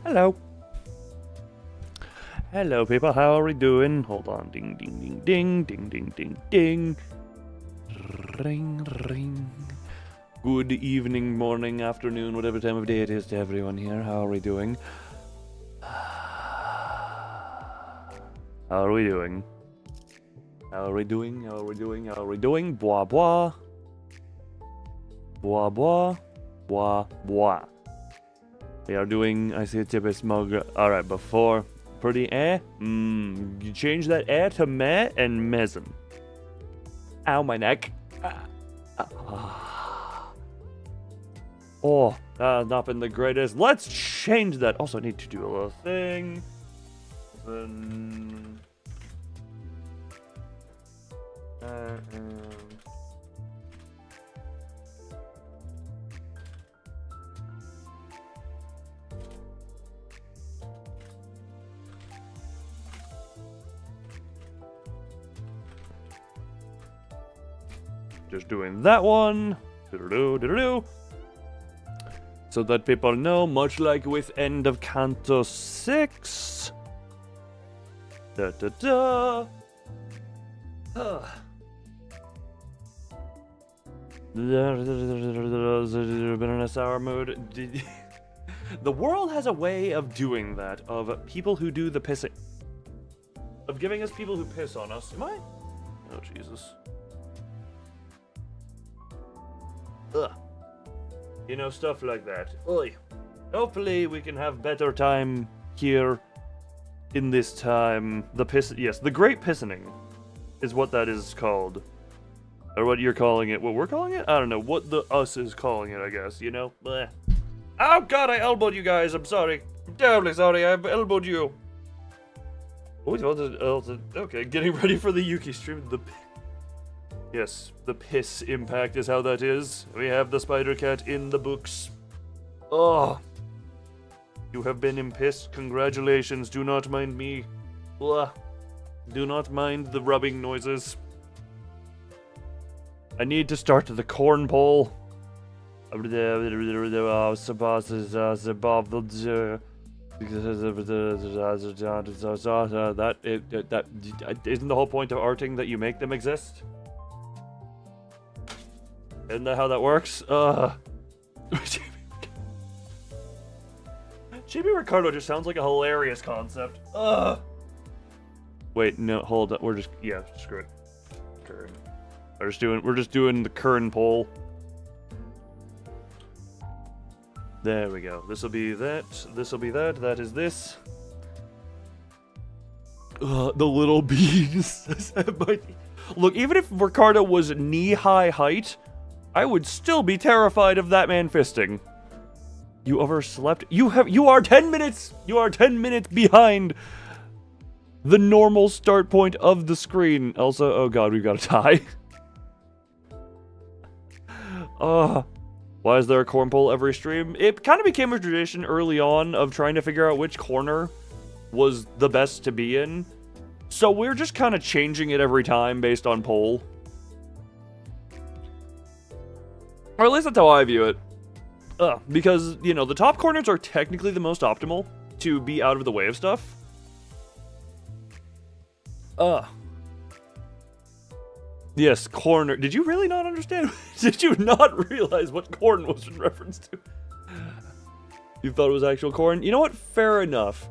Hello. Hello, people. How are we doing? Hold on. Ding, ding, ding, ding, ding, ding, ding, ding. Ring, ring. Good evening, morning, afternoon, whatever time of day it is to everyone here. How are we doing? How are we doing? How are we doing? How are we doing? How are we doing? Bois, bois. Bois, bois. Bois, bois. We are doing, I see a tip of smug. Alright, before. Pretty you change that to meh and mesin. Ow, my neck. Oh, that has not been the greatest. Let's change that. Also, I need to do a little thing. Then... just doing that one. Do-do-do-do-do. So that people know, much like with end of Canto 6. Da-da-da. Been in a sour mood. The world has a way of doing that, of people who do the pissing. Of giving us people who piss on us. Am I? Oh, Jesus. Ugh. You know, stuff like that. Oi. Hopefully we can have better time here in this time. The piss... Yes, the Great Pissening is what that is called. Or what you're calling it. What we're calling it? I don't know. What the us is calling it, I guess. You know? Bleh. Oh, God, I elbowed you guys. I'm sorry. I'm terribly sorry. I elbowed you. Okay, getting ready for the Yuki stream. Yes, the piss impact is how that is. We have the spider cat in the books. Oh. You have been in piss. Congratulations. Do not mind me. Blah. Do not mind the rubbing noises. I need to start the corn pole. That isn't the whole point of arting that you make them exist? Isn't that how that works? JB Ricardo just sounds like a hilarious concept. Wait, no, hold up. We're just, yeah, screw it. Kern. We're just doing the Kern poll. There we go. This'll be that. This'll be that. That is this. The little bees. Look, even if Ricardo was knee-high height, I would still be terrified of that man fisting. You overslept. You are 10 minutes. You are 10 minutes behind the normal start point of the screen. Also, oh god, we've got a tie. Why is there a corn poll every stream? It kind of became a tradition early on of trying to figure out which corner was the best to be in. So we're just kind of changing it every time based on poll. Or at least that's how I view it. Because, you know, the top corners are technically the most optimal to be out of the way of stuff. Yes, corner. Did you really not understand? Did you not realize what corn was in reference to? You thought it was actual corn? You know what? Fair enough.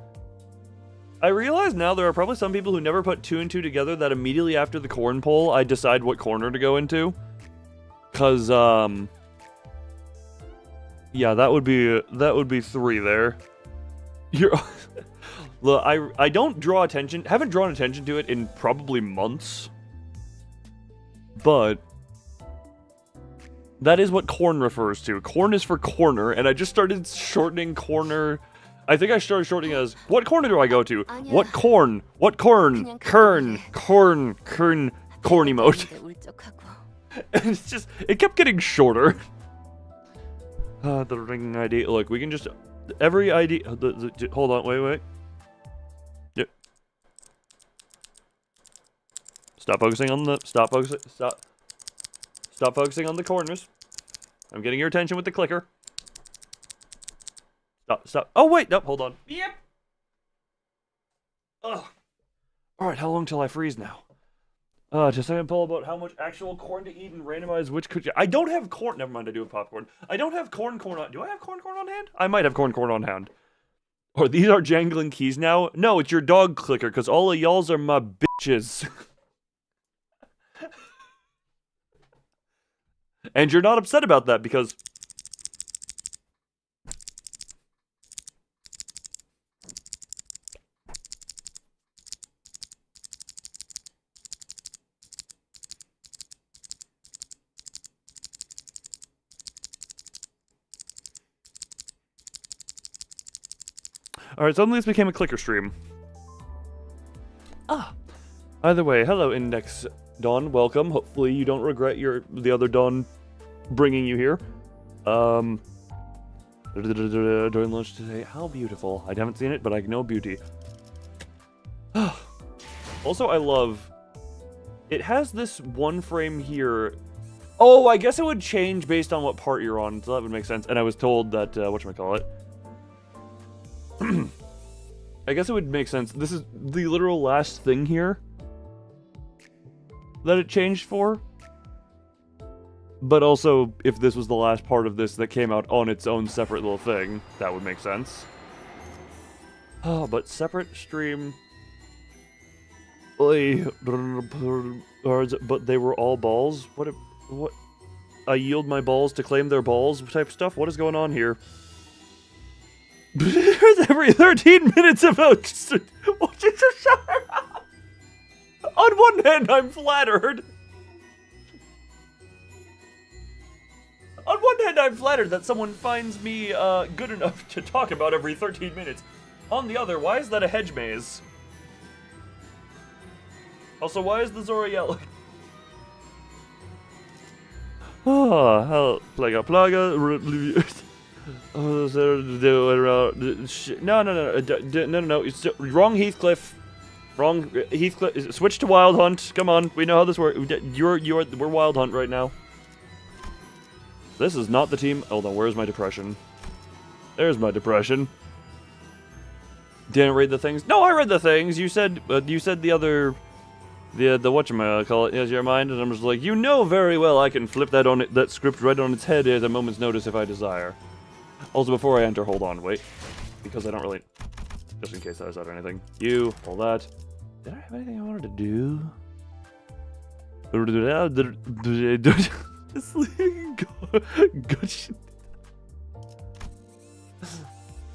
I realize now there are probably some people who never put 2 and 2 together that immediately after the corn poll, I decide what corner to go into. Cause, yeah, that would be 3 there. Look, I don't draw attention, haven't drawn attention to it in probably months. But that is what corn refers to. Corn is for corner, and I just started shortening corner. I think I started shortening as, what corner do I go to? What corn? What corn? Kern emote. And it's just, it kept getting shorter. The ring ID. Look, we can just, every ID, hold on, wait. Yep. Stop focusing on the, stop focusing on the corners. I'm getting your attention with the clicker. Stop. Oh, wait. Nope, hold on. Yep. Ugh. Alright, how long till I freeze now? Just a poll about how much actual corn to eat and randomize which could you... I don't have corn... Never mind, I do have popcorn. I don't have corn on... Do I have corn on hand? I might have corn on hand. Or these are jangling keys now? No, it's your dog clicker, because all of y'alls are my bitches. And you're not upset about that, because... Alright, suddenly this became a clicker stream. Either way, hello Index Dawn, welcome. Hopefully you don't regret the other Dawn bringing you here. During lunch today, how beautiful. I haven't seen it, but I know beauty. Also, I love... It has this one frame here. Oh, I guess it would change based on what part you're on, so that would make sense. And I was told that, whatchamacallit? I guess it would make sense. This is the literal last thing here that it changed for. But also, if this was the last part of this that came out on its own separate little thing, that would make sense. Oh, but separate stream... But they were all balls? What? I yield my balls to claim their balls type stuff? What is going on here? Every 13 minutes of watching the shower. On one hand, I'm flattered. On one hand, I'm flattered that someone finds me good enough to talk about every 13 minutes. On the other, why is that a hedge maze? Also, why is the Zora yelling? Oh, plaga. No. It's wrong Heathcliff. Wrong Heathcliff. Switch to Wild Hunt. Come on, we know how this works. We're Wild Hunt right now. This is not the team. Hold on, where's my depression? There's my depression. Didn't read the things. No, I read the things. You said the other. The whatchamacallit is your mind, and I'm just like, you know very well I can flip that script right on its head at a moment's notice if I desire. Also, before I enter, hold on, wait. Because I don't really... Just in case I said anything. All that. Did I have anything I wanted to do?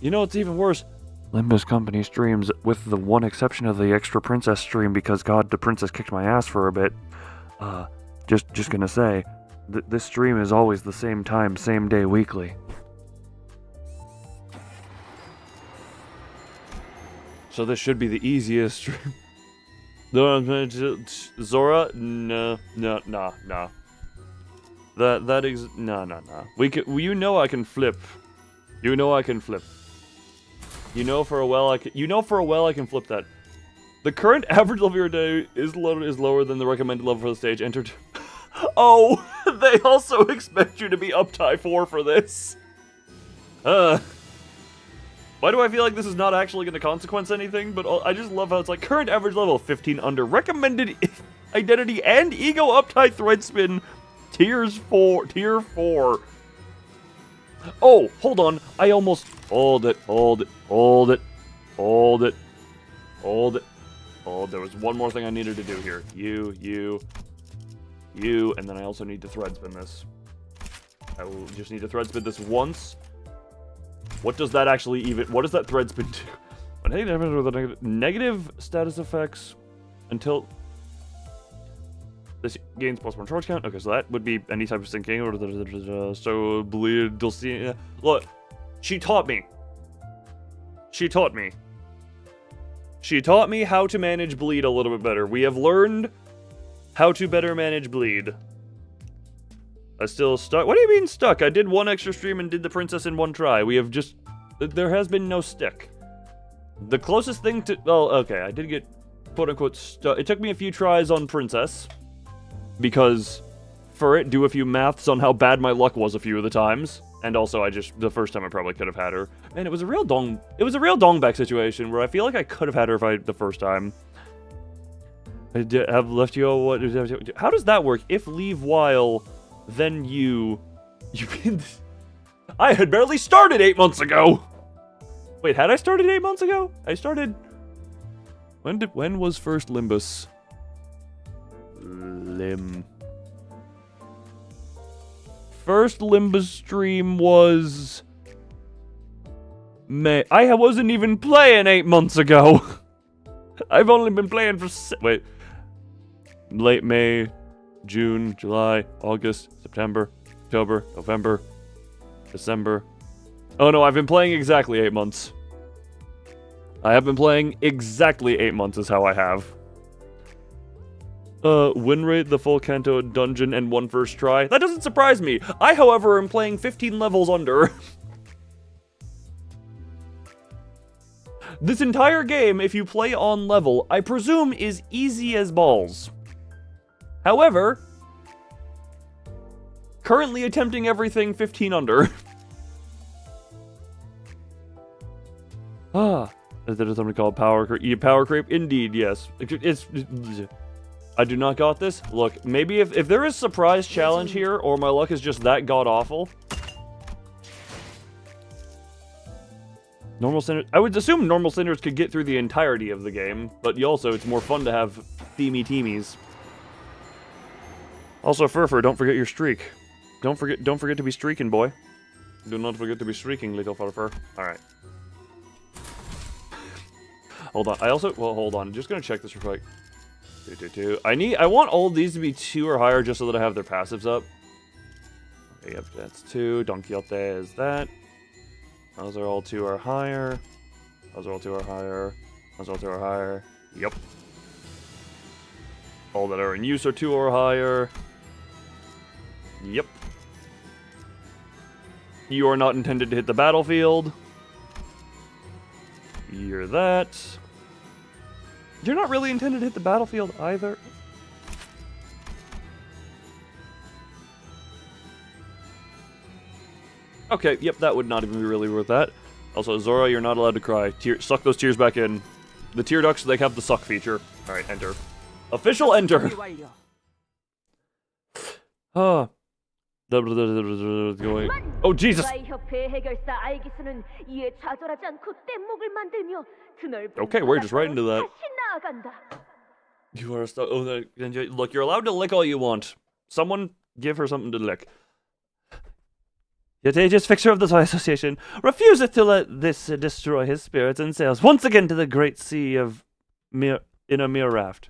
You know what's even worse? Limbus Company streams, with the one exception of the extra princess stream, because God, the princess kicked my ass for a bit. Just gonna say, this stream is always the same time, same day, weekly. So this should be the easiest stream. Zora? No. That is... No. You know I can flip. You know I can flip. You know for a well I can flip that. The current average level of your day is lower than the recommended level for the stage. Entered. Oh, they also expect you to be up tie 4 for this. Why do I feel like this is not actually going to consequence anything? But I just love how it's like current average level 15 under recommended identity and ego up tie thread spin tier 4. Oh, hold on. I almost... Hold it. There was one more thing I needed to do here. You, and then I also need to thread spin this. I will just need to thread spin this once. What does that actually even... What does that thread spin do? Negative status effects until... This gains +1 charge count. Okay, so that would be any type of sinking. Or so bleed. Look, she taught me. She taught me how to manage bleed a little bit better. We have learned how to better manage bleed. I still stuck. What do you mean stuck? I did one extra stream and did the princess in one try. We have just... There has been no stick. The closest thing to... Well, okay, I did get quote-unquote stuck. It took me a few tries on princess. Because, for it, do a few maths on how bad my luck was a few of the times. And also, the first time I probably could have had her. Man, it was a real dongback situation where I feel like I could have had her the first time. I have left you, how does that work? If leave while, then you I had barely started 8 months ago! Wait, had I started 8 months ago? I started, when was first Limbus? First Limbus stream was May. I wasn't even playing 8 months ago. I've only been playing for late May, June, July, August, September, October, November, December. Oh no, I've been playing exactly 8 months. I have been playing exactly 8 months is how I have. Win rate, the full Canto dungeon, and one first try. That doesn't surprise me. I, however, am playing 15 levels under. This entire game, if you play on level, I presume is easy as balls. However, currently attempting everything 15 under. Is there something called power creep? Power creep? Indeed, yes. I do not got this. Look, maybe if there is surprise challenge here, or my luck is just that god-awful. Normal sinners. I would assume normal sinners could get through the entirety of the game, but it's more fun to have themey teamies. Also, Furfur, don't forget your streak. Don't forget to be streaking, boy. Do not forget to be streaking, little Furfur. Alright. Hold on. Hold on. I'm just gonna check this real quick. I want all of these to be 2 or higher just so that I have their passives up. Okay, yep, that's 2. Don Quixote is that. Those are all 2 or higher. Those are all 2 or higher. Those are all 2 or higher. Yep. All that are in use are 2 or higher. Yep. You are not intended to hit the battlefield. You're that. You're not really intended to hit the battlefield either. Okay, yep, that would not even be really worth that. Also, Zora, you're not allowed to cry. Suck those tears back in. The tear ducts, they have the suck feature. Alright, enter. Official enter! Oh, Jesus! Okay, we're just right into that. You are so... look, you're allowed to lick all you want. Someone give her something to lick. Yet Aegis, fixer of the Toy Association, refuseth to let this destroy his spirits and sails once again to the great sea of in a mere raft.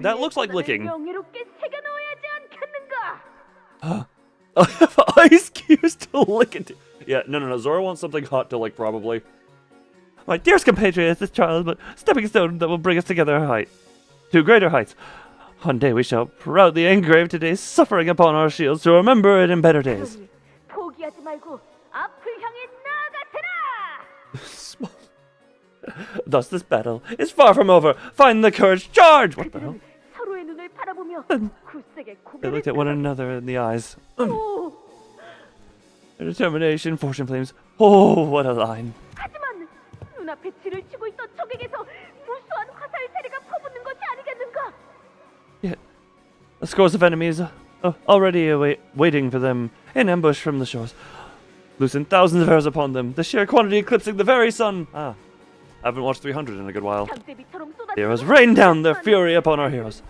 That looks like licking. Ice cubes to lick it. Yeah, no. Zora wants something hot to lick, probably. My dearest compatriots, this trial is but stepping stone that will bring us together to greater heights. One day we shall proudly engrave today's suffering upon our shields to remember it in better days. Thus this battle is far from over. Find the courage, charge! What the hell? They looked at one another in the eyes. Their determination, fortune flames. Oh, what a line. Yet, the scores of enemies already waiting for them in ambush from the shores. Loosen thousands of arrows upon them, the sheer quantity eclipsing the very sun. I haven't watched 300 in a good while. The arrows rained down their fury upon our heroes.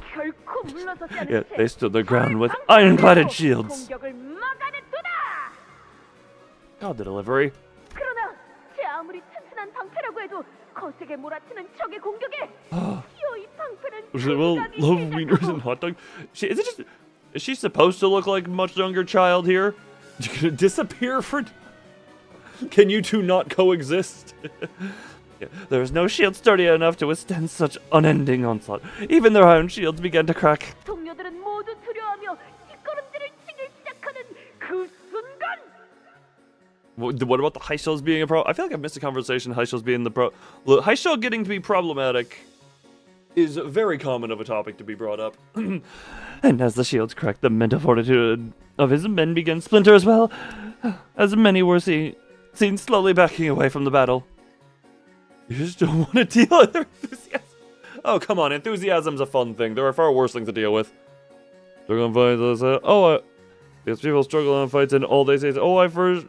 Yet they stood their ground with iron-cladded shields. God, the delivery. Love wieners and hot dog. Is she supposed to look like a much younger child here? You're gonna disappear for... Can you two not coexist? Yeah, there is no shield sturdy enough to withstand such unending onslaught. Even their iron shields began to crack. What about the high shells being a problem? I feel like I've missed a conversation. High shells being the pro. Look, high shell getting to be problematic is very common of a topic to be brought up. And as the shields cracked, the mental fortitude of his men began to splinter as well, as many were seen slowly backing away from the battle. You just don't want to deal with their enthusiasm. Oh, come on, enthusiasm's a fun thing. There are far worse things to deal with. They're gonna fight us. Because people struggle on fights and all they say is, I first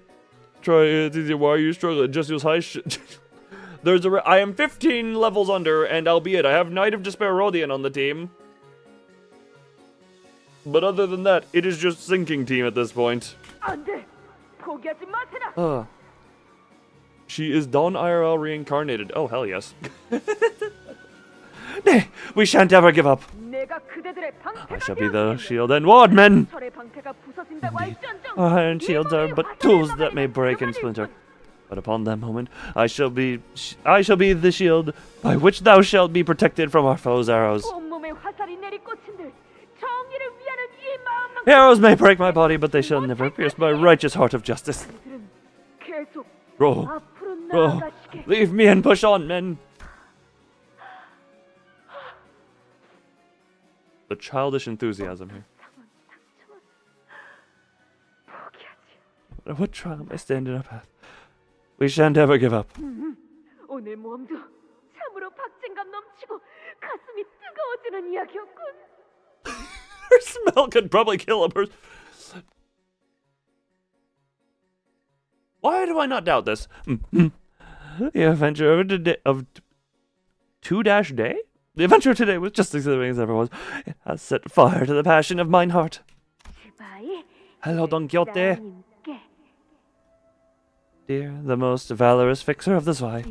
try, it's easier, why are you struggling? Just use high I am 15 levels under, and albeit I have Knight of Despair Rodian on the team. But other than that, it is just sinking team at this point. She is Dawn IRL reincarnated. Oh, hell yes. Nay, we shan't ever give up. I shall be the shield and ward, men! Our iron shields are but tools that may break and splinter. But upon that moment, I shall be the shield by which thou shalt be protected from our foes' arrows. Arrows may break my body, but they shall never pierce my righteous heart of justice. Roll. Leave me and push on, men. The childish enthusiasm here. What trial may stand in our path? We shan't ever give up. Her smell could probably kill a person. Why do I not doubt this? The adventure of 2-day? The adventure today was just as exciting as ever was. It has set fire to the passion of mine heart. Hello, Don Quixote. Dear, the most valorous fixer of the Zwei.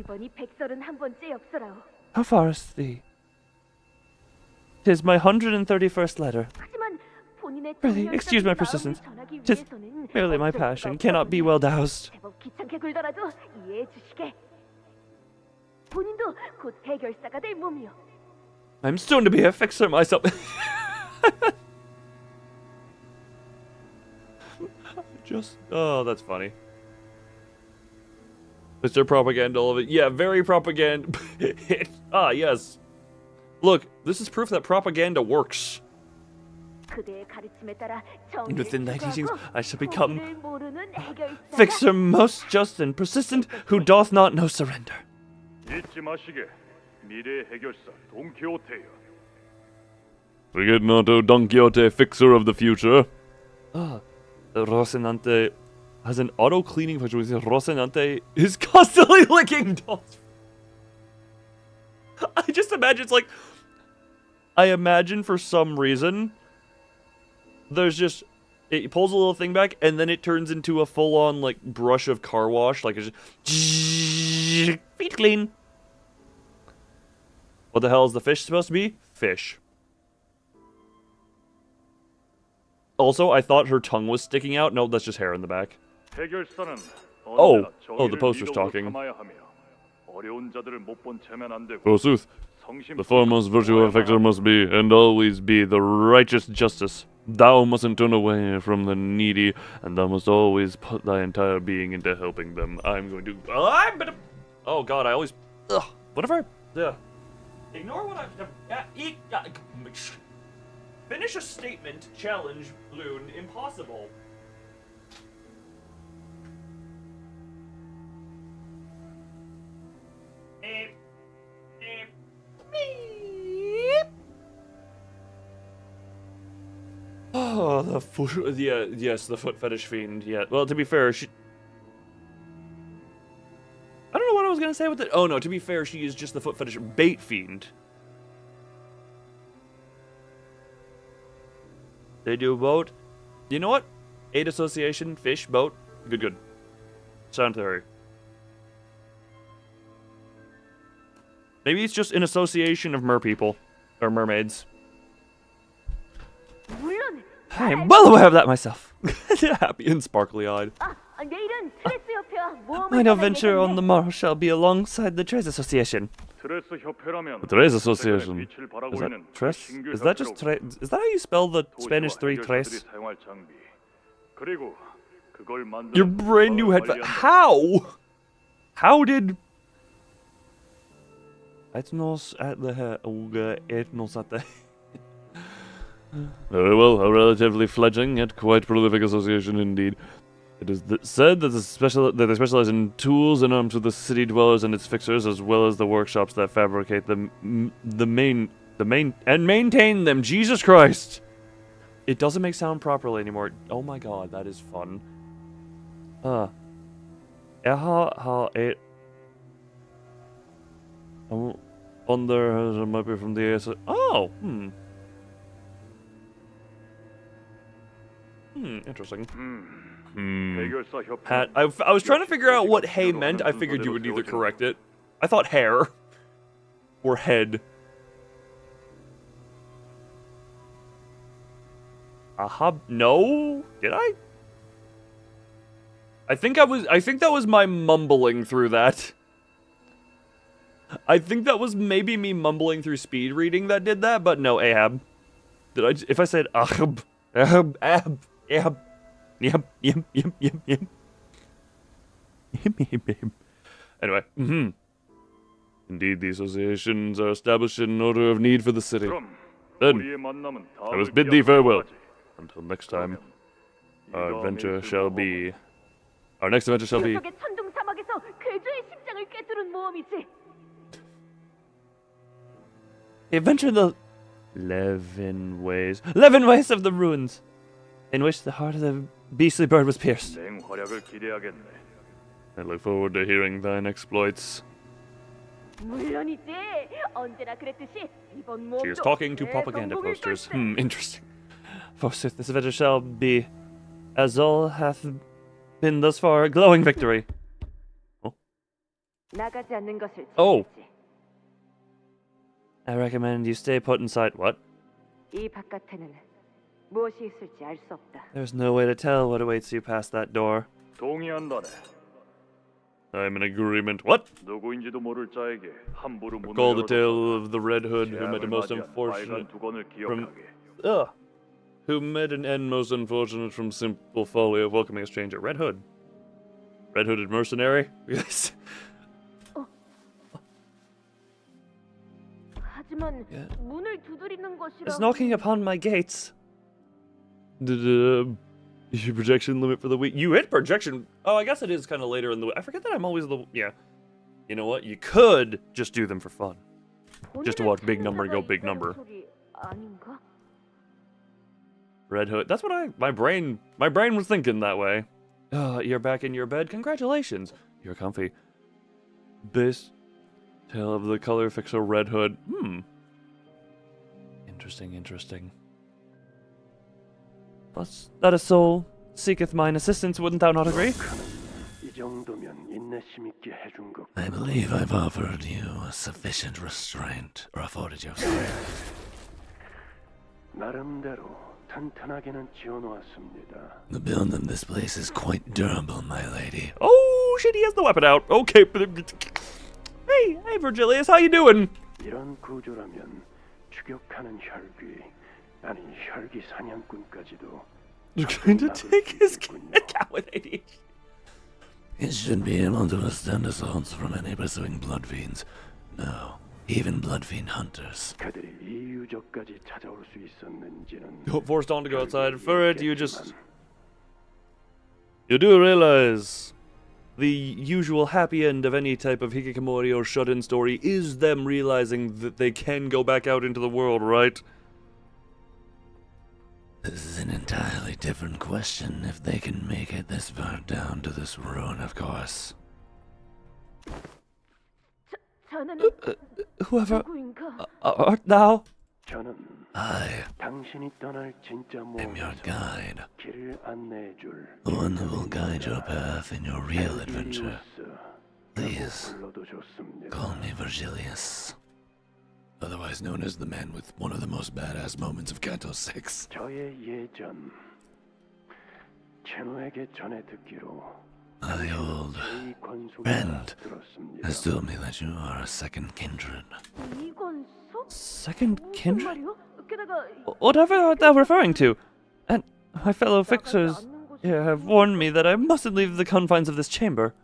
How far is thee? 'Tis my 131st letter. Prithee, excuse my persistence. 'Tis merely my passion, cannot be well doused. I'm soon to be a fixer myself. Oh, that's funny. Mr. Propaganda, all of it. Yeah, very propaganda. Yes. Look, this is proof that propaganda works. And within thy teachings, I shall become fixer most just and persistent, who doth not know surrender. Forget not, O Don Quixote, fixer of the future. The Rocinante has an auto-cleaning feature with Rocinante is constantly licking dolls. I just imagine it's like... I imagine for some reason, there's just... It pulls a little thing back, and then it turns into a full-on, like, brush of car wash. Like, it's just... Feet clean. What the hell is the fish supposed to be? Fish. Also, I thought her tongue was sticking out. No, that's just hair in the back. Oh, the poster's talking. Forsooth, the foremost virtue of a fixer must be, and always be, the righteous justice. Thou mustn't turn away from the needy, and thou must always put thy entire being into helping them. Oh god, I always... whatever. Ignore what I've... Finish a statement, challenge, Loon, impossible. Oh, the foot, yes, the foot fetish fiend, yeah. Well, to be fair, she... I don't know what I was gonna say with it. Oh no, to be fair, she is just the foot fetish bait fiend. They do boat. You know what? 8 association, fish, boat. Good. Sound theory. Maybe it's just an association of merpeople. Or mermaids. I am well aware of that myself. Happy and sparkly-eyed. My adventure on the morrow shall be alongside the Tres Association. The Tres Association. Is that Tres? Is that just Tres? Is that how you spell the Spanish 3 Tres? Your brand new headphone. How? How did... Ethnos at the ethnos at the. Very well, a relatively fledgling yet quite prolific association indeed. It is said that they specialize in tools and arms for the city dwellers and its fixers, as well as the workshops that fabricate and maintain them. Jesus Christ! It doesn't make sound properly anymore. Oh my god, that is fun. Under might be from the AS. Oh, interesting. Hat. I was trying to figure out what hey meant. I figured you would either correct it. I thought hair. Or head. No? Did I? I think that was my mumbling through that. I think that was maybe me mumbling through speed reading that did that, but no, Ahab. Did I? If I said Ahab, Ahab. Anyway, Indeed, the associations are established in order of need for the city. Then, I must bid thee farewell. Until next time, our next adventure shall be... The adventure of the 11 ways of the ruins, in which the heart of the beastly bird was pierced. I look forward to hearing thine exploits. She is talking to propaganda posters. Interesting. Forsooth, this adventure shall be, as all hath been thus far, a glowing victory. Oh. I recommend you stay put inside. What? There's no way to tell what awaits you past that door. I'm in agreement. What? Recall the tale of the Red Hood who met a most unfortunate who met an end most unfortunate from simple folly of welcoming a stranger. Red Hood. Red-hooded mercenary? Yes. Yeah. It's knocking upon my gates. Your projection limit for the week. You hit projection. Oh, I guess it is kind of later in the week. I forget that I'm always the... Yeah. You know what? You could just do them for fun. Just to watch big number go big number. Red Hood. That's what my brain was thinking that way. You're back in your bed. Congratulations. You're comfy. Base tale of the color fixer Red Hood. Interesting. Plus, that a soul seeketh mine assistance, wouldn't thou not agree? I believe I've offered you a sufficient restraint, or afforded you strength. The build of this place is quite durable, my lady. Oh, shit, he has the weapon out. Okay. Hey, Virgilius, how you doing? You're going to take his cat with ADHD. It should be able to withstand assaults from any pursuing blood fiends. No, even blood fiend hunters. You're forced on to go outside for it, you do realize the usual happy end of any type of hikikomori or shut-in story is them realizing that they can go back out into the world, right? This is an entirely different question if they can make it this far down to this ruin, of course. Whoever art thou? I am your guide, the one who will guide your path in your real adventure. Please, call me Virgilius, otherwise known as the man with one of the most badass moments of Canto 6. The old friend has told me that you are a second kindred. Second kindred? Whatever art thou referring to? And my fellow fixers here have warned me that I mustn't leave the confines of this chamber.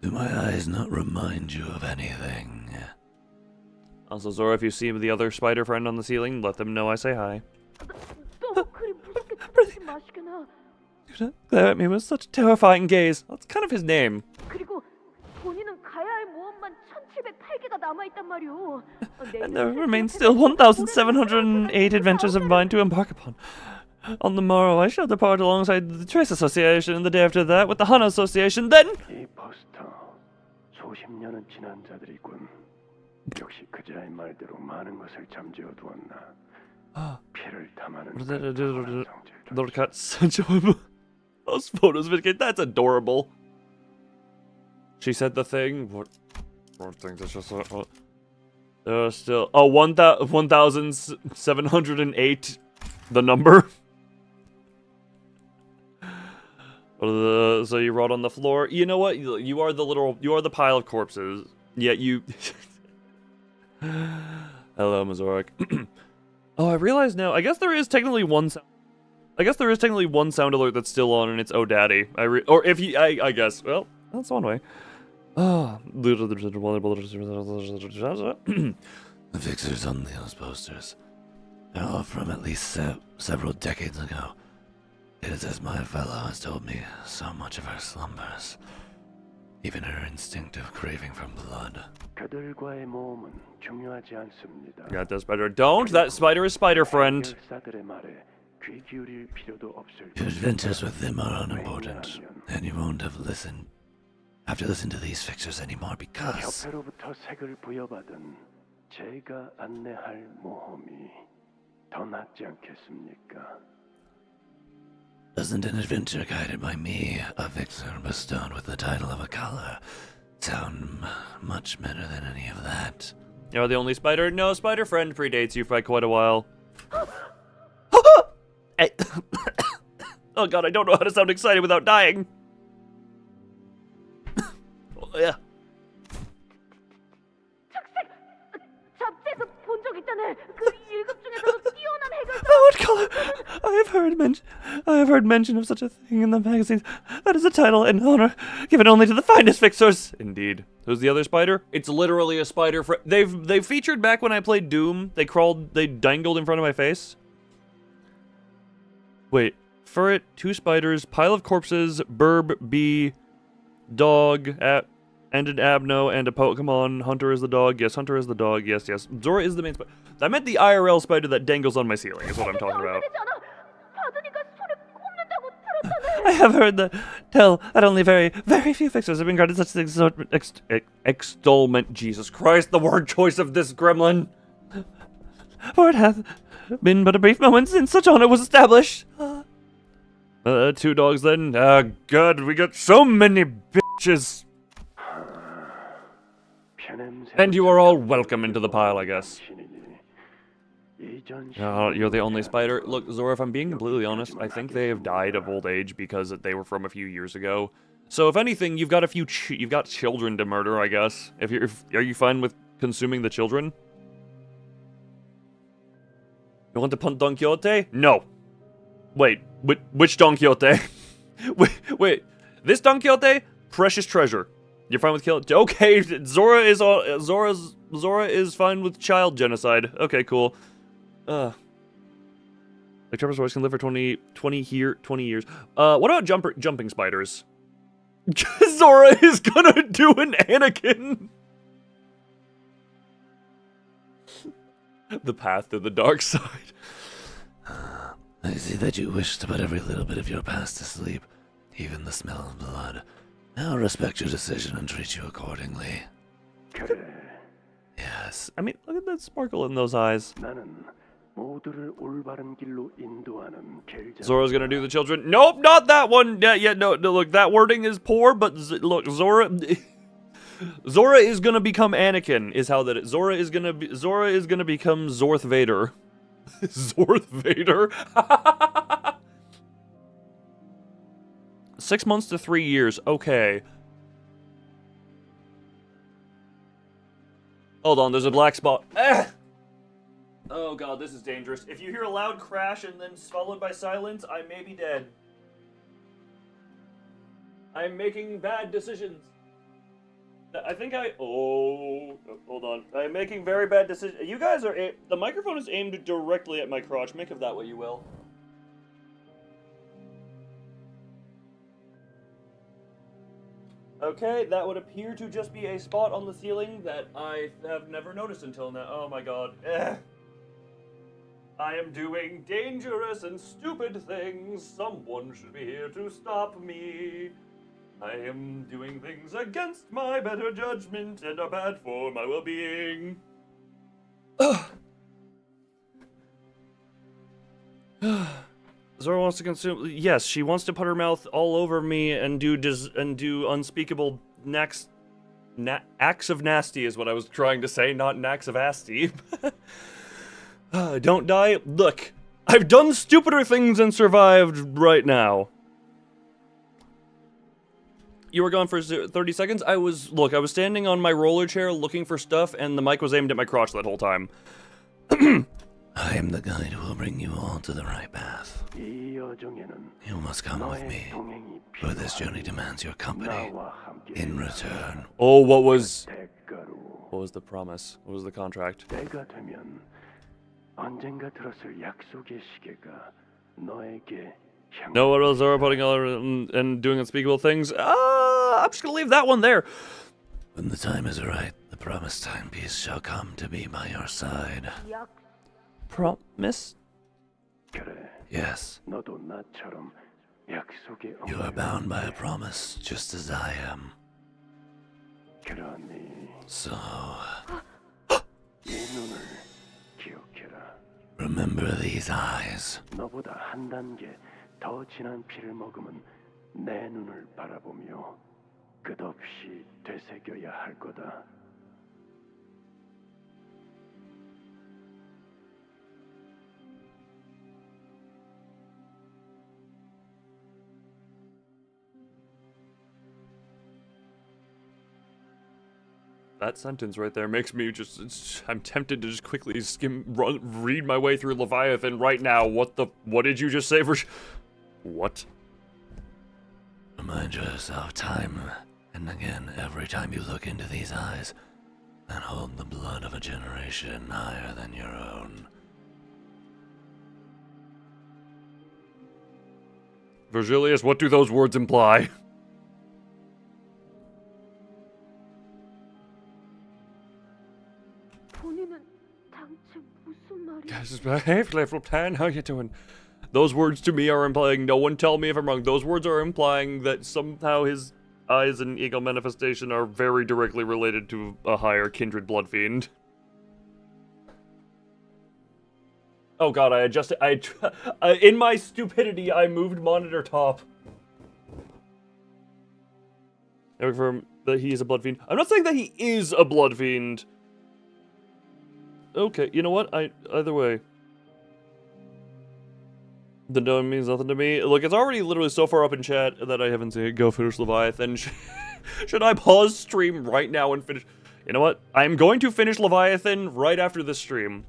Do my eyes not remind you of anything? Also, Zora, if you see the other spider friend on the ceiling, let them know I say hi. Glare at me with such a terrifying gaze. That's kind of his name. And there remain still 1,708 adventures of mine to embark upon. On the morrow, I shall depart alongside the Trace Association, and the day after that with the Hana Association, then... Look at Sancho. Those photos, that's adorable. She said the thing. What thing? That's just still 1,708. The number. So you rot on the floor. You know what? You are the pile of corpses. Yet you. Hello, Mazorik. Oh, I realize now. I guess there is technically one sound alert that's still on, and it's "Oh, Daddy." Or if you, I guess. Well, that's one way. The fixers on those posters. They're all from at least several decades ago. It is as my fellow has told me, so much of her slumbers. Even her instinctive craving for blood. Got that spider. Don't! That spider is spider friend. Your adventures with them are unimportant, and you won't have to listen to these fixers anymore because... Doesn't an adventure guided by me, a fixer bestowed with the title of a color, sound much better than any of that? You're the only spider? No, spider friend predates you by quite a while. Oh god, I don't know how to sound excited without dying. Oh, yeah. What color? I have heard mention of such a thing in the magazines. That is a title and honor given only to the finest fixers. Indeed. Who's the other spider? It's literally a spider. They've featured back when I played Doom. They dangled in front of my face. Wait, ferret, 2 spiders, pile of corpses, burb, bee, dog, and an abno, and a Pokemon. Hunter is the dog. Yes, Hunter is the dog. Yes, yes. Zora is the main spider. I meant the IRL spider that dangles on my ceiling is what I'm talking about. I have heard tell that only very, very few fixers have been granted such extolment. Jesus Christ, the word choice of this gremlin. For it hath been but a brief moment since such honor was established. 2 dogs then. God, we got so many bitches. And you are all welcome into the pile, I guess. You're the only spider. Look, Zora, if I'm being completely honest, I think they have died of old age because they were from a few years ago. So if anything, you've got you've got children to murder, I guess. Are you fine with consuming the children? You want to punt Don Quixote? No. Wait, which Don Quixote? wait, this Don Quixote? Precious treasure. You're fine with killing? Okay, Zora is fine with child genocide. Okay, cool. Like Trevor's voice can live for 20 years. What about jumping spiders? Zora is gonna do an Anakin. The path to the dark side. I see that you wish to put every little bit of your past to sleep, even the smell of blood. I'll respect your decision and treat you accordingly. Yes. I mean, look at that sparkle in those eyes. Zora's gonna do the children. Nope, not that one. Yeah, no, look, that wording is poor, but look, Zora is gonna become Anakin, is how that is. Zora is gonna become Zorth Vader. Zorth Vader? 6 months to 3 years. Okay. Hold on, there's a black spot. Oh god, this is dangerous. If you hear a loud crash and then followed by silence, I may be dead. I'm making bad decisions. I think hold on. I'm making very bad decisions. You guys are... The microphone is aimed directly at my crotch. Make of that what you will. Okay, that would appear to just be a spot on the ceiling that I have never noticed until now. Oh my god. I am doing dangerous and stupid things. Someone should be here to stop me. I am doing things against my better judgment and are bad for my well-being. Zora wants to consume. Yes, she wants to put her mouth all over me and do unspeakable acts of nasty is what I was trying to say, not knacks of asty. Don't die. Look, I've done stupider things and survived right now. You were gone for 30 seconds? I was standing on my roller chair looking for stuff, and the mic was aimed at my crotch that whole time. I am the guide who will bring you all to the right path. You must come with me, for this journey demands your company. In return... Oh, what was the promise? What was the contract? No, what else are putting on and doing unspeakable things? I'm just gonna leave that one there. When the time is right, the promised timepiece shall come to be by your side. Promise? Yes. You are bound by a promise, just as I am. So... remember these eyes. That sentence right there makes me I'm tempted to just quickly read my way through Leviathan right now. What did you just say for what? Remind yourself time and again every time you look into these eyes and hold the blood of a generation higher than your own. Virgilius, what do those words imply? Guys, hey, Flavor 10, how you doing? Those words to me are implying, no one tell me if I'm wrong, those words are implying that somehow his eyes and eagle manifestation are very directly related to a higher kindred blood fiend. Oh god, in my stupidity, I moved monitor top. I confirm that he is a blood fiend. I'm not saying that he is a blood fiend. Okay, you know what? Either way. The no means nothing to me. Look, it's already literally so far up in chat that I haven't seen it. Go finish Leviathan. Should I pause stream right now and finish? You know what? I'm going to finish Leviathan right after this stream.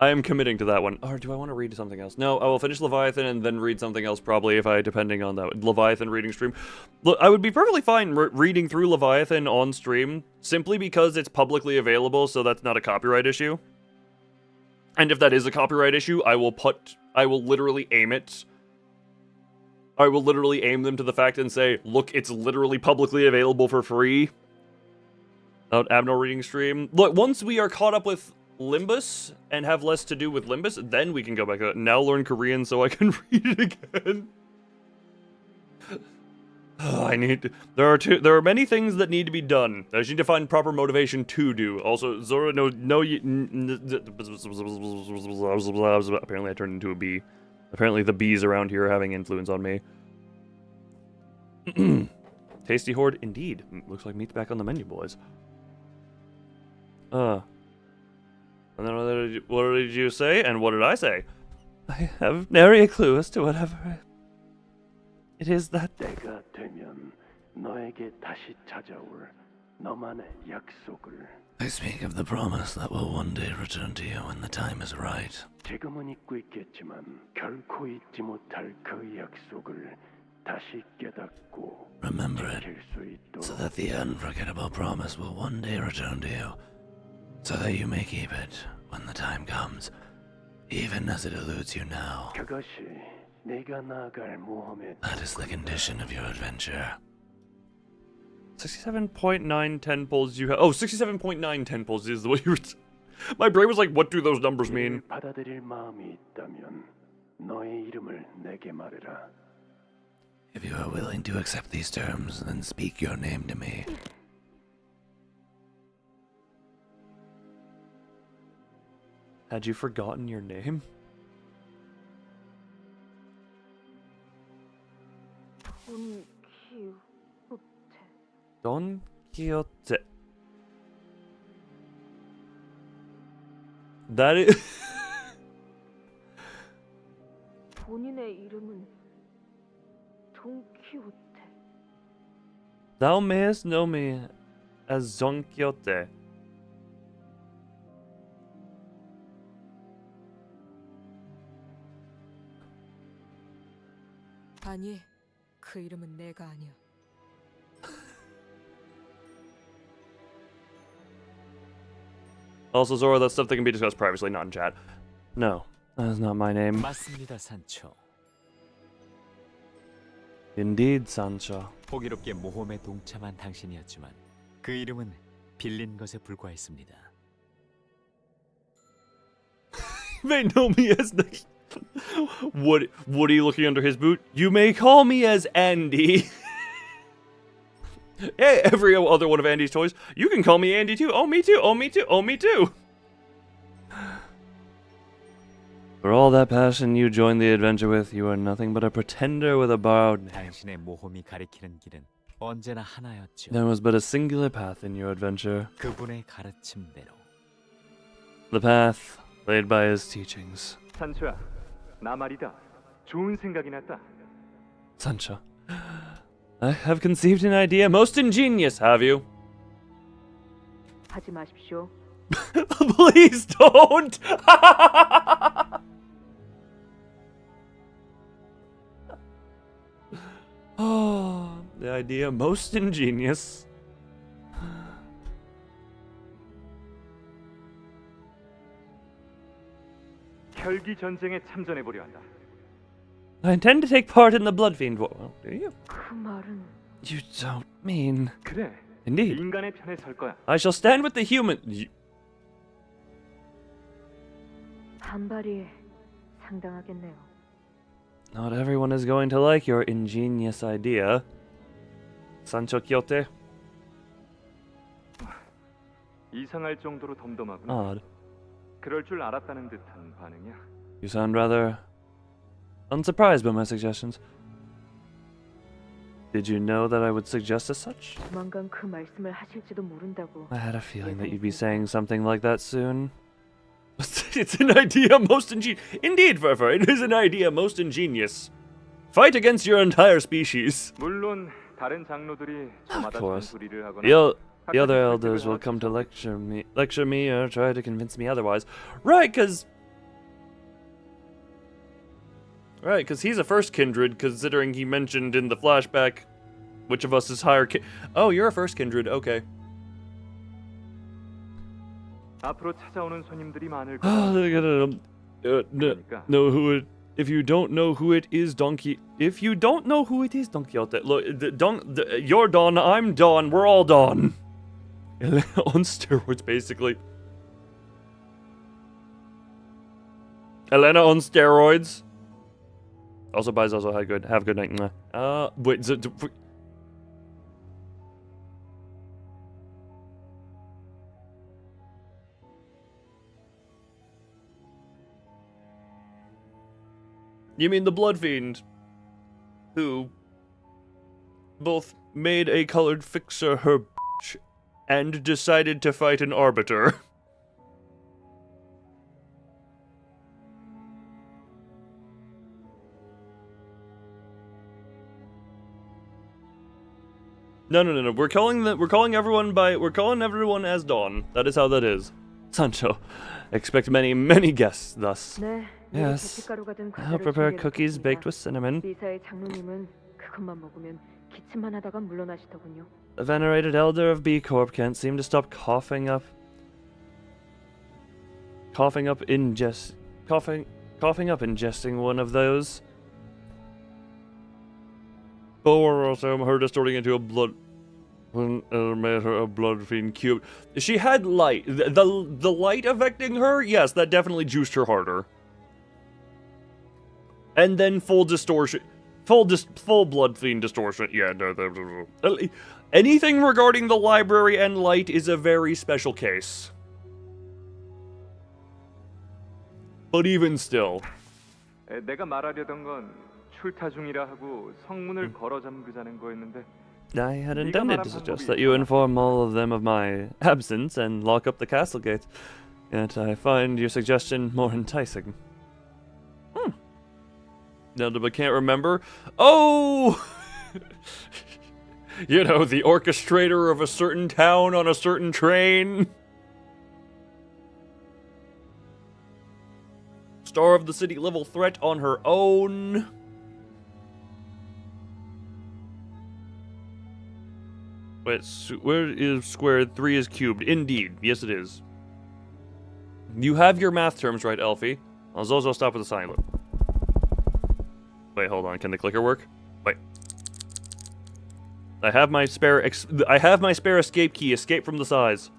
I am committing to that one. Or do I want to read something else? No, I will finish Leviathan and then read something else probably depending on that Leviathan reading stream. Look, I would be perfectly fine reading through Leviathan on stream simply because it's publicly available, so that's not a copyright issue. And if that is a copyright issue, I will literally aim it. I will literally aim them to the fact and say, look, it's literally publicly available for free. Without Abno reading stream. Look, once we are caught up with Limbus and have less to do with Limbus, then we can go back to it. Now learn Korean so I can read it again. There are many things that need to be done. I just need to find proper motivation to do. Also, Zora, apparently I turned into a bee. Apparently the bees around here are having influence on me. Tasty Horde, indeed. Looks like meat's back on the menu, boys. And then what did you say? And what did I say? I have nary a clue as to whatever it is that... I speak of the promise that will one day return to you when the time is right. 다시 깨닫고 Remember it, 지킬 수 있도록 so that the unforgettable promise will one day return to you, so that you may keep it when the time comes, even as it eludes you now. 그것이 내가 나아갈 모험의 That is the condition of your adventure. 67.9 temples you have. Oh, 67.9 temples is what you were. My brain was like, what do those numbers mean? 받아들일 마음이 있다면 너의 이름을 내게 말해라. If you are willing to accept these terms, then speak your name to me. Had you forgotten your name? Don Quixote. That is. 본인의 이름은 돈키호테. Thou mayest know me as Don Quixote. 아니, 그 이름은 내가 아니야. Also, Zora, that's stuff that can be discussed privately, not in chat. No, that is not my name. 맞습니다, 산초. Indeed, Sancho. 호기롭게 모험에 동참한 당신이었지만 그 이름은 빌린 것에 불과했습니다. May know me as the. Woody looking under his boot. You may call me as Andy. Hey, every other one of Andy's toys. You can call me Andy too. Oh, me too. Oh, me too. Oh, me too. For all that passion you joined the adventure with, you are nothing but a pretender with a borrowed name. 당신의 모험이 가리키는 길은 언제나 하나였죠. There was but a singular path in your adventure. 그분의 가르침대로. The path laid by his teachings. 산초야, 나 말이다. 좋은 생각이 났다. Sancho, I have conceived an idea most ingenious, have you? 하지 마십시오. Please don't! Oh, the idea most ingenious. 혈기 전쟁에 참전해 보려 한다. I intend to take part in the Blood Fiend War. Well, do you? 그 말은 You don't mean... 그래, Indeed. 인간의 편에 설 거야. I shall stand with the human... 반발이 상당하겠네요. Not everyone is going to like your ingenious idea. Sancho Quixote? 이상할 정도로 덤덤하구나. Odd. 그럴 줄 알았다는 듯한 반응이야. You sound rather unsurprised by my suggestions. Did you know that I would suggest as such? 조만간 그 말씀을 하실지도 모른다고. I had a feeling that you'd be saying something like that soon. It's an idea most ingenious. Indeed, Furfur, it is an idea most ingenious. Fight against your entire species. 물론 다른 장로들이 저마다 course. 전투리를 하거나 The other elders will come to lecture me or try to convince me otherwise. Right, because he's a first kindred, considering he mentioned in the flashback which of us is higher Oh, you're a first kindred, okay. 앞으로 찾아오는 손님들이 많을 Oh, 거야. they're gonna know who it. If you don't know who it is, Don Quixote. Look, you're Don, I'm Don, we're all Don. On steroids, basically. Elena on steroids. Also, buys also have good night. Wait, you mean the Blood Fiend, who both made a colored fixer her bitch and decided to fight an arbiter? No. We're calling everyone as Dawn. That is how that is. Sancho, expect many guests thus. 네. Yes. I'll prepare cookies baked with cinnamon. 리사의 장로님은 B컷만 먹으면 기침만 하다가 물러나시더군요. The venerated elder of B Corp can't seem to stop coughing up ingesting one of those. Bowersome, her distorting into a blood matter of blood fiend cube. She had light. The light affecting her, yes, that definitely juiced her harder. And then full distortion. Full blood fiend distortion. Yeah, no. Anything regarding the library and light is a very special case. But even still. 내가 말하려던 건 출타 중이라 하고 성문을 걸어 잠그자는 거였는데. I had intended to suggest that you inform all of them of my absence and lock up the castle gates. Yet I find your suggestion more enticing. Now, but can't remember. Oh! You know, the orchestrator of a certain town on a certain train. Star of the city level threat on her own. Wait, where is squared? 3 is cubed. Indeed. Yes, it is. You have your math terms right, Elfie. I'll Zozo stop with the silent. Wait, hold on. Can the clicker work? Wait. I have my spare escape key. Escape from the size.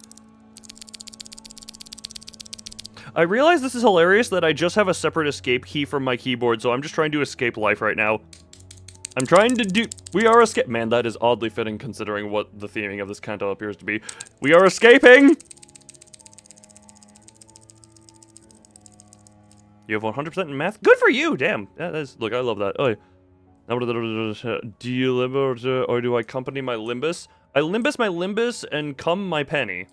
I realize this is hilarious that I just have a separate escape key from my keyboard, so I'm just trying to escape life right now. I'm trying to do... We are escape... Man, that is oddly fitting considering what the theming of this Canto appears to be. We are escaping! You have 100% in math? Good for you! Damn. That is... Look, I love that. Oh, do you limit or do I accompany my Limbus? I Limbus my Limbus and come my penny.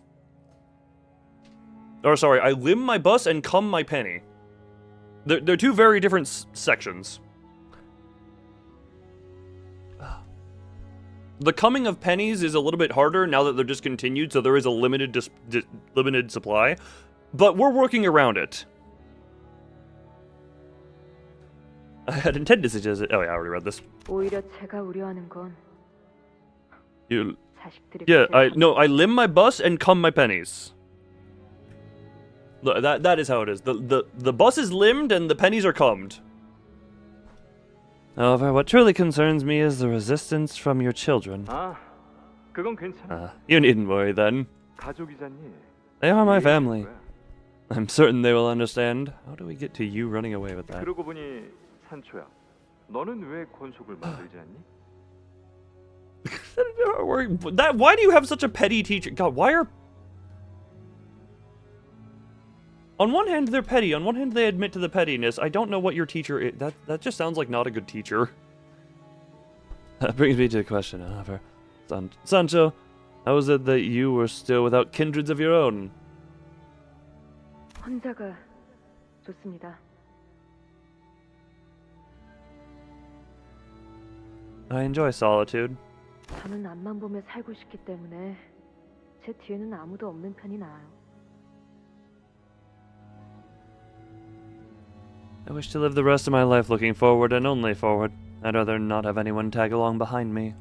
Or sorry, I limb my bus and come my penny. They're two very different sections. The coming of pennies is a little bit harder now that they're discontinued, so there is a limited supply. But we're working around it. I had intended to suggest it. Oh yeah, I already read this. 오히려 제가 우려하는 건 자식들이 I limb my bus and come my pennies. Look, that is how it is. The bus is limbed and the pennies are cummed. However, what truly concerns me is the resistance from your children. 그건 괜찮아. You needn't worry then. 가족이잖니. They are my family. I'm certain they will understand. How do we get to you running away with that? 그러고 보니 산초야. 너는 왜 권속을 만들지 않니? Why do you have such a petty teacher? God, why are... On one hand, they're petty. On one hand, they admit to the pettiness. I don't know what your teacher is. That just sounds like not a good teacher. That brings me to a question, however. Sancho, how is it that you were still without kindreds of your own? 혼자가 좋습니다. I enjoy solitude. 저는 앞만 보며 살고 싶기 때문에 제 뒤에는 아무도 없는 편이 나아요. I wish to live the rest of my life looking forward and only forward. I'd rather not have anyone tag along behind me.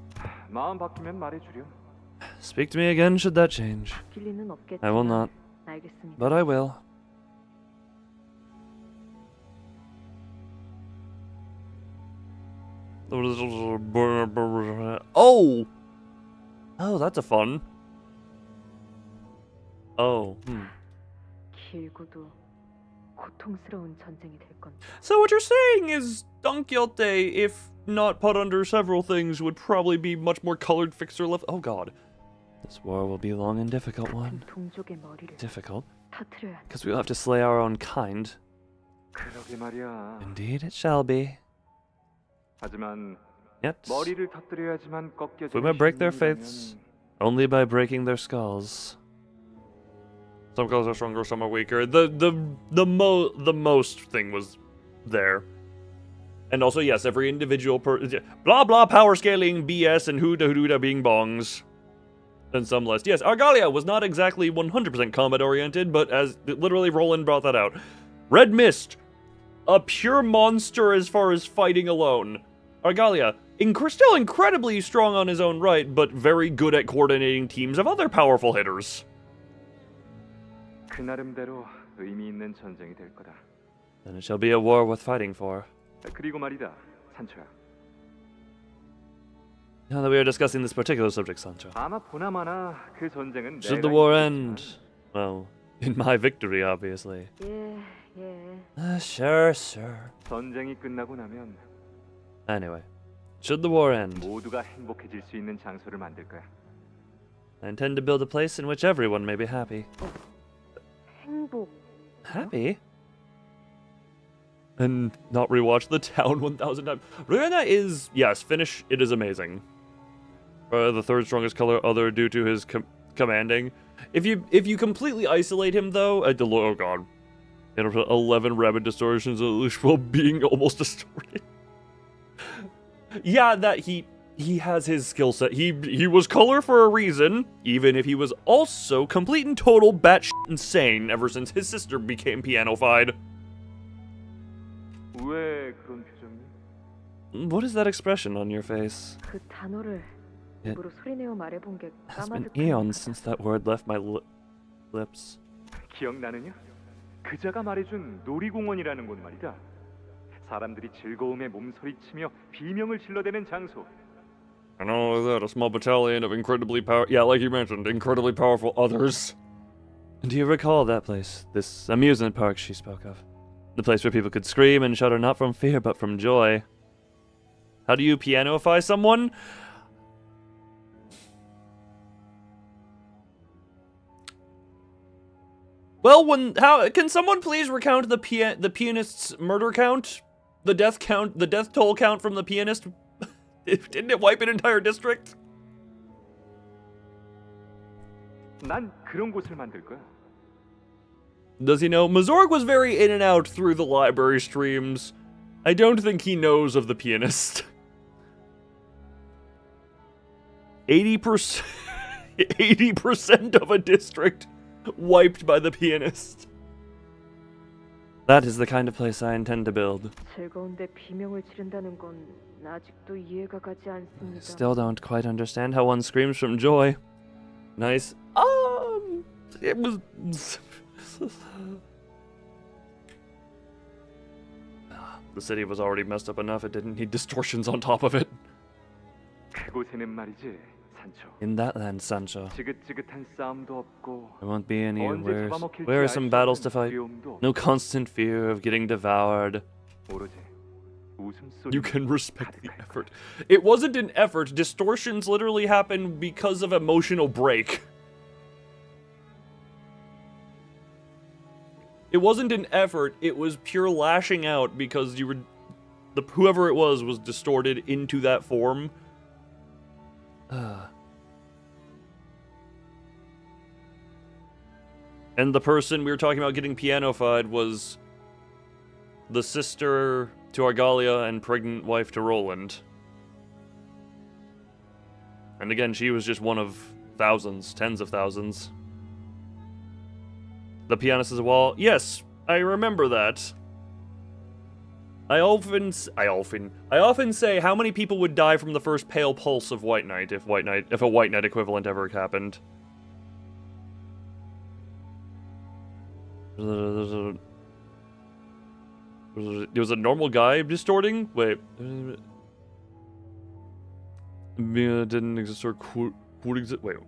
마음 바뀌면 말해주렴. Speak to me again should that change. 바뀔 리는 없겠지만 I will not, 알겠습니다. but I will. Oh! Oh, that's a fun. Oh, 길고도 고통스러운 전쟁이 될 겁니다. So what you're saying is Don Quixote, if not put under several things, would probably be much more colored fixer left. Oh god. This war will be a long and difficult one. 동족의 머리를 Difficult? 터뜨려야 Because we'll have to slay our own kind. 그러게 말이야. Indeed it shall be. 하지만 Yet, 머리를 터뜨려야지만 꺾여지는 we might break their 심리라면 faiths only by breaking their skulls. Some skulls are stronger, some are weaker. The most thing was there. And also, yes, every individual blah blah power scaling BS and huda being bongs. And some list. Yes, Argalia was not exactly 100% combat oriented, but as literally Roland brought that out. Red Mist, a pure monster as far as fighting alone. Argalia, still incredibly strong on his own right, but very good at coordinating teams of other powerful hitters. 그 나름대로 의미 있는 전쟁이 될 거다. Then it shall be a war worth fighting for. 그리고 말이다, 산초야. Now that we are discussing this particular subject, Sancho. 아마 보나마나 그 전쟁은 Should 내가 the war 이기겠지만 end? Well, in my victory, obviously. 예, 예. Sure, sure. 전쟁이 끝나고 나면 Anyway, should the war end, 모두가 행복해질 수 있는 장소를 만들 거야. I intend to build a place in which everyone may be happy. 행복. Happy? And not rewatch The Town 1,000 times. Rihanna is, yes, Finnish, it is amazing. The third strongest color other due to his commanding. If you completely isolate him though, oh god. 11 rapid distortions while being almost distorted. Yeah, that he has his skill set. He was color for a reason, even if he was also complete and total batshit insane ever since his sister became pianofied. 왜 그런 표정이? What is that expression on your face? 그 단어를 입으로 소리내어 말해본 게 It's been 까마득한 eons 것 since 같아서. that word left my lips. 기억나느냐? 그자가 말해준 놀이공원이라는 곳 말이다. 사람들이 즐거움에 몸서리치며 비명을 질러대는 장소. And all of that, a small battalion of incredibly like you mentioned, incredibly powerful others. Do you recall that place? This amusement park she spoke of. The place where people could scream and shudder not from fear, but from joy. How do you pianoify someone? Well, how can someone please recount the pianist's murder count? The death toll count from the pianist? Didn't it wipe an entire district? 난 그런 곳을 만들 거야. Does he know? Mazorg was very in and out through the library streams. I don't think he knows of the pianist. 80% 80% of a district wiped by the pianist. That is the kind of place I intend to build. 즐거운데 비명을 지른다는 건 아직도 이해가 가지 않습니다. Still don't quite understand how one screams from joy. Nice. It was... The city was already messed up enough, it didn't need distortions on top of it. 그곳에는 말이지, 산초. In that land, Sancho, 지긋지긋한 싸움도 없고 there won't be any 언제 잡아먹힐지 wearisome 알 수 battles to 없는 fight. 두려움도 No constant fear of getting devoured. 오로지 웃음소리. You can respect the effort. It wasn't an effort. Distortions literally happen because of emotional break. It wasn't an effort. It was pure lashing out because you were... whoever it was distorted into that form. And the person we were talking about getting pianofied was the sister to Argalia and pregnant wife to Roland. And again, she was just one of thousands, tens of thousands. The pianist is a wall. Yes, I remember that. I often say how many people would die from the first pale pulse of White Knight if a White Knight equivalent ever happened. It was a normal guy distorting? Wait. Didn't exist or could exist. Wait.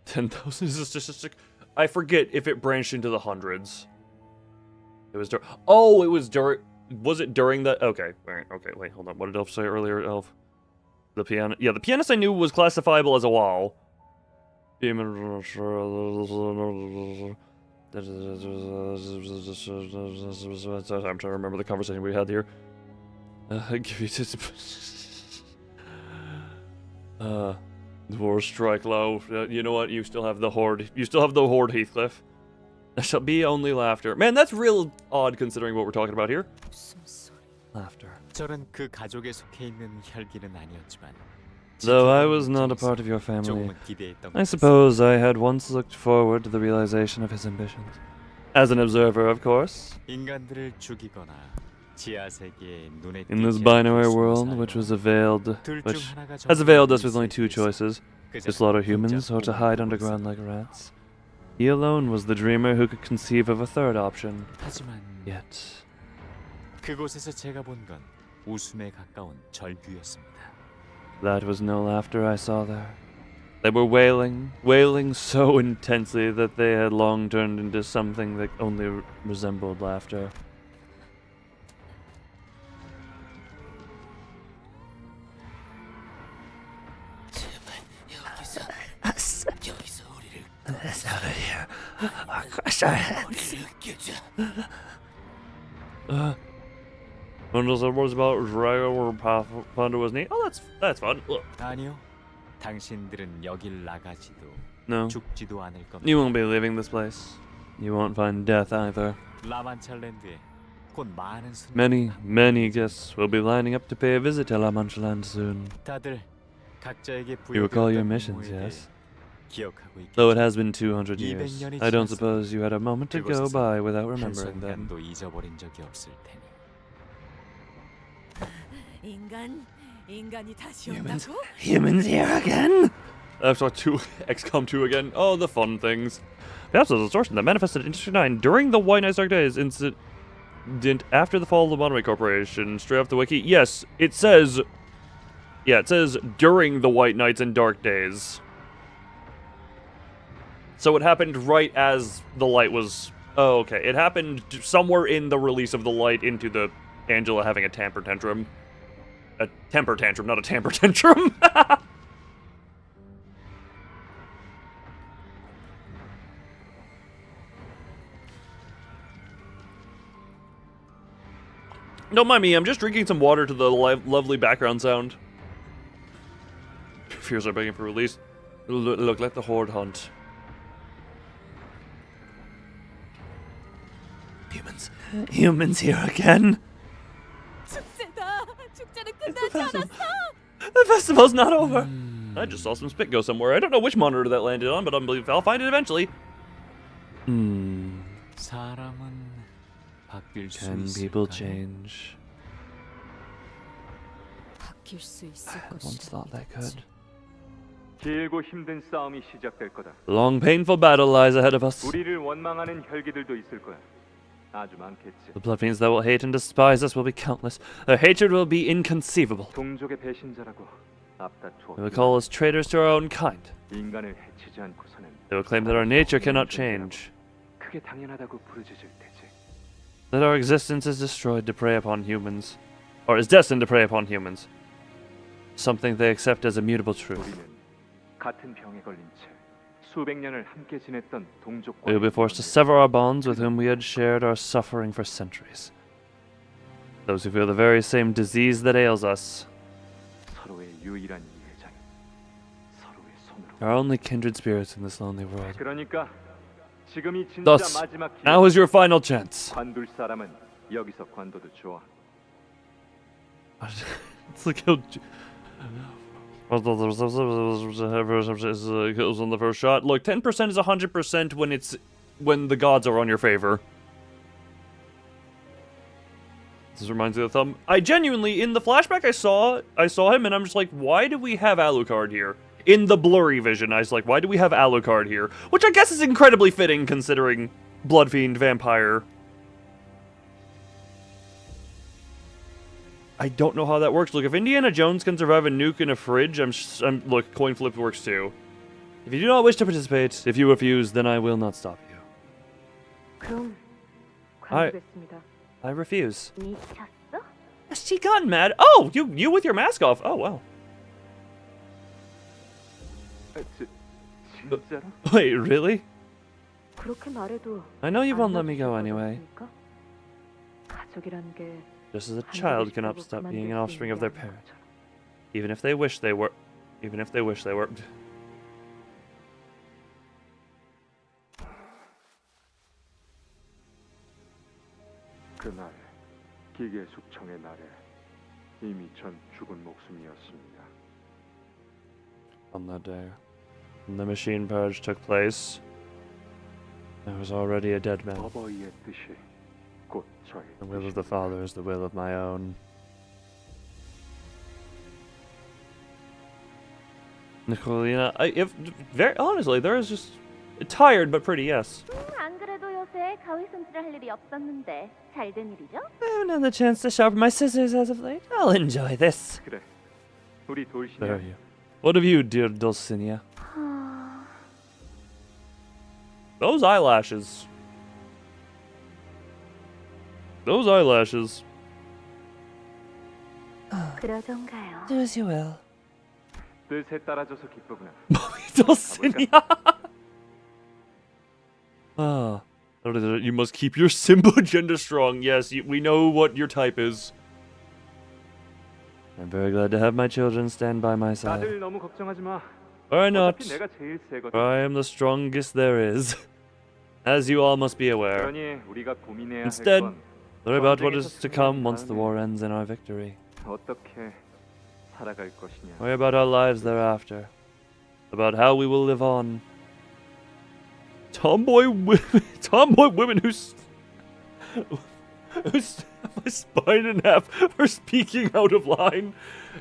$10,000 is a statistic. I forget if it branched into the hundreds. It was it was during. Was it during that? Okay, okay, wait, hold on. What did Elf say earlier, Elf? The piano. Yeah, the pianist I knew was classifiable as a wall. I'm trying to remember the conversation we had here. Dwarves strike low. You know what? You still have the horde. You still have the horde, Heathcliff. There shall be only laughter. Man, that's real odd considering what we're talking about here. Laughter. 저는 그 가족에 속해 있는 혈기는 아니었지만 Though I was not a part of your family, 조금은 기대했던 I suppose I had once looked forward to the realization of his ambitions. As an observer, of course. 인간들을 죽이거나 지하 세계에 눈에 In this 띄지 binary 않고 world, 숨어 which was 살거나 availed, 둘 중 which 하나가 has 정말 availed us with only 있을 two 수 있어. choices: 그 to slaughter 자체는 humans or to 혼자 hide 꿈을 underground 꾸고 like 있었다. rats. He alone was the dreamer who could conceive of a third option. 하지만 Yet, 그곳에서 제가 본 건 웃음에 가까운 절규였습니다. that was no laughter I saw there. They were wailing, wailing so intensely that they had long turned into something that only resembled laughter. Let's out of here. Or crush our heads. When was about Drago or Ponder was neat? Oh, that's fun. Look. 아니요. 당신들은 여길 나가지도 No, 죽지도 않을 겁니다. you won't be leaving this place. You won't find death either. 라만찰랜드에 곧 많은 손님이 Many, 방문할 many 예정입니다. guests will be lining up to pay a visit to La Mancha Land soon. 다들 각자에게 You recall your 부여되었던 missions, 임무에 yes? 대해 기억하고 있겠죠. Though it has been 200 years, 200년이 I don't 지났으니 suppose you had a moment to go 그곳에서 by without remembering them. 한순간도 잊어버린 적이 없을 테니. 인간이 다시 온다고? Humans here again? F 2, XCOM 2 again. Oh, the fun things. Perhaps there's a distortion that manifested in District 9 during the White Knight's Dark Days incident after the fall of the Monterey Corporation. Straight off the wiki. Yes, it says... Yeah, it says during the White Knights and Dark Days. So it happened right as the light was... Oh, okay. It happened somewhere in the release of the light into the Angela having a temper tantrum. A temper tantrum, not a tamper tantrum. Don't mind me, I'm just drinking some water to the lovely background sound. Fears are begging for release. Look, let the horde hunt. Humans here again? 축제다. 축제는 끝나지 않았어. The festival's not over. I just saw some spit go somewhere. I don't know which monitor that landed on, but I believe I'll find it eventually. 사람은 바뀔 수 Can people 있을까요? change? 바뀔 수 있을 I once thought they could. 길고 힘든 싸움이 시작될 거다. Long, painful battle lies ahead of us. 우리를 원망하는 혈기들도 있을 거야. 아주 많겠지. The blood fiends that will hate and despise us will be countless. Their hatred will be inconceivable. 동족의 배신자라고 앞다투어. They will call us traitors to our own kind. 인간을 해치지 않고서는 They will claim that our nature cannot change. 그게 당연하다고 부르짖을 테지. That our existence is destroyed to prey upon humans. Or is destined to prey upon humans. Something they accept as immutable truth. 우리는 같은 병에 걸린 채 수백 년을 함께 지냈던 동족과 We will be forced to sever our bonds with whom we had shared our suffering for centuries. Those who feel the very same disease that ails us 서로의 유일한 이해자는 서로의 손으로. are only kindred spirits in this lonely world. 그러니까 지금이 진짜 Thus, 마지막 기회. now is your final chance. 관둘 사람은 여기서 관둬도 좋아. It's like how... Kills on the first shot. Look, 10% is 100% when the gods are on your favor. This reminds me of the thumb. I genuinely, in the flashback I saw him and I'm just like, why do we have Alucard here? In the blurry vision, I was like, why do we have Alucard here? Which I guess is incredibly fitting considering Blood Fiend Vampire. I don't know how that works. Look, if Indiana Jones can survive a nuke in a fridge, look, coin flip works too. If you do not wish to participate, if you refuse, then I will not stop you. 그럼 관두겠습니다. I refuse. 미쳤어? She got mad. Oh, you with your mask off. Oh, wow. 진짜로? Wait, really? 그렇게 말해도 I know you 안 won't let me go 놔주실 anyway. 거겠습니까? 가족이라는 게 Just as a child cannot stop being an offspring of their parent, even if they wish they were. Even if they wish they were. 그날 기계 숙청의 날에 이미 전 죽은 목숨이었습니다. On that day, when the machine purge took place, I was already a dead man. 어버이의 뜻이 곧 저의 The will of the Father is the will of my own. Nicolina, very honestly, there is just tired but pretty, yes. 안 그래도 요새 가위 손질을 할 일이 없었는데 잘 된 일이죠? I haven't had the chance to sharpen my scissors as of late. I'll enjoy this. 그래. 우리 돌싱이야. There you. What of you, dear Dulcinea? Those eyelashes. Those eyelashes. 그러던가요. Do as you will. 뜻에 따라줘서 기쁘구나. Dulcinea. Ah. You must keep your simple agenda strong. Yes, we know what your type is. I'm very glad to have my children stand by my side. 다들 너무 걱정하지 마. Why not? 어차피 내가 제일 세거든. For I am the strongest there is. As you all must be aware. 그러니 우리가 고민해야 Instead, 할 건 worry about what is to come once the war ends and our victory. 어떻게 살아갈 것이냐. Worry about our lives thereafter. About how we will live on. Tomboy women who my spine in half for speaking out of line.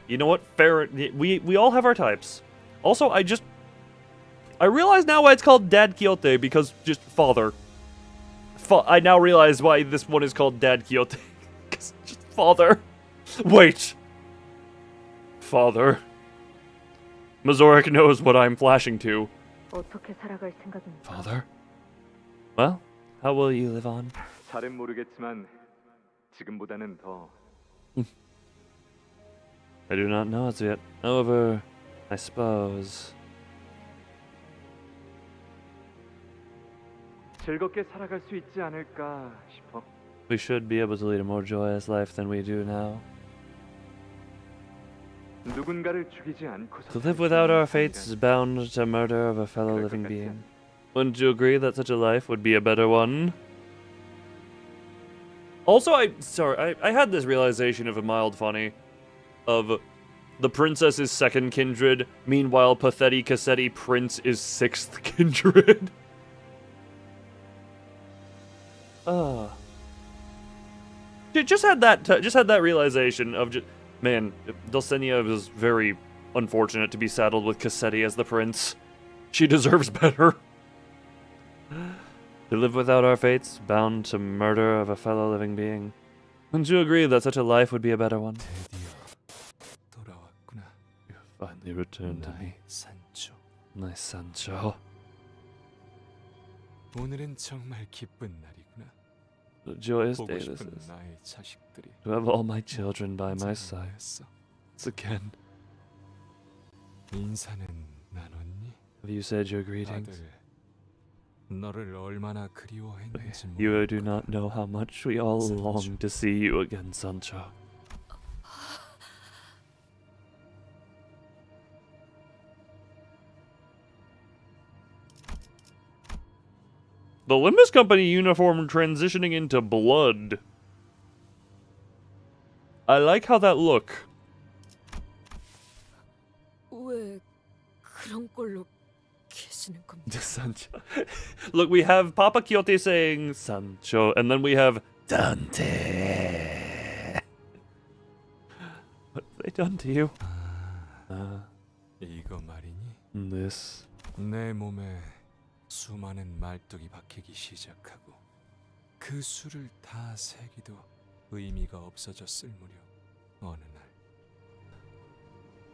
You know what? Fair. We all have our types. Also, I realize now why it's called Dad Quixote, because just father. I now realize why this one is called Dad Quixote. Because just father. Wait. Father. Mazoric knows what I'm flashing to. 어떻게 살아갈 생각입니까? Father? Well, how will you live on? 잘은 모르겠지만 지금보다는 더. I do not know as yet. However, I suppose... 즐겁게 살아갈 수 있지 않을까 싶어. we should be able to lead a more joyous life than we do now. 누군가를 죽이지 않고서 To live without our fates is bound to murder of a fellow living being. Wouldn't you agree that such a life would be a better one? Also, I had this realization of a mild funny. Of the princess is second kindred, meanwhile Pathetti Cassetti Prince is sixth kindred. Just had that realization of man, Dulcinea was very unfortunate to be saddled with Cassetti as the prince. She deserves better. To live without our fates, bound to murder of a fellow living being. Wouldn't you agree that such a life would be a better one? 돌아왔구나. You finally returned to me, 산초. my Sancho. 오늘은 정말 기쁜 날이구나. What a joyous 보고 day this 싶은 is. 나의 자식들이 To have all my children by my side. 모였어. Once again. 인사는 나눴니? Have you said your greetings? 다들 너를 얼마나 그리워했는지 You do not know how much we all long to see you again, Sancho. The Limbus Company uniform transitioning into blood. I like how that look. 왜 그런 걸로 계시는 겁니까? Sancho. Look, we have Papa Quixote saying Sancho, and then we have Dante. what have they done to you? 이거 말이니? This. 내 몸에 수많은 말뚝이 박히기 시작하고 그 수를 다 세기도 의미가 없어졌을 무렵 어느 날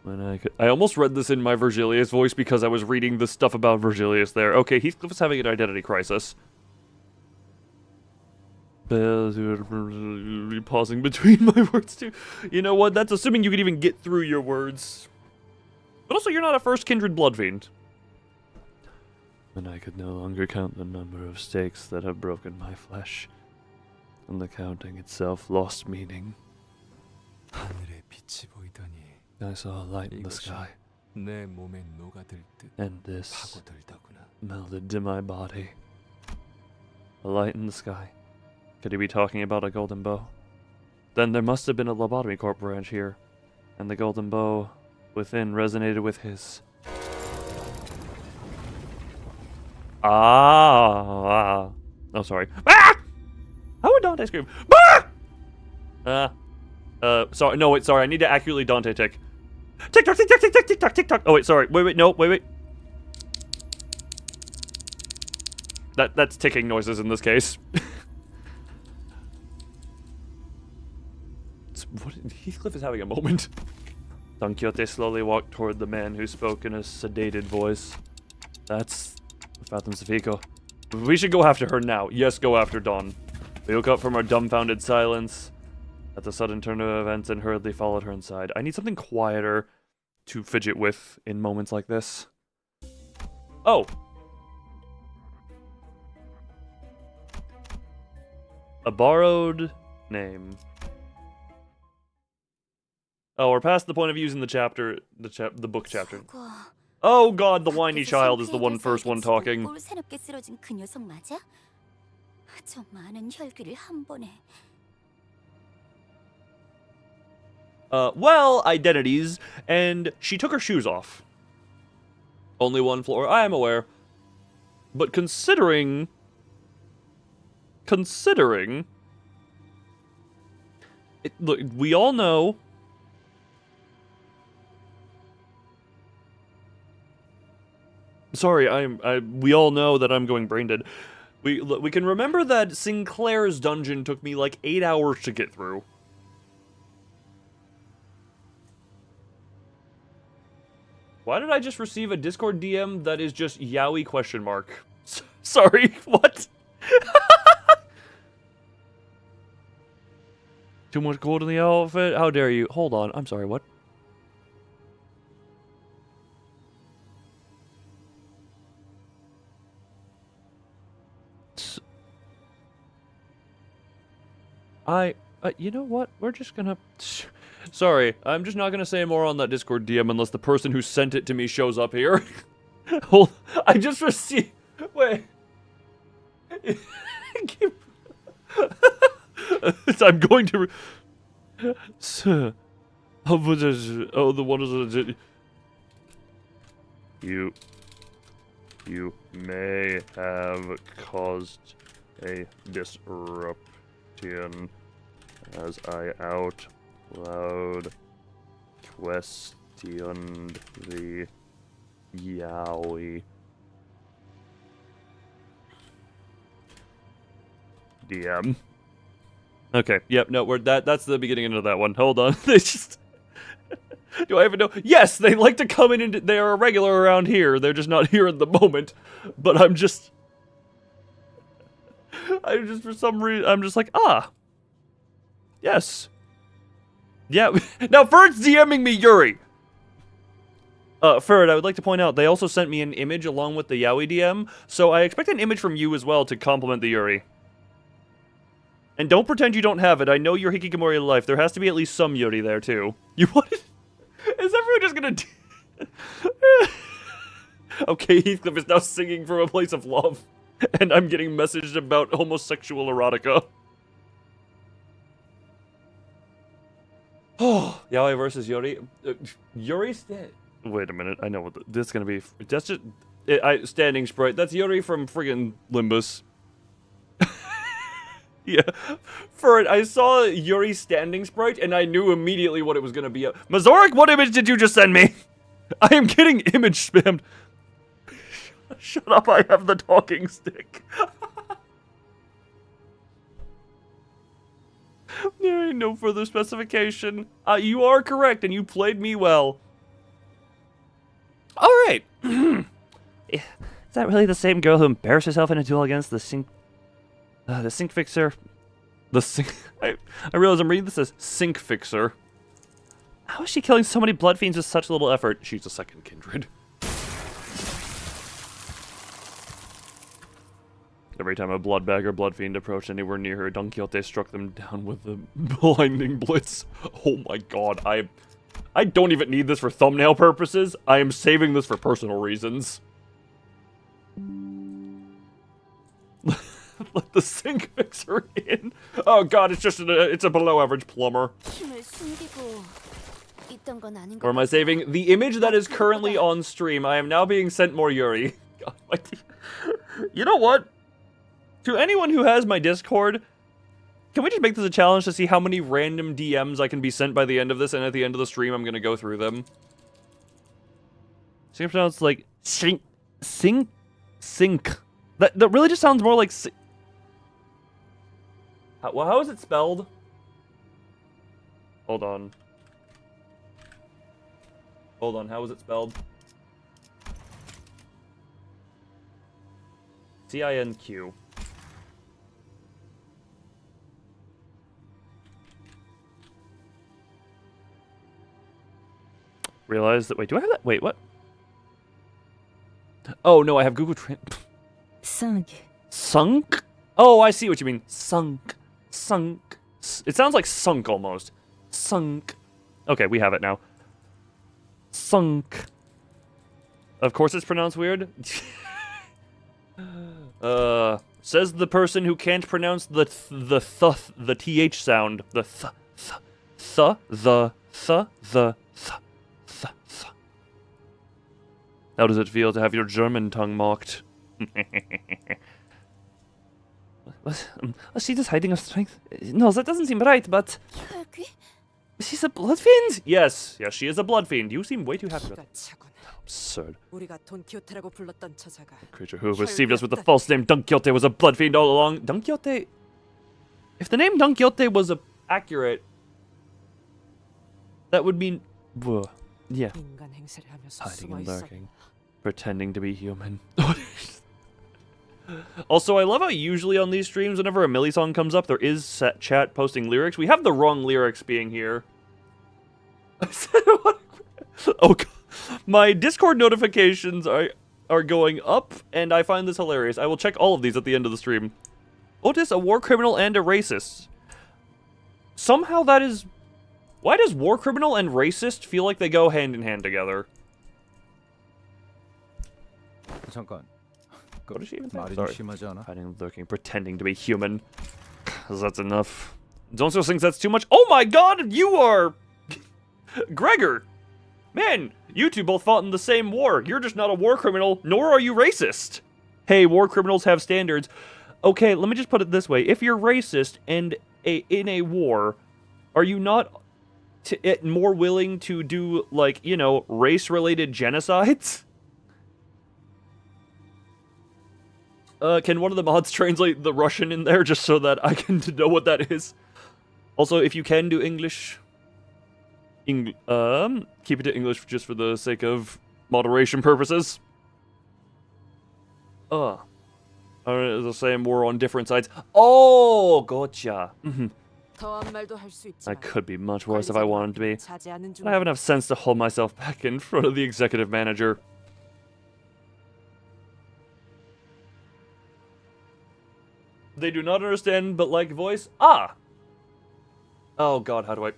When I almost read this in my Virgilius voice because I was reading the stuff about Virgilius there. Okay, Heathcliff is having an identity crisis. Pausing between my words too. You know what? That's assuming you could even get through your words. But also, you're not a first kindred blood fiend. When I could no longer count the number of stakes that have broken my flesh, and the counting itself lost meaning. 하늘에 빛이 보이더니 I saw a light in the 이것이 sky, 내 몸에 녹아들 듯 and this 파고들더구나. melded to my body. A light in the sky. Could he be talking about a golden bow? Then there must have been a lobotomy corp branch here, and the golden bow within resonated with his. Ah. Oh, sorry. Ah! How would Dante scream? Ah! Sorry. No, wait, sorry. I need to accurately Dante tick. Tick-tock, tick-tock, tick-tock, tick-tock, tick-tock. Oh, wait, sorry. Wait, no, wait. That's ticking noises in this case. Heathcliff is having a moment. Don Quixote slowly walked toward the man who spoke in a sedated voice. That's Fathom Safiko. We should go after her now. Yes, go after Dawn. We woke up from our dumbfounded silence at the sudden turn of events and hurriedly followed her inside. I need something quieter to fidget with in moments like this. Oh! A borrowed name. Oh, we're past the point of using the chapter, the book chapter. Oh god, the whiny child is the first one talking. Well, identities, and she took her shoes off. Only one floor, I am aware. But considering... Look, we all know... Sorry, we all know that I'm going brain dead. We can remember that Sinclair's dungeon took me like 8 hours to get through. Why did I just receive a Discord DM that is just yaoi question mark? Sorry, what? Too much gold in the outfit? How dare you? Hold on, I'm sorry, what? You know what? We're just gonna... Sorry, I'm just not gonna say more on that Discord DM unless the person who sent it to me shows up here. Hold... I just received... Wait. I'm going to... Sir... Oh, the one is... You may have caused a disruption as I out loud questioned the yaoi DM. Okay, yep, no, that's the beginning of that one. Hold on. They just... Do I even know? Yes, they like to come in and they are a regular around here. They're just not here at the moment. But I'm just for some reason, I'm just like, yes. Yeah, now Ferd's DMing me Yuri. Ferd, I would like to point out, they also sent me an image along with the yaoi DM, so I expect an image from you as well to complement the Yuri. And don't pretend you don't have it. I know your Hikikomori life. There has to be at least some Yuri there, too. You want it? Is everyone just gonna... Okay, Heathcliff is now singing from a place of love. And I'm getting messaged about homosexual erotica. Oh, yaoi versus Yuri. Yuri's dead. Wait a minute, I know what this is gonna be. That's just... standing sprite. That's Yuri from friggin' Limbus. Yeah, for it, I saw Yuri's standing sprite, and I knew immediately what it was gonna be. Mazoric, what image did you just send me? I am getting image spammed. Shut up, I have the talking stick. There ain't no further specification. You are correct, and you played me well. Alright. Is that really the same girl who embarrassed herself in a duel against the Sync Fixer? I realize I'm reading this as Sync Fixer. How is she killing so many blood fiends with such little effort? She's a second kindred. Every time a bloodbag or blood fiend approached anywhere near her, Don Quixote struck them down with the blinding blitz. Oh my god, I don't even need this for thumbnail purposes. I am saving this for personal reasons. Let the Sync Fixer in. Oh god, it's just it's a below average plumber. Or am I saving the image that is currently on stream? I am now being sent more Yuri. God, you know what? To anyone who has my Discord, can we just make this a challenge to see how many random DMs I can be sent by the end of this, and at the end of the stream, I'm gonna go through them. See if it's like sink. That really just sounds more like. How is it spelled? Hold on. How is it spelled? CINQ. Realize that. Wait, do I have that? Wait, what? Oh no, I have Google Translate. Sunk? Oh, I see what you mean. Sunk. It sounds like sunk almost. Sunk. Okay, we have it now. Sunk. Of course it's pronounced weird. Says the person who can't pronounce the th sound. The th. How does it feel to have your German tongue mocked? She is hiding her strength. No, that doesn't seem right, but... She's a blood fiend? Yes, she is a blood fiend. You seem way too happy about that. Absurd. The creature who received us with the false name Don Quixote was a blood fiend all along. Don Quixote... If the name Don Quixote was accurate, that would mean... Yeah. Hiding and lurking. Pretending to be human. Also, I love how usually on these streams, whenever a Millie song comes up, there is chat posting lyrics. We have the wrong lyrics being here. Oh, God. My Discord notifications are going up, and I find this hilarious. I will check all of these at the end of the stream. Otis, a war criminal and a racist. Somehow that is... Why does war criminal and racist feel like they go hand in hand together? 잠깐. What does she even think? Sorry. Hiding and lurking, pretending to be human. That's enough. Zonzo thinks that's too much. Oh my God, you are... Gregor! Man, you two both fought in the same war. You're just not a war criminal, nor are you racist. Hey, war criminals have standards. Okay, let me just put it this way. If you're racist and in a war, are you not more willing to do, like, you know, race-related genocides? Can one of the mods translate the Russian in there just so that I can know what that is? Also, if you can do English, keep it to English just for the sake of moderation purposes. The same war on different sides. Oh, gotcha. I could be much worse if I wanted to be. I have enough sense to hold myself back in front of the executive manager. They do not understand, but like voice. Ah! Oh God, how do I...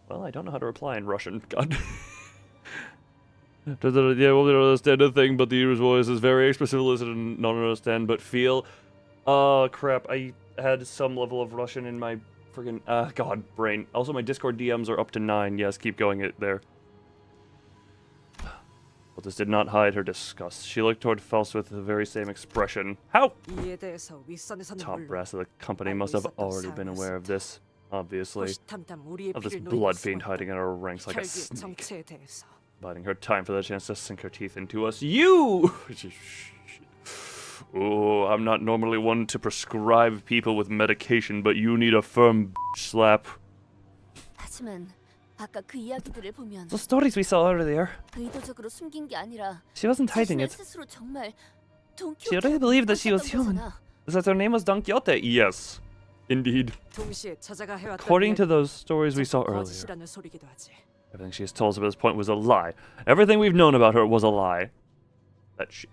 Well, I don't know how to reply in Russian. God. Yeah, well, they don't understand a thing, but the user's voice is very explicit, listen, and not understand, but feel. Oh, crap. I had some level of Russian in my friggin', God, brain. Also, my Discord DMs are up to 9. Yes, keep going it there. But this did not hide her disgust. She looked toward Faust with the very same expression. How? Top brass of the company must have already been aware of this, obviously. Of this blood fiend hiding in our ranks like a snake. Biding her time for the chance to sink her teeth into us. You! Oh, I'm not normally one to prescribe people with medication, but you need a firm slap. The stories we saw earlier. She wasn't hiding it. She really believed that she was human. That her name was Don Quixote. Yes, indeed. According to those stories we saw earlier, everything she has told us at this point was a lie. Everything we've known about her was a lie. That she...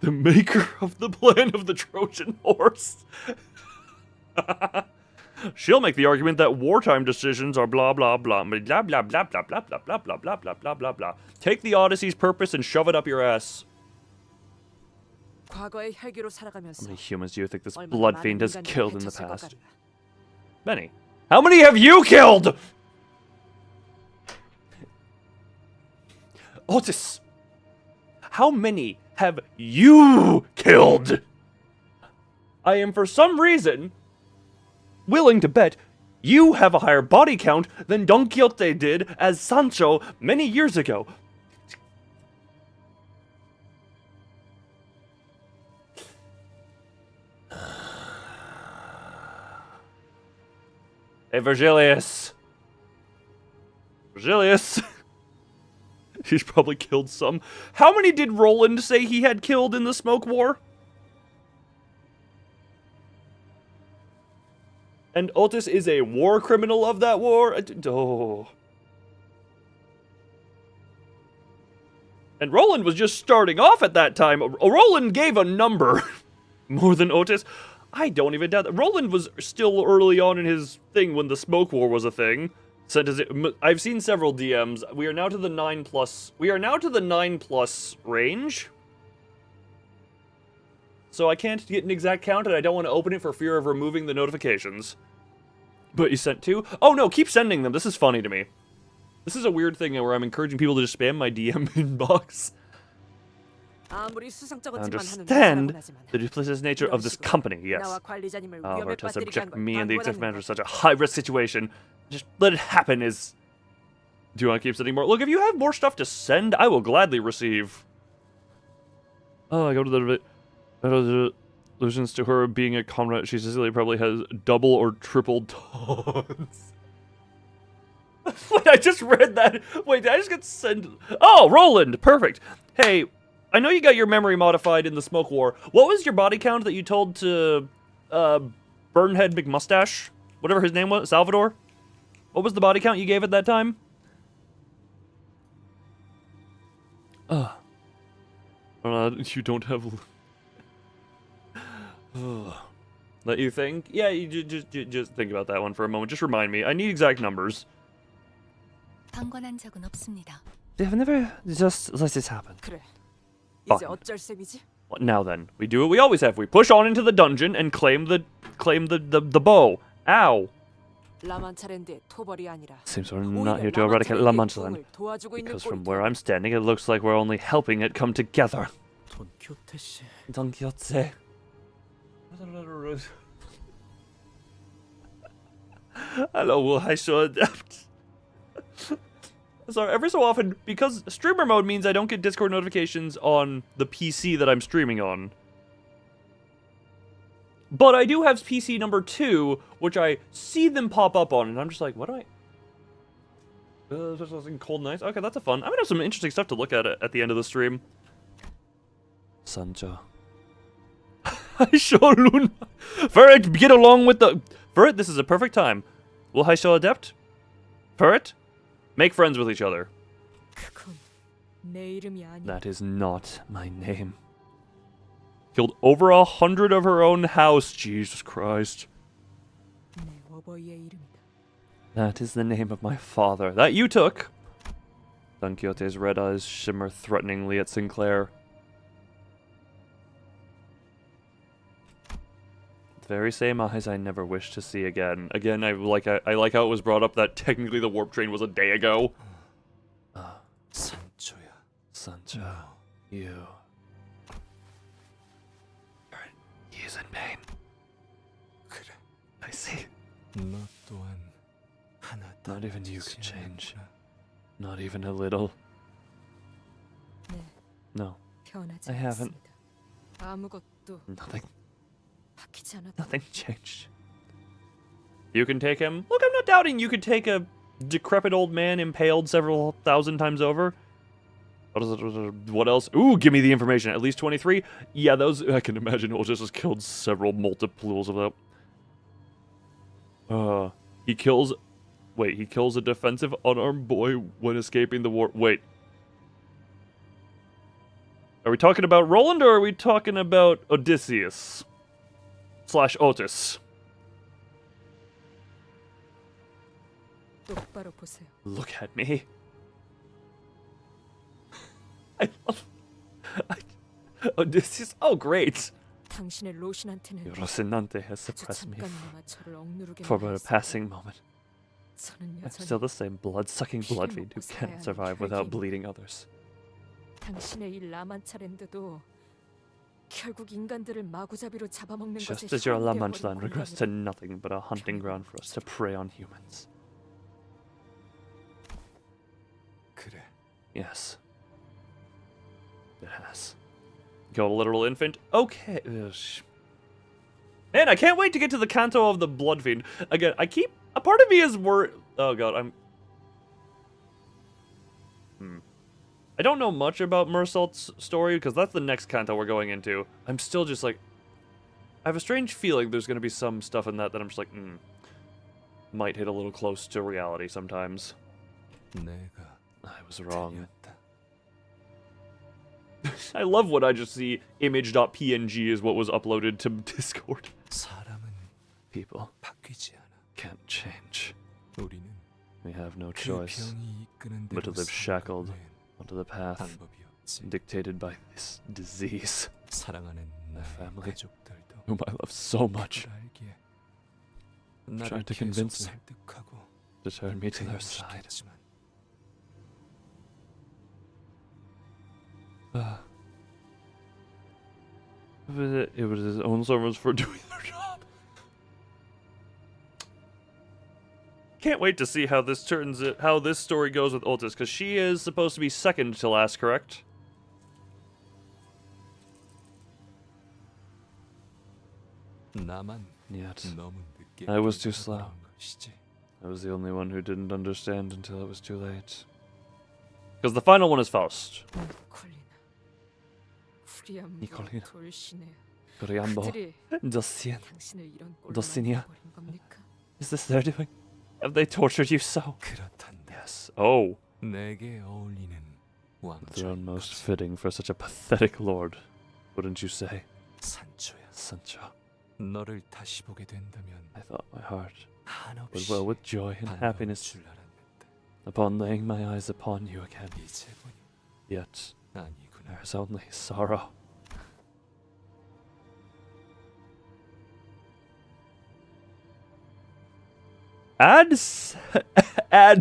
The maker of the plan of the Trojan horse. She'll make the argument that wartime decisions are blah blah blah blah blah blah blah blah blah blah blah blah blah blah blah blah blah. Take the Odyssey's purpose and shove it up your ass. How many humans do you think this blood fiend has killed in the past? Many. How many have you killed? Otis, how many have you killed? I am for some reason willing to bet you have a higher body count than Don Quixote did as Sancho many years ago. Hey, Virgilius. Virgilius. He's probably killed some. How many did Roland say he had killed in the Smoke War? And Otis is a war criminal of that war? Oh. And Roland was just starting off at that time. Roland gave a number more than Otis. I don't even doubt that. Roland was still early on in his thing when the Smoke War was a thing. I've seen several DMs. We are now to the 9+. We are now to the 9+ range. So I can't get an exact count, and I don't want to open it for fear of removing the notifications. But you sent 2? Oh no, keep sending them. This is funny to me. This is a weird thing where I'm encouraging people to just spam my DM inbox. I understand the duplicitous nature of this company, yes. However, to subject me and the executive manager to such a high-risk situation, just let it happen is... Do you want to keep sending more? Look, if you have more stuff to send, I will gladly receive. Oh, I go to the allusions to her being a comrade. She Cecilia probably has double or triple tons. Wait, I just read that. Wait, did I just get sent? Oh, Roland, perfect. Hey, I know you got your memory modified in the Smoke War. What was your body count that you told to Burnhead McMustache? Whatever his name was, Salvador? What was the body count you gave at that time? You don't have... Let you think? Yeah, you just think about that one for a moment. Just remind me. I need exact numbers. They have never just let this happen. What now then? We do what we always have. We push on into the dungeon and claim the bow. Ow. Seems we're not here to eradicate La Mancha then. Because from where I'm standing, it looks like we're only helping it come together. Don Quixote. Hello, I shall adapt. Sorry, every so often, because streamer mode means I don't get Discord notifications on the PC that I'm streaming on. But I do have PC number 2, which I see them pop up on, and I'm just like, what do I... just something cold and ice? Okay, that's a fun. I'm gonna have some interesting stuff to look at the end of the stream. Sancho. I shall loon. Ferret, get along with the... Ferret, this is a perfect time. Will I shall adept? Ferret? Make friends with each other. That is not my name. Killed over 100 of her own house. Jesus Christ. That is the name of my father. That you took. Don Quixote's red eyes shimmer threateningly at Sinclair. The very same eyes I never wish to see again. Again, I like how it was brought up that technically the warp train was a day ago. Sancho, you. He is in pain. I see. Not even you could change. Not even a little. No, I haven't. Nothing changed. You can take him. Look, I'm not doubting you could take a decrepit old man impaled several thousand times over. What else? Ooh, give me the information. At least 23? Yeah, those... I can imagine it just killed several multiples of that. He kills... Wait, he kills a defensive unarmed boy when escaping the war... Wait. Are we talking about Roland or are we talking about Odysseus? / Otis. Look at me. I love... Odysseus? Oh, great. Your Rocinante has suppressed me for but a passing moment. I'm still the same blood-sucking blood fiend who can't survive without bleeding others. 당신의 일 라만 차례인데도 결국 인간들을 마구잡이로 잡아먹는 것에 Just as your La 향유되어버린 Mancha land regressed to 공간이라. nothing but a hunting ground for us to prey on humans. 그래. Yes. It has. Killed a literal infant? Okay. Ugh. Man, I can't wait to get to the Canto of the Blood Fiend. Again, a part of me is worried. Oh god, I don't know much about Mersault's story, because that's the next Canto we're going into. I'm still just like... I have a strange feeling there's going to be some stuff in that I'm just like, might hit a little close to reality sometimes. 내가 I was wrong. 틀렸다. I love when I just see image.png is what was uploaded to Discord. 사람은 People 바뀌지 않아. can't change. 우리는 We have no 그 choice 병이 이끄는 but to 대로 live shackled 살아가는 onto the path 방법이 없지. dictated by this disease. 사랑하는 나의 family. 가족들도 Whom I love so much, 그걸 알기에 trying 나를 to 계속 convince me 설득하고 to turn me to their side. 배려시켰지만 It was his own servants for doing their job. Can't wait to see how this story goes with Otis, because she is supposed to be second to last, correct? 나만 Yet, 너무 늦게 I was too 깨달아 slow. 그런 것이지. I was the only one who didn't understand until it was too late. Because the final one is Faust. 니콜리나, 후리암 니콜리나. 돌시네. Coriambo. 그들이 Dulcine. 당신을 이런 꼴로 Dulcinea. 만들어버린 겁니까? Is this their doing? Have they tortured you so? 그렇단다. Yes. Oh. 내게 어울리는 The 왕좌 throne most fitting for such a pathetic lord. Wouldn't you say? 산초야. Sancho. 너를 다시 보게 된다면 I thought my heart would 한없이 well with joy and 반가울 happiness 줄 알았는데 upon laying my eyes upon you again. 이제 보니 Yet, 아니구나. there's only sorrow. Ad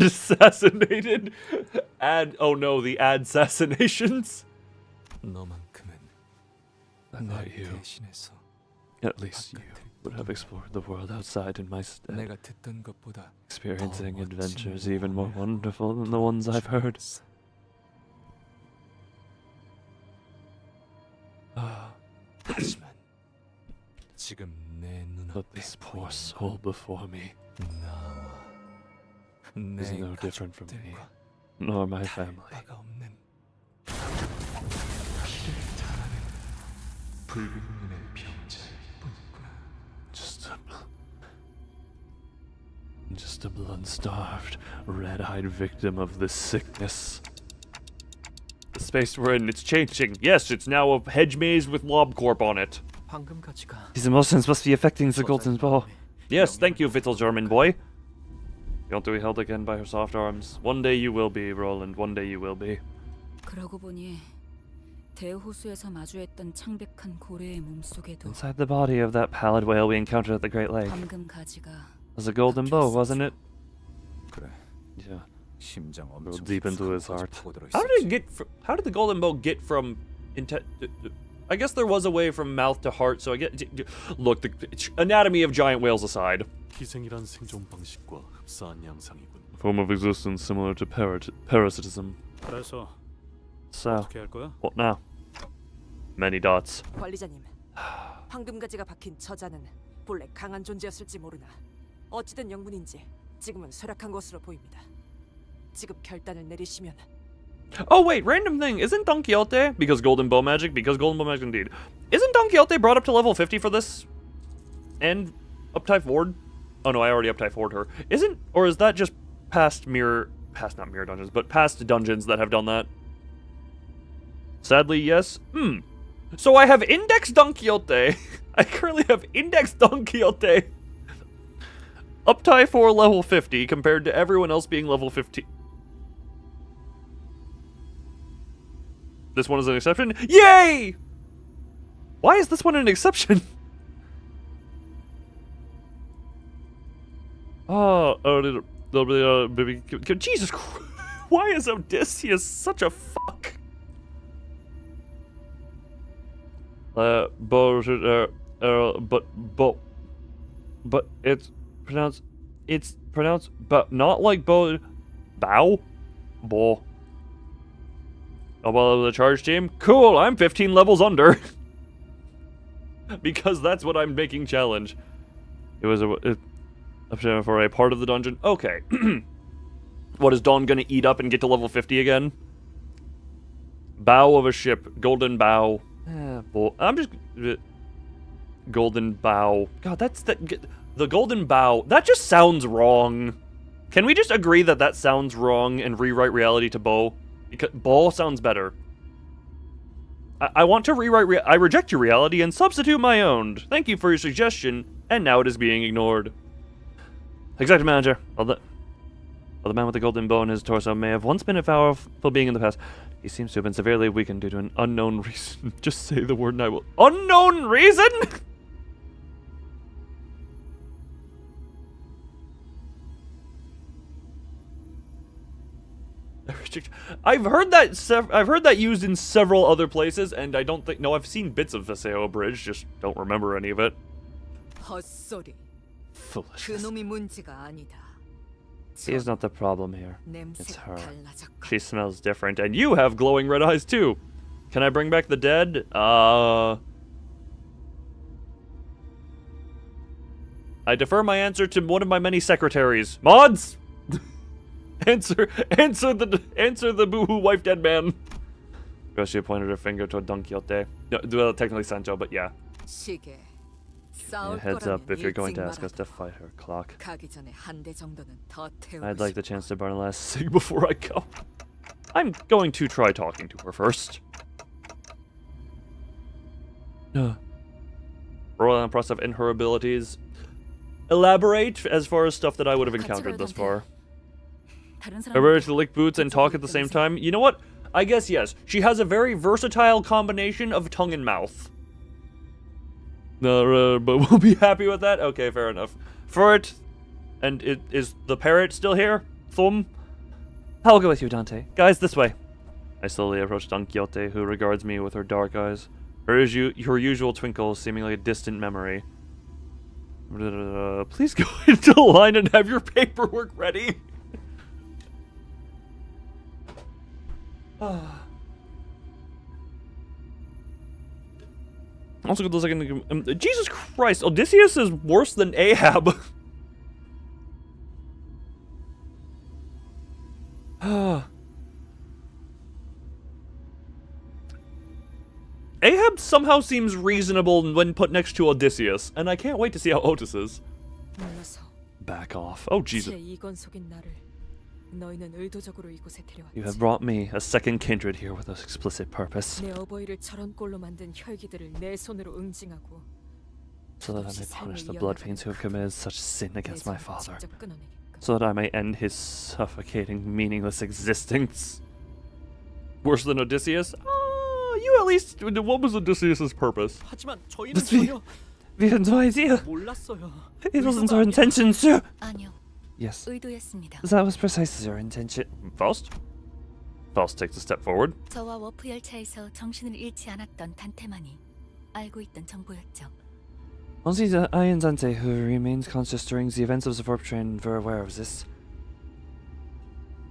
assassinated? Oh no, the ad assassinations? 너만큼은 I thought 날 you, 대신해서 at least you, would have explored the world outside in my stead, 내가 듣던 것보다 experiencing 더 adventures 멋진 even more 모험을 wonderful than the ones I've heard. 하지만 지금 내 But 눈앞에 this poor 보이는 soul before me 나와 is 내 no different from me, 가족들과 nor my 다를 family. 바가 없는 피를 타는 붉은 눈의 병자일 뿐이구나. Just a blood-starved, red-eyed victim of this sickness. The space we're in, it's changing. Yes, it's now a hedge maze with LobCorp on it. These emotions must be affecting the golden bow. Yes, thank you, Vittel German boy. Don't be held again by her soft arms. One day you will be, Roland. One day you will be. 그러고 보니 대호수에서 마주했던 창백한 고래의 몸속에도 Inside the body of that pallid whale we encountered at the Great Lake 황금 가지가 was a golden bow, wasn't it? 그래. Yeah. 심장 Real 엄청 deep into his 깊숙하고 heart. 파고들어 How did it 있었지. get? How did the golden bow get from? I guess there was a way from mouth to heart. So I get. Look, the anatomy of giant whales aside. 희생이란 생존 방식과 흡사한 양상이군. Form of existence similar to parasitism. 그래서 So, 어떻게 할 거야? what now? Many dots. 관리자님, 황금 가지가 박힌 저자는 본래 강한 존재였을지 모르나 어찌된 영문인지 지금은 쇠락한 것으로 보입니다. 지금 결단을 내리시면. Oh wait, random thing. Isn't Don Quixote because golden bow magic? Because golden bow magic indeed. Isn't Don Quixote brought up to level 50 for this? And uptie forward? Oh no, I already uptie forward her. Isn't, or is that just past not mirror dungeons, but past dungeons that have done that? Sadly, yes. So I have index Don Quixote. I currently have index Don Quixote. Uptie 4 level 50 compared to everyone else being level 50. This one is an exception? Yay! Why is this one an exception? Jesus Christ. Why is Odysseus such a fuck? but it's pronounced, but not like bow. Bow? Bo. Oh, well, the charge team? Cool, I'm 15 levels under. Because that's what I'm making challenge. It was for a part of the dungeon. Okay. What, is Dawn gonna eat up and get to level 50 again? Bow of a ship. Golden bow. I'm just... Golden bow. God, that's the golden bow. That just sounds wrong. Can we just agree that that sounds wrong and rewrite reality to bow? Because bow sounds better. I want to rewrite I reject your reality and substitute my own. Thank you for your suggestion, and now it is being ignored. Executive manager. Well, the man with the golden bow in his torso may have once been a powerful being in the past. He seems to have been severely weakened due to an unknown reason. Just say the word and I will... Unknown reason?! I've heard that used in several other places, and I don't think... No, I've seen bits of the Seo Bridge, just don't remember any of it. 헛소리. Foolishness. 그놈이 문제가 아니다. He is not the problem here. It's 냄새가 her. 달라졌고. She smells different, and you have glowing red eyes too. Can I bring back the dead? I defer my answer to one of my many secretaries. Mods! answer the boohoo wife dead man. She pointed her finger toward Don Quixote. No, well, technically Sancho, but yeah. 시계. Yeah, heads up if you're going to ask us to fight her clock. 가기 전에 한 대 정도는 더 태우고 I'd like the chance to burn a last cig before I go. I'm going to try talking to her first. Royal impressive in her abilities. Elaborate as far as stuff that I would have encountered thus far. Ability to lick boots and talk at the same time. You know what? I guess yes. She has a very versatile combination of tongue and mouth. No, but we'll be happy with that? Okay, fair enough. Ferret. And is the parrot still here? Thumb? I'll go with you, Dante. Guys, this way. I slowly approach Don Quixote, who regards me with her dark eyes. Her usual twinkle, seemingly a distant memory. Please go into line and have your paperwork ready. Also, good looking. Jesus Christ, Odysseus is worse than Ahab. Ahab somehow seems reasonable when put next to Odysseus, and I can't wait to see how Otis is. Back off. Oh, Jesus. You have brought me, a second kindred, here with an explicit purpose. So that I may punish the blood fiends who have committed such sin against my father. So that I may end his suffocating, meaningless existence. Worse than Odysseus? You at least... What was Odysseus' purpose? 하지만 저희는 But we had no idea. 몰랐어요. It wasn't our intention to... 아니요. Yes. 의도였습니다. That was precisely our intention. Faust? Faust takes a step forward. 저와 워프 열차에서 정신을 잃지 않았던 단테만이 알고 있던 정보였죠. Only I and Dante, who remained conscious during the events of the warp train, were aware of this.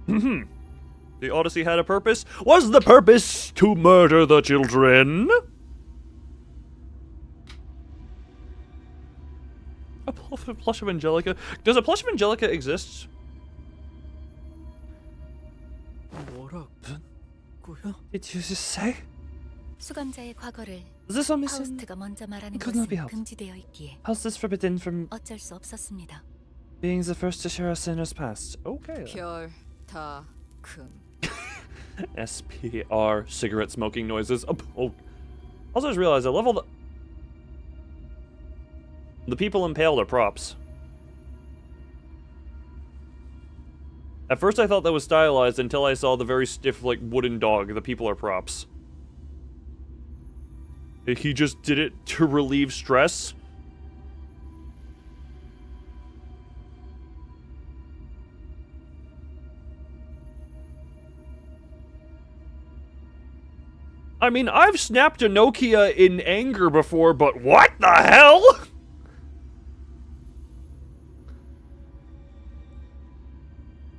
The Odyssey had a purpose. Was the purpose to murder the children? A plush of Angelica. Does a plush of Angelica exist? 뭐라고요? Did you just say? 수감자의 과거를 Is this omission? 파우스트가 먼저 말하는 Could not be 것은 helped. 금지되어 있기에 How's this forbidden from 어쩔 수 없었습니다. being the first to share a sinner's past? Okay. 별, 다, 금. SPR cigarette smoking noises. Oh. Also, just realized I leveled. The people impaled are props. At first, I thought that was stylized until I saw the very stiff, like, wooden dog. The people are props. He just did it to relieve stress. I mean, I've snapped a Nokia in anger before, but what the hell?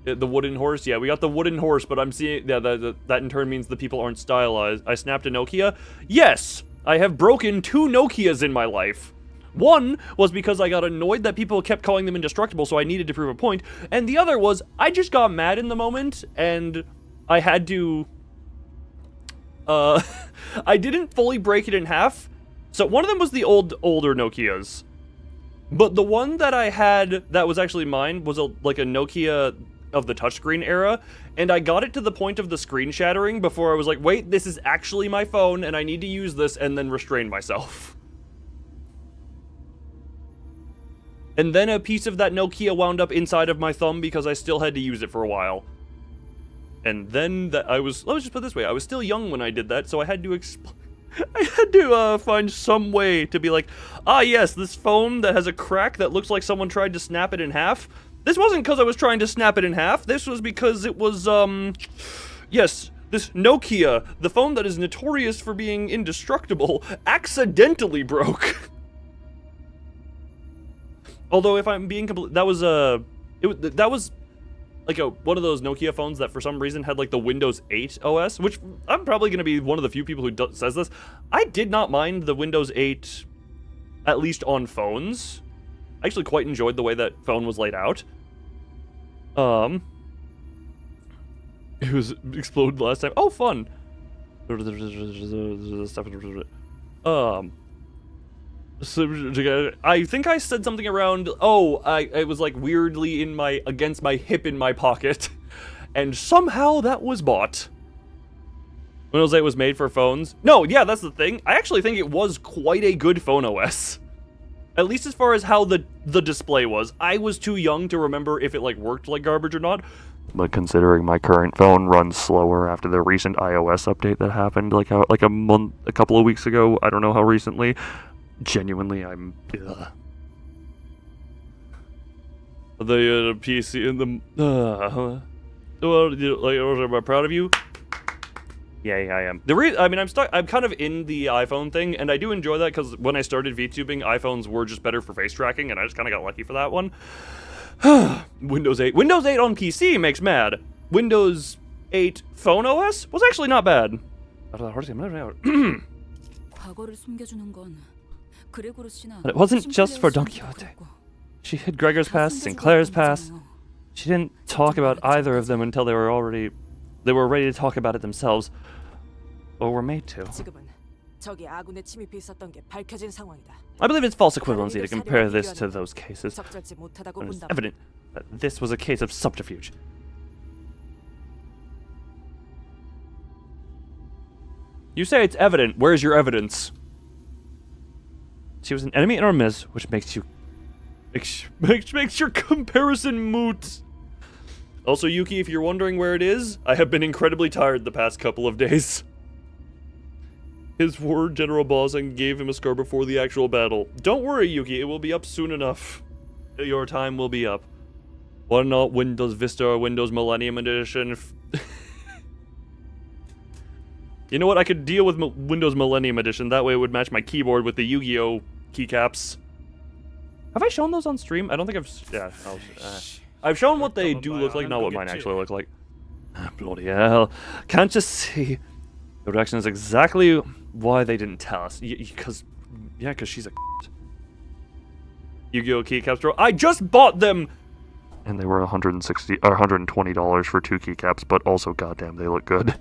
The wooden horse? Yeah, we got the wooden horse, but I'm seeing... Yeah, that in turn means the people aren't stylized. I snapped a Nokia? Yes! I have broken 2 Nokias in my life. One was because I got annoyed that people kept calling them indestructible, so I needed to prove a point. And the other was, I just got mad in the moment, and I had to... I didn't fully break it in half. So one of them was the older Nokias. But the one that I had that was actually mine was like a Nokia of the touchscreen era, and I got it to the point of the screen shattering before I was like, wait, this is actually my phone, and I need to use this, and then restrain myself. And then a piece of that Nokia wound up inside of my thumb because I still had to use it for a while. And then let me just put it this way, I was still young when I did that, so I had to find some way to be like, ah yes, this phone that has a crack that looks like someone tried to snap it in half. This wasn't because I was trying to snap it in half, this was because it was, yes, this Nokia, the phone that is notorious for being indestructible, accidentally broke. Although if I'm being complete, that was like one of those Nokia phones that for some reason had like the Windows 8 OS, which I'm probably going to be one of the few people who says this. I did not mind the Windows 8, at least on phones. I actually quite enjoyed the way that phone was laid out. It was exploded last time. Oh, fun. So, I think I said something around, it was like weirdly against my hip in my pocket, and somehow that was bought. Windows 8 was made for phones. No, yeah, that's the thing. I actually think it was quite a good phone OS. At least as far as how the display was. I was too young to remember if it like worked like garbage or not. But considering my current phone runs slower after the recent iOS update that happened like a couple of weeks ago, I don't know how recently. Genuinely, I'm... Ugh. The PC and the... am I proud of you? Yeah, I am. I'm kind of in the iPhone thing, and I do enjoy that, because when I started VTubing, iPhones were just better for face tracking, and I just kind of got lucky for that one. Windows 8. Windows 8 on PC makes mad. Windows 8 phone OS was actually not bad. But it wasn't just for Don Quixote. She hid Gregor's past, Sinclair's past. She didn't talk about either of them until they were ready to talk about it themselves. Or were made to. I believe it's false equivalency to compare this to those cases. When it's evident that this was a case of subterfuge. You say it's evident. Where's your evidence? She was an enemy in our midst, which makes your comparison moot. Also, Yuki, if you're wondering where it is, I have been incredibly tired the past couple of days. His word, General Bossing, gave him a scar before the actual battle. Don't worry, Yuki, it will be up soon enough. Your time will be up. Why not Windows Vista or Windows Millennium Edition? You know what? I could deal with Windows Millennium Edition. That way it would match my keyboard with the Yu-Gi-Oh! Keycaps. Have I shown those on stream? I don't think I've... Yeah, I've shown what they do look like, not what mine actually look like. Bloody hell. Can't you see? The reaction is exactly why they didn't tell us. Because she's a Yu-Gi-Oh! Keycaps, bro. I just bought them! And they were $120 for 2 keycaps, but also, goddamn, they look good.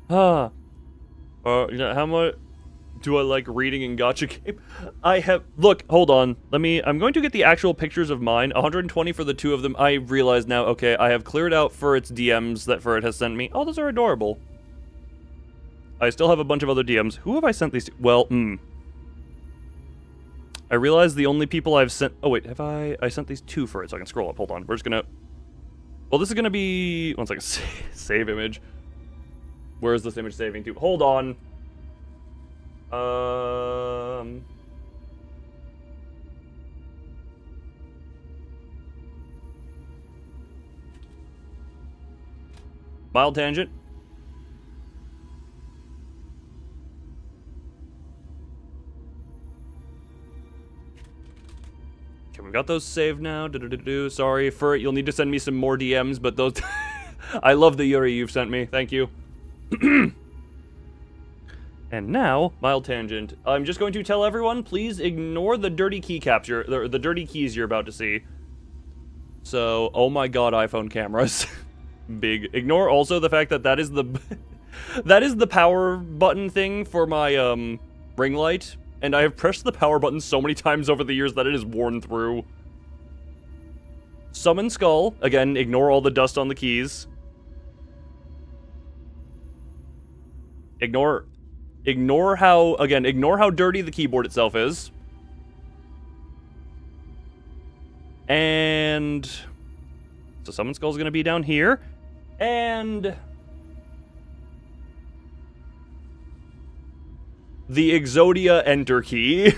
How much do I like reading in gacha game? Look, hold on. I'm going to get the actual pictures of mine. 120 for the 2 of them. I realize now, okay, I have cleared out for its DMs that Furret has sent me. Oh, those are adorable. I still have a bunch of other DMs. Who have I sent these to? Well, I realize the only people I've sent... Oh, wait, I sent these 2 for it, so I can scroll up. Hold on. We're just gonna... Well, this is gonna be... One second. Save image. Where is this image saving to? Hold on. Mild tangent. Okay, we got those saved now. Sorry for it. You'll need to send me some more DMs, but those... I love the Yuri you've sent me. Thank you. And now, mild tangent. I'm just going to tell everyone, please ignore the dirty key capture, the dirty keys you're about to see. So, oh my god, iPhone cameras. Big. Ignore also the fact that that is the that is the power button thing for my ring light, and I have pressed the power button so many times over the years that it is worn through. Summon Skull. Again, ignore all the dust on the keys. Ignore how dirty the keyboard itself is. And so Summon Skull is going to be down here. And the Exodia enter key.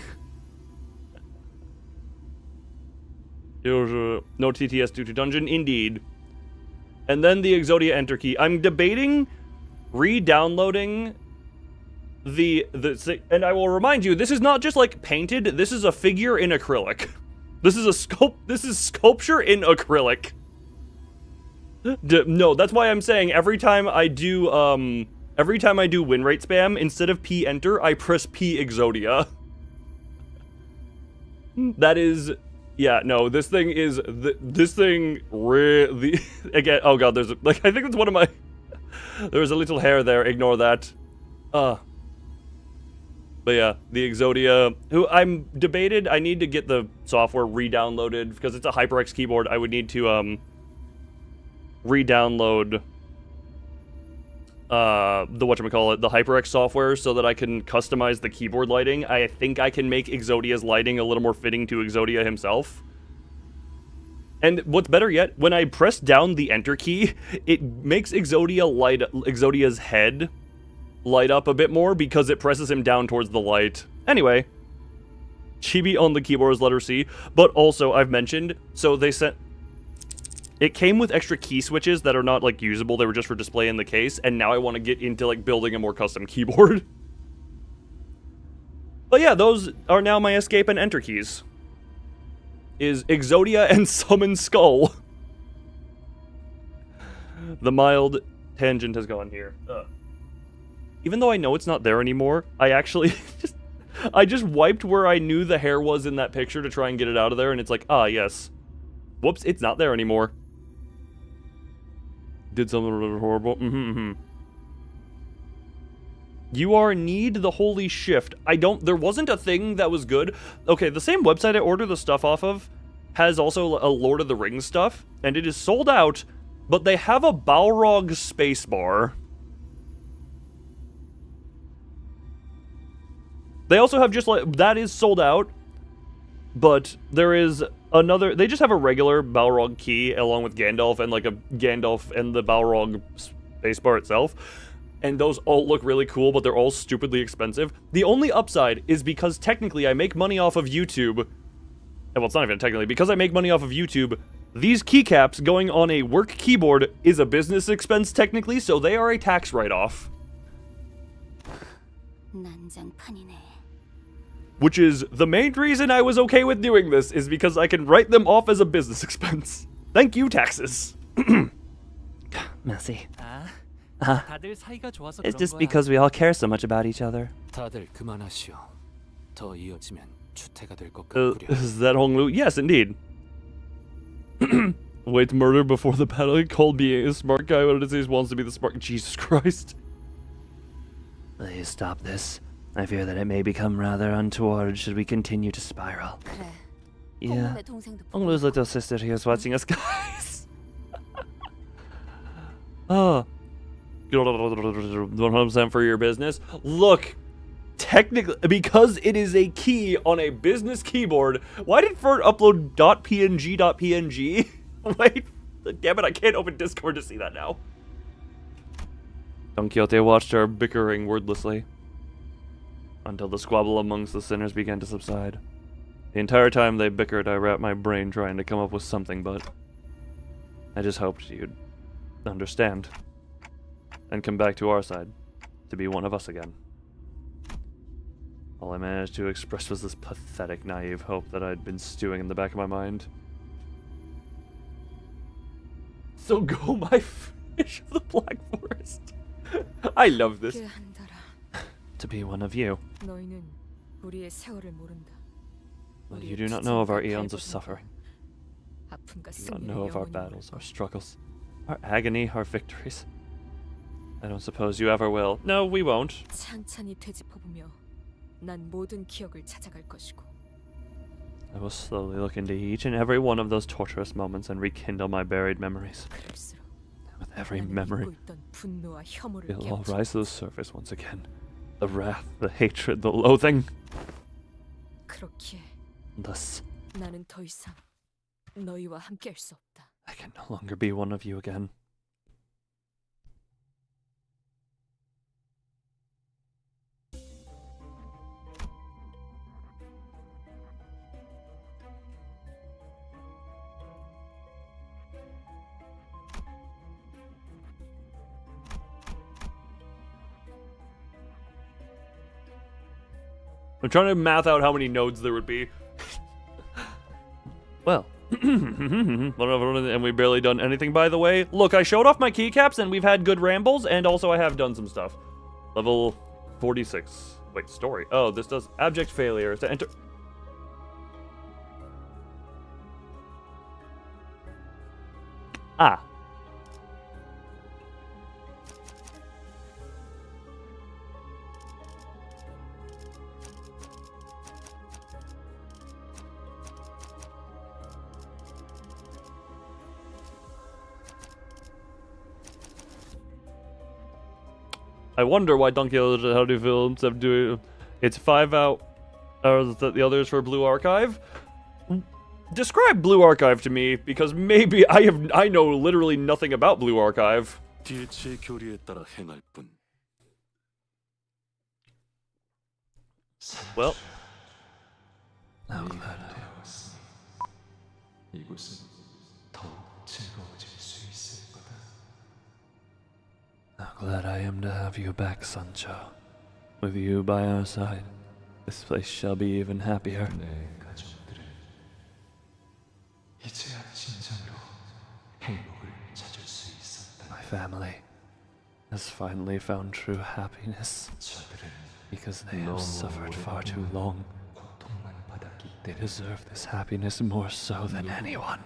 No TTS due to dungeon, indeed. And then the Exodia enter key. I'm debating re-downloading and I will remind you, this is not just like painted, this is a figure in acrylic. This is sculpture in acrylic. No, that's why I'm saying every time I do win rate spam, instead of P enter, I press P Exodia. That is, yeah, no, this thing is, this thing really, again, oh god, there's, like, I think it's one of my, there's a little hair there, ignore that. But yeah, the Exodia, who I'm debated, I need to get the software re-downloaded, because it's a HyperX keyboard, I would need to, re-download, the HyperX software, so that I can customize the keyboard lighting. I think I can make Exodia's lighting a little more fitting to Exodia himself. And what's better yet, when I press down the enter key, it makes Exodia's head light up a bit more because it presses him down towards the light. Anyway, Chibi on the keyboard is letter C, but also I've mentioned, so they sent, it came with extra key switches that are not like usable, they were just for display in the case, and now I want to get into like building a more custom keyboard. But yeah, those are now my escape and enter keys. Is Exodia and Summon Skull. The mild tangent has gone here. Even though I know it's not there anymore, I actually I just wiped where I knew the hair was in that picture to try and get it out of there, and it's like, ah, yes. Whoops, it's not there anymore. Did something really horrible. You are need the holy shift. There wasn't a thing that was good. Okay, the same website I order the stuff off of has also a Lord of the Rings stuff, and it is sold out, but they have a Balrog spacebar. They also have just like, that is sold out, but there is another, they just have a regular Balrog key along with Gandalf and like a Gandalf and the Balrog spacebar itself. And those all look really cool, but they're all stupidly expensive. The only upside is because technically I make money off of YouTube. Well, it's not even technically. Because I make money off of YouTube, these keycaps going on a work keyboard is a business expense technically, so they are a tax write-off. Which is the main reason I was okay with doing this, is because I can write them off as a business expense. Thank you, taxes. Merci. It's just because we all care so much about each other. Is that Honglu? Yes, indeed. Wait, murder before the battle. He called being a smart guy when it says he wants to be the smart. Jesus Christ. Please stop this. I fear that it may become rather untoward should we continue to spiral. Yeah. Honglu's little sister here is watching us, guys. Oh. 100% for your business. Look, technically, because it is a key on a business keyboard, why did Fert upload .png.png? Wait, damn it, I can't open Discord to see that now. Don Quixote watched our bickering wordlessly until the squabble amongst the sinners began to subside. The entire time they bickered, I wrapped my brain trying to come up with something, but I just hoped you'd understand. and come back to our side to be one of us again. All I managed to express was this pathetic, naive hope that I'd been stewing in the back of my mind. So go, my fish of the Black Forest. I love this. To be one of you. Well, you do not know of our eons of suffering. You do not know of our battles, our struggles, our agony, our victories. I don't suppose you ever will. No, we won't. I will slowly look into each and every one of those torturous moments and rekindle my buried memories. With every memory, it'll all rise to the surface once again. The wrath, the hatred, the loathing. Thus, I can no longer be one of you again. I'm trying to math out how many nodes there would be. Well, and we've barely done anything, by the way. Look, I showed off my keycaps, and we've had good rambles, and also I have done some stuff. Level 46. Wait, story. Oh, this does abject failure to enter. Ah. I wonder why Donkey How Do Films have doing it's 5 out, or the others for Blue Archive. Describe Blue Archive to me, because maybe I know literally nothing about Blue Archive. Well, now glad How glad I am to have you back, Sancho. With you by our side, this place shall be even happier. My family has finally found true happiness because they have suffered far too long. They deserve this happiness more so than anyone.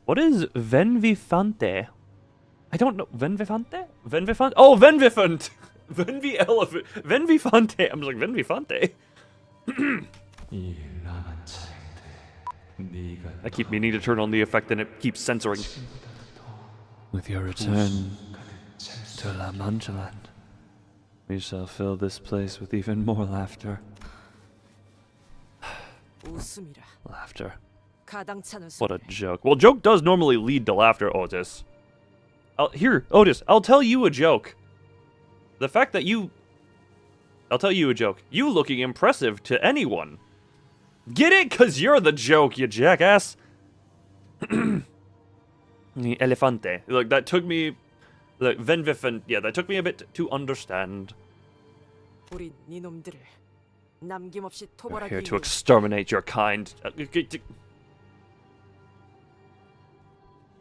What is Venvifante? I don't know. Venvifante? Venvifante? Oh, Venvifant! Venvi elephant. Venvifante. I'm just like, Venvifante. I keep meaning to turn on the effect and it keeps censoring. With your return to La Mancha Land, we shall fill this place with even more laughter. Laughter. What a joke. Well, joke does normally lead to laughter, Otis. Here, Otis, I'll tell you a joke. The fact that I'll tell you a joke. You looking impressive to anyone. Get it? 'Cause you're the joke, you jackass. Elefante. Look, that took me... Look, Venvifant. Yeah, that took me a bit to understand. We're here to exterminate your kind.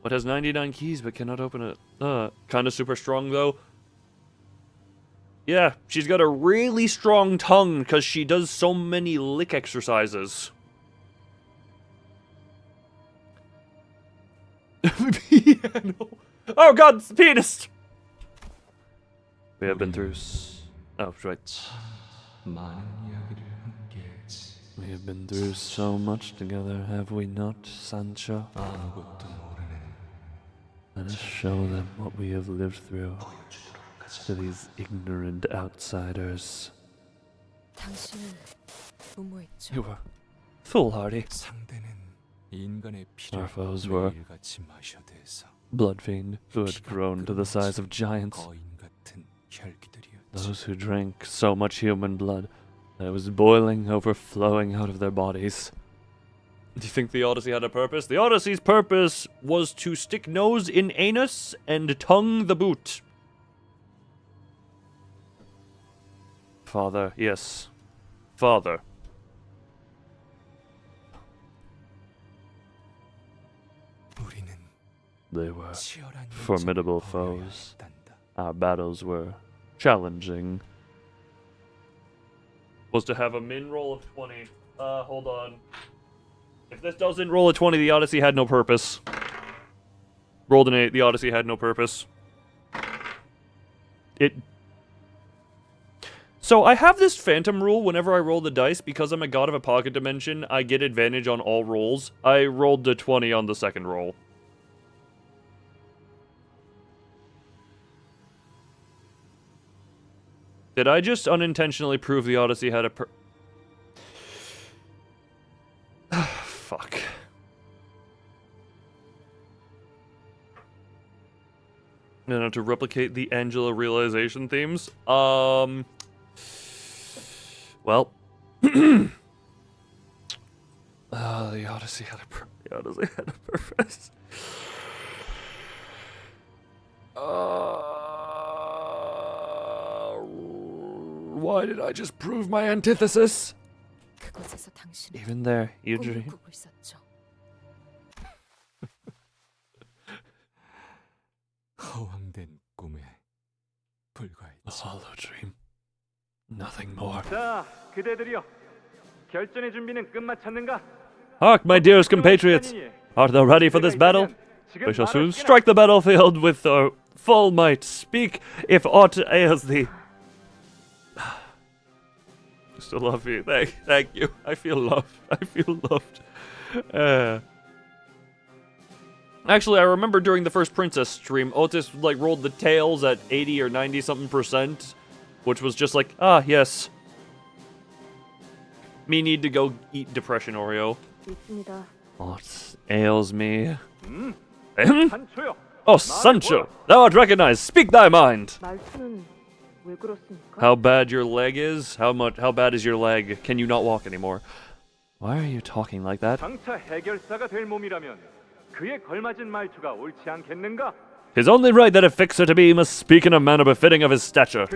What has 99 keys but cannot open it? Kinda super strong, though. Yeah, she's got a really strong tongue because she does so many lick exercises. Piano. Oh god, it's the pianist! We have been through... Oh, right. We have been through so much together, have we not, Sancho? Let us show them what we have lived through to these ignorant outsiders. You were foolhardy. Our foes were blood fiend who had grown to the size of giants. Those who drank so much human blood that it was boiling, overflowing out of their bodies. Do you think the Odyssey had a purpose? The Odyssey's purpose was to stick nose in anus and tongue the boot. Father, yes. Father. They were formidable foes. Our battles were challenging. Was to have a min roll of 20. Hold on. If this doesn't roll a 20, the Odyssey had no purpose. Rolled an 8, the Odyssey had no purpose. So I have this phantom rule whenever I roll the dice. Because I'm a god of a pocket dimension, I get advantage on all rolls. I rolled a 20 on the second roll. Did I just unintentionally prove the Odyssey had a Fuck. I'm gonna have to replicate the Angela realization themes. Well. The Odyssey had a purpose. Why did I just prove my antithesis? Even there, you dream. A hollow dream. Nothing more. 자, 그대들이여. 결전의 준비는 끝마쳤는가? Hark, my dearest compatriots! Art thou ready for this battle? We shall soon strike the battlefield with our full might. Speak if aught ails thee. Still love you. Thank you. I feel loved. Actually, I remember during the first Princess stream, Otis rolled the tails at 80 or 90 something %, which was just like, ah, yes. Me need to go eat depression Oreo. What ails me? Oh, Sancho, thou art recognized. Speak thy mind. How bad your leg is? How bad is your leg? Can you not walk anymore? Why are you talking like that? Tis only right that a fixer to be must speak in a manner befitting of his stature.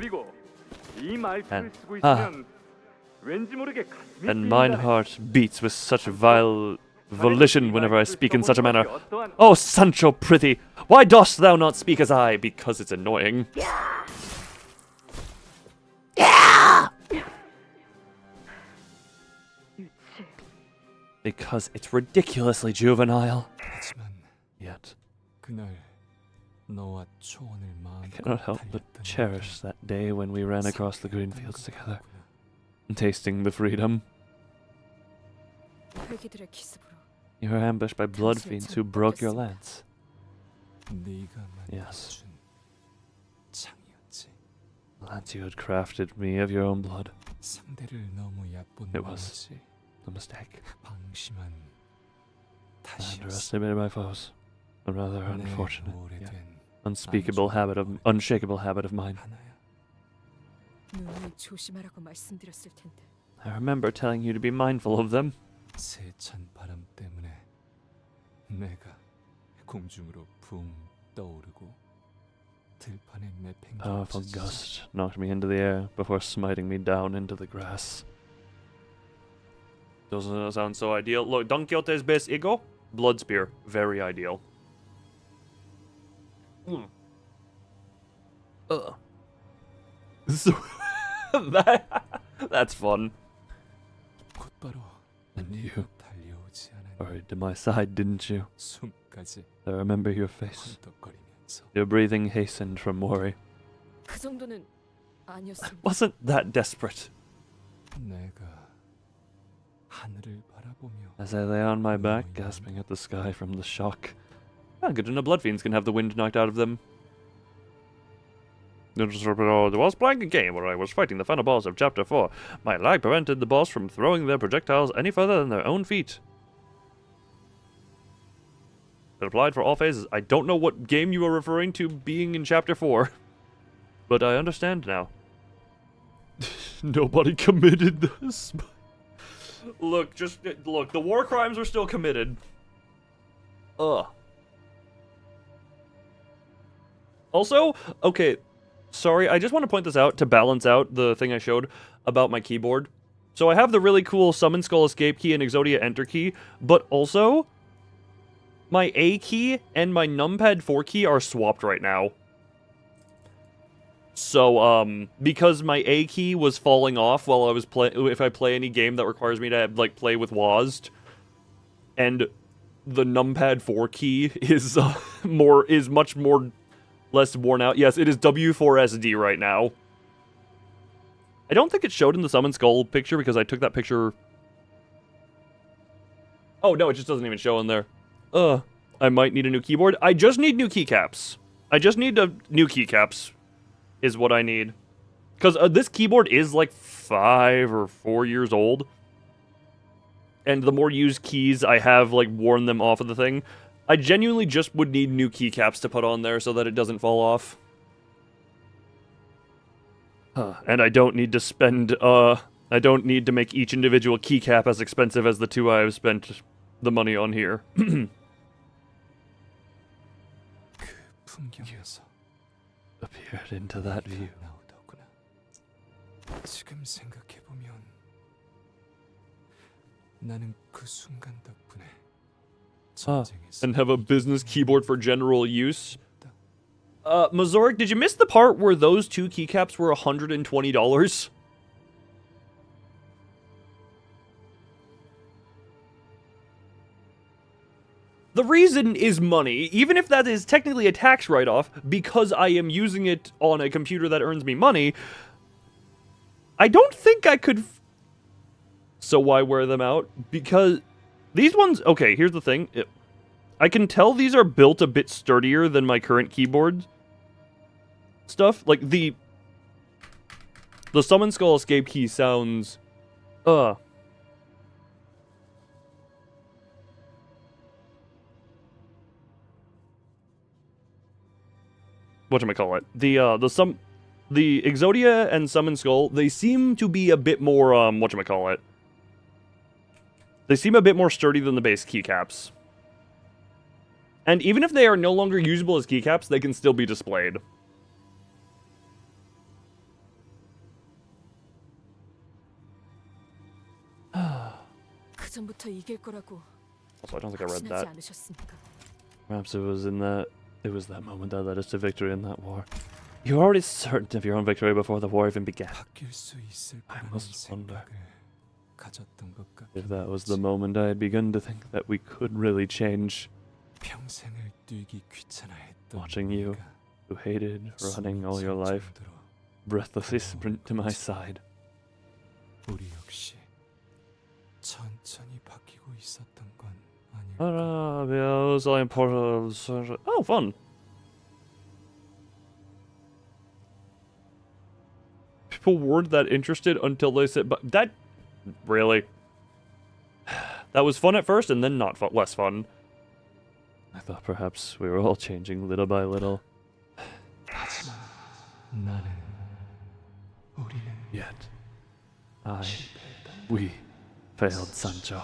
And mine heart beats with such vile volition whenever I speak in such a manner. Oh, Sancho, prithee, why dost thou not speak as I? Because it's annoying. Because it's ridiculously juvenile. Yet, I cannot help but cherish that day when we ran across the green fields together, tasting the freedom. You were ambushed by blood fiends who broke your lance. Yes. The lance you had crafted me of your own blood. It was a mistake. I underestimated my foes. A rather unfortunate, yet unshakable habit of mine. I remember telling you to be mindful of them. A powerful gust knocked me into the air before smiting me down into the grass. Doesn't sound so ideal. Look, Don Quixote's base ego, blood spear, very ideal. So that's fun. And you hurried to my side, didn't you? I remember your face. Your breathing hastened from worry. Wasn't that desperate? As I lay on my back, gasping at the sky from the shock. Ah, good to know blood fiends can have the wind knocked out of them. There was playing a game where I was fighting the final boss of Chapter 4. My lag prevented the boss from throwing their projectiles any further than their own feet. It applied for all phases. I don't know what game you are referring to being in Chapter 4. But I understand now. Nobody committed this. Look, look, the war crimes are still committed. Ugh. Also, okay, sorry, I just want to point this out to balance out the thing I showed about my keyboard. So I have the really cool Summon Skull Escape key and Exodia Enter key, but also my A key and my numpad 4 key are swapped right now. So, because my A key was falling off while I was if I play any game that requires me to, like, play with WASD, and the numpad 4 key is, much more less worn out. Yes, it is W4SD right now. I don't think it showed in the Summon Skull picture because I took that picture... Oh, no, it just doesn't even show in there. I might need a new keyboard. I just need new keycaps. I just need new keycaps. Is what I need. Because this keyboard is like 5 or 4 years old. And the more used keys I have, like, worn them off of the thing, I genuinely just would need new keycaps to put on there so that it doesn't fall off. And I don't need to spend, I don't need to make each individual keycap as expensive as the two I've spent the money on here. Appeared into that view. 지금 생각해보면 나는 그 순간 덕분에 and have a business keyboard for general use. Mazoric, did you miss the part where those two keycaps were $120? The reason is money, even if that is technically a tax write-off, because I am using it on a computer that earns me money. I don't think I could... So why wear them out? Because these ones... Okay, here's the thing. I can tell these are built a bit sturdier than my current keyboard stuff. Like, the Summon Skull Escape key sounds... Whatchamacallit? The Exodia and Summon Skull, they seem to be a bit more, whatchamacallit? They seem a bit more sturdy than the base keycaps. And even if they are no longer usable as keycaps, they can still be displayed. 그전부터 이길 거라고. Also, I don't think I read that. Perhaps it was that moment that led us to victory in that war. You were already certain of your own victory before the war even began. I must wonder if that was the moment I had begun to think that we could really change. Watching you, who hated running all your life, breathlessly sprint to my side. Oh, fun. People weren't that interested until they said, but that, really? That was fun at first and then not less fun. I thought perhaps we were all changing little by little. Yet, we failed Sancho.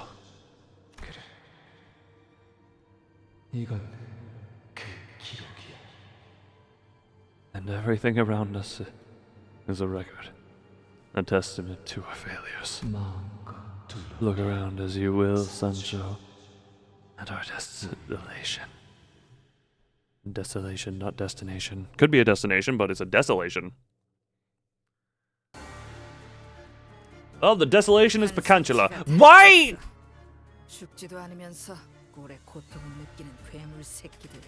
And everything around us is a record, a testament to our failures. Look around as you will, Sancho, at our desolation. Desolation, not destination. Could be a destination, but it's a desolation. Oh, the desolation is Pecantula. Why? 죽지도 않으면서 꼴의 고통을 느끼는 괴물 새끼들.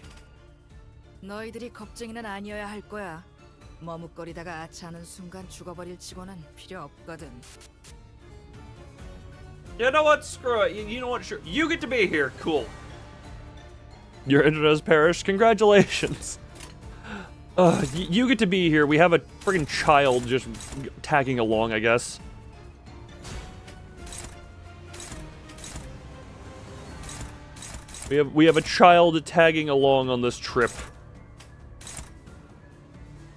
너희들이 겁쟁이는 아니어야 할 거야. 머뭇거리다가 아차하는 순간 죽어버릴 치고는 필요 없거든. You know what? Screw it. You know what? Sure. You get to be here. Cool. Your internet has perished. Congratulations. You get to be here. We have a friggin' child just tagging along, I guess. We have a child tagging along on this trip.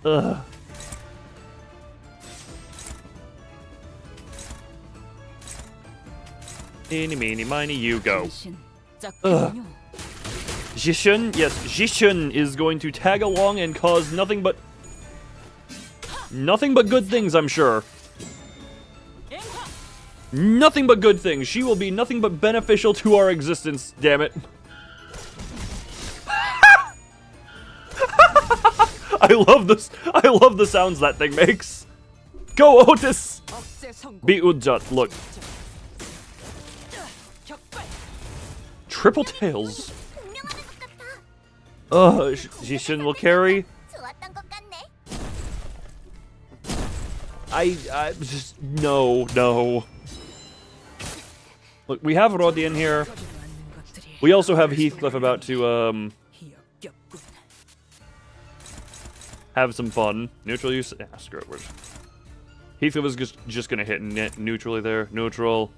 Ugh. Eeny, meeny, miny, you go. 당신 Ugh. 짝꿍요. Jishun, yes, Jishun is going to tag along and cause nothing but good things, I'm sure. Nothing but good things. She will be nothing but beneficial to our existence, damn it. I love this. I love the sounds that thing makes. Go, Otis! Be Udjat, look. Triple tails. Jishin will carry. I just, no. Look, we have Rodian here. We also have Heathcliff about to, have some fun. Neutral use, screw it, Heathcliff was just gonna hit neutrally there. Neutral.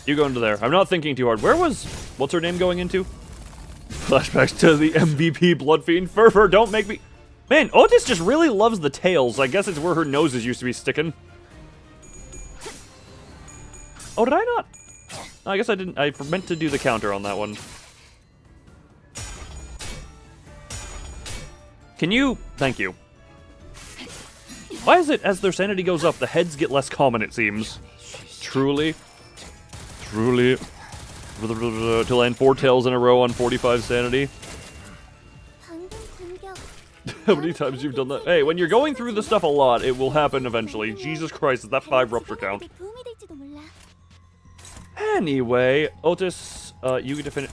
You go into there. I'm not thinking too hard. What's her name going into? Flashbacks to the MVP Bloodfiend. Fervor, don't make me... Man, Otis just really loves the tails. I guess it's where her noses used to be sticking. Oh, did I not? I guess I didn't. I meant to do the counter on that one. Can you... Thank you. Why is it, as their sanity goes up, the heads get less common, it seems? Truly. To land 4 tails in a row on 45 sanity. How many times you've done that? Hey, when you're going through the stuff a lot, it will happen eventually. Jesus Christ, is that 5 rupture count? Anyway, Otis, you get to finish.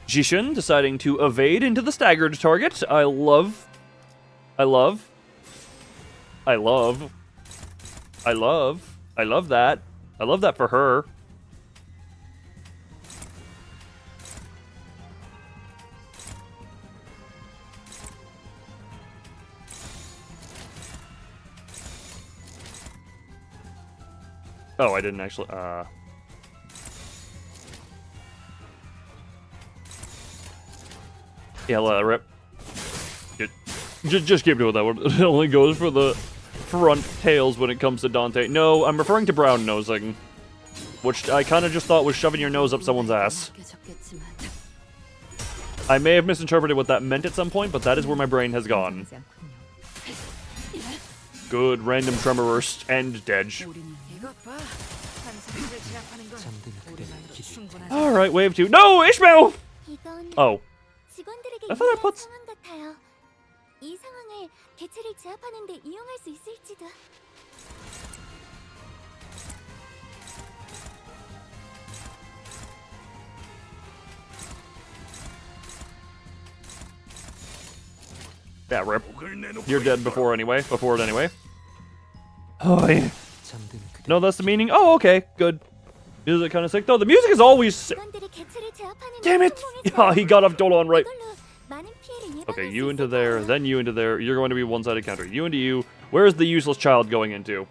Jishin deciding to evade into the staggered target. I love that. I love that for her. Oh, I didn't actually, yeah, let that rip. Just keep doing that one. It only goes for the front tails when it comes to Dante. No, I'm referring to brown nosing, which I kind of just thought was shoving your nose up someone's ass. I may have misinterpreted what that meant at some point, but that is where my brain has gone. Good random tremor burst and Dedge. Alright, wave 2. No, Ishmael! Oh. I thought I put... 이 상황을 개체를 제압하는 데 이용할 수 있을지도. Yeah, rip. You're dead before it anyway. Oh, yeah. No, that's the meaning. Oh, okay, good. Music kind of sick though. The music is always. Damn it! Yeah, he got off Dolan right. Okay, you into there, then you into there. You're going to be one-sided counter. You into you. Where's the useless child going into?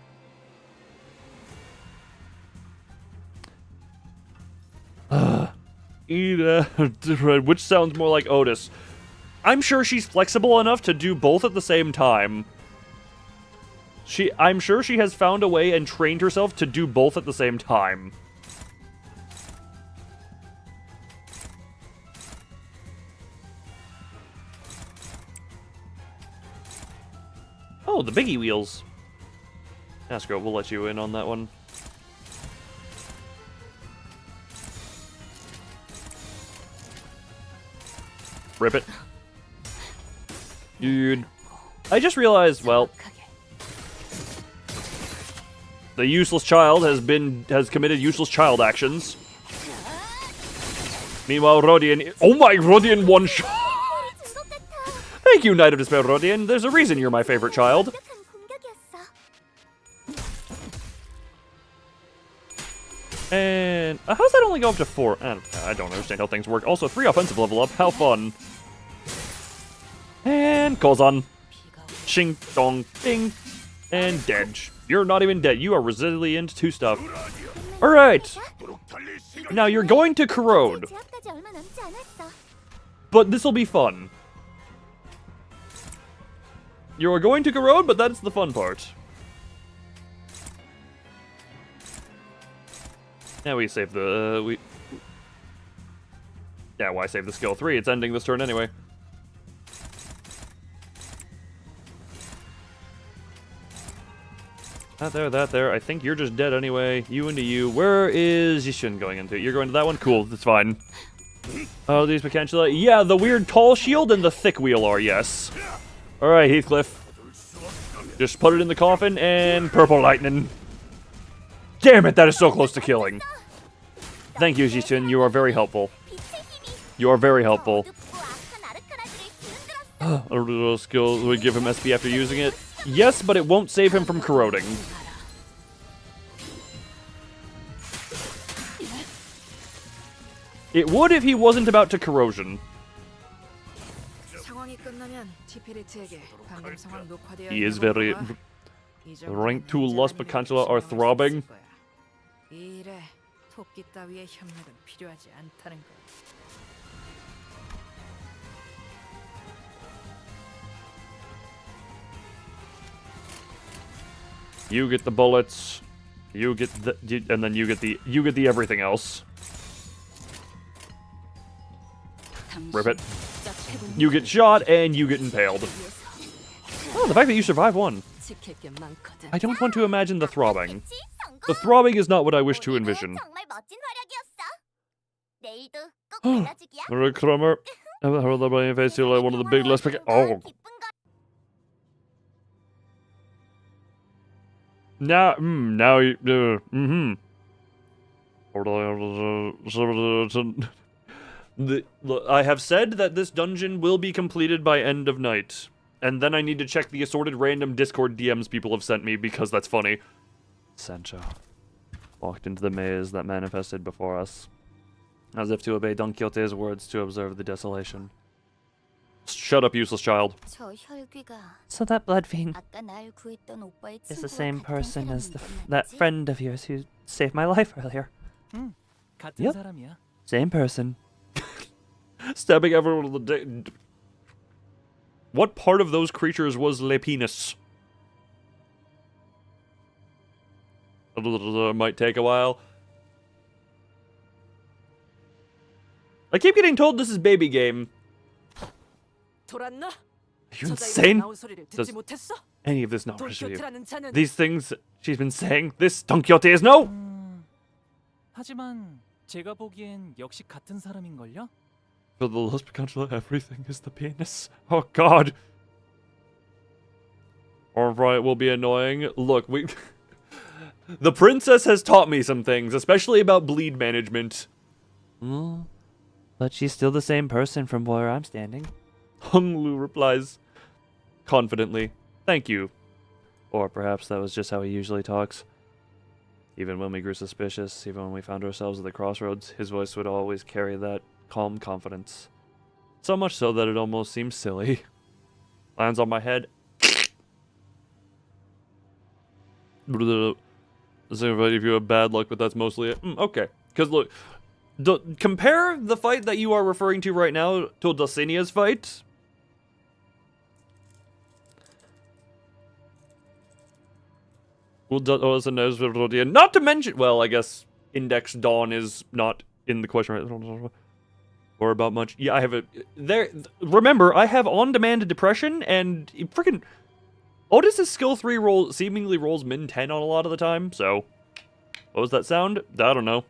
Which sounds more like Otis. I'm sure she's flexible enough to do both at the same time. I'm sure she has found a way and trained herself to do both at the same time. Oh, the biggie wheels. Asco, we'll let you in on that one. Rip it. Dude. I just realized, well... The useless child has committed useless child actions. Meanwhile, Rodian... Oh my, Rodian one-shot! Thank you, Knight of Despair, Rodian. There's a reason you're my favorite child. And... how's that only go up to 4? I don't understand how things work. Also, 3 offensive level up. How fun. And Kozan. Shing, dong, ding. And Dedge. You're not even dead. You are resilient to stuff. Alright. Now you're going to corrode. But this will be fun. You're going to corrode, but that's the fun part. Now we save the... Yeah, why save the skill 3? It's ending this turn anyway. That there. I think you're just dead anyway. You into you. Where is Yishin going into? You're going to that one? Cool, that's fine. Oh, these potentially... Yeah, the weird tall shield and the thick wheel are, yes. Alright, Heathcliff. Just put it in the coffin and purple lightning. Damn it, that is so close to killing. Thank you, Yishin. You are very helpful. You are very helpful. A little skill would give him SP after using it. Yes, but it won't save him from corroding. It would if he wasn't about to corrosion. He is very... Rank 2 loss potential are throbbing. You get the bullets. You get the... And then you get the everything else. Rip it. You get shot, and you get impaled. Oh, the fact that you survive one. I don't want to imagine the throbbing. The throbbing is not what I wish to envision. Crummer. One of the big less... Oh. Now you... I have said that this dungeon will be completed by end of night. And then I need to check the assorted random Discord DMs people have sent me, because that's funny. Sancho walked into the maze that manifested before us, as if to obey Don Quixote's words to observe the desolation. Shut up, useless child. So that blood fiend is the same person as that friend of yours who saved my life earlier. Yep, same person. Stabbing everyone with the... What part of those creatures was Le Penis? Might take a while. I keep getting told this is baby game. Are you insane? Does any of this not register you? These things she's been saying, this Don Quixote is no! 하지만 제가 보기엔 역시 같은 사람인걸요? For the lost potential, everything is the penis. Oh god. Alright, will be annoying. Look, we... The princess has taught me some things, especially about bleed management. But she's still the same person from where I'm standing. Hung Lu replies confidently, "Thank you." Or perhaps that was just how he usually talks. Even when we grew suspicious, even when we found ourselves at the crossroads, his voice would always carry that calm confidence. So much so that it almost seems silly. Lands on my head. Does anybody give you a bad luck, but that's mostly it. Okay. Because look, compare the fight that you are referring to right now to Dulcinea's fight. Not to mention, well, I guess Index Dawn is not in the question right. Or about much. Yeah, I have a... There. Remember, I have on-demand depression, and freaking... Otis's skill 3 roll seemingly rolls min 10 on a lot of the time, so... What was that sound? I don't know.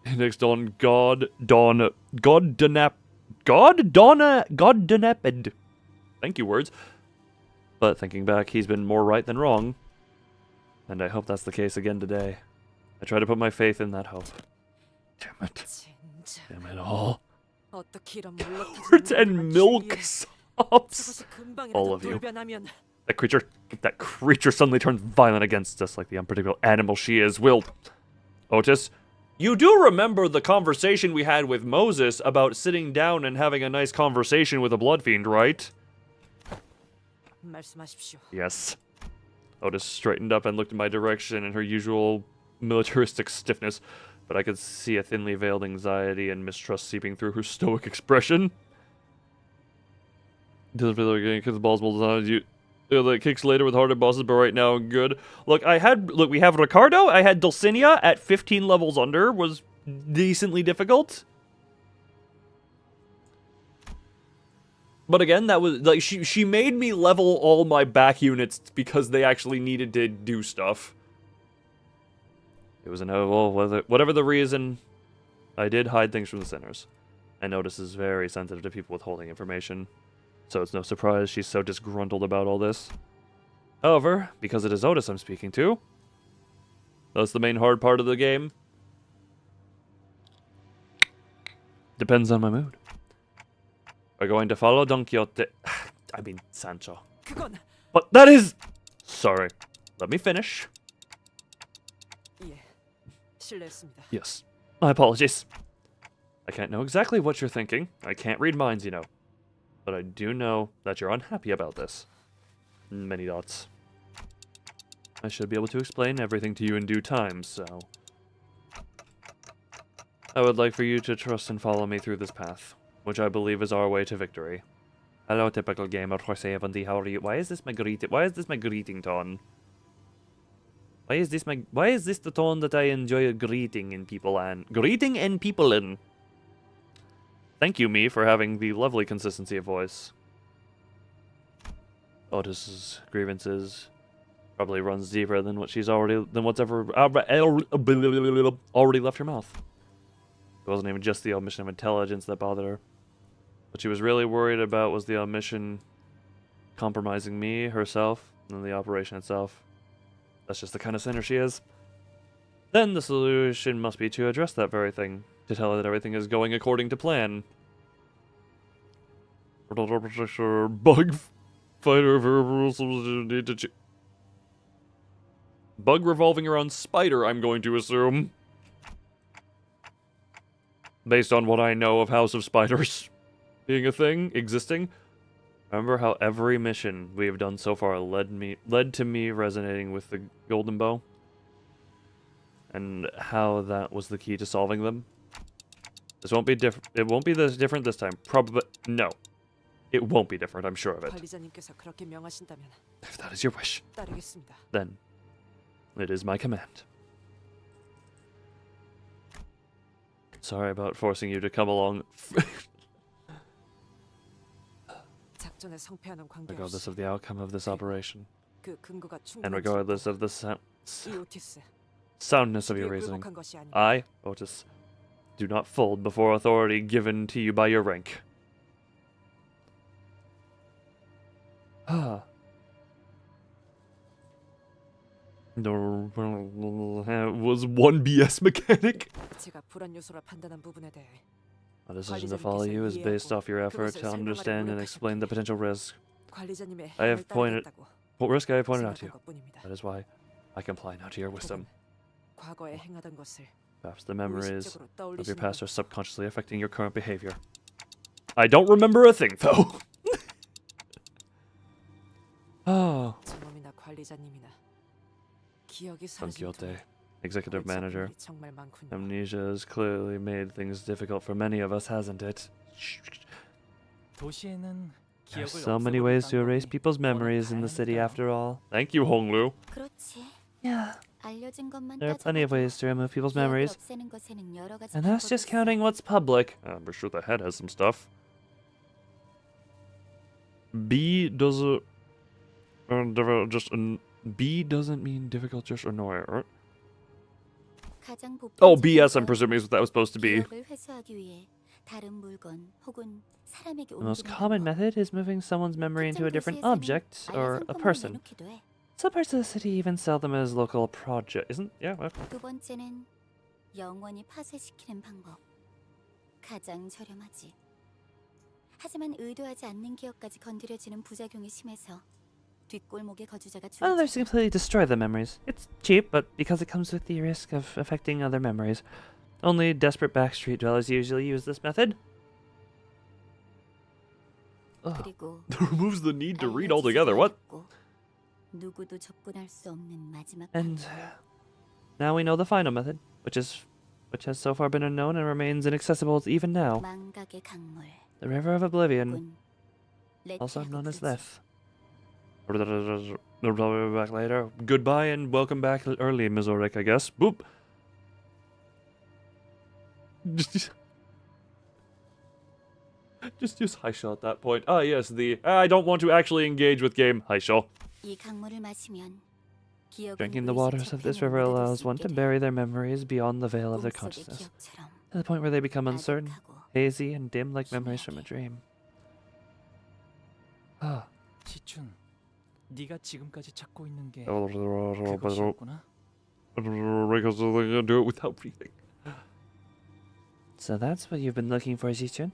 Index Dawn, God Donaped. Thank you, words. But thinking back, he's been more right than wrong. And I hope that's the case again today. I try to put my faith in that hope. Damn it. Damn it all. Words and milk sobs. All of you. That creature suddenly turns violent against us like the unpredictable animal she is. Otis, you do remember the conversation we had with Moses about sitting down and having a nice conversation with a blood fiend, right? Yes. Otis straightened up and looked in my direction in her usual militaristic stiffness, but I could see a thinly veiled anxiety and mistrust seeping through her stoic expression. Doesn't feel like getting kicked the balls multiple times. You like kicks later with harder bosses, but right now good. Look, we have Ricardo. I had Dulcinea at 15 levels under, was decently difficult. But again, that was like she made me level all my back units because they actually needed to do stuff. It was inevitable, whatever the reason. I did hide things from the sinners. And Otis is very sensitive to people withholding information, so it's no surprise she's so disgruntled about all this. However, because it is Otis I'm speaking to, that's the main hard part of the game. Depends on my mood. We're going to follow Don Quixote. I mean, Sancho. But that is... Sorry. Let me finish. Yes. My apologies. I can't know exactly what you're thinking. I can't read minds, you know. But I do know that you're unhappy about this. Many dots. I should be able to explain everything to you in due time, so... I would like for you to trust and follow me through this path, which I believe is our way to victory. Hello, typical gamer. How are you? Why is this my greeting tone? Why is this the tone that I enjoy greeting in people and Thank you, me, for having the lovely consistency of voice. Otis's grievances probably runs deeper than what's ever already left her mouth. It wasn't even just the omission of intelligence that bothered her. What she was really worried about was the omission compromising me, herself, and the operation itself. That's just the kind of sinner she is. Then the solution must be to address that very thing, to tell her that everything is going according to plan. Bug fighter bug revolving around spider, I'm going to assume. Based on what I know of House of Spiders being a thing, existing. Remember how every mission we have done so far led to me resonating with the golden bow? And how that was the key to solving them? This won't be different. It won't be this different this time. Probably no. It won't be different, I'm sure of it. If that is your wish, then it is my command. Sorry about forcing you to come along. Regardless of the outcome of this operation, and regardless of the soundness of your reasoning, I, Otis, do not fold before authority given to you by your rank. Was one BS mechanic? My decision to follow you is based off your effort to understand and explain the potential risk. I have pointed out to you. That is why I comply now to your wisdom. Perhaps the memories of your past are subconsciously affecting your current behavior. I don't remember a thing, though. Oh. Don Quixote, executive manager. Amnesia has clearly made things difficult for many of us, hasn't it? There's so many ways to erase people's memories in the city after all. Thank you, Honglu. Yeah. There are plenty of ways to remove people's memories. And that's just counting what's public. I'm sure the head has some stuff. B doesn't mean difficult, just annoying, right? Oh, BS, I'm presuming is what that was supposed to be. The most common method is moving someone's memory into a different object or a person. Some parts of the city even sell them as local project. Isn't? Yeah. Okay. Others completely destroy the memories. It's cheap, but because it comes with the risk of affecting other memories. Only desperate backstreet dwellers usually use this method. Removes the need to read altogether. What? 누구도 접근할 수 없는 마지막 And now we know the final method, which has so far been unknown and remains inaccessible even now. 망각의 강물. The River of Oblivion, 혹은 also known as 레트라고 Leth. We'll probably be back later. Goodbye and welcome back early, Mizorik, I guess. Boop. Just use Haisha at that point. Ah, yes, I don't want to actually engage with game. Haisha. 이 강물을 마시면 기억은 Drinking the waters of this river allows one to bury their memories beyond the veil of their consciousness, to the point where they become uncertain, hazy, and dim like memories from a dream. Ah. 시춘, 네가 지금까지 찾고 있는 게 그것이었구나. Because they do it without breathing. So that's what you've been looking for, Zichun?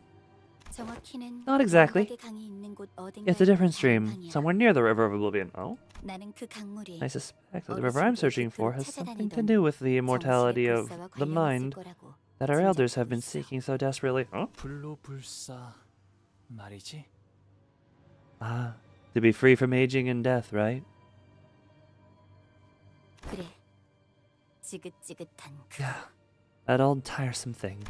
정확히는 Not exactly. 망각의 강이 있는 곳 It's a 어딘가에 different 있는 stream, 방향이야. somewhere near the River of Oblivion. Oh? 나는 그 강물이 I suspect that the river I'm searching for has something to do with the immortality of the mind that our elders have been seeking so desperately. Huh? 불로불사 말이지. Ah, to be free from aging and death, right? 그래. 지긋지긋한 그. Yeah, that old tiresome thing.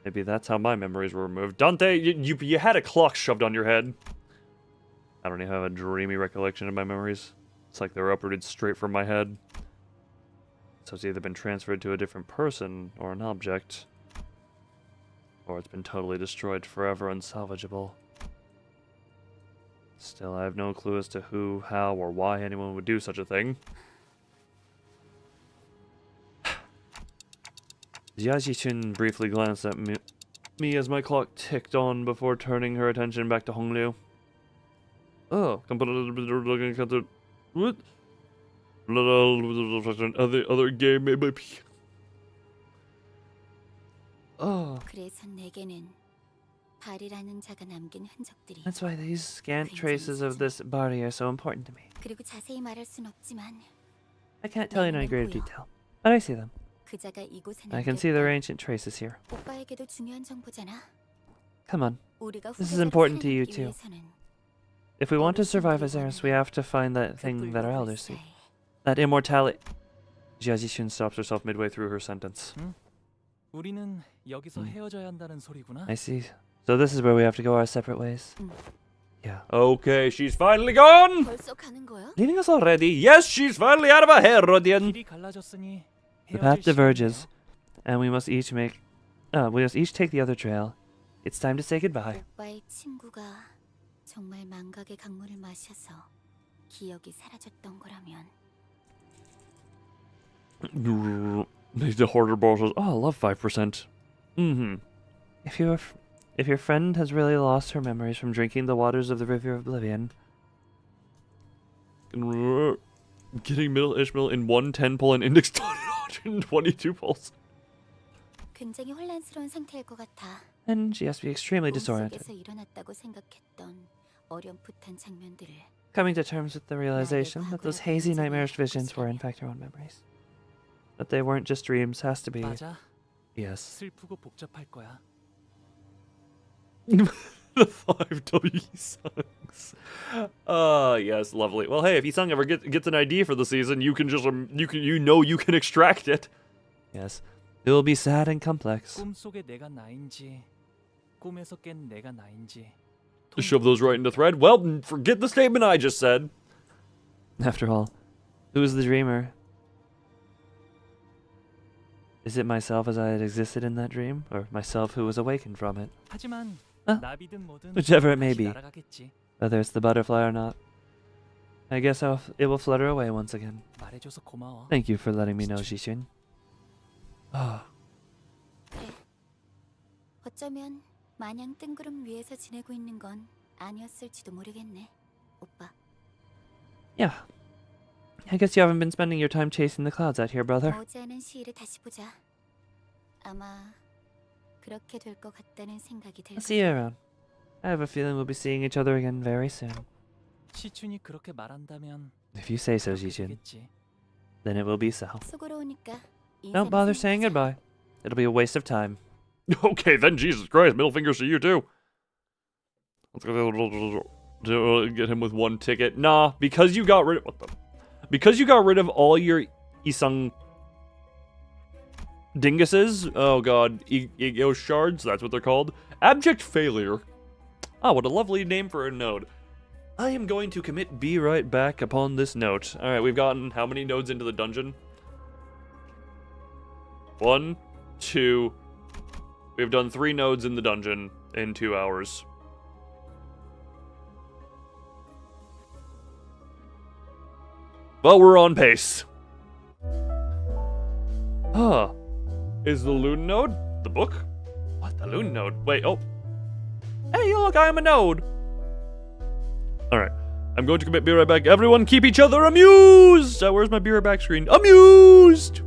Maybe that's how my memories were removed. Dante, you had a clock shoved on your head. I don't even have a dreamy recollection of my memories. It's like they were uprooted straight from my head. So it's either been transferred to a different person or an object, or it's been totally destroyed forever, unsalvageable. Still, I have no clue as to who, how, or why anyone would do such a thing. Jiajichun briefly glanced at me as my clock ticked on before turning her attention back to Hongliu. Oh, what? Other game maybe. Oh. 그래서 내게는 발이라는 자가 남긴 흔적들이. That's why these scant traces of this body are so important to me. 그리고 자세히 말할 순 없지만 I can't tell you in any great detail, but I see them. 그 자가 이곳에 I can see their 남겼던 ancient traces here. 오빠에게도 중요한 정보잖아. Come on, 우리가 this is 후계자로 important to you 살아남기 too. 위해서는 If we want to survive as heirs, we have to find that thing that our elders seek. That immortality. Jiajichun stops herself midway through her sentence. 우리는 여기서 헤어져야 한다는 소리구나. I see. So this is where we have to go our separate ways. Yeah. Okay, she's finally gone! 벌써 가는 거야? Leaving us already? Yes, she's finally out of a Herodian! 길이 갈라졌으니 The path 헤어질 diverges, and we must each take the other trail. It's time to say goodbye. 오빠의 친구가 정말 망각의 강물을 마셔서 기억이 사라졌던 거라면 The hoarder ball says, oh, I love 5%. Mm-hmm. If your friend has really lost her memories from drinking the waters of the River of Oblivion, getting middle Ishmael in 110 pull and index 122 pulls. 굉장히 혼란스러운 상태일 것 같아. and she has to be extremely disoriented. 꿈속에서 일어났다고 생각했던 어렴풋한 장면들을 Coming to terms with the realization that those hazy, nightmarish visions were in fact her own memories. That they weren't just dreams has to be... 맞아. Yes. 슬프고 복잡할 거야. The 5W songs. Yes, lovely. Well, hey, if Isang ever gets an idea for the season, you can just you can extract it. Yes. It will be sad and complex. 꿈속에 내가 나인지 꿈에서 깬 내가 나인지 Shove those right into thread. Well, forget the statement I just said. After all, who's the dreamer? Is it myself as I had existed in that dream, or myself who was awakened from it? 하지만 Huh? 나비든 뭐든 Whichever it may 다시 be. 날아가겠지. Whether it's the butterfly or not. I guess it will flutter away once again. 말해줘서 고마워. Thank you for letting me know, Xixin. Ah. 그래. 어쩌면 마냥 뜬구름 위에서 지내고 있는 건 아니었을지도 모르겠네, 오빠. Yeah. I guess you haven't been spending your time chasing the clouds out here, brother. 머지않은 시일에 다시 보자. 아마 그렇게 될 것 같다는 생각이 들 I'll see you around. I have a feeling we'll be seeing each other again very soon. 시춘이 그렇게 말한다면 If you say so, 그렇게 Xixin, 되겠지. then it will be so. 속으로우니까 Don't bother saying goodbye. It'll be a waste of time. Okay, then, Jesus Christ, middle fingers to you too. to get him with 1 ticket. Nah, because you got rid of because you got rid of all your Isang dinguses. Oh god, ego shards. That's what they're called. Abject failure. Ah, what a lovely name for a node. I am going to commit be right back upon this note. All right, we've gotten how many nodes into the dungeon? 1, 2. We've done 3 nodes in the dungeon in 2 hours. Well, we're on pace. Huh. Is the loon node the book? What, the loon node? Wait, oh. Hey, look, I am a node. Alright. I'm going to commit be right back. Everyone keep each other amused! Where's my be right back screen? Amused!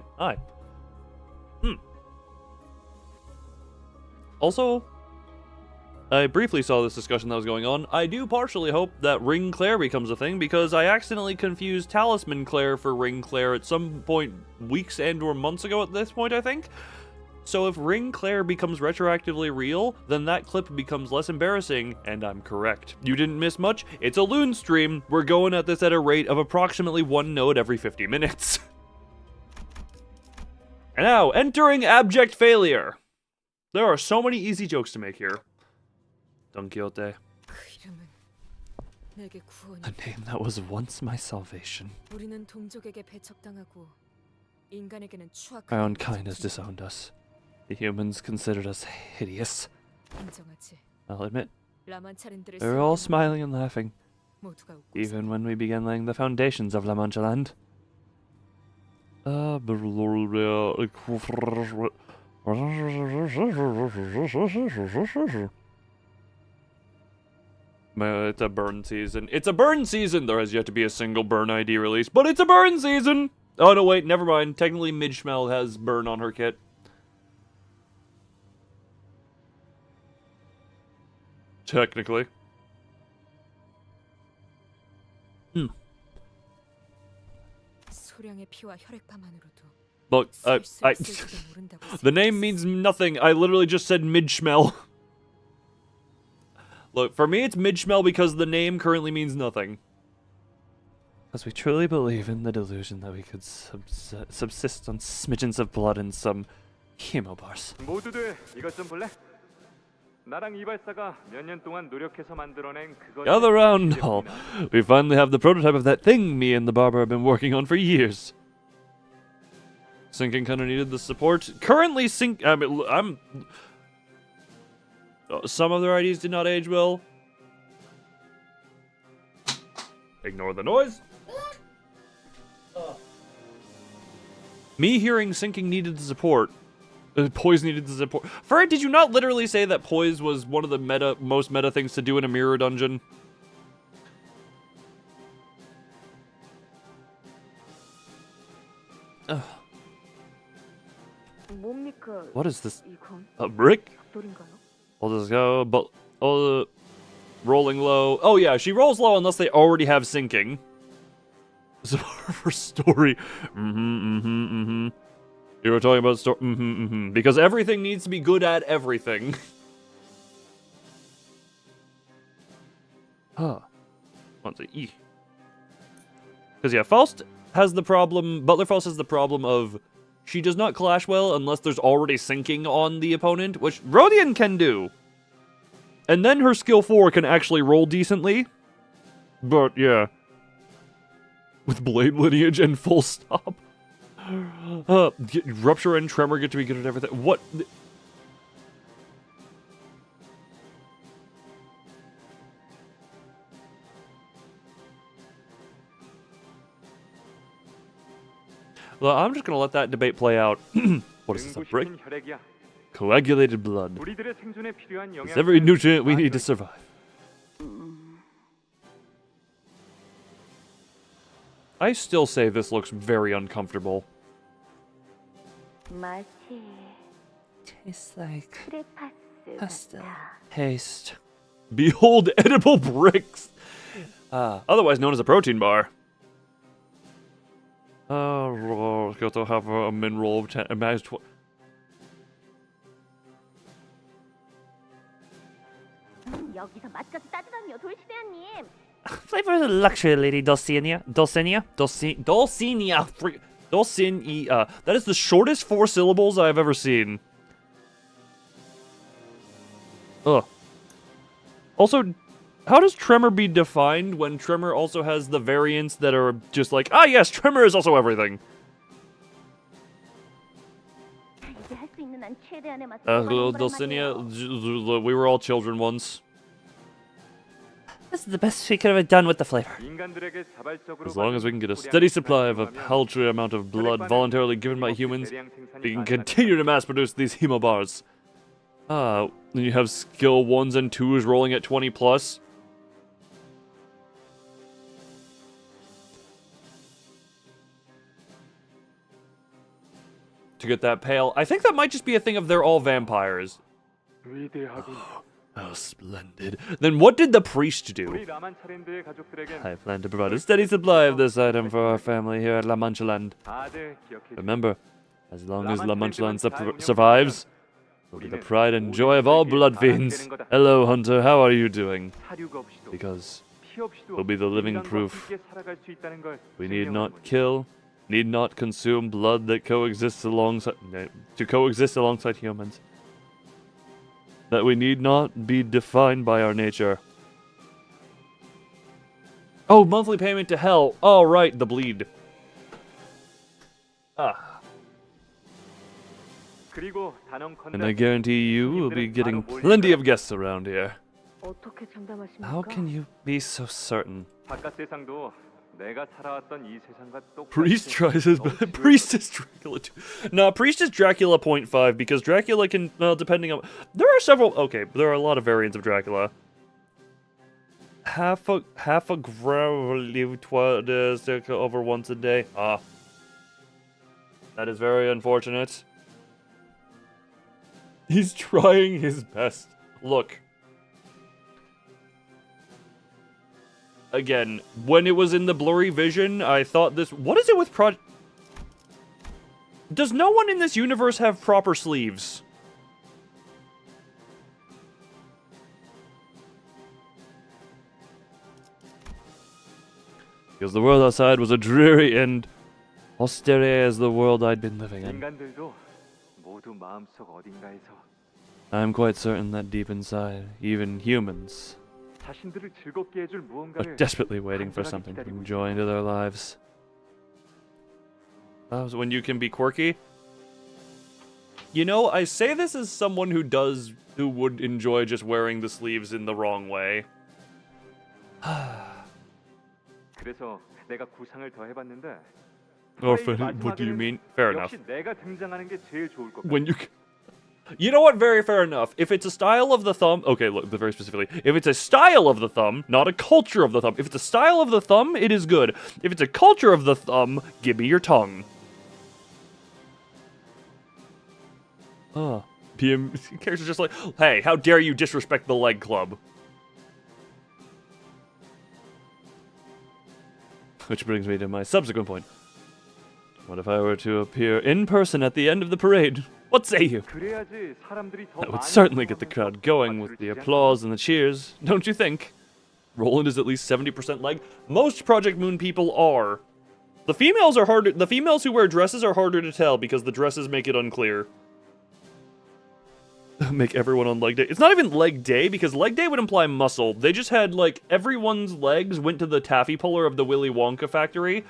Damn. Hi. Also, I briefly saw this discussion that was going on. I do partially hope that Ring Claire becomes a thing, because I accidentally confused Talisman Claire for Ring Claire at some point weeks and or months ago at this point, I think. So if Ring Claire becomes retroactively real, then that clip becomes less embarrassing, and I'm correct. You didn't miss much. It's a Loon stream. We're going at this at a rate of approximately 1 node every 50 minutes. And now, entering abject failure. There are so many easy jokes to make here. Don Quixote. A name that was once my salvation. Our own kind has disowned us. The humans considered us hideous. I'll admit, they were all smiling and laughing, even when we began laying the foundations of La Mancha land. It's a burn season. It's a burn season! There has yet to be a single burn ID release, but it's a burn season! Oh no, wait, never mind. Technically, Midschmel has burn on her kit. Technically. Look, the name means nothing. I literally just said Midschmel. Look, for me it's Midschmel because the name currently means nothing. Because we truly believe in the delusion that we could subsist on smidgens of blood and some hemobars. Gather round, all. We finally have the prototype of that thing me and the barber have been working on for years. Syncing kinda needed the support. Currently some of their IDs did not age well. Ignore the noise. Me hearing syncing needed the support. Poise needed the support. Fred, did you not literally say that Poise was one of the most meta things to do in a mirror dungeon? What is this? A brick? I'll just go, but rolling low. Oh yeah, she rolls low unless they already have syncing. So her story. You were talking about story. Because everything needs to be good at everything. Let's see. Because yeah, Faust has the problem. Butler Faust has the problem of she does not clash well unless there's already syncing on the opponent, which Rodian can do. And then her skill 4 can actually roll decently. But yeah. With Blade Lineage and full stop. Rupture and Tremor get to be good at everything. What? Well, I'm just gonna let that debate play out. What is this, a brick? Coagulated blood. It's every nutrient we need to survive. I still say this looks very uncomfortable. Tastes like pasta. Paste. Behold edible bricks! Otherwise known as a protein bar. Got to have a mineral of 10. Imagine Flavor of the luxury lady Dulcinea. Dulcinea. That is the shortest 4 syllables I've ever seen. Ugh. Also, how does Tremor be defined when Tremor also has the variants that are just like, ah yes, Tremor is also everything. Dulcinea, we were all children once. This is the best we could have done with the flavor. As long as we can get a steady supply of a paltry amount of blood voluntarily given by humans, we can continue to mass produce these hemobars. Then you have skill 1s and 2s rolling at 20 plus. to get that pale. I think that might just be a thing of they're all vampires. How splendid. Then what did the priest do? I plan to provide a steady supply of this item for our family here at La Mancha Land. Remember, as long as La Mancha Land survives, will be the pride and joy of all blood fiends. Hello, Hunter, how are you doing? Because we'll be the living proof. We need not kill, need not consume blood that coexists alongside humans. That we need not be defined by our nature. Oh, monthly payment to hell. Oh, right, the bleed. Ah. And I guarantee you will be getting plenty of guests around here. How can you be so certain? Priest tries his best. Priest is Dracula 2. No, Priest is Dracula 0.5 because Dracula can, well, depending on... There are several... Okay, there are a lot of variants of Dracula. Half a gravel over once a day. Ah. That is very unfortunate. He's trying his best. Look. Again, when it was in the blurry vision, I thought this... What is it with Does no one in this universe have proper sleeves? Because the world outside was a dreary and austere as the world I'd been living in. I'm quite certain that deep inside, even humans are desperately waiting for something to bring joy into their lives. That was when you can be quirky. You know, I say this as someone who would enjoy just wearing the sleeves in the wrong way. Or what do you mean? Fair enough. When you know what? Very fair enough. If it's a style of the thumb... Okay, look, very specifically. If it's a style of the thumb, not a culture of the thumb. If it's a style of the thumb, it is good. If it's a culture of the thumb, give me your tongue. PM character's just like, hey, how dare you disrespect the leg club? Which brings me to my subsequent point. What if I were to appear in person at the end of the parade? What say you? That would certainly get the crowd going with the applause and the cheers, don't you think? Roland is at least 70% leg. Most Project Moon people are. The females are harder. The females who wear dresses are harder to tell because the dresses make it unclear. Make everyone on leg day. It's not even leg day because leg day would imply muscle. They just had like everyone's legs went to the taffy puller of the Willy Wonka factory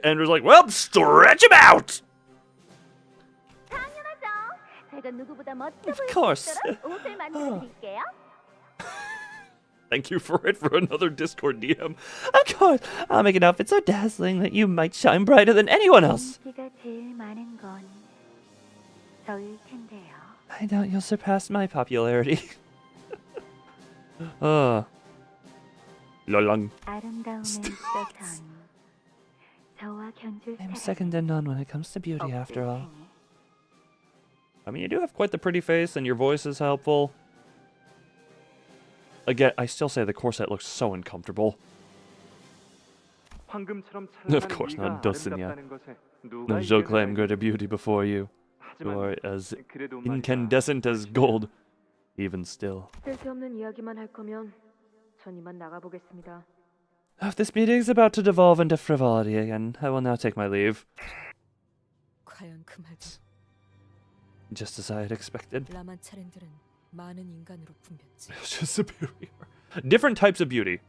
and was like, well, stretch him out. Of course. Thank you for it for another Discord DM. Of course, I'll make an outfit so dazzling that you might shine brighter than anyone else. I doubt you'll surpass my popularity. Lolong. I'm second to none when it comes to beauty, after all. I mean, you do have quite the pretty face, and your voice is helpful. Again, I still say the corset looks so uncomfortable. Of course not, Dulcinea. None shall claim greater beauty before you. You are as incandescent as gold, even still. If this meeting is about to devolve into frivolity again, I will now take my leave. Just as I had expected. Just superior. Different types of beauty.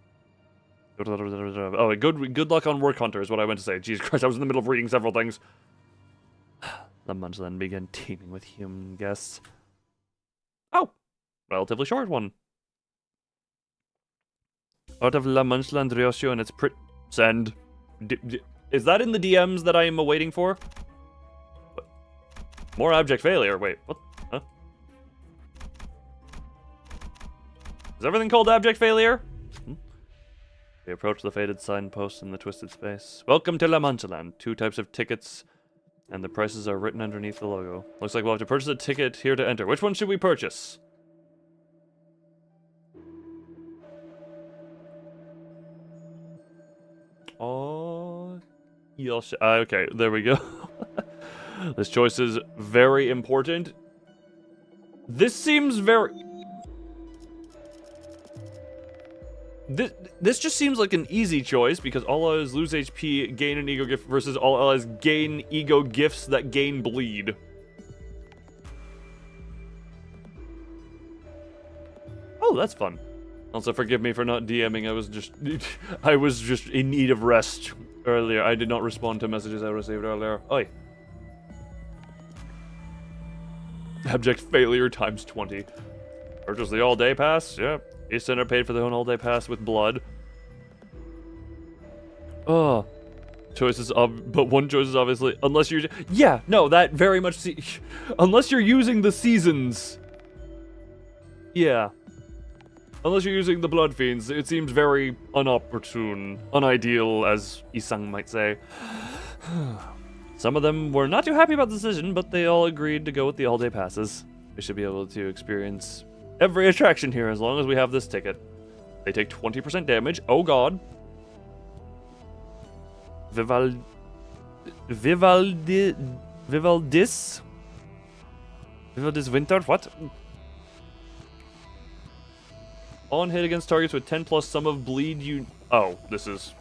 Oh, good luck on Work Hunter is what I meant to say. Jesus Christ, I was in the middle of reading several things. The Munchland began teeming with human guests. Oh, relatively short one. Out of La Munchland Ryosho and its send. Is that in the DMs that I am awaiting for? What? More abject failure. Wait, what? Huh? Is everything called abject failure? We approach the faded signpost in the twisted space. Welcome to La Mancha Land. 2 types of tickets And the prices are written underneath the logo. Looks like we'll have to purchase a ticket here to enter. Which one should we purchase? Oh, okay, there we go. This choice is very important. This seems very... This just seems like an easy choice, because all allies lose HP, gain an ego gift, versus all allies gain ego gifts that gain bleed. Oh, that's fun. Also, forgive me for not DMing. I was just in need of rest earlier. I did not respond to messages I received earlier. Oi. Abject failure times 20. Purchase the all-day pass. Yep. Each center paid for their own all-day pass with blood. Oh. Choices of, but one choice is obviously, unless you're, yeah, no, that very much, unless you're using the seasons. Yeah. Unless you're using the Blood Fiends, it seems very unopportune, unideal, as Isang might say. Some of them were not too happy about the decision, but they all agreed to go with the all-day passes. We should be able to experience every attraction here as long as we have this ticket. They take 20% damage. Oh god. Vivaldis Winter? What? On hit against targets with 10 plus sum of bleed you... Oh, this is...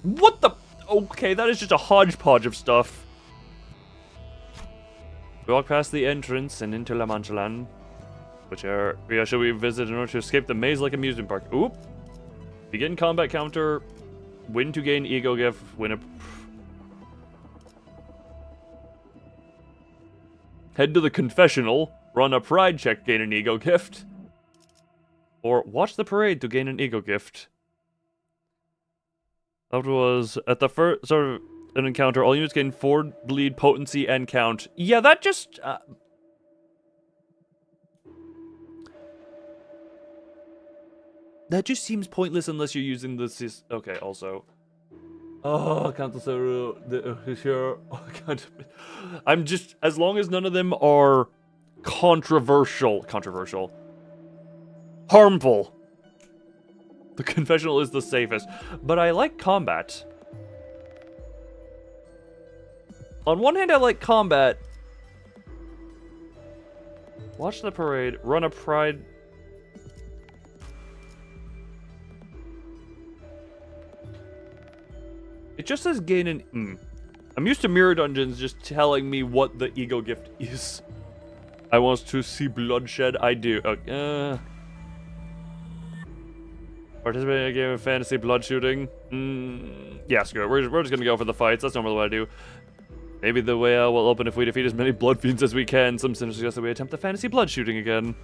What the... Okay, that is just a hodgepodge of stuff. We walk past the entrance and into La Mancha, which area should we visit in order to escape the maze-like amusement park? Oop. Begin combat counter. Win to gain ego gift. Win a... Head to the confessional. Run a pride check, gain an ego gift. Or watch the parade to gain an ego gift. That was at the first sort of an encounter. All units gain 4 bleed, potency, and count. Yeah, that just... that just seems pointless unless you're using the... Okay, also... Oh, Canto sure. I'm just... As long as none of them are controversial. Harmful. The confessional is the safest. But I like combat. On one hand, I like combat. Watch the parade. Run a pride... It just says gain an... I'm used to mirror dungeons just telling me what the ego gift is. I want to see bloodshed. I do. Participate in a game of fantasy blood shooting. Yeah, screw it. We're just gonna go for the fights. That's normally what I do. Maybe the way will open if we defeat as many blood fiends as we can. Some sinners suggest that we attempt the fantasy blood shooting again.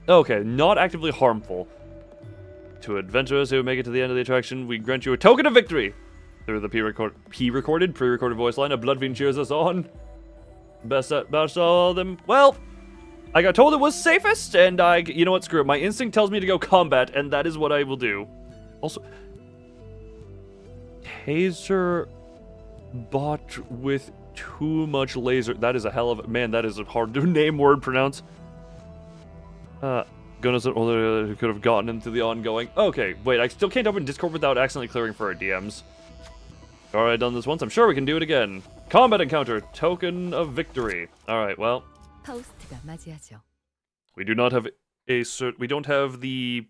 Okay, not actively harmful. To adventurers who make it to the end of the attraction, we grant you a token of victory. Through the pre-recorded voice line, a blood fiend cheers us on. Best all of them. Well, I got told it was safest, and you know what, screw it. My instinct tells me to go combat, and that is what I will do. Also, taser bot with too much laser. That is a hell of... Man, that is a hard to name word pronounce. Goodness, who could have gotten into the ongoing... Okay, wait, I still can't open Discord without accidentally clearing for our DMs. Alright, done this once. I'm sure we can do it again. Combat encounter. Token of victory. Alright, well. We do not have we don't have the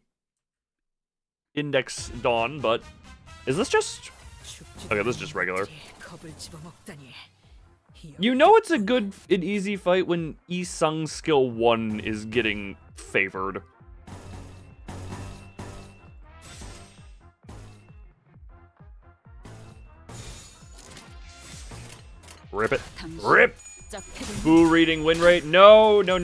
index dawn, but is this just... Okay, this is just regular. You know it's a good and easy fight when Isang's skill 1 is getting favored. Rip it. Rip! Boo reading win rate. No win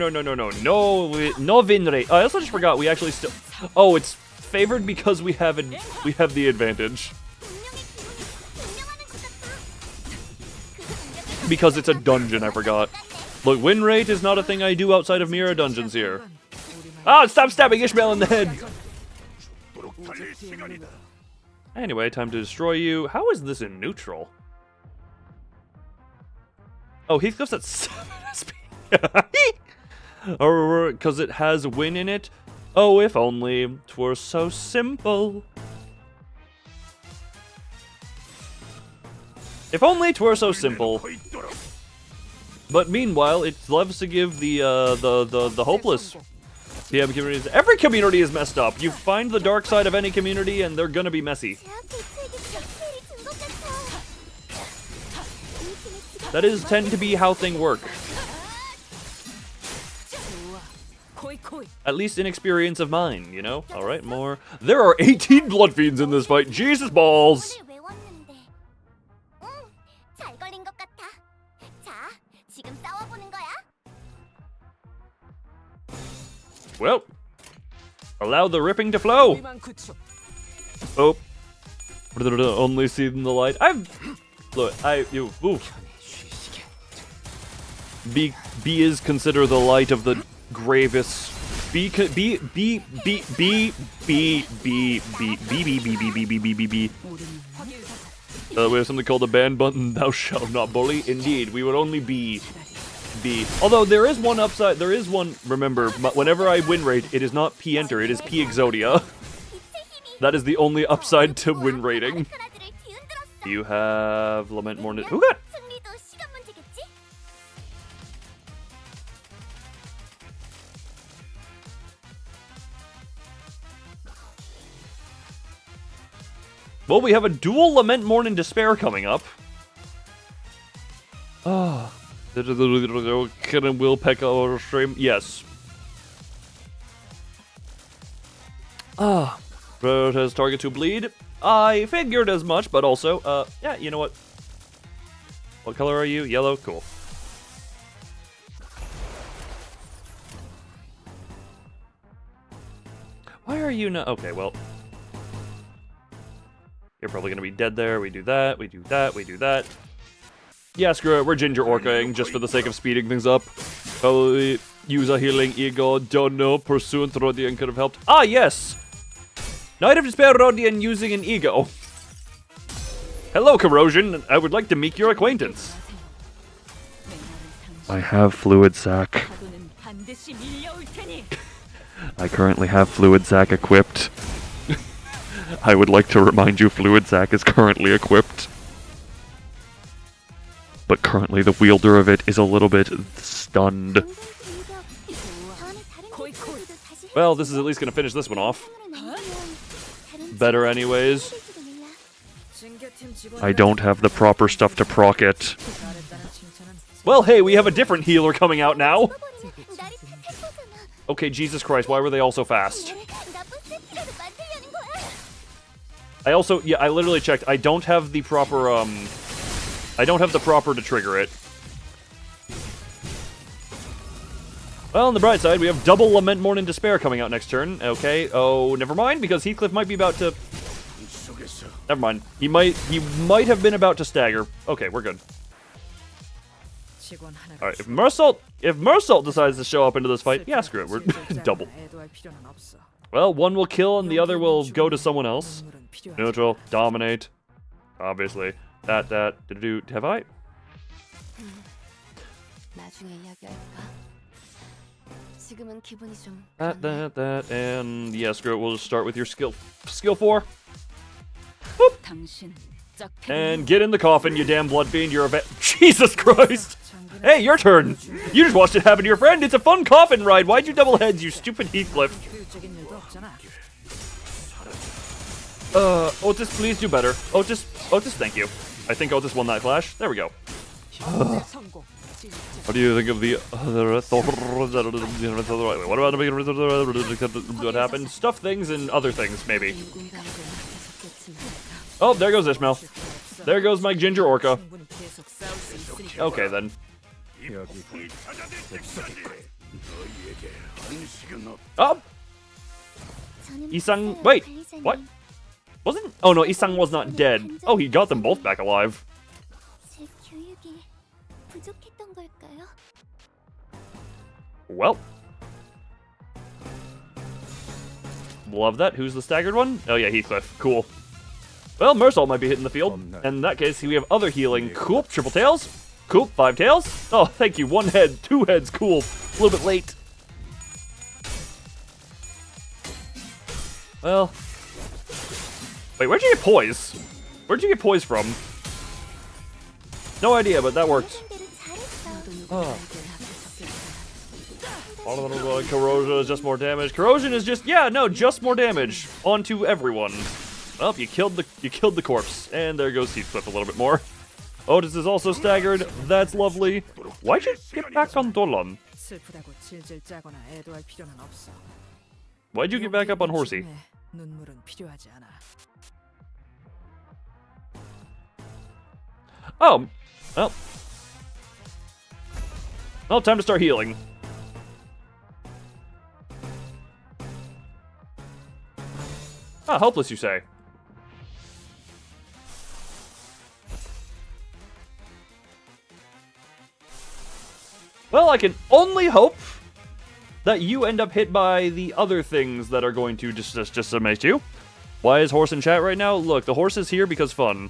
rate. I also just forgot we actually still... Oh, it's favored because we have the advantage. Because it's a dungeon, I forgot. Look, win rate is not a thing I do outside of mirror dungeons here. Ah, stop stabbing Ishmael in the head! Anyway, time to destroy you. How is this in neutral? Oh, Heathcliff's at 7 SP. Or because it has win in it. Oh, if only 'twere so simple. If only 'twere so simple. But meanwhile, it loves to give the hopeless PM communities. Every community is messed up. You find the dark side of any community, and they're gonna be messy. That is tend to be how things work. At least in experience of mine, you know? Alright, more. There are 18 blood fiends in this fight. Jesus balls! Well, allow the ripping to flow. Oh, only seen the light. B is consider the light of the gravest. B. We have something called a ban button. Thou shalt not bully. Indeed, we would only be. Although there is one upside, there is one, remember, whenever I win rate, it is not P enter, it is P Exodia. That is the only upside to win rating. You have Lament Morning. Who got? Well, we have a dual Lament Mourn and Despair coming up. Ah. Can and will peck our stream? Yes. Ah. Bird has target to bleed. I figured as much, but also, yeah, you know what? What color are you? Yellow? Cool. Why are you not? Okay, well. You're probably gonna be dead there. We do that, we do that, we do that. Yeah, screw it. We're ginger orcaing just for the sake of speeding things up. Probably use a healing ego. Don't know. Pursuant Rodian could have helped. Ah, yes! Knight of Despair Rodian using an ego. Hello, Corrosion. I would like to make your acquaintance. I have Fluid Sac. I currently have Fluid Sac equipped. I would like to remind you Fluid Sac is currently equipped. But currently the wielder of it is a little bit stunned. Well, this is at least going to finish this one off. Better anyways. I don't have the proper stuff to proc it. Well, hey, we have a different healer coming out now. Okay, Jesus Christ, why were they all so fast? I also, yeah, I literally checked. I don't have the proper, I don't have the proper to trigger it. Well, on the bright side, we have double Lament Mourn and Despair coming out next turn. Okay, oh, never mind, because Heathcliff might be about to... Never mind. He might have been about to stagger. Okay, we're good. Alright, if Mersault decides to show up into this fight, yeah, screw it, we're double. Well, one will kill and the other will go to someone else. Neutral, dominate. Obviously. Have I? And yeah, screw it, we'll just start with your skill 4. Boop. And get in the coffin, you damn blood fiend, you're a Jesus Christ! Hey, your turn! You just watched it happen to your friend, it's a fun coffin ride, why'd you double heads, you stupid Heathcliff? Otis, please do better. Otis, thank you. I think Otis won that clash. There we go. What do you think of the other Thor? What about what happened? Stuff things and other things, maybe. Oh, there goes Ishmael. There goes my ginger orca. Okay, then. Oh! Isang, wait, what? Wasn't? Oh no, Isang was not dead. Oh, he got them both back alive. Well. Love that. Who's the staggered one? Oh yeah, Heathcliff. Cool. Well, Mersault might be hitting the field. And in that case, we have other healing. Cool. Triple tails. Cool. 5 tails. Oh, thank you. 1 head. 2 heads. Cool. A little bit late. Well. Wait, where'd you get poise? Where'd you get poise from? No idea, but that worked. Oh. Corrosion is just more damage. Corrosion is just, yeah, no, just more damage onto everyone. Well, you killed the corpse, and there goes Heathcliff a little bit more. Otis is also staggered. That's lovely. Why'd you get back on Dolan? Why'd you get back up on Horsey? Oh, well. Well, time to start healing. Ah, hopeless, you say. Well, I can only hope that you end up hit by the other things that are going to just amaze you. Why is Horse in chat right now? Look, the horse is here because fun.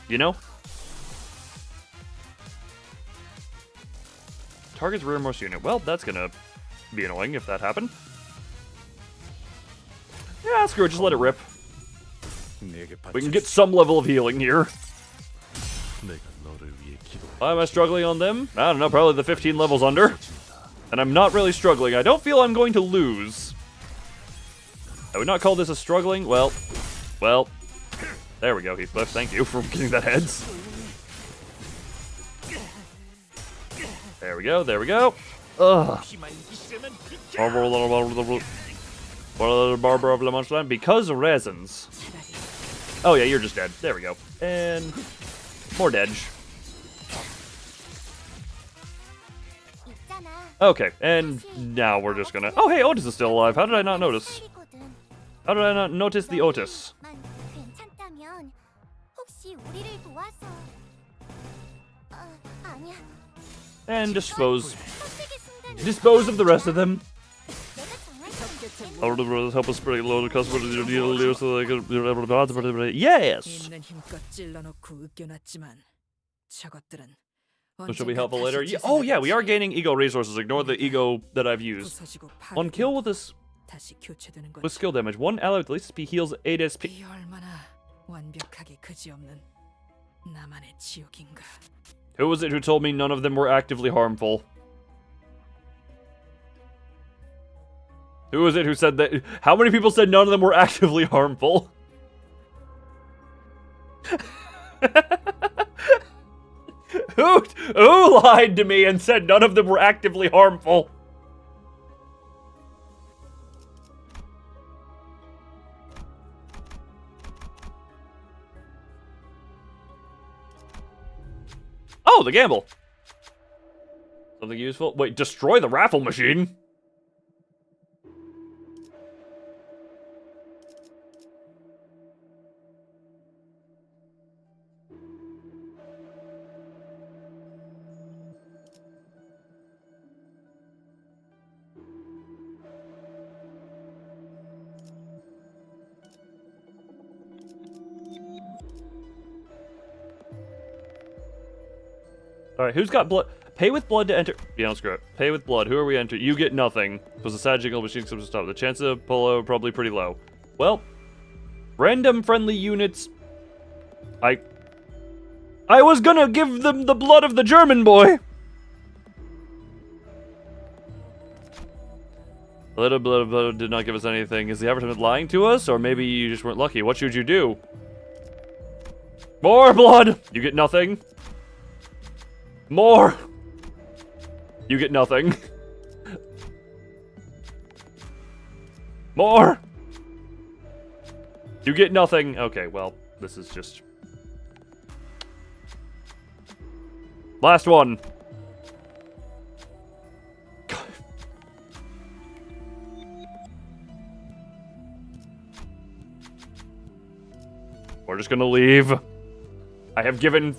You know? Target's rearmost unit. Well, that's gonna be annoying if that happened. Yeah, screw it, just let it rip. We can get some level of healing here. Why am I struggling on them? I don't know, probably the 15 levels under. And I'm not really struggling. I don't feel I'm going to lose. I would not call this a struggling. Well. There we go, Heathcliff. Thank you for getting that heads. There we go, there we go. Ugh. Barber of La Manche Land. Because resins. Oh yeah, you're just dead. There we go. And more dead. Okay, and now we're just gonna... Oh hey, Otis is still alive. How did I not notice? How did I not notice the Otis? And dispose of the rest of them. Our brothers help us spread a load of customers to deal so they can... Yes! Which will be helpful later. Yeah, oh yeah, we are gaining ego resources. Ignore the ego that I've used. On kill with this... with skill damage, one ally with least SP heals 8 SP. Who was it who told me none of them were actively harmful? Who was it who said that? How many people said none of them were actively harmful? Who lied to me and said none of them were actively harmful? Oh, the gamble. Something useful. Wait, destroy the raffle machine? Alright, who's got blood? Pay with blood to enter. Yeah, don't screw it. Pay with blood. Who are we entering? You get nothing. Because the Sagital machine comes to stop. The chance of polo probably pretty low. Well, random friendly units. I was gonna give them the blood of the German boy. A little blood of blood did not give us anything. Is the advertisement lying to us? Or maybe you just weren't lucky. What should you do? More blood! You get nothing. More! You get nothing. More! You get nothing. Okay, well, this is just... Last one. We're just gonna leave. I've given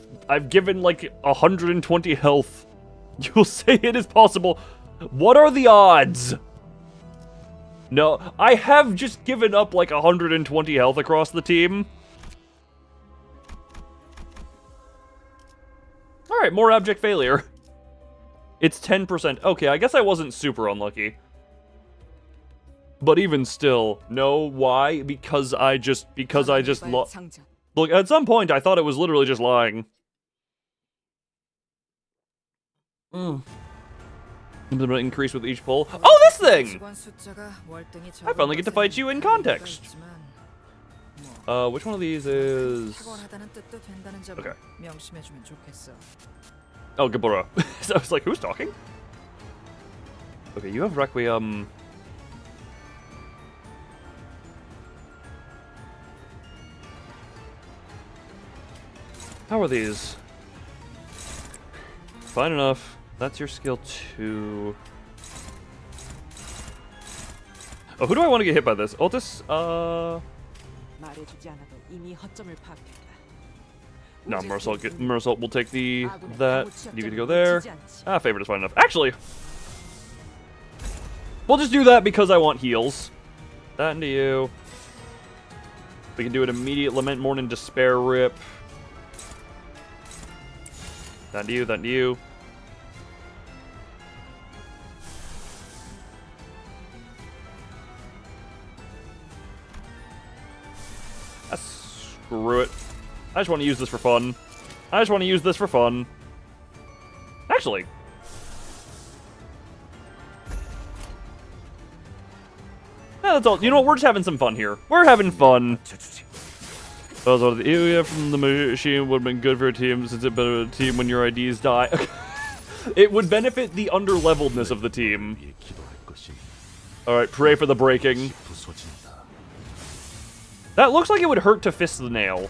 like 120 health. You'll say it is possible. What are the odds? No, I have just given up like 120 health across the team. Alright, more abject failure. It's 10%. Okay, I guess I wasn't super unlucky. But even still, no, why? Because I just Look, at some point I thought it was literally just lying. Increase with each pull. Oh, this thing! I finally get to fight you in context. Which one of these is... Okay. Oh, Gabora. So I was like, who's talking? Okay, you have Requiem. How are these? Fine enough. That's your skill 2. Oh, who do I want to get hit by this? Otis? No, Mersault will take that. You get to go there. Favorite is fine enough. Actually, we'll just do that because I want heals. That into you. We can do an immediate Lament, Mourn, and Despair rip. That into you, that into you. Screw it. I just want to use this for fun. Actually. Yeah, that's all. You know what? We're just having some fun here. We're having fun. Also, the area from the machine would have been good for a team since it's better a team when your IDs die. It would benefit the underleveledness of the team. Alright, pray for the breaking. That looks like it would hurt to fist the nail.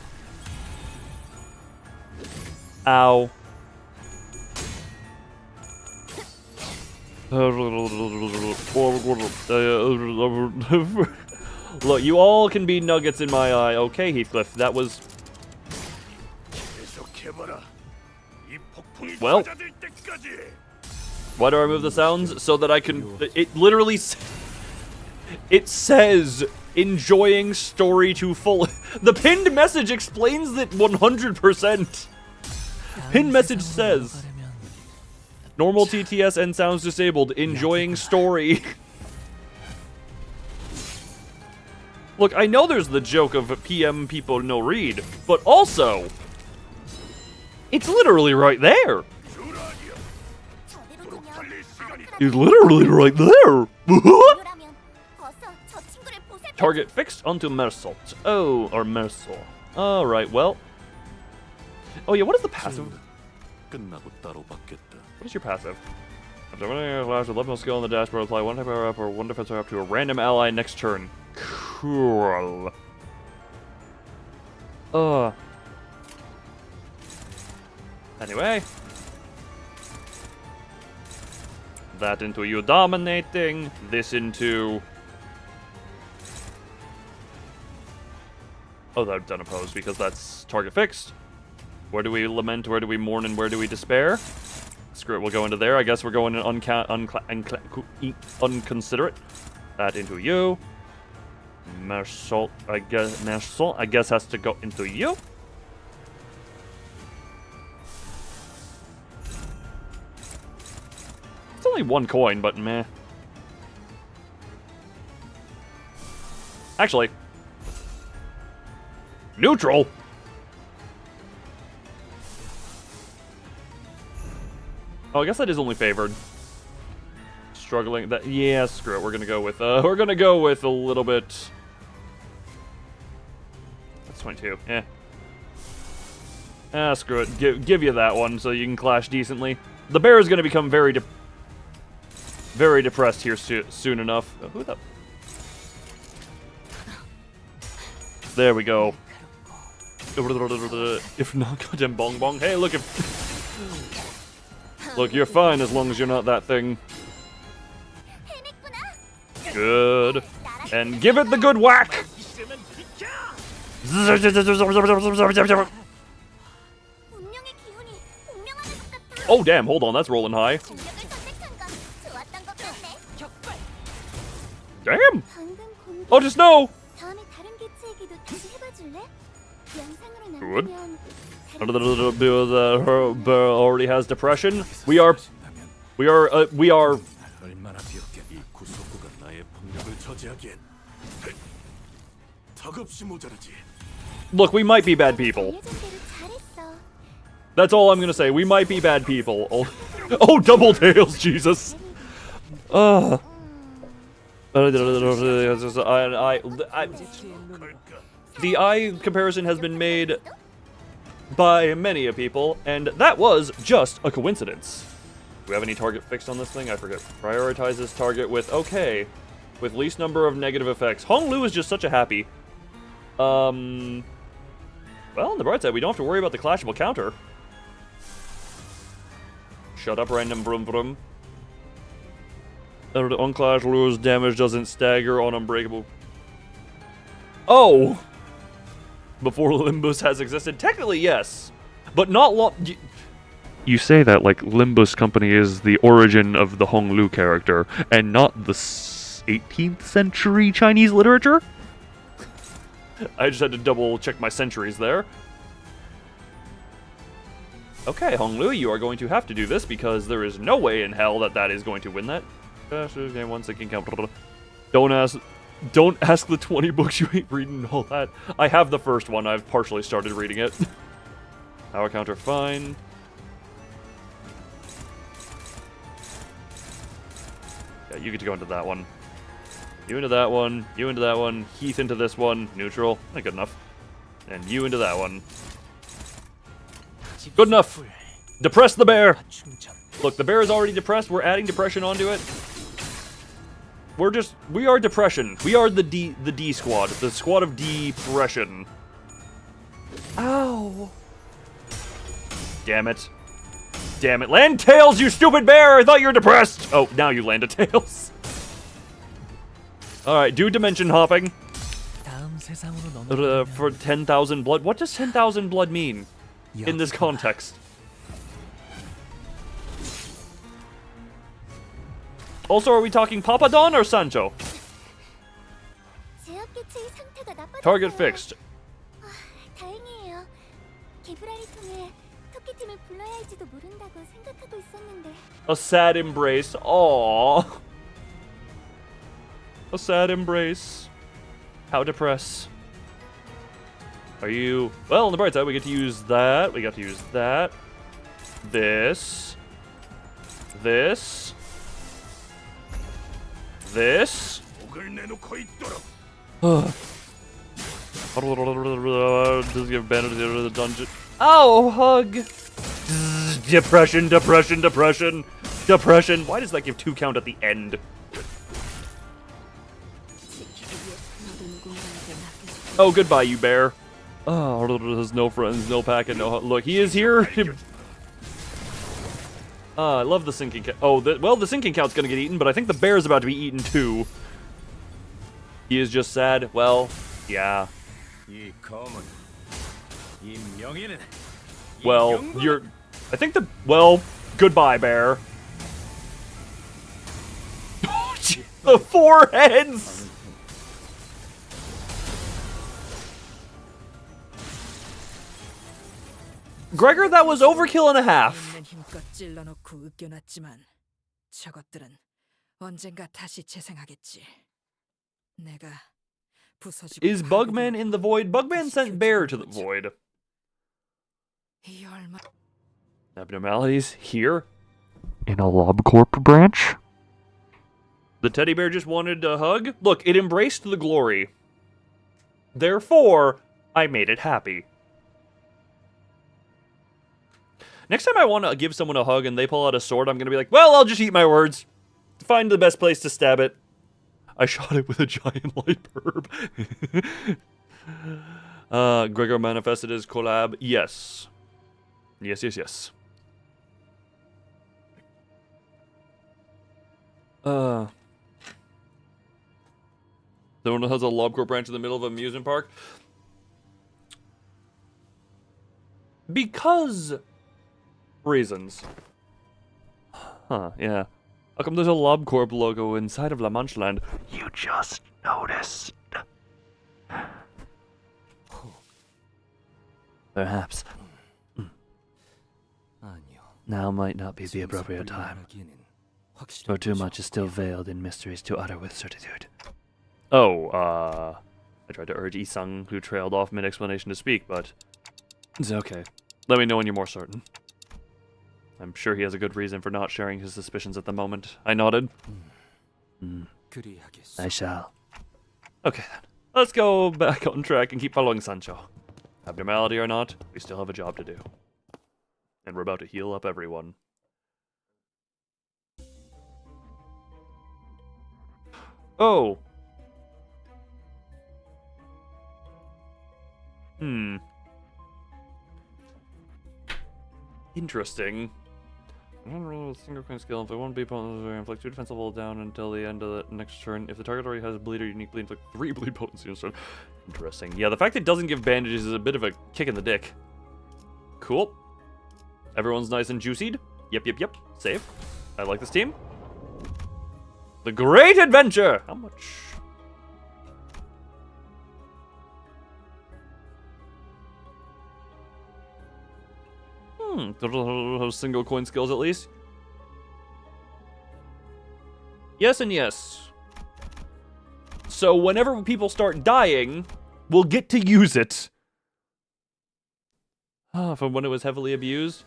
Ow. Look, you all can be nuggets in my eye. Okay, Heathcliff, that was... Well... Why do I remove the sounds? So that I can... It literally... It says... Enjoying story to full... The pinned message explains it 100%. Pinned message says... Normal TTS and sounds disabled. Enjoying story. Look, I know there's the joke of PM people no read, but also... It's literally right there. It's literally right there. Target fixed onto Mersault. Oh, or Mersault. Alright, well. Oh yeah, what is the passive? What is your passive? After winning a class with level skill on the dashboard, apply one power up or one defense power up to a random ally next turn. Cool. Anyway. That into you dominating. This into... Oh, I've done oppose because that's target fixed. Where do we lament, where do we mourn, and where do we despair? Screw it, we'll go into there. I guess we're going in unconsiderate. That into you. Mersault, I guess has to go into you. It's only one coin, but meh. Actually. Neutral? Oh, I guess that is only favored. Struggling that, yeah, screw it. We're gonna go with a little bit. That's 22. Screw it. Give you that one so you can clash decently. The bear is gonna become very depressed here soon enough. Who the? There we go. If not, goddamn bong bong. Hey, look Look, you're fine as long as you're not that thing. Good. And give it the good whack! Oh, damn, hold on, that's rolling high. Damn! Oh, just no! Good. Already has depression. We are. Look, we might be bad people. That's all I'm gonna say. We might be bad people. Oh, double tails, Jesus. The eye comparison has been made by many a people, and that was just a coincidence. Do we have any target fixed on this thing? I forget. Prioritize this target with okay, with least number of negative effects. Honglu is just such a happy. Well, on the bright side, we don't have to worry about the clashable counter. Shut up, random vroom vroom. The unclash lures damage doesn't stagger on unbreakable. Oh! Before Limbus has existed? Technically, yes. But not long. You say that like Limbus Company is the origin of the Honglu character, and not the 18th century Chinese literature? I just had to double check my centuries there. Okay, Honglu, you are going to have to do this because there is no way in hell that that is going to win that. Game 1 sinking count. Don't ask the 20 books you ain't reading all that. I have the first one. I've partially started reading it. Power counter, fine. Yeah, you get to go into that one. You into that one. You into that one. Heath into this one. Neutral. Not good enough. And you into that one. Good enough. Depress the bear. Look, the bear is already depressed. We're adding depression onto it. We are depression. We are the D squad. The squad of depression. Ow. Damn it. Damn it. Land tails, you stupid bear! I thought you were depressed! Oh, now you landed tails. Alright, do dimension hopping. For 10,000 blood. What does 10,000 blood mean in this context? Also, are we talking Papadon or Sancho? Target fixed. A sad embrace. Aww. A sad embrace. How depressed. Are you... Well, on the bright side, we get to use that. We got to use that. This. This. This. Does give bandage to the dungeon. Oh, hug. Depression, depression, depression, depression. Why does that give 2 count at the end? Oh, goodbye, you bear. Oh, there's no friends, no packet, no... Look, he is here. I love the sinking count. Oh, well, the sinking count's gonna get eaten, but I think the bear's about to be eaten too. He is just sad. Well, yeah. Well, you're... I think the... Well, goodbye, bear. The 4 heads! Gregor, that was overkill and a half. Is Bugman in the void? Bugman sent Bear to the void. Abnormalities here? In a LobCorp branch? The teddy bear just wanted a hug? Look, it embraced the glory. Therefore, I made it happy. Next time I want to give someone a hug and they pull out a sword, I'm going to be like, well, I'll just eat my words. Find the best place to stab it. I shot it with a giant light burb. Gregor manifested his collab. Yes. Yes, yes, yes. Someone has a LobCorp branch in the middle of an amusement park? Because... reasons. Huh, yeah. How come there's a LobCorp logo inside of La Manche Land? You just noticed. Perhaps. Now might not be the appropriate time, for too much is still veiled in mysteries to utter with certitude. Oh, I tried to urge Isang, who trailed off mid-explanation, to speak, but It's okay. let me know when you're more certain. I'm sure he has a good reason for not sharing his suspicions at the moment. I nodded. I shall. Okay then. Let's go back on track and keep following Sancho. Abnormality or not, we still have a job to do. And we're about to heal up everyone. Oh! Interesting. I don't roll a single coin skill. If I want to be opponent, inflict 2 defensive level down until the end of the next turn. If the target already has bleed or uniquely inflict 3 bleed potency instead. Interesting. Yeah, the fact it doesn't give bandages is a bit of a kick in the dick. Cool. Everyone's nice and juicied. Yep. Save. I like this team. The Great Adventure! How much? Single coin skills at least. Yes and yes. So whenever people start dying, we'll get to use it. From when it was heavily abused.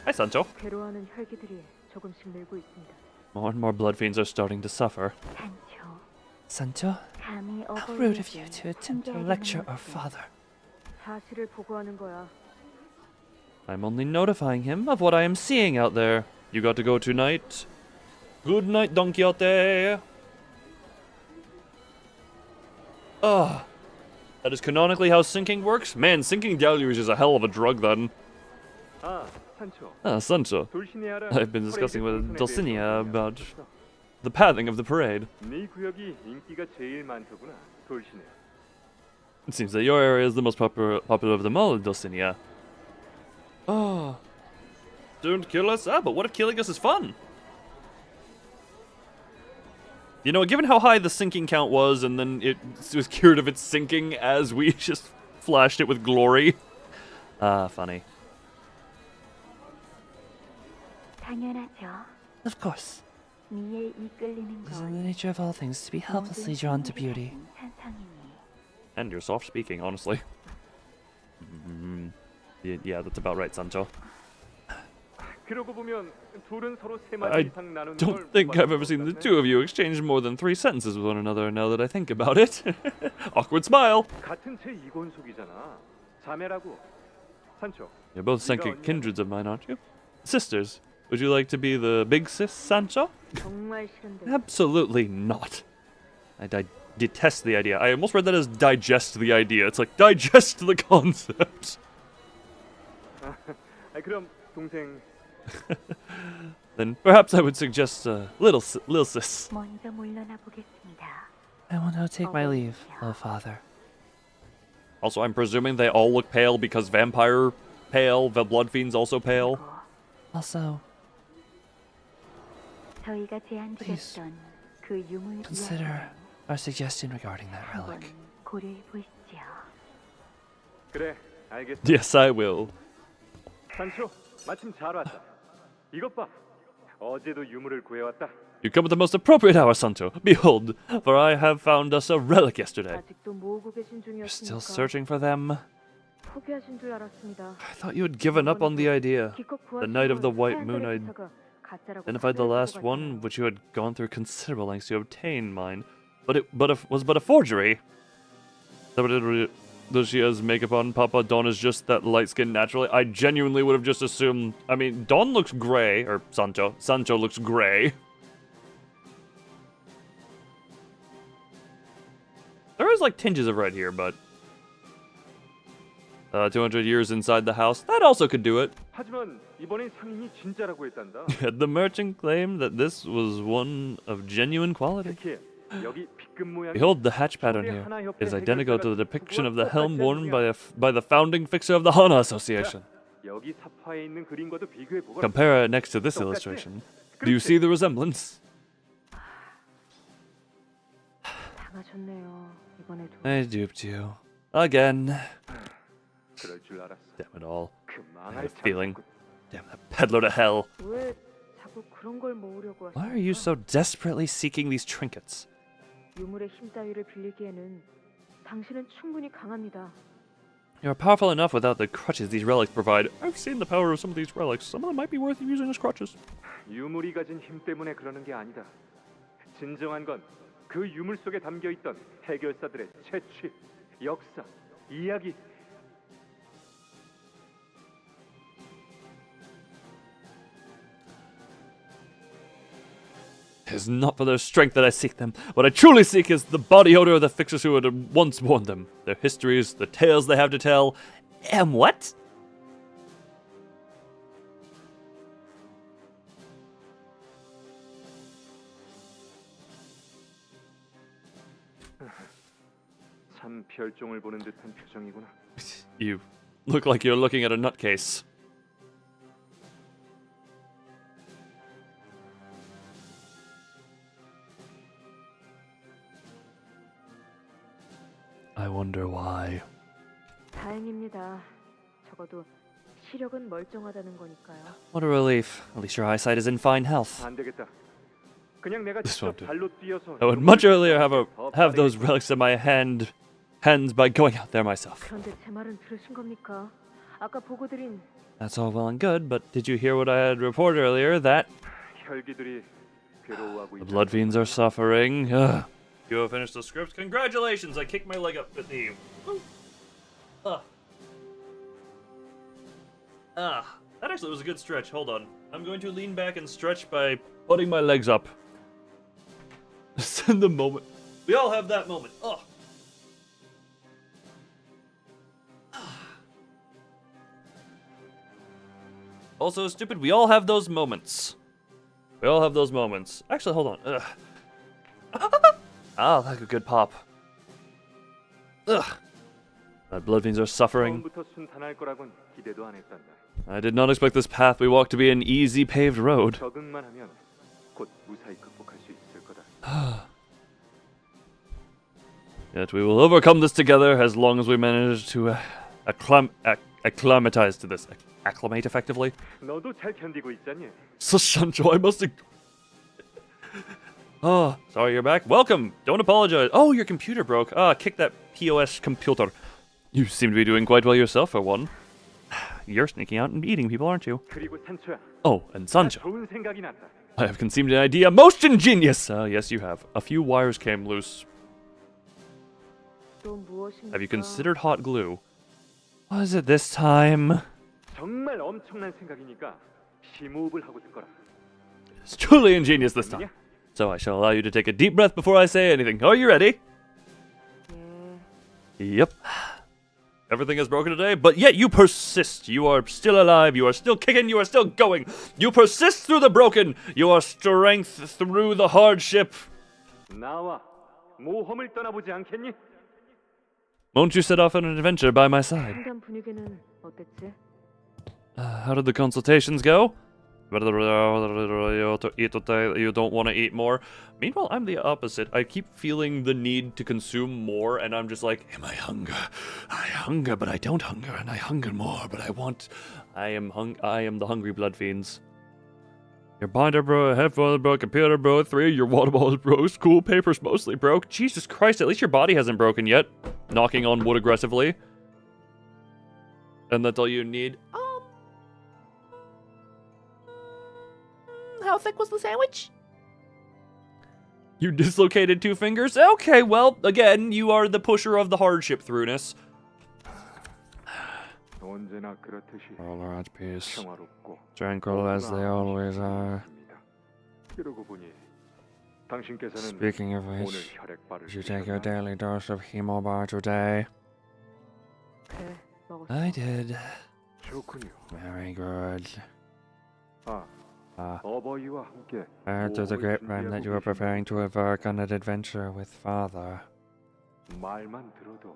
Hi, Sancho. 괴로워하는 혈기들이 조금씩 늘고 있습니다. More and more blood fiends are starting to suffer. Sancho? How rude of you to attempt to lecture our father. 사실을 보고하는 거야. I'm only notifying him of what I am seeing out there. You got to go tonight. Good night, Don Quixote. Ugh. That is canonically how sinking works? Man, sinking deluge is a hell of a drug then. Sancho. I've been discussing with Dulcinea about the pathing of the parade. It seems that your area is the most popular of them all, Dulcinea. Oh. Don't kill us? But what if killing us is fun? You know, given how high the sinking count was, and then it was cured of its sinking as we just flashed it with glory. Funny. Of course. It is in the nature of all things to be helplessly drawn to beauty. And you're soft speaking, honestly. Yeah, that's about right, Sancho. I don't think I've ever seen the two of you exchange more than 3 sentences with one another now that I think about it. Awkward smile. You're both psychic kindreds of mine, aren't you? Sisters. Would you like to be the big sis, Sancho? Absolutely not. I detest the idea. I almost read that as digest the idea. It's like, digest the concept. Then perhaps I would suggest little sis. I will now take my leave, oh father. Also, I'm presuming they all look pale because vampire pale, the blood fiends also pale. Also, please consider our suggestion regarding that relic. Yes, I will. You come at the most appropriate hour, Sancho. Behold, for I have found us a relic yesterday. You're still searching for them? I thought you had given up on the idea. The night of the white moon, I identified the last one, which you had gone through considerable lengths to obtain mine. But it was but a forgery. Does she has makeup on? Papa Don is just that light skin naturally. I genuinely would have just assumed. I mean, Don looks gray, or Sancho. Sancho looks gray. There is like tinges of red here, but 200 years inside the house, that also could do it. The merchant claimed that this was one of genuine quality. Behold, the hatch pattern here is identical to the depiction of the helm worn by the founding fixer of the Hana Association. Compare it next to this illustration. Do you see the resemblance? 당하셨네요. 이번에도. I duped you. Again. Damn it all. I have a feeling. Damn that peddler to hell. 왜 자꾸 그런 걸 모으려고 하세요? Why are you so desperately seeking these trinkets? 유물의 힘 따위를 빌리기에는 당신은 충분히 강합니다. You're powerful enough without the crutches these relics provide. I've seen the power of some of these relics. Some of them might be worth using as crutches. 유물이 가진 힘 때문에 그러는 게 아니다. 진정한 건 그 유물 속에 담겨 있던 해결사들의 채취, 역사, 이야기. It is not for their strength that I seek them. What I truly seek is the body odor of the fixers who had once worn them, their histories, the tales they have to tell, and what? 참 별종을 보는 듯한 표정이구나. You look like you're looking at a nutcase. I wonder why. 다행입니다. 적어도 시력은 멀쩡하다는 거니까요. What a relief. At least your eyesight is in fine health. 안 되겠다. 그냥 내가 This 직접 won't do. 발로 뛰어서 I would much earlier have those relics in my hands by going out there myself. 그런데 제 말은 들으신 겁니까? 아까 보고 드린 That's all well and good, but did you hear what I had reported earlier that 혈기들이 괴로워하고 the 있다. blood fiends are suffering? Ugh. You have finished the script? Congratulations! I kicked my leg up at the... That actually was a good stretch. Hold on. I'm going to lean back and stretch by putting my legs up. Just in the moment. We all have that moment. Ugh. Also, stupid, we all have those moments. We all have those moments. Actually, hold on. Ugh. Ah, like a good pop. Ugh. My blood veins are suffering. 처음부터 순탄할 거라곤 기대도 안 했단다. I did not expect this path we walk to be an easy paved road. 적응만 하면 곧 무사히 극복할 수 있을 거다. Yet we will overcome this together as long as we manage to acclimatize to this. Acclimate effectively? 너도 잘 견디고 있잖니. So, Sancho, I must... Oh, sorry you're back. Welcome! Don't apologize. Oh, your computer broke. Ah, kick that POS computer. You seem to be doing quite well yourself for one. You're sneaking out and eating people, aren't you? 그리고 산초야. Oh, and Sancho. 좋은 생각이 났다. I have conceived an idea most ingenious! Yes, you have. A few wires came loose. 또 무엇입니까? Have you considered hot glue? What is it this time? 정말 엄청난 생각이니까 심호흡을 하고 듣거라. It's truly ingenious this time. So I shall allow you to take a deep breath before I say anything. Are you ready? Yep. Everything is broken today, but yet you persist. You are still alive. You are still kicking. You are still going. You persist through the broken. You are strength through the hardship. 나와 모험을 떠나보지 않겠니? Won't you set off on an adventure by my side? 상담 분위기는 어땠지? How did the consultations go? You don't want to eat more. Meanwhile, I'm the opposite. I keep feeling the need to consume more, and I'm just like, am I hunger? I hunger, but I don't hunger, and I hunger more, but I want. I am the hungry blood fiends. Your binder broke, headphone broke, computer broke, 3, your water bottles broke, school papers mostly broke. Jesus Christ, at least your body hasn't broken yet. Knocking on wood aggressively. And that's all you need. How thick was the sandwich? You dislocated 2 fingers? Okay, well, again, you are the pusher of the hardship throughness. 언제나 그렇듯이 All are at peace. 평화롭고 Tranquil as they always are. 그러고 보니 당신께서는 Speaking of 오늘 which, 혈액바를 did you take your daily dose of hemobar today? 그래, 먹었어. I did. 좋군요. Very good. 아, 어버이와 함께 Heard through the grapevine that you were preparing to embark on an adventure with father. 말만 들어도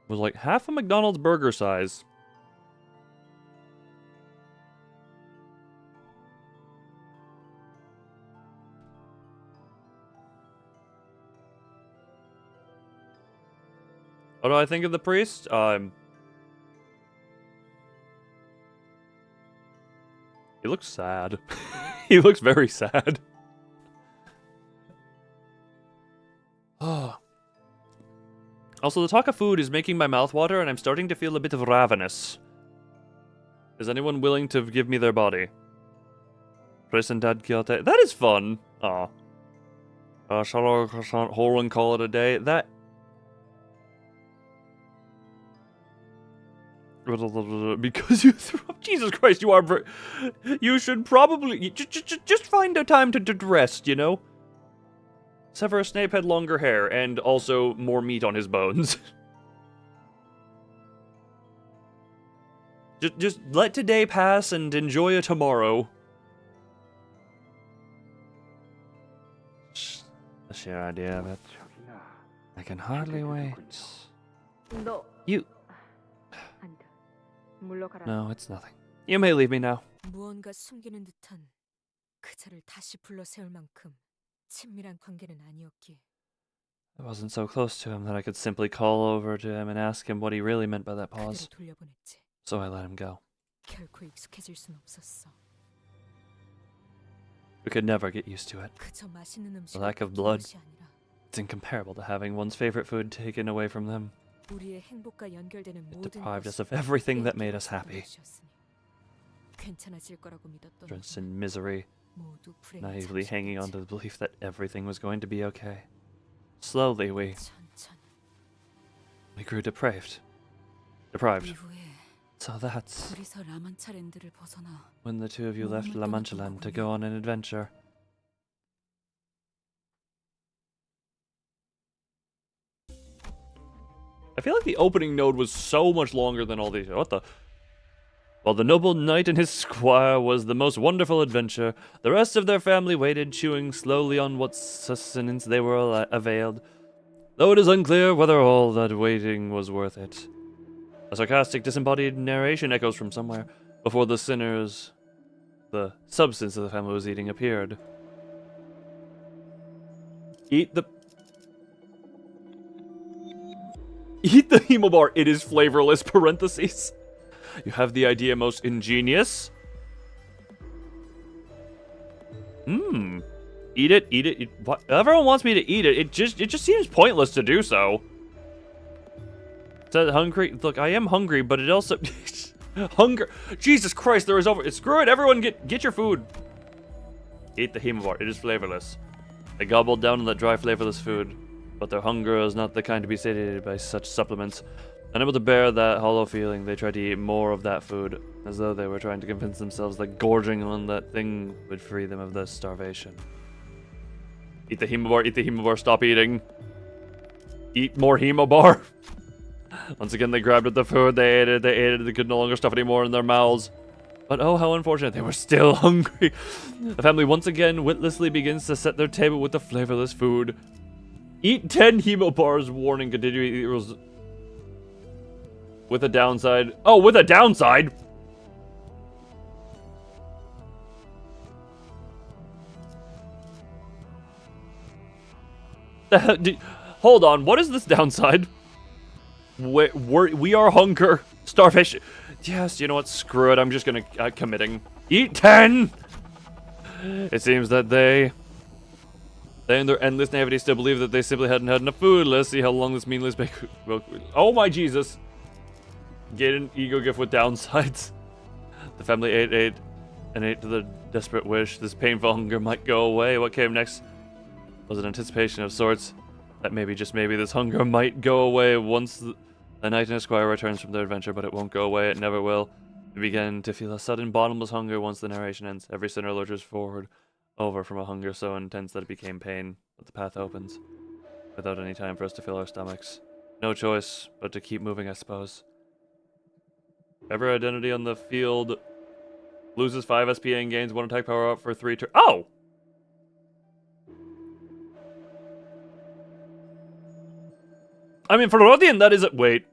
Was like half a McDonald's burger size. What do I think of the priest? He looks sad. He looks very sad. Also, the talk of food is making my mouth water, and I'm starting to feel a bit of ravenous. Is anyone willing to give me their body? Prison Dad Quixote. That is fun. Aw. Shall I croissant hole and call it a day? That... Because you threw up. Jesus Christ, you are... You should probably... Just find a time to rest, you know? Severus Snape had longer hair, and also more meat on his bones. just let today pass and enjoy a tomorrow. The sheer idea of it. I can hardly wait. 너 You... 안 돼. 물러가라. No, it's nothing. You may leave me now. 무언가 숨기는 듯한 그자를 다시 불러 세울 만큼 친밀한 관계는 아니었기에. I wasn't so close to him that I could simply call over to him and ask him what he really meant by that pause. 그대로 돌려보냈지. So I let him go. 결코 익숙해질 순 없었어. We could never get used to it. 그저 맛있는 The 음식을 lack of 뺏긴 blood. 것이 아니라 It's incomparable to having one's favorite food taken away from them. 우리의 행복과 연결되는 It 모든 deprived us 것이 of everything that made us 뺏겨버린 happy. 것이었으니. 괜찮아질 거라고 믿었던 Drenched in misery, 모두 불행의 naively hanging on to 잠시였지. the belief that everything was going to be okay. Slowly, we 천천히. grew deprived. Deprived. 이후에 So that's 둘이서 라만차랜드를 벗어나 when the two of you left La Mancha Land to go on an adventure. I feel like the opening node was so much longer than all these. What the? While the noble knight and his squire was the most wonderful adventure, the rest of their family waited, chewing slowly on what sustenance they were availed, though it is unclear whether all that waiting was worth it. A sarcastic, disembodied narration echoes from somewhere, before the sinners, the substance of the family was eating, appeared. Eat the hemobar, it is flavorless, parentheses. You have the idea most ingenious. Eat it. What? Everyone wants me to eat it. It just seems pointless to do so. Said hungry. Look, I am hungry, but it also hunger. Jesus Christ, there is over. Screw it. Everyone get your food. Eat the hemobar. It is flavorless. They gobbled down that dry, flavorless food, but their hunger is not the kind to be satiated by such supplements. Unable to bear that hollow feeling, they tried to eat more of that food, as though they were trying to convince themselves that gorging on that thing would free them of their starvation. Eat the hemobar, stop eating. Eat more hemobar. Once again, they grabbed at the food, they ate it, they could no longer stuff it anymore in their mouths. But oh, how unfortunate, they were still hungry. The family once again witlessly begins to set their table with the flavorless food. Eat 10 hemobars, warning, continue to eat. With a downside. Oh, with a downside? Hold on, what is this downside? We are hunger. Starvation. Yes, you know what? Screw it. I'm just gonna committing. Eat 10! It seems that they in their endless naivety still believe that they simply hadn't had enough food. Let's see how long this meaningless will. Oh my Jesus. Get an ego gift with downsides. The family ate to the desperate wish this painful hunger might go away. What came next was an anticipation of sorts that maybe, just maybe, this hunger might go away once the knight and his squire returns from their adventure, but it won't go away. It never will. We begin to feel a sudden bottomless hunger once the narration ends. Every sinner lurches forward, over from a hunger so intense that it became pain, but the path opens, without any time for us to fill our stomachs. No choice but to keep moving, I suppose. Every identity on the field Loses 5 SP and gains 1 attack power up for 3 turns. Oh! I mean, for Rodian, that is a... Wait.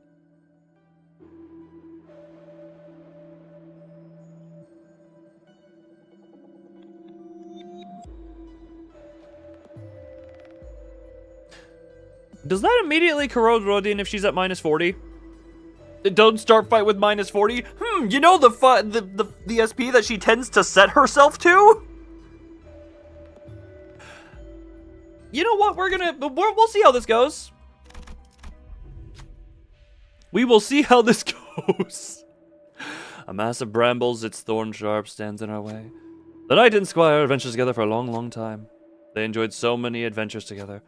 Does that immediately corrode Rodian if she's at minus 40? Don't start fight with minus 40? You know the SP that she tends to set herself to? You know what? We'll see how this goes. We will see how this goes. A mass of brambles, its thorn sharp, stands in our way. The knight and squire adventured together for a long, long time. They enjoyed so many adventures together.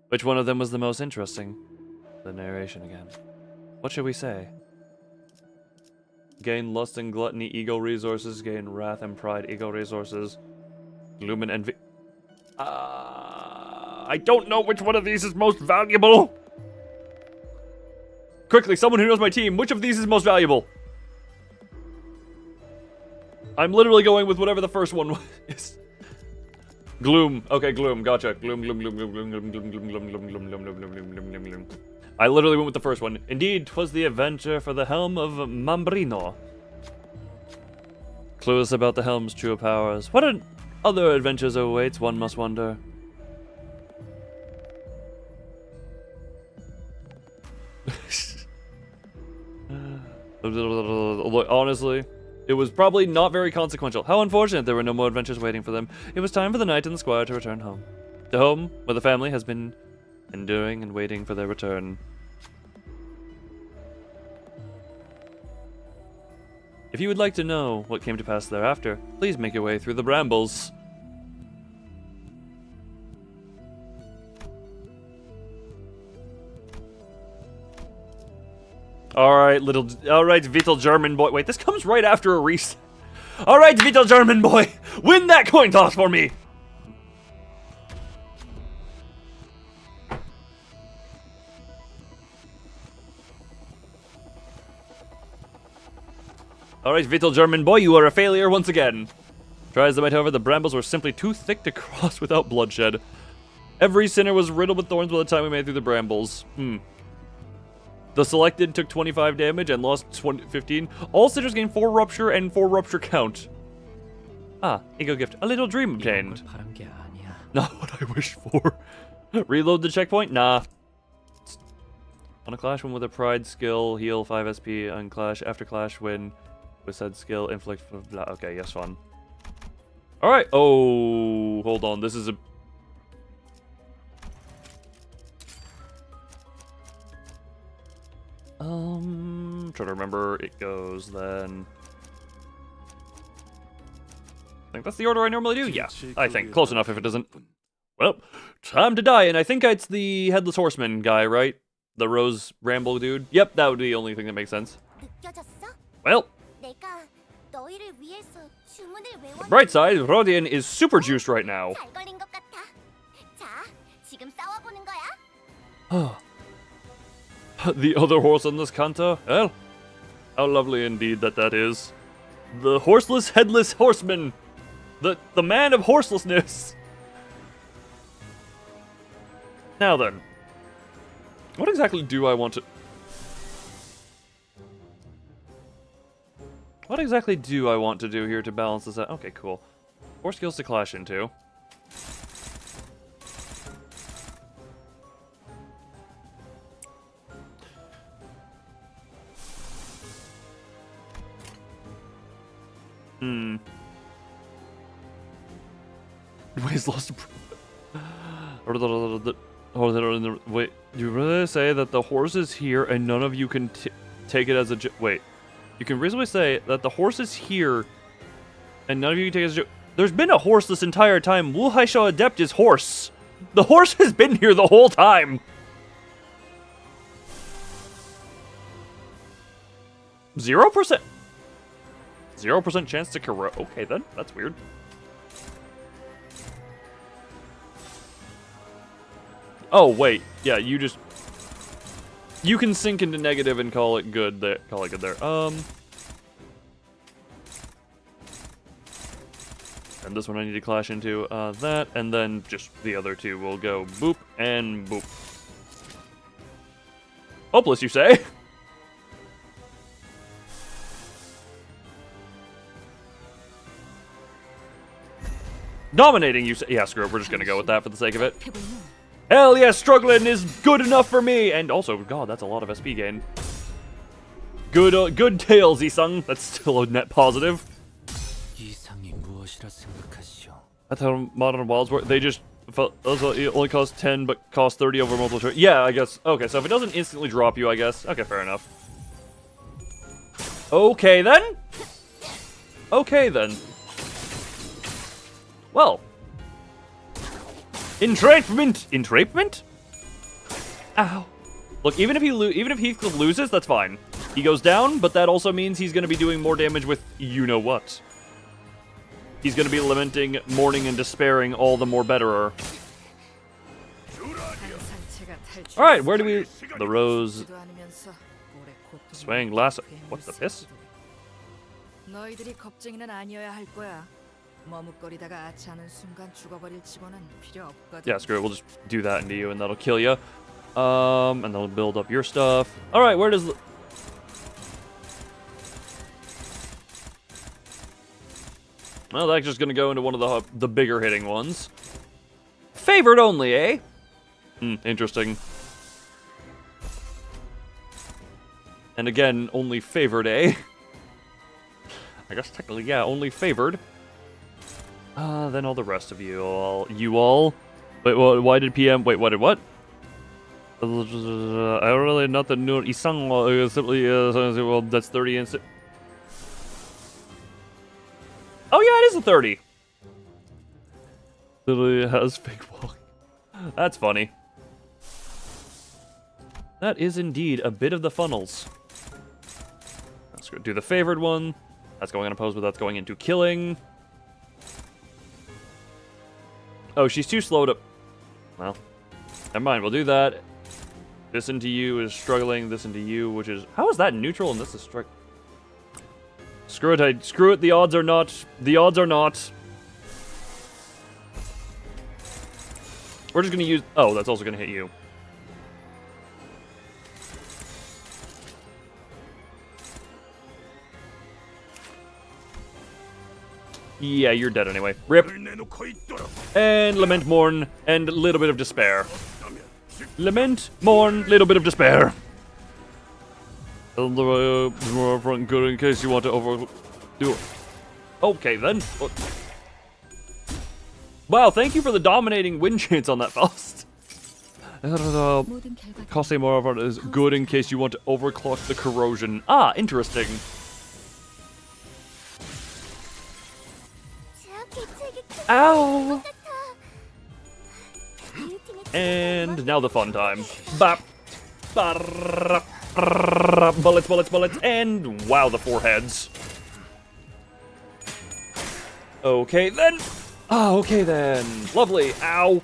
Which one of them was the most interesting? The narration again. What should we say? Gain lust and gluttony, ego resources. Gain wrath and pride, ego resources. Gloom and envy. I don't know which one of these is most valuable. Quickly, someone who knows my team, which of these is most valuable? I'm literally going with whatever the first one is. Gloom. Okay, gloom. Gotcha. Gloom, gloom, gloom, gloom, gloom, gloom, gloom, gloom, gloom, gloom, gloom, gloom, gloom, gloom, gloom, gloom, gloom. I literally went with the first one. Indeed, 'twas the adventure for the helm of Mambrino. Clueless about the helm's true powers. What other adventures awaits, one must wonder. Honestly, it was probably not very consequential. How unfortunate there were no more adventures waiting for them. It was time for the knight and the squire to return home. To home, where the family has been enduring and waiting for their return. If you would like to know what came to pass thereafter, please make your way through the brambles. Alright, Vittel German boy. Wait, this comes right after a reset. Alright, Vittel German boy, win that coin toss for me! Alright, Vittel German boy, you are a failure once again. Try as they might, however, the brambles were simply too thick to cross without bloodshed. Every sinner was riddled with thorns by the time we made through the brambles. The selected took 25 damage and lost 15. All sinners gained 4 rupture and 4 rupture count. Ah, ego gift. A little dream obtained. Not what I wish for. Reload the checkpoint? Nah. On a clash, win with a pride skill, heal 5 SP. On clash, after clash, win with said skill, inflict blah. Okay, yes, fun. Alright. Oh, hold on. This is a... try to remember. It goes then. I think that's the order I normally do. Yeah, I think close enough. If it doesn't, well, time to die. And I think it's the headless horseman guy, right? The Rose Ramble dude. Yep, that would be the only thing that makes sense. Well, the bright side, Rodian is super juiced right now. The other horse on this Canto? Well, how lovely indeed that is. The horseless, headless horseman. The man of horselessness. Now then. What exactly do I want to... What exactly do I want to do here to balance this out? Okay, cool. 4 skills to clash into. Ways lost. Wait, you really say that the horse is here and none of you can take it as a wait? You can reasonably say that the horse is here and none of you can take it as a joke. There's been a horse this entire time. Wu Haisho Adept is horse. The horse has been here the whole time. 0%. 0% chance to corrode. Okay, then. That's weird. Oh, wait. Yeah, you just... You can sink into negative and call it good there. Call it good there. this one I need to clash into. That, and then just the other two will go boop and boop. Hopeless, you say? Dominating, you say? Yeah, screw it. We're just gonna go with that for the sake of it. Hell yeah, struggling is good enough for me! And also, god, that's a lot of SP gain. Good tails, Isung. That's still a net positive. That's how modern wilds work. They just also it only cost 10, but cost 30 over multiple choice. Yeah, I guess. Okay, so if it doesn't instantly drop you, I guess. Okay, fair enough. Okay then. Okay then. Well. Entrapment? Ow. Look, even if Heathcliff loses, that's fine. He goes down, but that also means he's going to be doing more damage with you-know-what. He's going to be lamenting, mourning, and despairing all the more betterer. Alright, where do we... The rose... Swang lasso... What the piss? 너희들이 겁쟁이는 아니어야 할 거야. 머뭇거리다가 아차하는 순간 죽어버릴 치고는 필요 없거든. Yeah, screw it. We'll just do that into you, and that'll kill you. And that'll build up your stuff. Alright, where does... Well, that's just gonna go into one of the bigger hitting ones. Favored only, eh? Interesting. And again, only favored, eh? I guess technically, yeah, only favored. Then all the rest of you all. Wait, why did PM? Wait, what did what? I really not the new Isang simply well, that's 30 and. Oh yeah, it is a 30. Literally has fake walking. That's funny. That is indeed a bit of the funnels. Let's go do the favored one. That's going unopposed, but that's going into killing. Oh, she's too slow to... Well, never mind, we'll do that. This into you is struggling, this into you, which is... How is that neutral and this is struck? Screw it, screw it, the odds are not. The odds are not. We're just gonna use... Oh, that's also gonna hit you. Yeah, you're dead anyway. Rip. And lament, mourn, and a little bit of despair. Lament, mourn, little bit of despair. More front good in case you want to overdo it. Okay then. Wow, thank you for the dominating win chance on that Faust. Costing more of it is good in case you want to overclock the corrosion. Ah, interesting. Ow! And now the fun time. Bop. Bullets, bullets, bullets, and wow, the foreheads. Okay then. Oh, okay then. Lovely. Ow.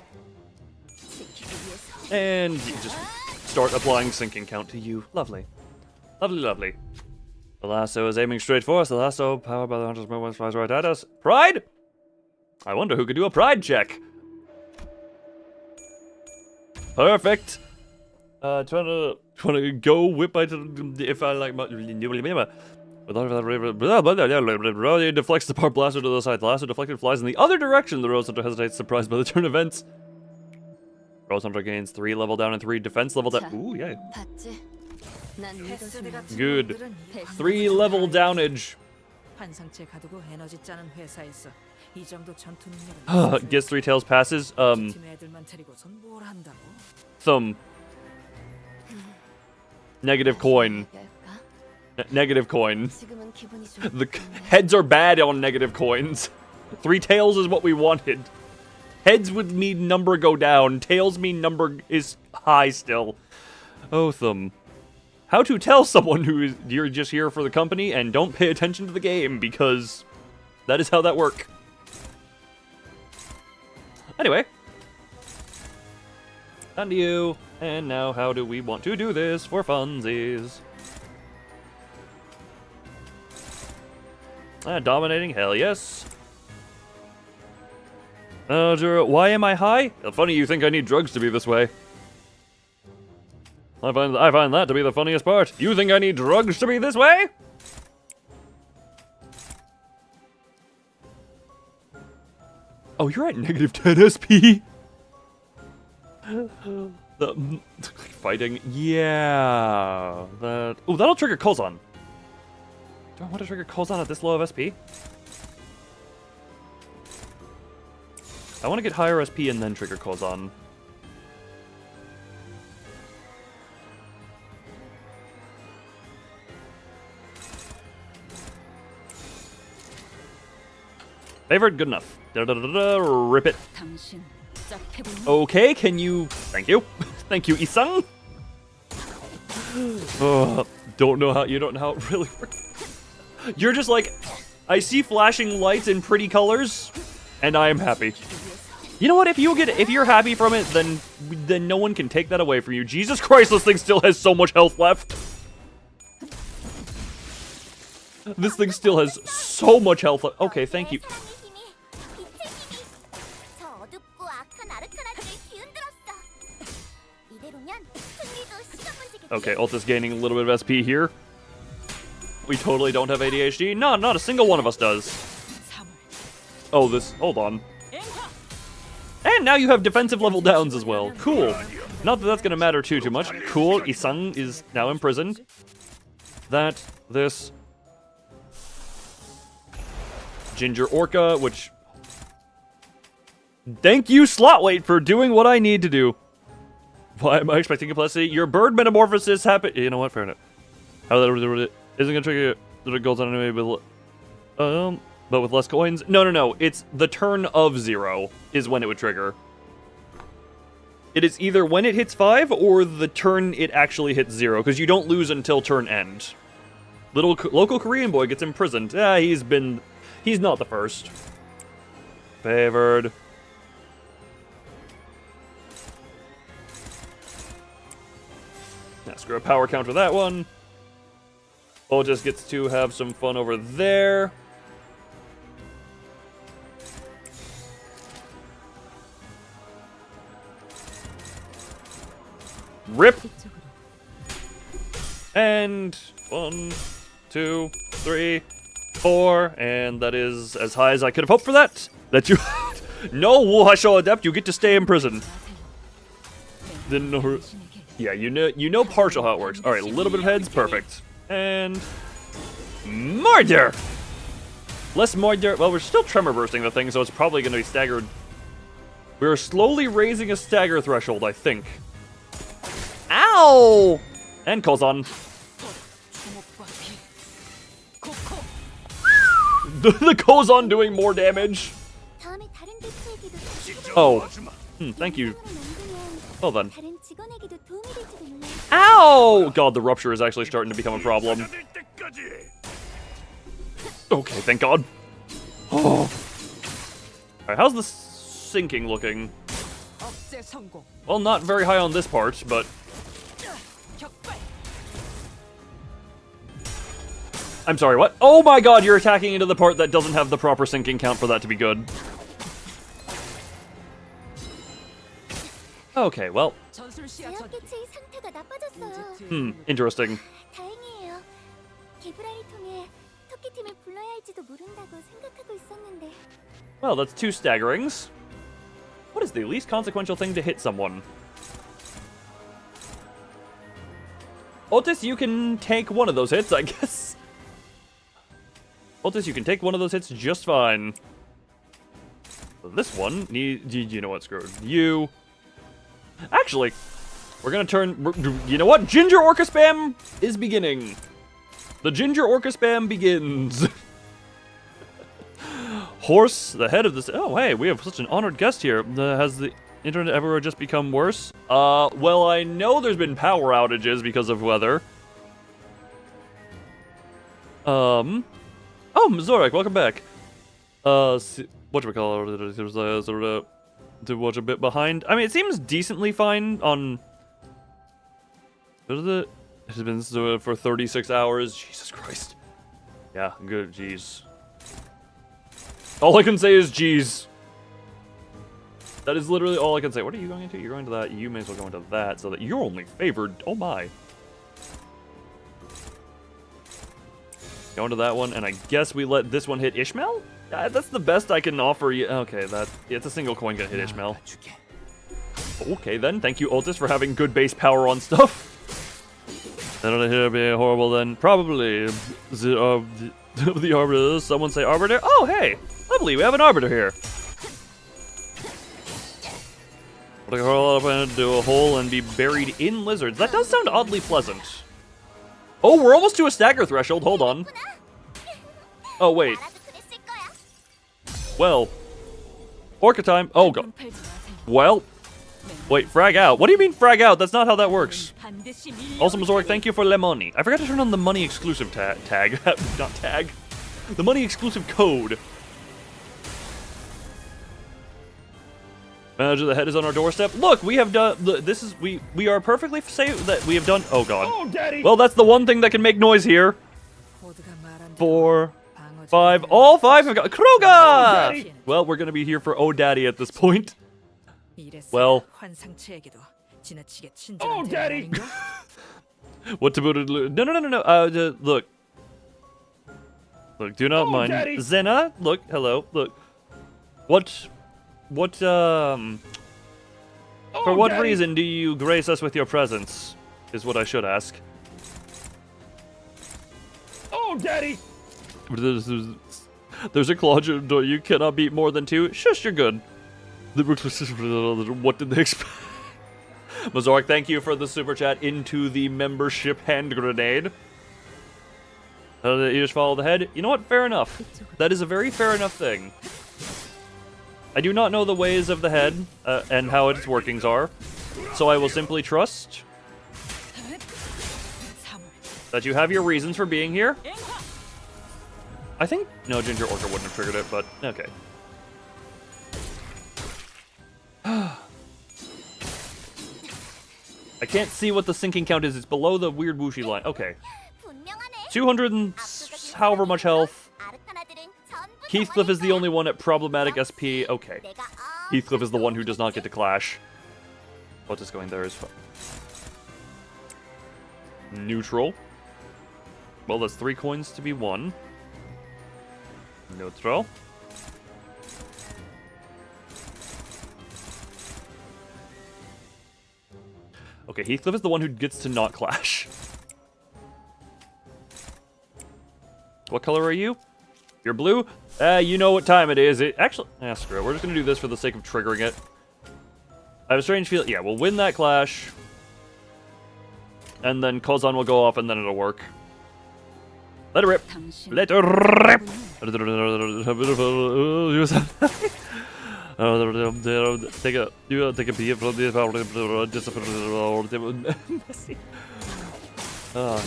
And you just start applying sinking count to you. Lovely. Lovely, lovely. The lasso is aiming straight for us. The lasso, powered by the hunter's movement, flies right at us. Pride? I wonder who could do a pride check. Perfect. Trying to go whip by if I like my deflects the part blaster to the side. The lasso deflected flies in the other direction. The Rose Hunter hesitates, surprised by the turn events. Rose Hunter gains 3 level down and 3 defense level down. Ooh, yeah. Good. 3 level downage. Gets 3 tails passes. Thumb. Negative coin. Negative coin. The heads are bad on negative coins. 3 tails is what we wanted. Heads would mean number go down. Tails mean number is high still. Oh, thumb. How to tell someone who is you're just here for the company and don't pay attention to the game, because that is how that works. Anyway. On to you. And now how do we want to do this for funsies? Dominating, hell yes. Why am I high? Funny you think I need drugs to be this way. I find that to be the funniest part. You think I need drugs to be this way? Oh, you're at negative 10 SP. The fighting, yeah. That. Oh, that'll trigger Kozan. Do I want to trigger Kozan at this low of SP? I want to get higher SP and then trigger Kozan. Favored, good enough. Rip it. Okay, can you... Thank you. Thank you, Isang. Don't know how... You don't know how it really works. You're just like... I see flashing lights in pretty colors, and I am happy. You know what? If you're happy from it, then no one can take that away from you. Jesus Christ, this thing still has so much health left. This thing still has so much health left. Okay, thank you. Okay, Ultis gaining a little bit of SP here. We totally don't have ADHD. No, not a single one of us does. Oh, hold on. And now you have defensive level downs as well. Cool. Not that that's gonna matter too much. Cool, Isang is now imprisoned. This Ginger Orca, which... Thank you, Slot Weight, for doing what I need to do. Why am I expecting complexity? Your bird metamorphosis happened. You know what? Fair enough. How that isn't gonna trigger the goals on enemy, but with less coins. No. It's the turn of 0 is when it would trigger. It is either when it hits 5 or the turn it actually hits 0, because you don't lose until turn end. Local Korean boy gets imprisoned. He's not the first. Favored. Now screw a power counter that one. Just gets to have some fun over there. Rip. And 1, 2, 3, 4, and that is as high as I could have hoped for that. That you, no Wuhasho Adept, you get to stay in prison. Didn't know. Yeah, you know partial how it works. All right, a little bit of heads, perfect. And murder. Less murder. Well, we're still tremor bursting the thing, so it's probably going to be staggered. We're slowly raising a stagger threshold, I think. Ow! And Kozan. The Kozan doing more damage. Oh. Thank you. Well then. Ow! God, the rupture is actually starting to become a problem. Okay, thank God. Oh. Alright, how's the sinking looking? Well, not very high on this part, but... I'm sorry, what? Oh my God, you're attacking into the part that doesn't have the proper sinking count for that to be good. Okay, well. Interesting. Well, that's 2 staggerings. What is the least consequential thing to hit someone? Otis, you can take one of those hits, I guess. Otis, you can take one of those hits just fine. This one needs... You know what? Screw it. You... Actually, we're gonna turn... You know what? Ginger Orca Spam is beginning. The Ginger Orca Spam begins. Horse, the head of this... Oh, hey, we have such an honored guest here. Has the internet everywhere just become worse? Well, I know there's been power outages because of weather. Oh, Zorak, welcome back. Whatchamacallit, there's sort of to watch a bit behind. I mean, it seems decently fine on... What is it? It has been for 36 hours. Jesus Christ. Yeah, good, jeez. All I can say is jeez. That is literally all I can say. What are you going into? You're going to that. You may as well go into that so that you're only favored. Oh my. Go into that one, and I guess we let this one hit Ishmael? That's the best I can offer you. Okay, it's a single coin gonna hit Ishmael. Okay then, thank you Otis for having good base power on stuff. That'll here be horrible then. Probably the Arbiter. Someone say Arbiter? Oh hey! Lovely, we have an Arbiter here. Crawl up into a hole and be buried in lizards. That does sound oddly pleasant. Oh, we're almost to a stagger threshold. Hold on. Oh, wait. Well. Orca time. Oh, God. Well. Wait, frag out. What do you mean frag out? That's not how that works. Also, Mazoric, thank you for Le Money. I forgot to turn on the money exclusive tag. Not tag. The money exclusive code. Manager, the head is on our doorstep. Look, we have done. This is we are perfectly safe that we have done. Oh God. Oh, Daddy. Well, that's the one thing that can make noise here. 4, 5. All 5 have got Kroga. Well, we're gonna be here for Oh Daddy at this point. Well. Oh, Daddy. What to put it? No. Look. Do not mind. Daddy. Zena, look. Hello. Look. For what Daddy. reason do you grace us with your presence? Is what I should ask. Oh, Daddy. There's a Claudia door you cannot beat more than 2. Shush, you're good. What did they expect? Mazork, thank you for the super chat into the membership hand grenade. You just follow the head. You know what? Fair enough. That is a very fair enough thing. I do not know the ways of the head and how its workings are, so I will simply trust that you have your reasons for being here. I think no, Ginger Orca wouldn't have triggered it, but okay. I can't see what the sinking count is. It's below the weird whooshy line. Okay. 200 and however much health. Heathcliff is the only one at problematic SP. Okay. Heathcliff is the one who does not get to clash. What's just going there is fun. Neutral. Well, that's 3 coins to be won. Neutral. Okay, Heathcliff is the one who gets to not clash. What color are you? You're blue? You know what time it is. Actually, screw it. We're just gonna do this for the sake of triggering it. I have a strange feeling. Yeah, we'll win that clash. And then Kozan will go off and then it'll work. Let it rip. Let it rip. Take a peek from the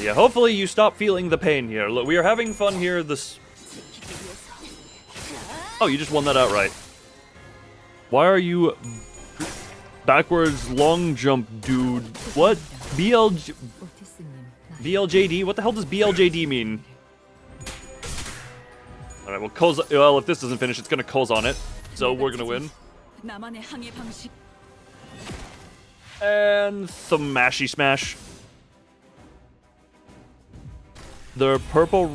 yeah, hopefully you stop feeling the pain here. Look, we are having fun here. Oh, you just won that outright. Why are you backwards long jump, dude? What? BLJD? What the hell does BLJD mean? Alright, well, if this doesn't finish, it's gonna Koz on it. So we're gonna win. And Smashy Smash. The purple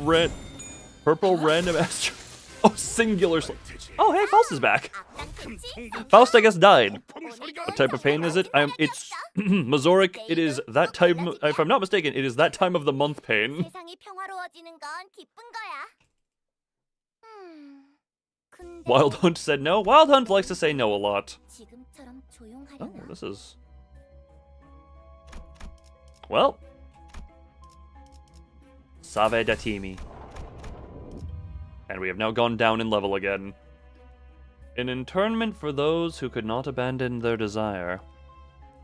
random astro. Oh, singular. Oh, hey, Faust is back. Faust, I guess, died. What type of pain is it? It's Mazoric. It is that time. If I'm not mistaken, it is that time of the month pain. Wild Hunt said no. Wild Hunt likes to say no a lot. Oh, this is. Well. Save Datimi. And we have now gone down in level again. An internment for those who could not abandon their desire.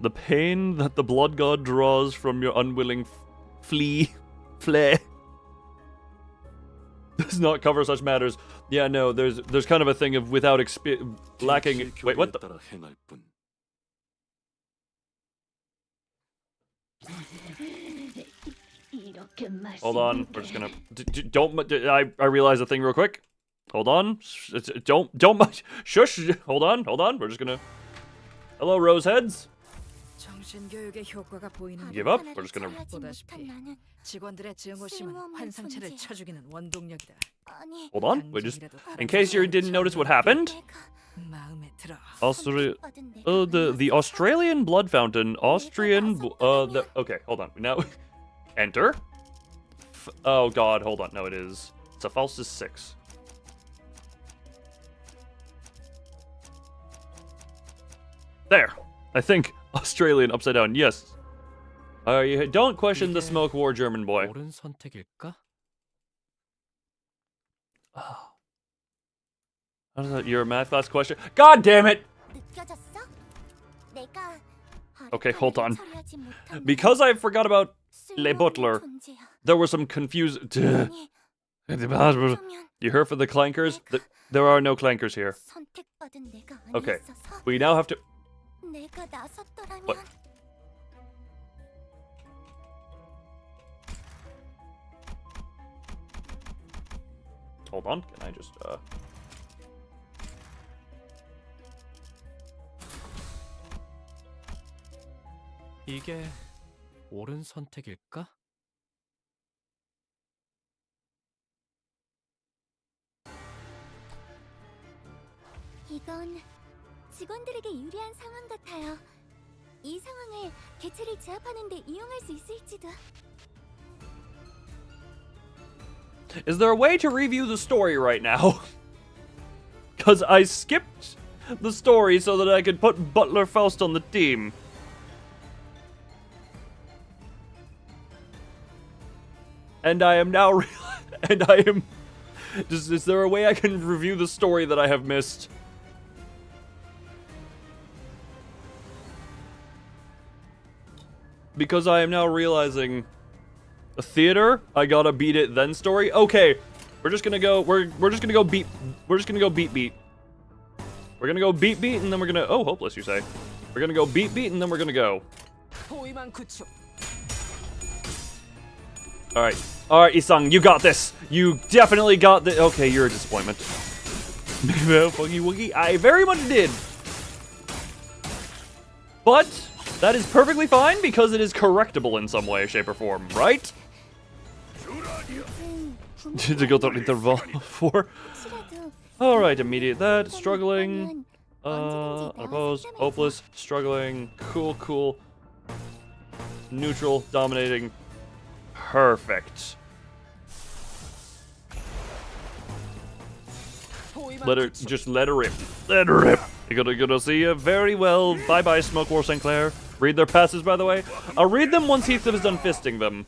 The pain that the blood god draws from your unwilling flea does not cover such matters. Yeah, no, there's kind of a thing of without lacking. Wait, what the? Hold on, we're just gonna I realize a thing real quick. Hold on, don't shush. Hold on. We're just gonna Hello, Roseheads. 정신교육의 효과가 보이는 Give up? We're just gonna. 보다시피 직원들의 증오심은 환상체를 쳐죽이는 원동력이다. Hold on. Wait, just in case you didn't notice what happened. 마음에 들어. The Australian blood fountain. Okay, hold on. Now, enter. Oh God, hold on. No, it is. It's a Faustus 6. There. I think Australian upside down. Yes. Don't question the smoke war, German boy. 옳은 선택일까? Oh. How does that? Your math class question? God damn it! Okay, hold on. Because I forgot about Le Butler, there was some confused. You heard for the clankers? There are no clankers here. Okay, we now have to. What? Hold on, can I just 이게 옳은 선택일까? 이건 직원들에게 유리한 상황 같아요. 이 상황을 개체를 제압하는 데 이용할 수 있을지도. Is there a way to review the story right now? Because I skipped the story so that I could put Butler Faust on the team. And I am now is there a way I can review the story that I have missed? Because I am now realizing a theater, I gotta beat it then story. Okay, we're just gonna go beat. We're just gonna go beat. We're gonna go beat and then we're gonna hopeless you say. We're gonna go beat and then we're gonna go. Alright, Isang, you got this. You definitely got this. Okay, you're a disappointment. Boogie woogie, I very much did. But that is perfectly fine because it is correctable in some way, shape, or form, right? To go through interval 4. Alright, immediate that. Struggling. Unopposed. Hopeless. Struggling. Cool. Neutral. Dominating. Perfect. Let her rip. Let her rip. You're gonna see you very well. Bye, Smoke War St. Clair. Read their passes, by the way. I'll read them once Heath is done fisting them.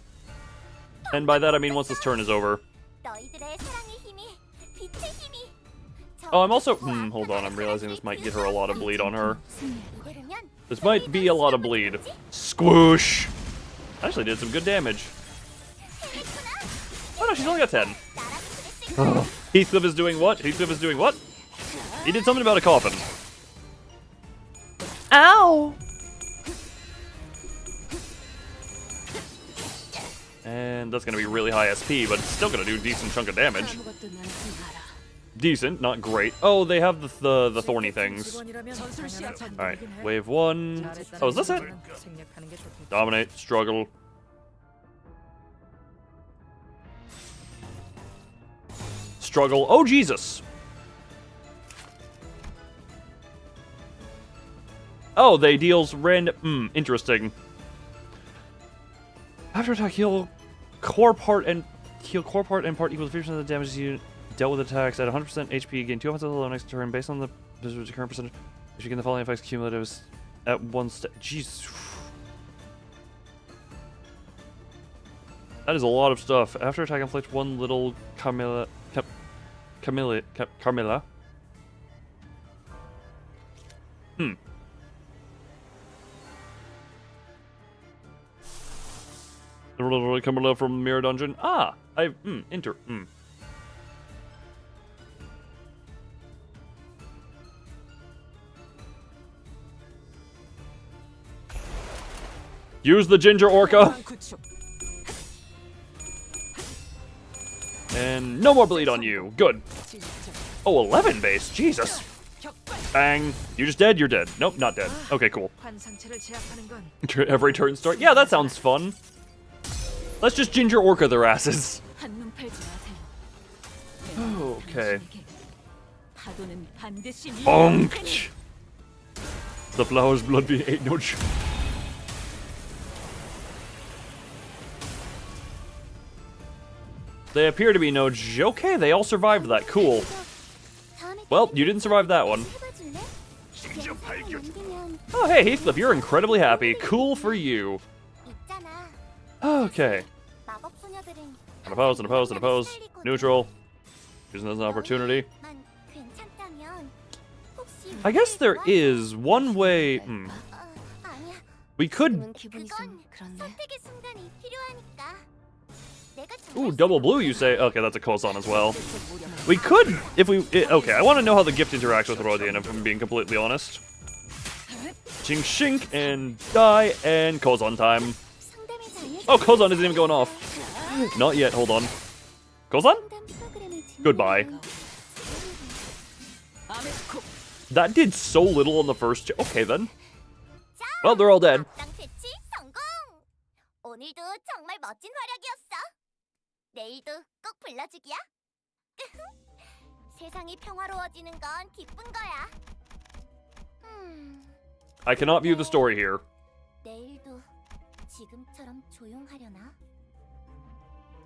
And by that I mean once this turn is over. Oh, I'm also... hold on, I'm realizing this might get her a lot of bleed on her. This might be a lot of bleed. Squoosh! Actually did some good damage. Oh no, she's only got 10. Heathcliff is doing what? Heathcliff is doing what? He did something about a coffin. Ow! And that's gonna be really high SP, but it's still gonna do a decent chunk of damage. Decent, not great. Oh, they have the thorny things. Alright, wave 1. Oh, is this it? Dominate, struggle. Struggle. Oh, Jesus! Oh, they deals random... interesting. After attack, heal core part and part equal to 50% of the damage you dealt with attacks at 100% HP. Gain 2 offensive level next turn based on the current percentage. If you gain the following effects cumulatives at one step. Jeez. That is a lot of stuff. After attack, inflict one little Carmilla. Carmilla from Mirror Dungeon. Ah, enter. Use the Ginger Orca. And no more bleed on you. Good. Oh, 11 base. Jesus. Bang. You just dead? You're dead. Nope, not dead. Okay, cool. 환상체를 제압하는 건 Every turn start. Yeah, that sounds fun. Let's just ginger orca their asses. 한눈 팔지 마세요. Okay. 파도는 반드시 Bonk. The flower's blood being ate no ch- They appear to be no j- Okay, they all survived that. Cool. Well, you didn't survive that one. Oh, hey, Heathcliff, you're incredibly happy. Cool for you. Okay. An oppose. Neutral. Using this as an opportunity. I guess there is one way. We could. Ooh, double blue, you say? Okay, that's a Kozan as well. We could, if we. Okay, I want to know how the gift interacts with Rodian, if I'm being completely honest. Ching shink and die and Kozan time. Oh, Kozan isn't even going off. Not yet, hold on. Kozan? Goodbye. That did so little on the first. Okay then. Well, they're all dead. 오늘도 정말 멋진 활약이었어. 내일도 꼭 불러주기야. 세상이 평화로워지는 건 기쁜 거야. I cannot view the story here. 내일도 지금처럼 조용하려나?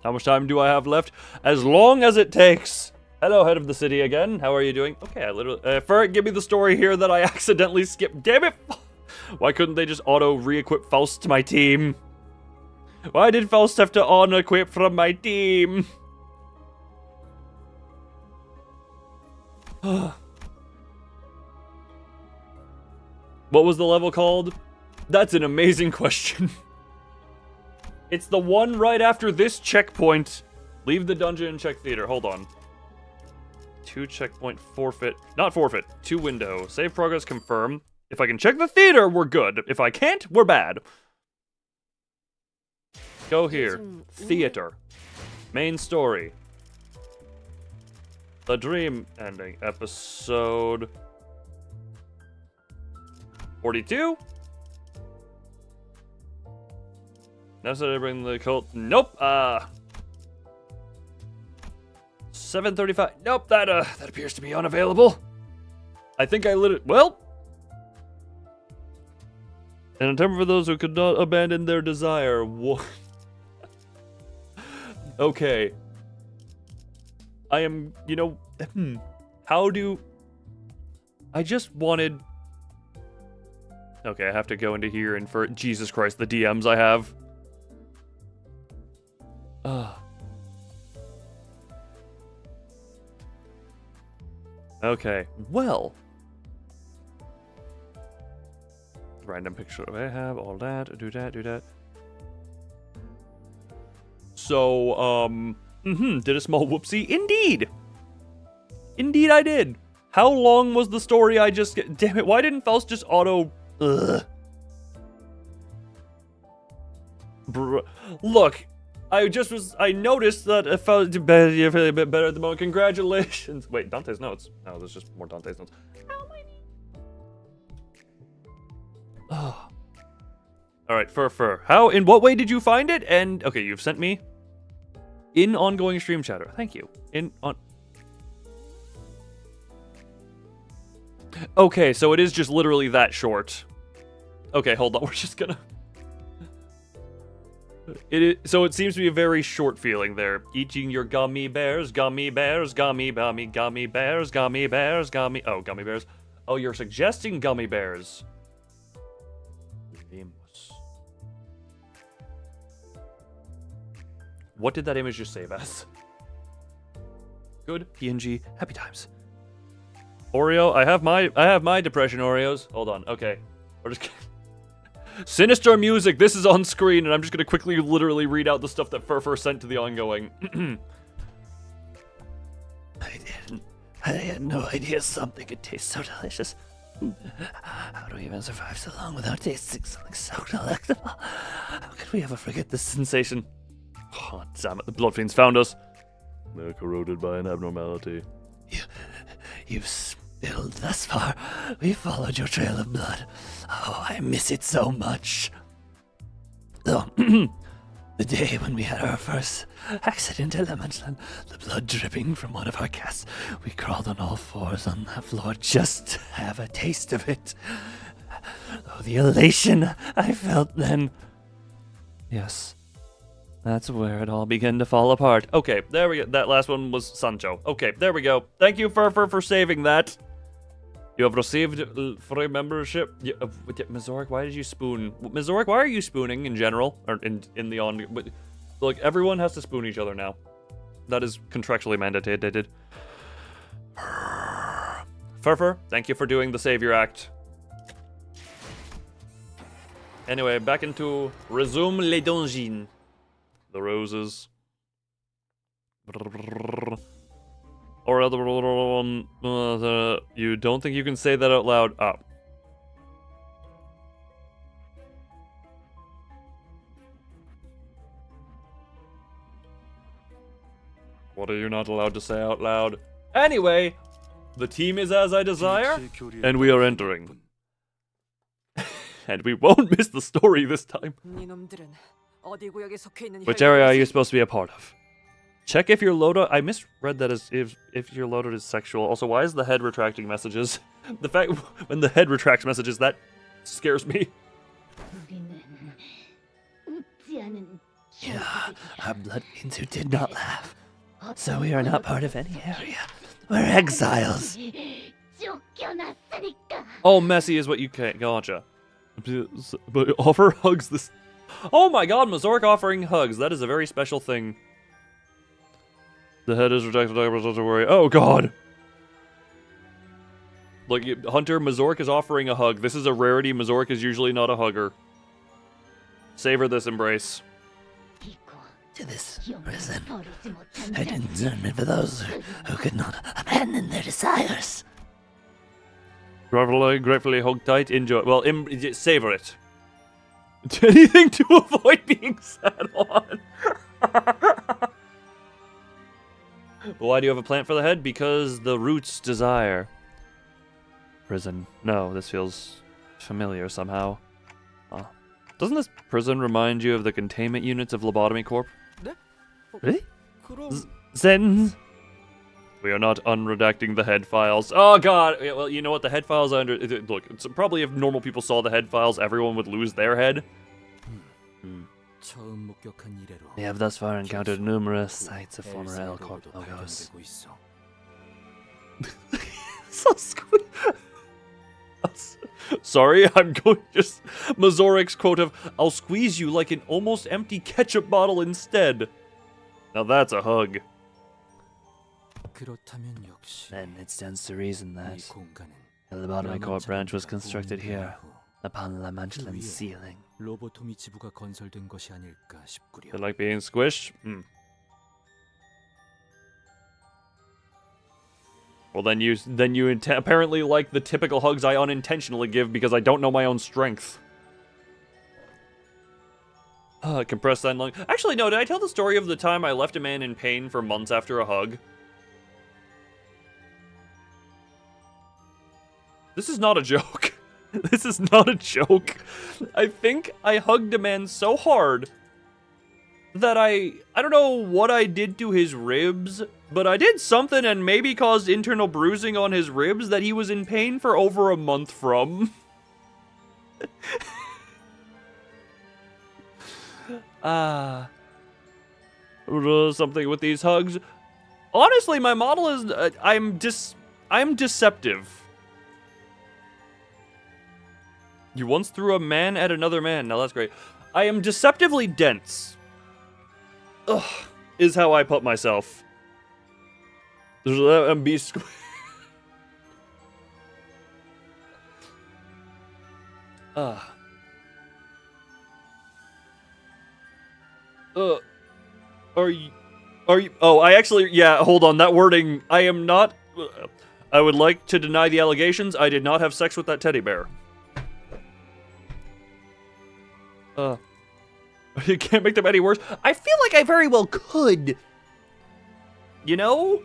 How much time do I have left? As long as it takes. Hello, head of the city again. How are you doing? Okay, I literally... Ferret, give me the story here that I accidentally skipped. Damn it! Why couldn't they just auto re-equip Faust to my team? Why did Faust have to auto-equip from my team? What was the level called? That's an amazing question. It's the one right after this checkpoint. Leave the dungeon and check theater. Hold on. 2 checkpoint forfeit. Not forfeit. 2 window. Save progress confirm. If I can check the theater, we're good. If I can't, we're bad. Go here. Theater. Main story. The dream ending. Episode 42? Necessary to bring the cult. Nope. 7:35. Nope. That appears to be unavailable. I think I literally. Well. An attempt for those who could not abandon their desire. What? Okay. I am. You know. How do. I just wanted. Okay, I have to go into here and for Jesus Christ, the DMs I have. Okay, well. Random picture of Ahab, all that, do that. So, did a small whoopsie? Indeed! Indeed I did! How long was the story I just get? Damn it, why didn't Faust just auto... Look, I noticed that if I was a bit better at the moment. Congratulations. Wait, Dante's notes. No, there's just more Dante's notes. Oh. Alright, Fur. In what way did you find it? And, okay, you've sent me in ongoing stream chatter. Thank you. Okay, so it is just literally that short. Okay, hold on. We're just gonna... So it seems to be a very short feeling there. Eating your gummy bears, gummy bears. Oh, gummy bears. Oh, you're suggesting gummy bears. Limbus. What did that image just save as? Good PNG, happy times. Oreo, I have my depression Oreos. Hold on, okay. We're just sinister music, this is on screen, and I'm just gonna quickly literally read out the stuff that Fur sent to the ongoing. I had no idea something could taste so delicious. How do we even survive so long without tasting something so delectable? How could we ever forget this sensation? Oh, damn it, the blood fiends found us. They're corroded by an abnormality. You've Still, thus far, we followed your trail of blood. Oh, I miss it so much. Oh, the day when we had our first accidental elemental, the blood dripping from one of our cats, we crawled on all fours on that floor just to have a taste of it. Oh, the elation I felt then. Yes, that's where it all began to fall apart. Okay, there we go. That last one was Sancho. Okay, there we go. Thank you, Furfur, for saving that. You have received free membership. Mazoric, why did you spoon? Mazoric, why are you spooning in general? Or in the on... Look, everyone has to spoon each other now. That is contractually mandated. Furfur, thank you for doing the savior act. Anyway, back into resume les donjons. The roses. Or other one. You don't think you can say that out loud? Ah. What are you not allowed to say out loud? Anyway, the team is as I desire, and we are entering. And we won't miss the story this time. Which area are you supposed to be a part of? Check if you're loaded. I misread that as if you're loaded is sexual. Also, why is the head retracting messages? The fact when the head retracts messages, that scares me. Yeah, our blood beings who did not laugh. So we are not part of any area. We're exiles. Oh, messy is what you can't. Gotcha. But offer hugs this. Oh my god, Mazoric offering hugs. That is a very special thing. The head is rejected, don't worry. Oh god! Look, Hunter, Mazoric is offering a hug. This is a rarity. Mazoric is usually not a hugger. Savor this embrace. To this prison, I didn't turn it for those who could not abandon their desires. Gratefully hug tight, enjoy. Well, savor it. Anything to avoid being sat on. Why do you have a plant for the head? Because the roots desire. Prison. No, this feels familiar somehow. Doesn't this prison remind you of the containment units of Lobotomy Corp? Really? Sentence. We are not unredacting the head files. Oh god! Well, you know what? The head files look, it's probably if normal people saw the head files, everyone would lose their head. We have thus far encountered numerous sites of former L Corp logos. So squid. Sorry, I'm going just Mazoric's quote of "I'll squeeze you like an almost empty ketchup bottle instead." Now that's a hug. Then it stands to reason that the Lobotomy Corp branch was constructed here, upon La Manchelin's ceiling. You like being squished? Well, then you apparently like the typical hugs I unintentionally give because I don't know my own strength. Compressed end lung. Actually, no, did I tell the story of the time I left a man in pain for months after a hug? This is not a joke. This is not a joke. I think I hugged a man so hard that I don't know what I did to his ribs, but I did something and maybe caused internal bruising on his ribs that he was in pain for over a month from. Something with these hugs. Honestly, my model is I'm deceptive. You once threw a man at another man. Now that's great. I am deceptively dense. Ugh, is how I put myself. There's MB square. Are you? Oh, I actually, yeah, hold on. That wording, I am not. I would like to deny the allegations. I did not have sex with that teddy bear. You can't make them any worse. I feel like I very well could. You know?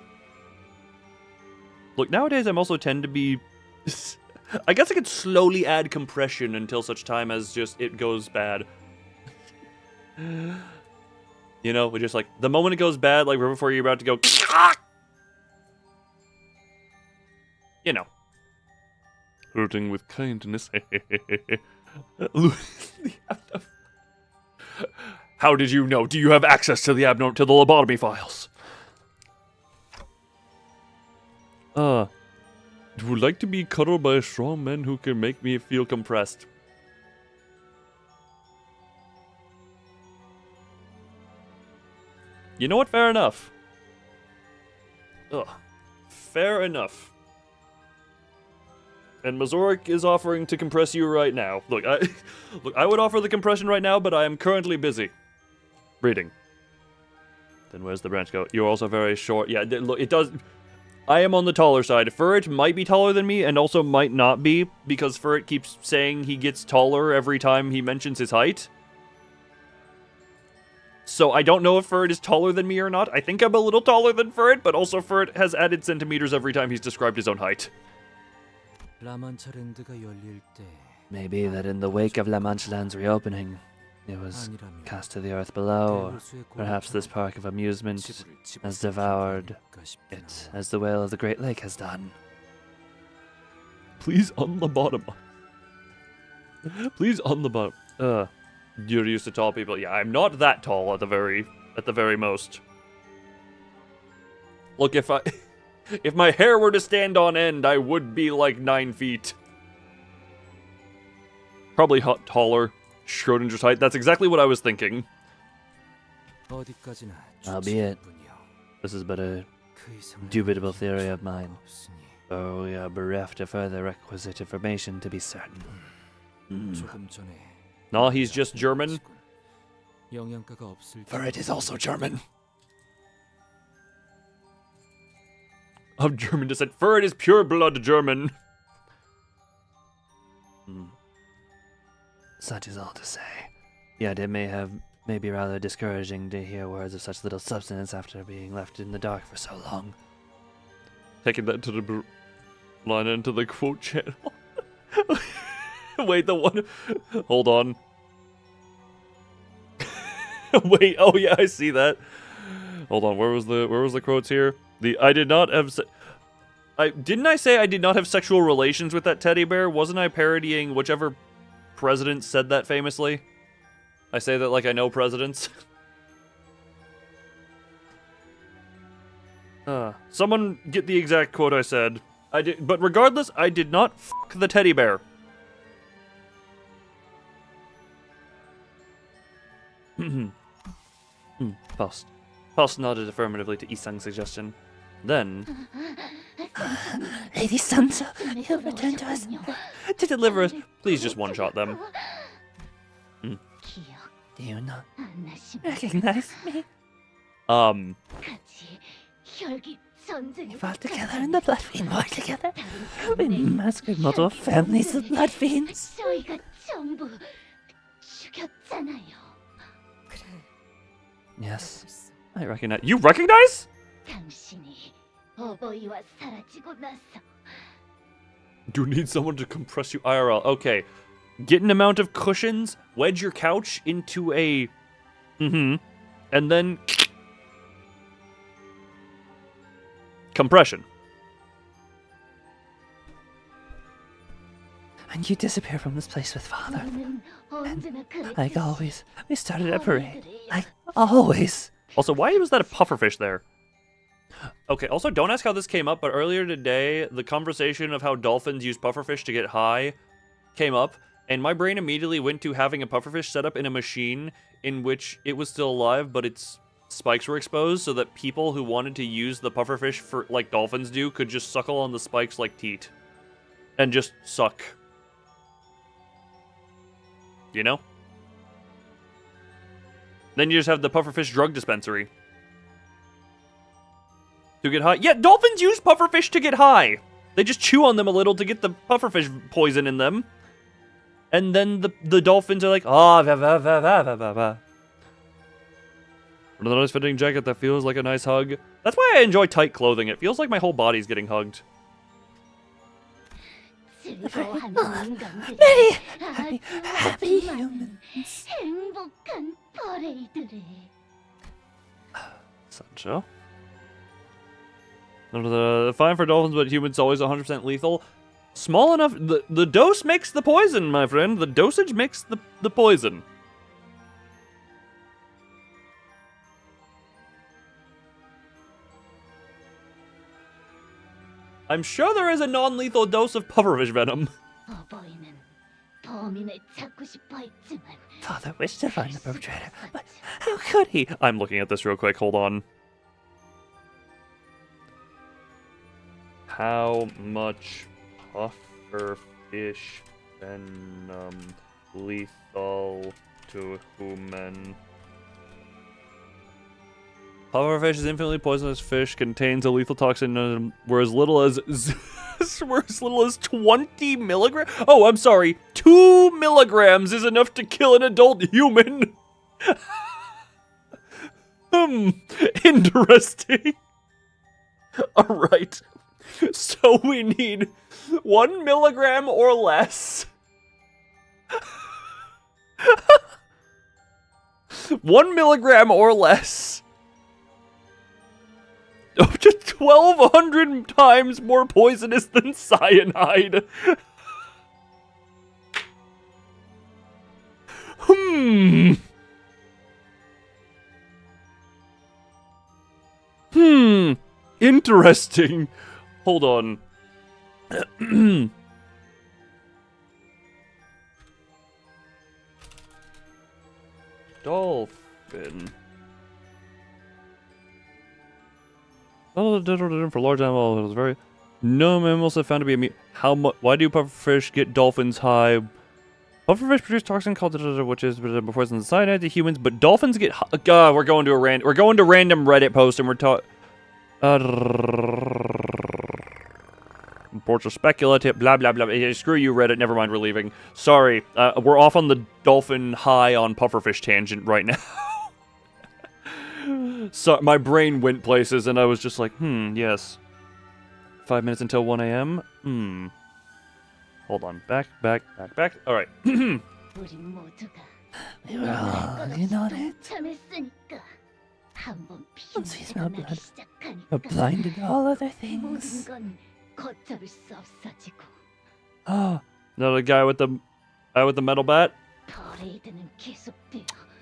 Look, nowadays I'm also tend to be... I guess I could slowly add compression until such time as just it goes bad. You know, we just like, the moment it goes bad, like right before you're about to go... You know. Hurting with kindness. How did you know? Do you have access to the lobotomy files? Would like to be cuddled by a strong man who can make me feel compressed. You know what? Fair enough. Ugh. Fair enough. And Mazorik is offering to compress you right now. Look, I would offer the compression right now, but I am currently busy reading. Then where's the branch go? You're also very short. Yeah, look, it does... I am on the taller side. Furret might be taller than me, and also might not be, because Furret keeps saying he gets taller every time he mentions his height. So I don't know if Furret is taller than me or not. I think I'm a little taller than Furret, but also Furret has added centimeters every time he's described his own height. Maybe that in the wake of La Mancha Land's reopening, it was cast to the earth below, or perhaps this park of amusement has devoured it as the whale of the Great Lake has done. Please on the bottom. Please on the bottom. You're used to tall people. Yeah, I'm not that tall at the very most. Look, if my hair were to stand on end, I would be like 9 feet. Probably taller. Schrodinger's height. That's exactly what I was thinking. Albeit, this is but a dubitable theory of mine, for we are bereft of further requisite information to be certain. No, he's just German. For it is also German. Of German descent. For it is pure blood German. Such is all to say. Yet it may be rather discouraging to hear words of such little substance after being left in the dark for so long. Taking that to the line into the quote channel. Wait, the one... Hold on. Wait, oh yeah, I see that. Hold on, where was the quotes here? I did not have... Didn't I say I did not have sexual relations with that teddy bear? Wasn't I parodying whichever president said that famously? I say that like I know presidents. Someone get the exact quote I said. But regardless, I did not fuck the teddy bear. Faust nodded affirmatively to Isang's suggestion. Then... Lady Sancho, you returned to us to deliver us. Please just one-shot them. Do you not recognize me? We fought together in the Blood Fiend War together. We massacred multiple families of Blood Fiends. Yes. I recognize. You recognize? You need someone to compress you IRL. Okay. Get an amount of cushions, wedge your couch into a... and then... compression. And you disappear from this place with Father. And, like always, we started a parade. Like always. Also, why was that a pufferfish there? Okay, also, don't ask how this came up, but earlier today, the conversation of how dolphins use pufferfish to get high came up, and my brain immediately went to having a pufferfish set up in a machine in which it was still alive, but its spikes were exposed, so that people who wanted to use the pufferfish for like dolphins do could just suckle on the spikes like teat. And just suck. You know? Then you just have the pufferfish drug dispensary. To get high. Yeah, dolphins use pufferfish to get high. They just chew on them a little to get the pufferfish poison in them. And then the dolphins are like, ah, va va va va va va va. Another nice fitting jacket that feels like a nice hug. That's why I enjoy tight clothing. It feels like my whole body's getting hugged. Many happy humans. 행복한 퍼레이드를. Sancho. The fine for dolphins, but humans always 100% lethal. Small enough. The dose makes the poison, my friend. The dosage makes the poison. I'm sure there is a non-lethal dose of pufferfish venom. Father wished to find the perpetrator, but how could he? I'm looking at this real quick. Hold on. How much pufferfish venom lethal to human? Pufferfish is infinitely poisonous fish, contains a lethal toxin where as little as 20 milligrams. Oh, I'm sorry, 2 milligrams is enough to kill an adult human. Interesting. All right, so we need 1 milligram or less. 1 milligram or less. Up to 1,200 times more poisonous than cyanide. Interesting. Hold on. Dolphin. For large animals, it was very. No mammals have found to be immune. How much? Why do pufferfish get dolphins high? Pufferfish produce toxin called which is before it's cyanide to humans, but dolphins get. God, we're going to random Reddit post, and we're talking. Reports are speculative. Blah blah blah. Hey, screw you, Reddit. Never mind. We're leaving. Sorry. We're off on the dolphin high on pufferfish tangent right now. So my brain went places, and I was just like, yes. 5 minutes until 1 a.m. Hold on. Back. All right. We were all in on it. Once we smelled blood, we're blinded to all other things. Oh, no, the guy with the metal bat.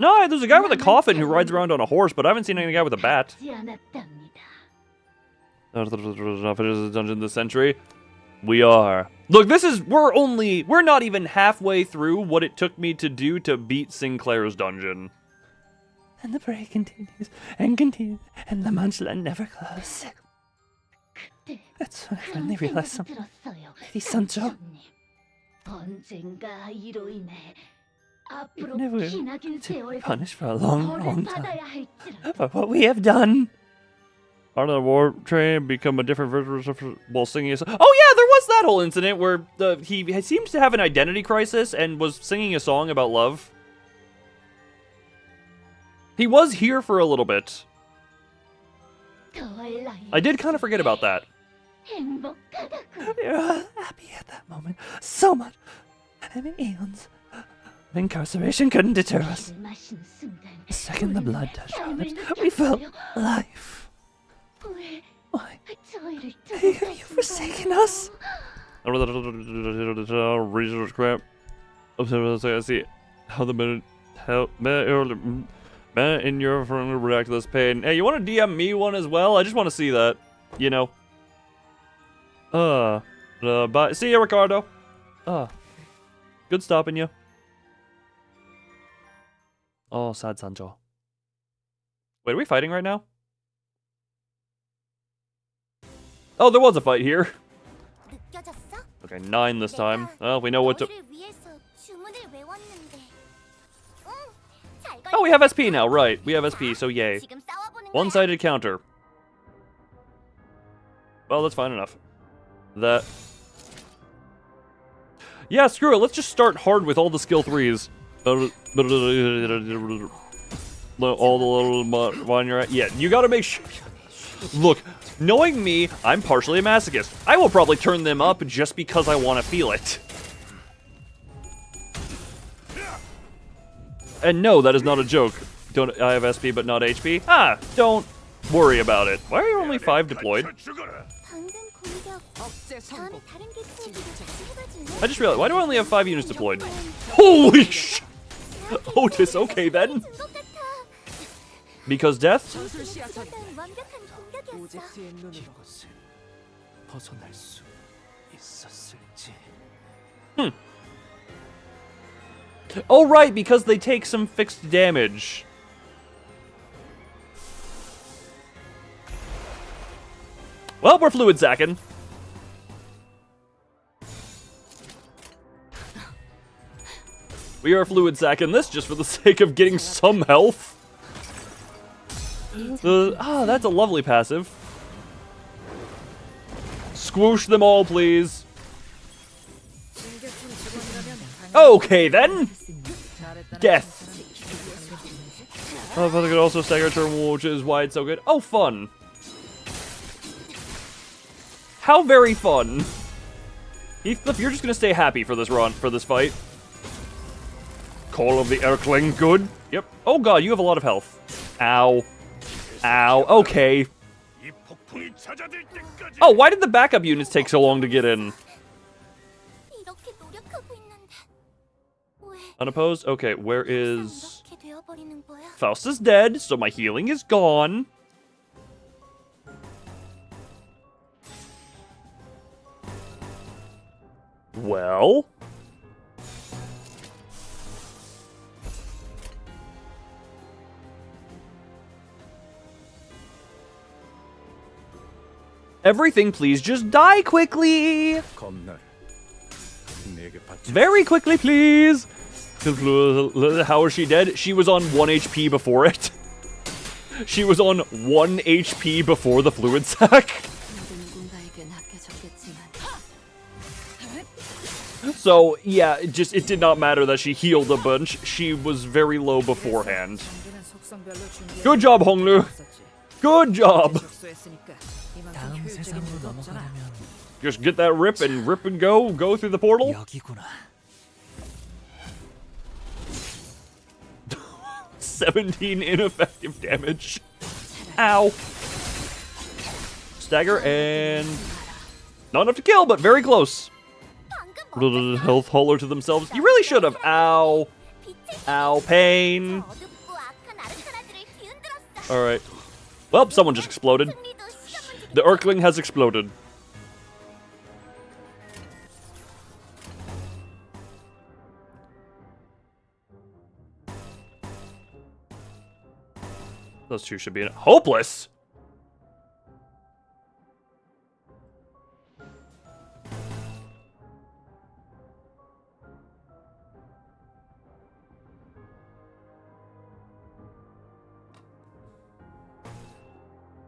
No, there's a guy with a coffin who rides around on a horse, but I haven't seen any guy with a bat. Dungeon this century. We are. Look, we're not even halfway through what it took me to do to beat Sinclair's dungeon. And the parade continues, and the munchland never closes. That's when I finally realized something. Maybe Sancho. Never will to be punished for a long time for what we have done. Part of the war train become a different version while singing a song. Oh yeah, there was that whole incident where he seems to have an identity crisis and was singing a song about love. He was here for a little bit. I did kind of forget about that. We were all happy at that moment. So much. I mean, eons. Incarceration couldn't deter us. The second the blood touched our lips, we felt life. Why? Have you forsaken us? Research crap. I see how the minute in your front react to this pain. Hey, you want to DM me one as well? I just want to see that. You know. Bye. See ya, Ricardo. Good stopping you. Oh, sad Sancho. Wait, are we fighting right now? Oh, there was a fight here. Okay, 9 this time. Well, we know what to... Oh, we have SP now, right. We have SP, so yay. One-sided counter. Well, that's fine enough. That... Yeah, screw it. Let's just start hard with all the skill 3s. All the little one you're at. Yeah, you gotta make sure. Look, knowing me, I'm partially a masochist. I will probably turn them up just because I want to feel it. And no, that is not a joke. Don't I have SP but not HP? Ah, don't worry about it. Why are you only 5 deployed? I just realized, why do I only have 5 units deployed? Holy sh! Otis, okay then. Because death? Oh right, because they take some fixed damage. Well, we're fluid sacking. We are fluid sacking this just for the sake of getting some health. That's a lovely passive. Squoosh them all, please. Okay, then. Death. Oh, but I could also stagger turn, which is why it's so good. Oh, fun. How very fun. Heathcliff, you're just gonna stay happy for this run, for this fight. Call of the Erkling, good. Yep. Oh god, you have a lot of health. Ow. Ow. Okay. Oh, why did the backup units take so long to get in? Unopposed? Okay, where is... Faust is dead, so my healing is gone. Well... Everything, please just die quickly! Very quickly, please! How is she dead? She was on 1 HP before it. She was on 1 HP before the fluid sac. So, yeah, it did not matter that she healed a bunch. She was very low beforehand. Good job, Honglu! Good job! Just get that rip and go through the portal. 17 ineffective damage. Ow. Stagger and... Not enough to kill, but very close. Health hauler to themselves. You really should have. Ow. Ow, pain. Alright. Well, someone just exploded. The Erkling has exploded. Those two should be in it. Hopeless!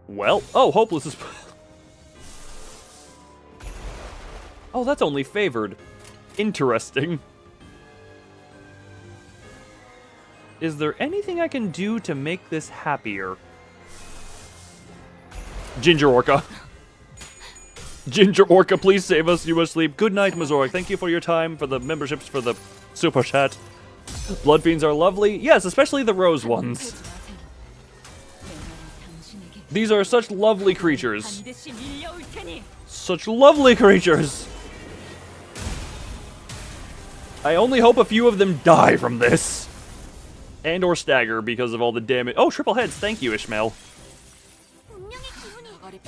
Well, oh, hopeless is... Oh, that's only favored. Interesting. Is there anything I can do to make this happier? Ginger Orca. Ginger Orca, please save us. You must sleep. Good night, Mazorek. Thank you for your time, for the memberships, for the super chat. Blood fiends are lovely. Yes, especially the rose ones. These are such lovely creatures. Such lovely creatures. I only hope a few of them die from this. And or stagger because of all the damage. Oh, triple heads. Thank you, Ishmael.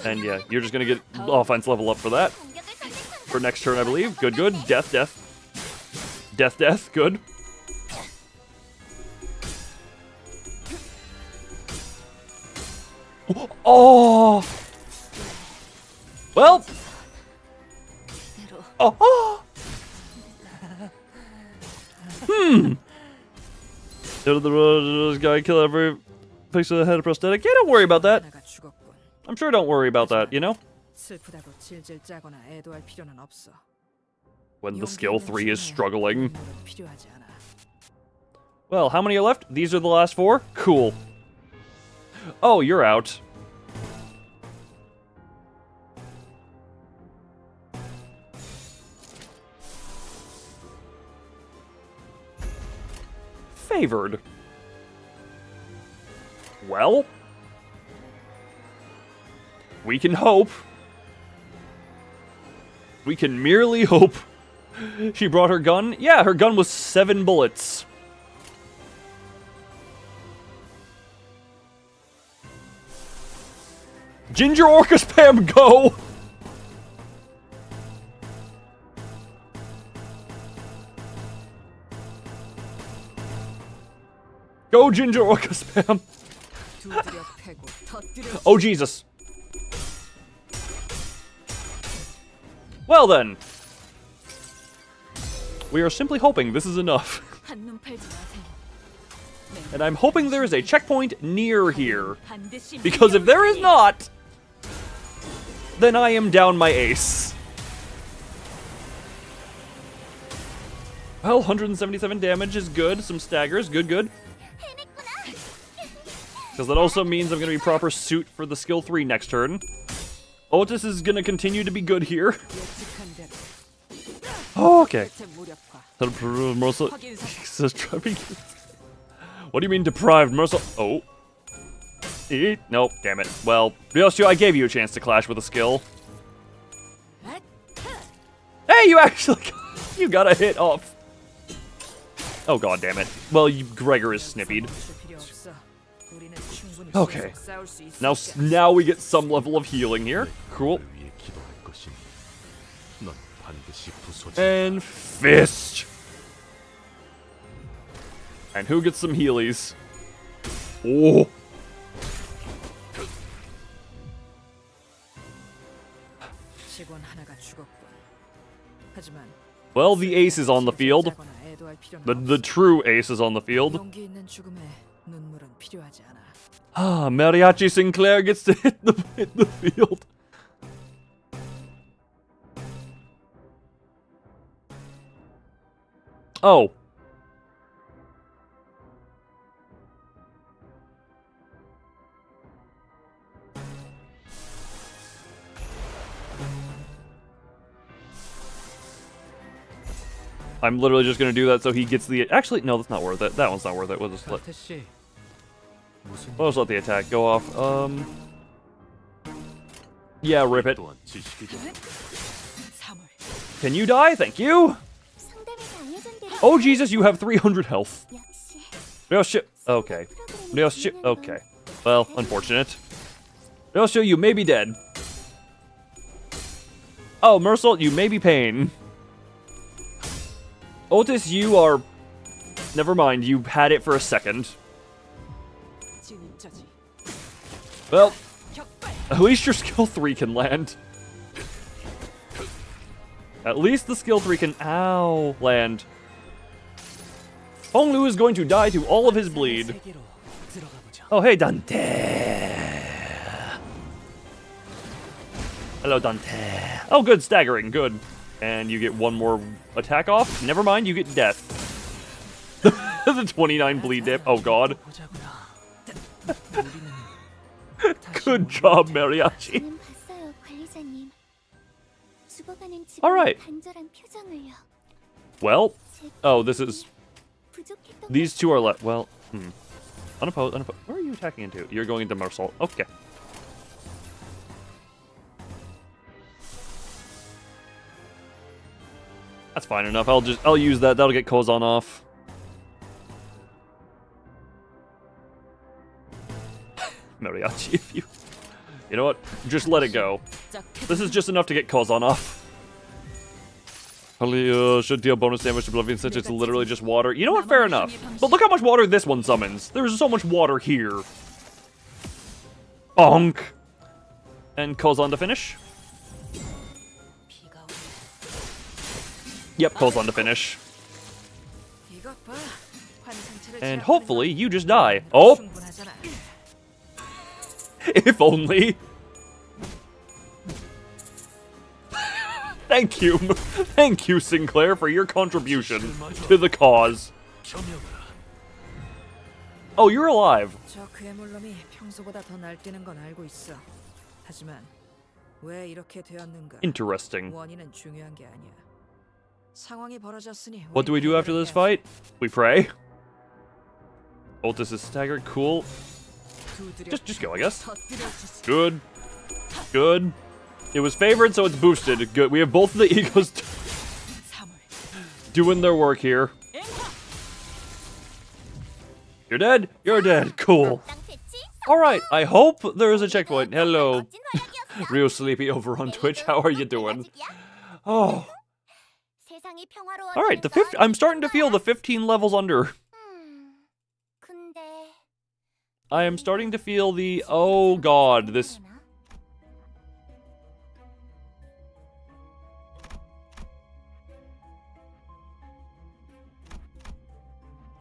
And yeah, you're just gonna get offense level up for that. For next turn, I believe. Good, good. Death, death. Death, death. Good. Oh! Well! Oh! Hmm! Go to the road, guy, kill every pixel that had a prosthetic. Yeah, don't worry about that. I'm sure don't worry about that, you know? When the skill 3 is struggling. Well, how many are left? These are the last 4? Cool. Oh, you're out. favored. Well, we can hope. We can merely hope. She brought her gun? Yeah, her gun was 7 bullets. Ginger Orca Spam, go! Go, Ginger Orca Spam! Oh, Jesus. Well then. We are simply hoping this is enough. And I'm hoping there is a checkpoint near here. Because if there is not, then I am down my ace. Well, 177 damage is good. Some staggers. Good, good. Because that also means I'm going to be proper suit for the skill 3 next turn. Otis is going to continue to be good here. Oh, okay. What do you mean deprived Mercil? Oh. Nope, damn it. Well, Ryoshu, I gave you a chance to clash with a skill. Hey, you actually you got a hit off. Oh, god damn it. Well, Gregor is snippied. Okay. Now we get some level of healing here. Cool. And fist. And who gets some healies? Oh. Well, the ace is on the field. The true ace is on the field. Ah, Mariachi Sinclair gets to hit the field. Oh. I'm literally just gonna do that so he gets the... Actually, no, that's not worth it. That one's not worth it. We'll just let the attack go off. Yeah, rip it. Can you die? Thank you. Oh, Jesus, you have 300 health. No shit. Okay. No shit. Okay. Well, unfortunate. No shit, you may be dead. Oh, Mercil, you may be pain. Otis, you are... Never mind, you had it for a second. Well, at least your skill 3 can land. At least the skill 3 can... Ow! Land. Honglu is going to die to all of his bleed. Oh, hey, Dante. Hello, Dante. Oh, good, staggering, good. And you get one more attack off. Never mind, you get death. The 29 bleed dip. Oh, God. Good job, Mariachi. Alright. Well, oh, this is... These two are left. Well, unopposed, unopposed. Where are you attacking into? You're going into Mercil. Okay. That's fine enough. I'll use that. That'll get Kozan off. Mariachi, if you know what? Just let it go. This is just enough to get Kozan off. Only should deal bonus damage to Oblivion since it's literally just water. You know what? Fair enough. But look how much water this one summons. There's so much water here. Bonk. And Kozan to finish. Yep, Kozan to finish. And hopefully you just die. Oh! If only. Thank you. Thank you, Sinclair, for your contribution to the cause. Oh, you're alive. Interesting. What do we do after this fight? We pray. Ultis is staggered. Cool. Just go, I guess. Good. Good. It was favored, so it's boosted. Good. We have both of the egos doing their work here. You're dead. You're dead. Cool. All right. I hope there is a checkpoint. Hello, Real Sleepy over on Twitch. How are you doing? Oh. All right. I'm starting to feel the 15 levels under. I am starting to feel the, oh god, this...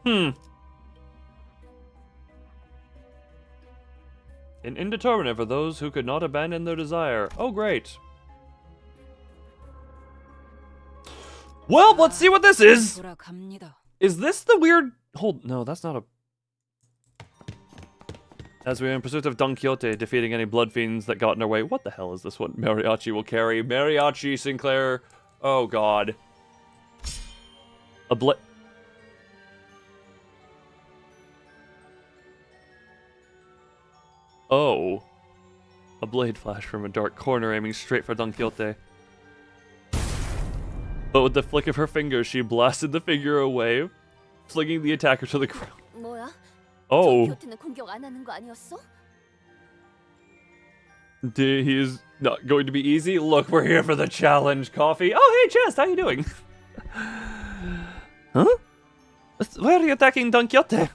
An indeterminate for those who could not abandon their desire. Oh, great. Well, let's see what this is. Is this the weird... Hold, no, that's not a... As we are in pursuit of Don Quixote, defeating any blood fiends that got in our way. What the hell is this one? Mariachi will carry. Mariachi Sinclair. Oh, God. Oh. A blade flash from a dark corner aiming straight for Don Quixote. But with the flick of her finger, she blasted the figure away, flinging the attacker to the ground. Oh. He is not going to be easy. Look, we're here for the challenge, Coffee. Oh, hey, Chest, how you doing? Huh? Why are you attacking Don Quixote?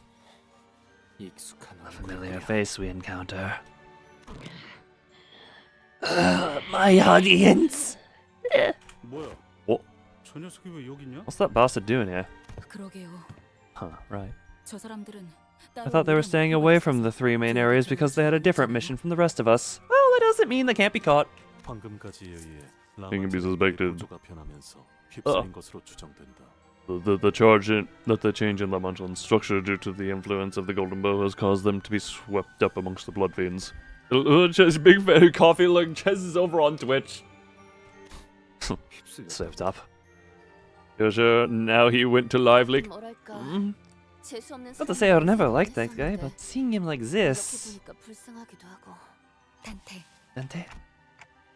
A familiar face we encounter. My audience. What? What's that bastard doing here? Huh, right. I thought they were staying away from the three main areas because they had a different mission from the rest of us. Well, it doesn't mean they can't be caught. They can be suspected. The charge that the change in La Manchan's structure due to the influence of the Golden Bow has caused them to be swept up amongst the Blood Fiends. Ches, big fan of Coffee. Look, Ches is over on Twitch. Swept up. Sure, now he went to Live Leak. Not to say I would never like that guy, but seeing him like this... Dante?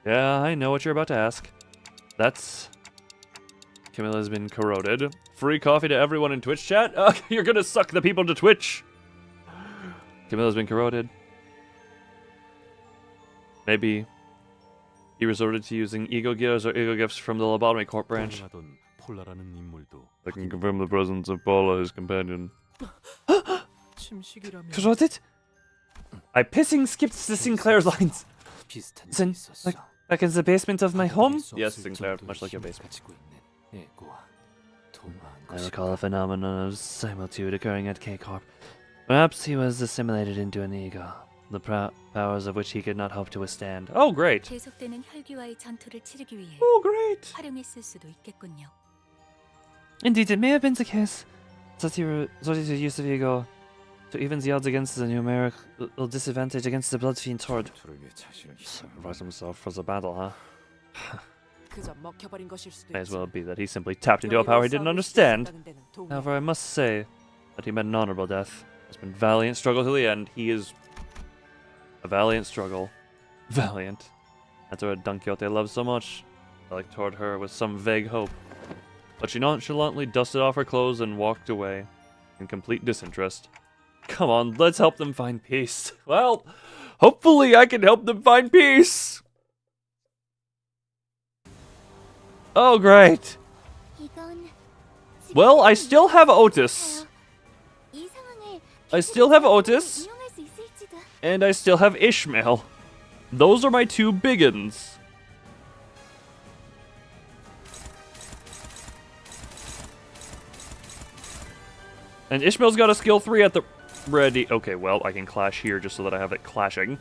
Yeah, I know what you're about to ask. That's... Camilla's been corroded. Free coffee to everyone in Twitch chat? You're gonna suck the people to Twitch! Camilla's been corroded. Maybe he resorted to using ego gears or ego gifts from the Lobotomy Corp branch. I can confirm the presence of Paula, his companion. Corroded? I pissing skipped the Sinclair's lines. Like, back in the basement of my home? Yes, Sinclair, much like your basement. I recall a phenomenon of similitude occurring at K-Corp. Perhaps he was assimilated into an ego, the powers of which he could not hope to withstand. Oh, great. Oh, great. Indeed, it may have been the case that he resorted to the use of ego to even the odds against the numerical disadvantage against the Blood Fiend horde. Sacrifice himself for the battle, huh? May as well be that he simply tapped into a power he didn't understand. However, I must say that he met an honorable death. It's been valiant struggle to the end. He is a valiant struggle. Valiant. That's what Don Quixote loves so much. I looked toward her with some vague hope. But she nonchalantly dusted off her clothes and walked away in complete disinterest. Come on, let's help them find peace. Well, hopefully I can help them find peace. Oh, great. Well, I still have Otis. And I still have Ishmael. Those are my two biggins. And Ishmael's got a skill 3 at the ready. Okay, well, I can clash here just so that I have it clashing.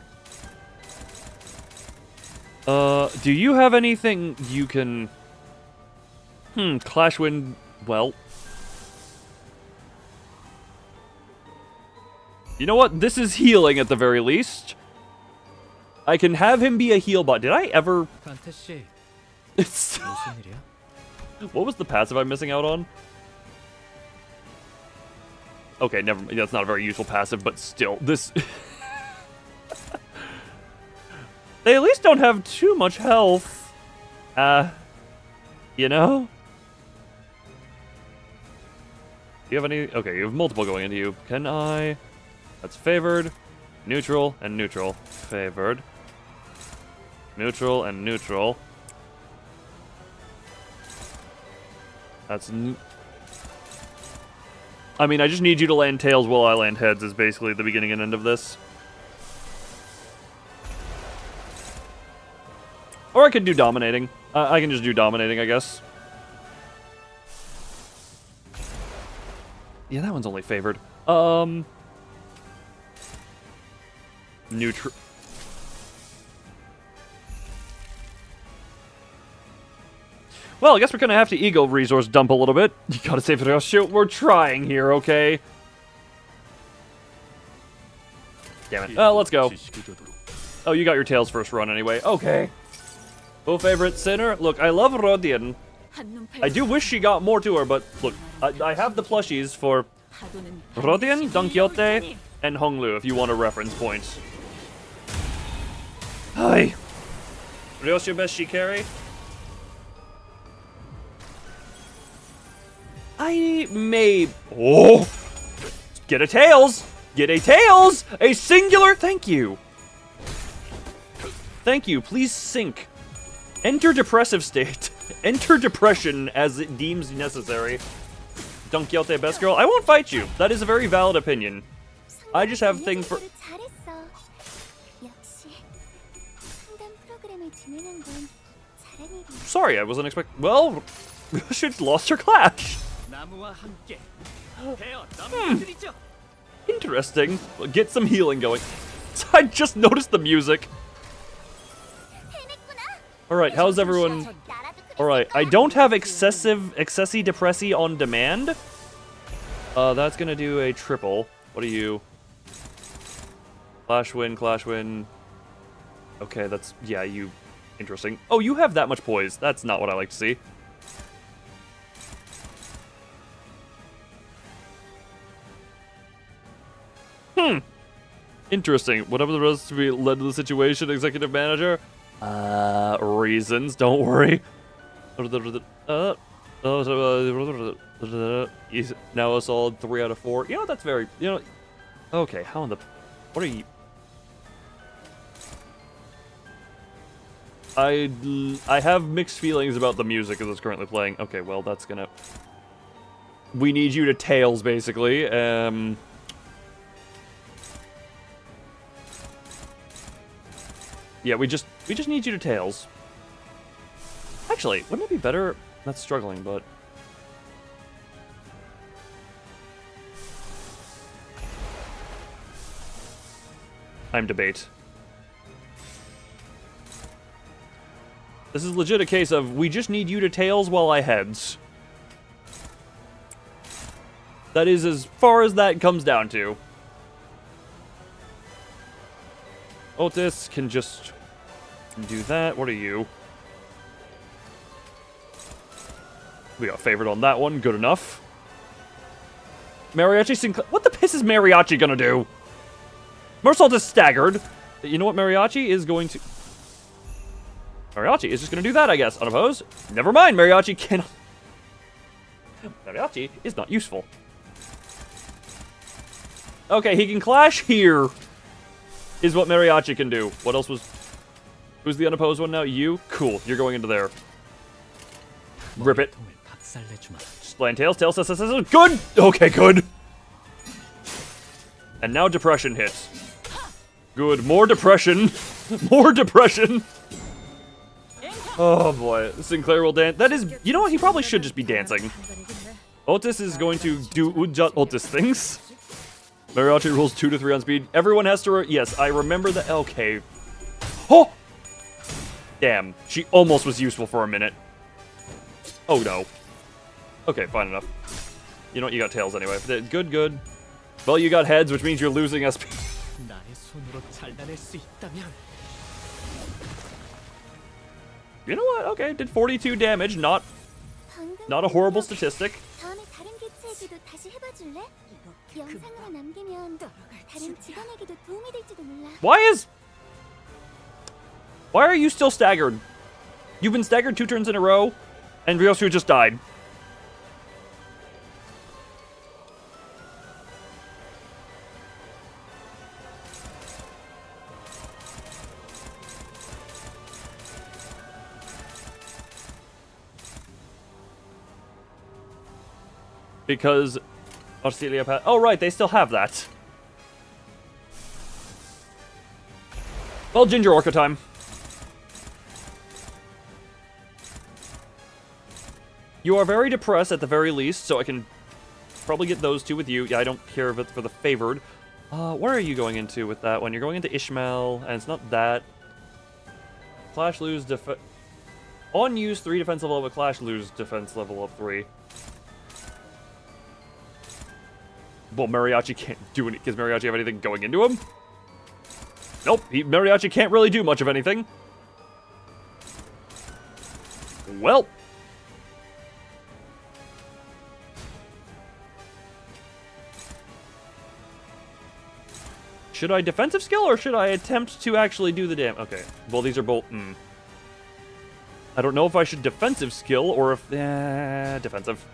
Do you have anything you can... Clash Wind... Well... You know what? This is healing at the very least. I can have him be a heal bot. Did I ever... It's... What was the passive I'm missing out on? Okay, never mind. That's not a very useful passive, but still, this... They at least don't have too much health. You know? Do you have any... Okay, you have multiple going into you. Can I... That's favored. Neutral and neutral. Favored. Neutral and neutral. That's... I mean, I just need you to land tails while I land heads is basically the beginning and end of this. Or I could do dominating. I can just do dominating, I guess. Yeah, that one's only favored. Neutral. Well, I guess we're gonna have to ego resource dump a little bit. You gotta save it. Oh, shoot, we're trying here, okay? Damn it. Let's go. Oh, you got your tails first run anyway. Okay. Who favorite sinner? Look, I love Rodian. I do wish she got more to her, but look, I have the plushies for Rodian, Don Quixote, and Honglu if you want a reference point. Hi. Ryo's your best Shikari? I may... Oh! Get a tails! Get a tails! A singular... Thank you. Thank you. Please sink. Enter depressive state. Enter depression as it deems necessary. Don Quixote best girl? I won't fight you. That is a very valid opinion. I just have a thing for... Sorry, I wasn't expecting... Well, she's lost her clash. Interesting. Get some healing going. I just noticed the music. Alright, how's everyone... Alright, I don't have excessi depressi on demand. That's gonna do a triple. What are you? Clash win. Okay, that's... Yeah, you... Interesting. Oh, you have that much poise. That's not what I like to see. Interesting. Whatever the rest to be led to the situation, executive manager. Reasons. Don't worry. He's now a solid 3 out of 4. You know, that's very... You know... Okay, how in the... What are you... I have mixed feelings about the music as it's currently playing. Okay, well, that's gonna... We need you to tails, basically. Yeah, we just need you to tails. Actually, wouldn't it be better? That's struggling, but... I'm debate. This is legit a case of, we just need you to tails while I heads. That is as far as that comes down to. Otis can just do that. What are you? We got favored on that one. Good enough. Mariachi Sinclair. What the piss is Mariachi gonna do? Mersault is staggered. You know what Mariachi is going to... Mariachi is just gonna do that, I guess. Unopposed? Never mind, Mariachi cannot... Mariachi is not useful. Okay, he can clash here. Is what Mariachi can do. What else was... Who's the unopposed one now? You? Cool, you're going into there. Rip it. Land tails, good! Okay, good. And now depression hits. Good, more depression. More depression. Oh boy, Sinclair will dance. That is, you know what, he probably should just be dancing. Otis is going to do Ujjat Otis things. Mariachi rules 2 to 3 on speed. Everyone has to, yes, I remember that, okay. Oh! Damn, she almost was useful for a minute. Oh no. Okay, fine enough. You know what, you got tails anyway. Good, good. Well, you got heads, which means you're losing SP. You know what, okay, did 42 damage, not a horrible statistic. 얘기도 다시 해봐줄래? 영상으로 남기면 다른 직원에게도 도움이 될지도 몰라. Why are you still staggered? You've been staggered 2 turns in a row, and Ryosu just died. Because Australia oh right, they still have that. Well, Ginger Orca time. You are very depressed at the very least, so I can probably get those 2 with you. Yeah, I don't care if it's for the favored. Where are you going into with that one? You're going into Ishmael, and it's not that. Clash lose on use 3 defense level up, but Clash lose defense level up 3. Well, Mariachi can't do any. Does Mariachi have anything going into him? Nope, Mariachi can't really do much of anything. Well. Should I defensive skill, or should I attempt to actually do the damage? Okay, well, these are both... I don't know if I should defensive skill, or if... defensive.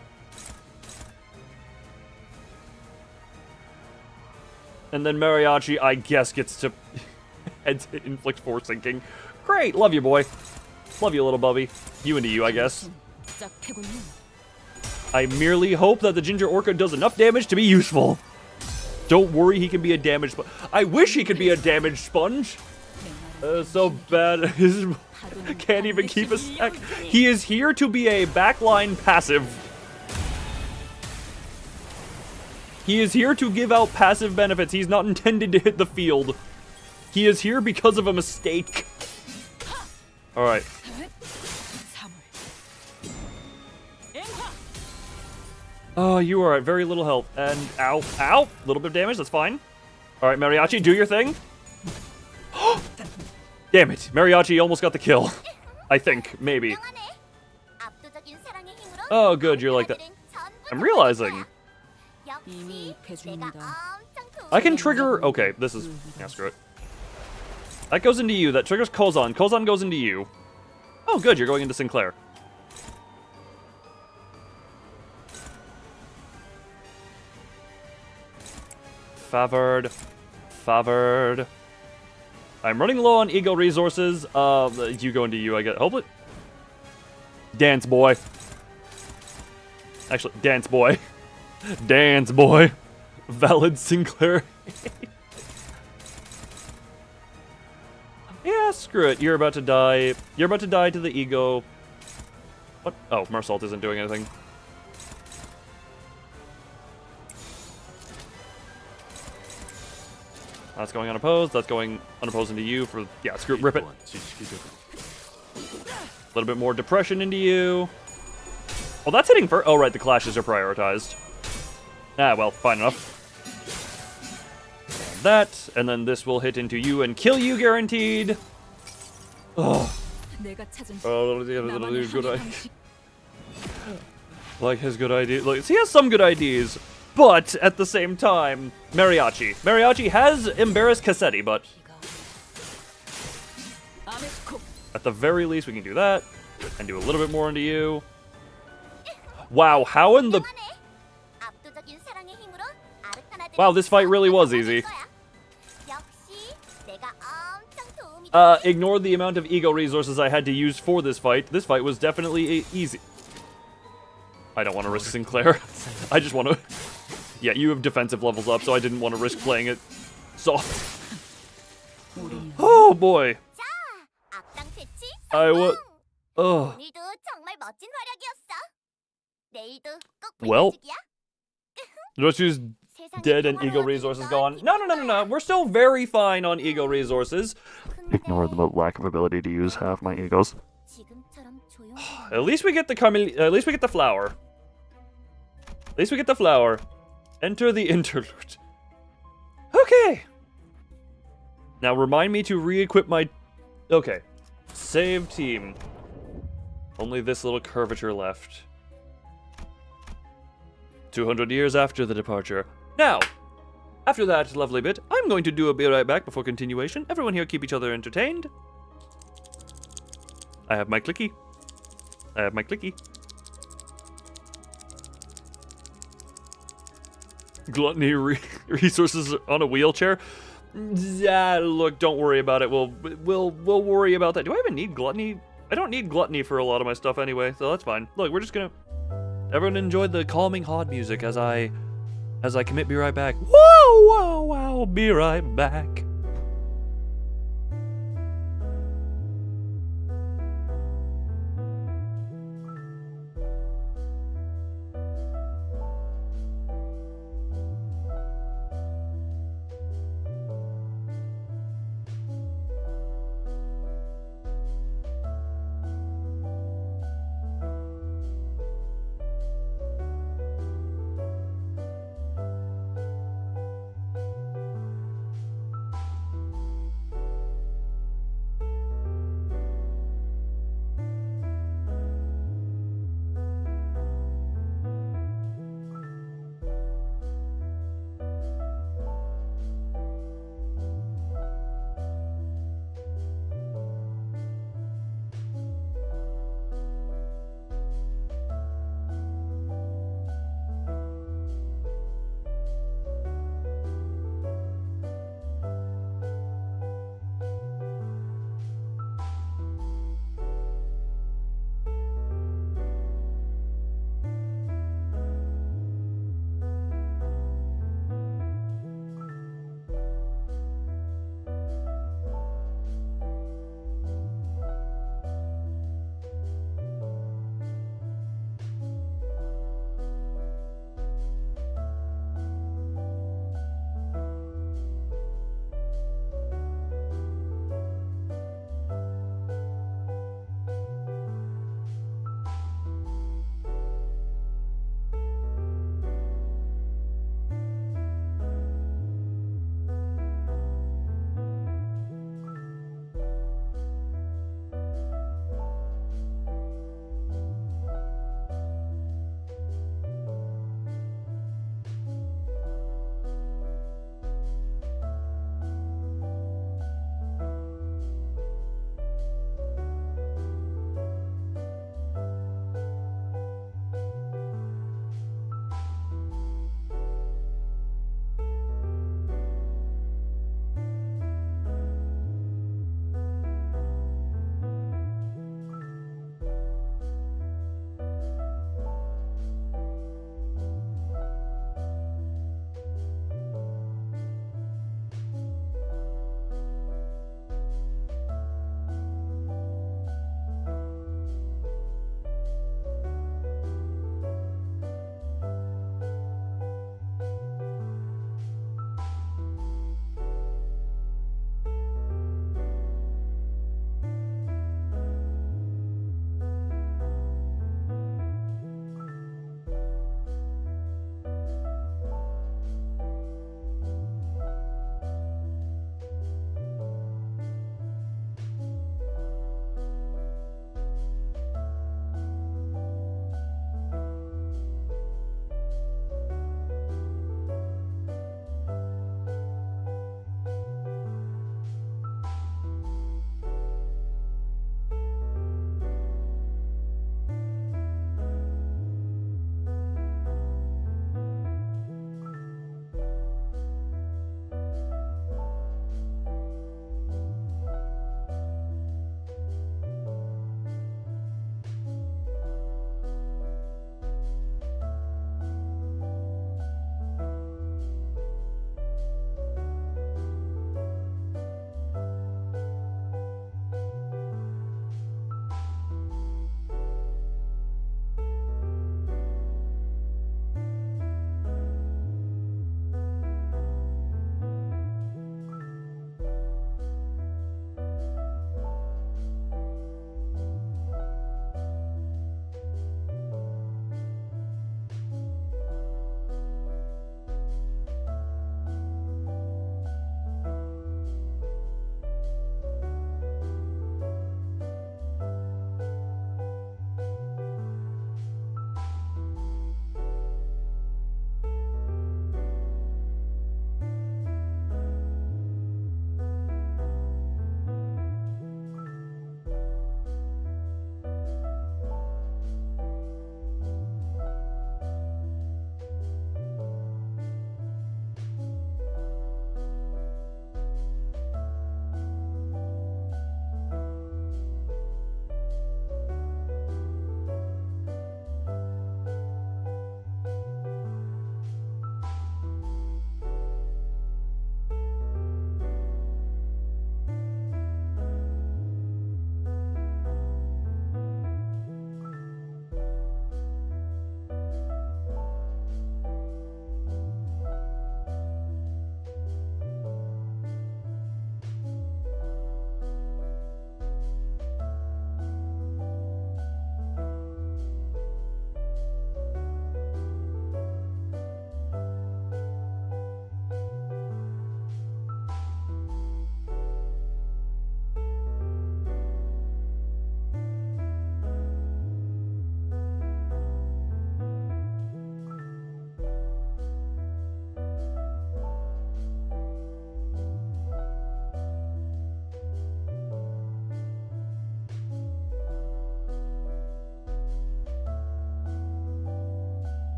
And then Mariachi, I guess, gets to inflict 4 sinking. Great, love you, boy. Love you, little bubby. You into you, I guess. I merely hope that the Ginger Orca does enough damage to be useful. Don't worry, he can be a damage sponge. I wish he could be a damage sponge. So bad. Can't even keep a stack. He is here to be a backline passive. He is here to give out passive benefits. He's not intended to hit the field. He is here because of a mistake. Alright. Oh, you are at very little health. And ow, ow. Little bit of damage, that's fine. Alright, Mariachi, do your thing. Damn it. Mariachi almost got the kill. I think, maybe. Oh, good, you're like that. I'm realizing. I can trigger... Okay, this is... Yeah, screw it. That goes into you. That triggers Kozan. Kozan goes into you. Oh, good, you're going into Sinclair. Favored. Favored. I'm running low on ego resources. You go into you, I guess. Hopefully. Dance boy. Actually, dance boy. Dance boy. Valid Sinclair. Yeah, screw it. You're about to die. You're about to die to the ego. What? Oh, Marsault isn't doing anything. That's going unopposed. That's going unopposed into you for... Yeah, screw it. Rip it. A little bit more depression into you. Well, that's hitting for... Oh, right. The clashes are prioritized. Ah, well, fine enough. And that. And then this will hit into you and kill you, guaranteed. Oh. Oh, good idea. Like his good idea. Like, he has some good ideas. But, at the same time, Mariachi. Mariachi has embarrassed Cassetti, but... At the very least, we can do that. And do a little bit more into you. Wow, how in the... Wow, this fight really was easy. Ignore the amount of ego resources I had to use for this fight. This fight was definitely easy. I don't want to risk Sinclair. I just want to... Yeah, you have defensive levels up, so I didn't want to risk playing it soft. Oh, boy. I was... Ugh. Well. Roshu's dead and ego resources gone. No. We're still very fine on ego resources. Ignore the lack of ability to use half my egos. At least we get the at least we get the flower. At least we get the flower. Enter the interlude. Okay. Now remind me to re-equip my... Okay. Save team. Only this little curvature left. 200 years after the departure. Now, after that lovely bit, I'm going to do a Be Right Back before continuation. Everyone here keep each other entertained. I have my clicky. I have my clicky. Gluttony resources on a wheelchair. Yeah, look, don't worry about it. We'll worry about that. Do I even need gluttony? I don't need gluttony for a lot of my stuff anyway, so that's fine. Look, we're just gonna. Everyone enjoyed the calming hod music as I commit Be Right Back. Whoa, whoa, wow, be right back.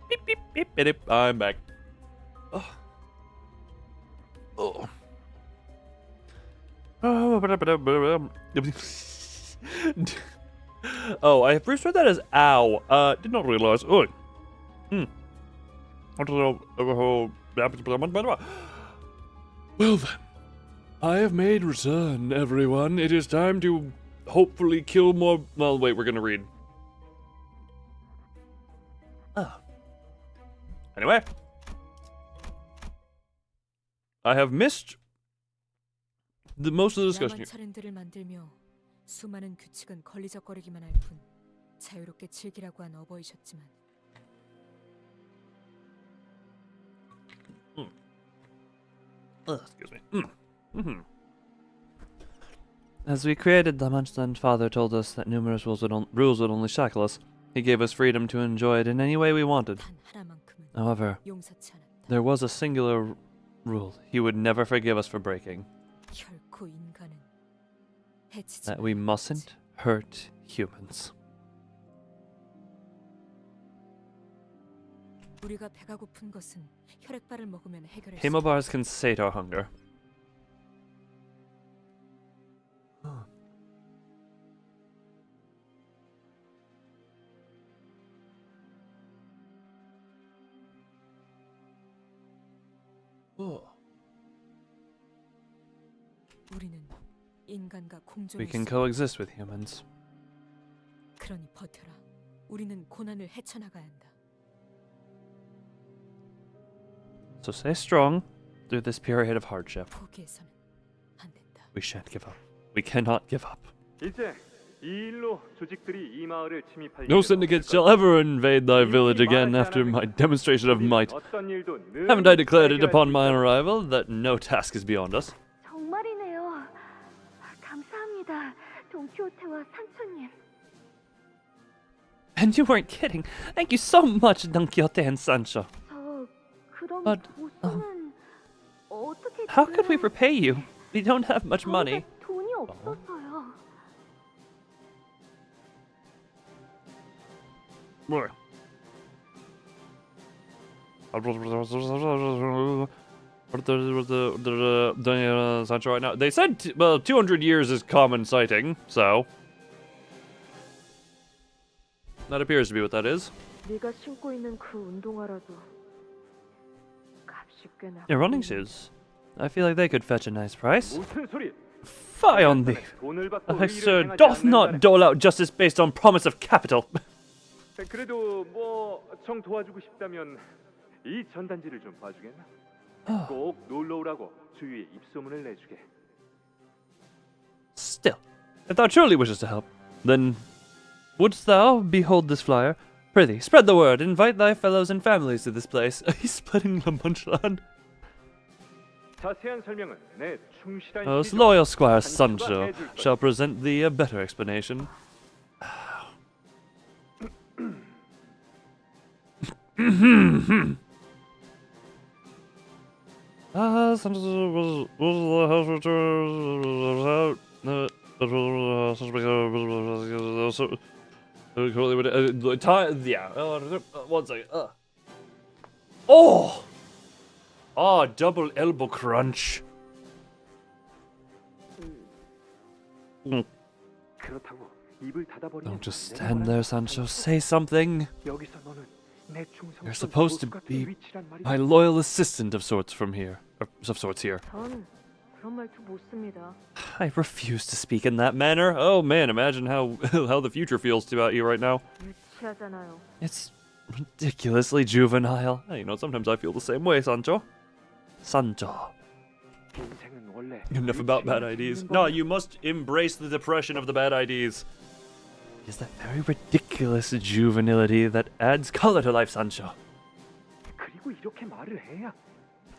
Beep, beep, beep, beep, beep. I'm back. Oh. Oh. Oh, I first read that as ow. Did not realize. Oh. Well then. I have made return, everyone. It is time to hopefully kill more. Well, wait, we're gonna read. Oh. Anyway. I have missed the most of the discussion here. 차량들을 만들며 수많은 규칙은 걸리적거리기만 할 뿐 자유롭게 즐기라고 한 어버이셨지만 Excuse me. As we created them, and Father told us that numerous rules would only shackle us. He gave us freedom to enjoy it in any way we wanted. 단 하나만큼은 However, 용서치 않았다. there was a singular rule he would never forgive us for breaking. 결코 인간은 해치지 That we mustn't hurt humans. 우리가 배가 고픈 것은 혈액발을 먹으면 해결할 수 Hemobars can sate our hunger. 우리는 인간과 We 공존할 can 수 coexist with humans. 그러니 버텨라. 우리는 고난을 헤쳐나가야 한다. So stay strong through this period of hardship. 포기해서는 안 된다. We shan't give up. We cannot give up. 이제 이 일로 조직들이 이 마을을 침입할 No 일은 syndicate 없을 shall 거다. ever invade thy village again after my demonstration of might. 어떤 일도 늘 Haven't I declared it 해결할 upon 수 my 있다. arrival that no task is beyond us? 정말이네요. 감사합니다, 돈키호테와 산초님. And you weren't kidding. Thank you so much, Don Quixote and Sancho. 그럼 But, 보수는 어떻게 How could we repay you? We don't have much money. 돈이 없어서요. Sancho right now. They said, well, 200 years is common sighting, so. That appears to be what that is. 네가 신고 있는 그 운동화라도 값이 꽤나 Your running shoes. I feel like they could fetch a nice price. 무슨 소리? Fie on thee! 돈을 받고 I, 의의를 sir, 행하지 doth 않는 not 자는 dole out justice based on promise of capital. 그래도 뭐 정 도와주고 싶다면 이 전단지를 좀 봐주겠나? 꼭 놀러 오라고 주위에 입소문을 내주게. Still, if thou truly wishes to help, then wouldst thou behold this flyer? Prithee, spread the word. Invite thy fellows and families to this place. He's spreading the munchland. 자세한 설명은 내 충실한 Most 시종 loyal squire 산초가 Sancho 해줄 거야. shall present thee a better explanation. One second. Oh! Ah, double elbow crunch. 그렇다고 입을 닫아버리면 Don't just 내 stand 말은 there, Sancho. Say something. 여기서 너는 내 충성스러운 You're supposed to 보수 같은 be 위치란 말이야. my loyal assistant of sorts from here. Of sorts here. 전 그런 말투 못 씁니다. I refuse to speak in that manner. Oh man, imagine how how the future feels about you right now. 유치하잖아요. It's ridiculously juvenile. Hey, you know, sometimes I feel the same way, Sancho. Sancho. 인생은 원래 Enough about bad 위치를 ideas. 짓는 No, 법이야. you must embrace the depression of the bad ideas. It's that very ridiculous juvenility that adds color to life, Sancho. 그리고 이렇게 말을 해야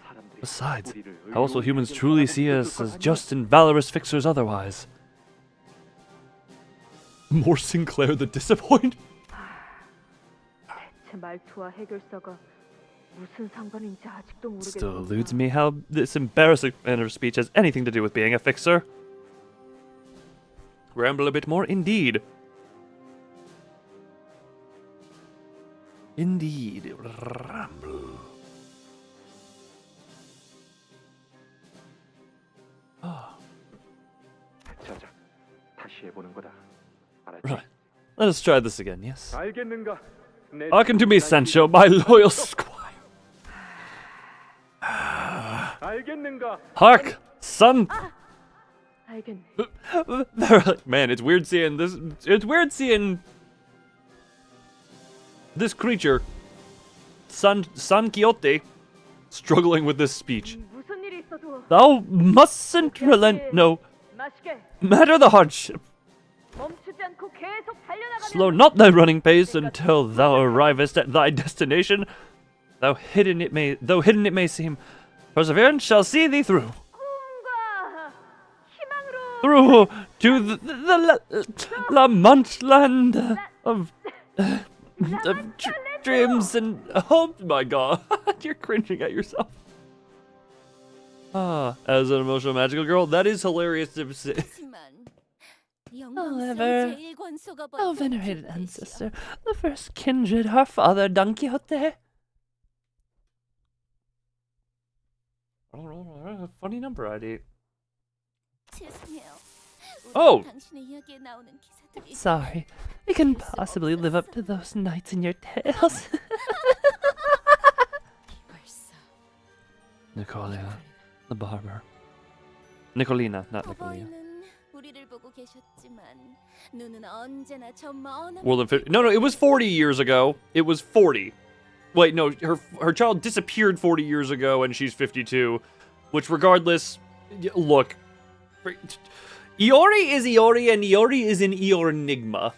사람들이 Besides, 우리를 how else will 의로운 humans 해결사라고 truly see 믿을 us 것 as 아니야? just and valorous fixers otherwise? More Sinclair the disappoint? 제 말투와 해결사가 무슨 상관인지 아직도 Still 모르겠습니다. eludes me how this embarrassing manner of speech has anything to do with being a fixer. Ramble a bit more, indeed. Indeed. Ramble. 자자, 다시 해보는 거다. 알았지? Right. Let us try this again, yes? 알겠는가? 내 Hearken to me, Sancho, my loyal squire. 알겠는가? Hark, son. 알겠네. Man, it's weird seeing this. It's weird seeing this creature, San Quixote, struggling with this speech. 무슨 일이 있어도 Thou mustn't relent, no 맛있게 matter the hardship. 멈추지 않고 계속 달려나가면 Slow not thy running pace until thou arrivest at thy destination. Though hidden it may seem, perseverance shall see thee through. 꿈과 희망으로 Through to the La Manche land of dreams and hope. My God, you're cringing at yourself. As an emotional magical girl, that is hilarious to say. However, O venerated ancestor, the first kindred, our father Don Quixote. Funny number ID. 죄송해요. Oh. 당신의 이야기에 나오는 기사들이 Sorry, we can possibly live up to those knights in your tales. Nicolia, the barber. Nicolina, not Nicolina. 버버이는 우리를 보고 계셨지만 눈은 언제나 저 먼 More than 50. No, it was 40 years ago. It was 40. Wait, no, her child disappeared 40 years ago, and she's 52. Which, regardless, look, Iori is Iori, and Iori is an Eornigma.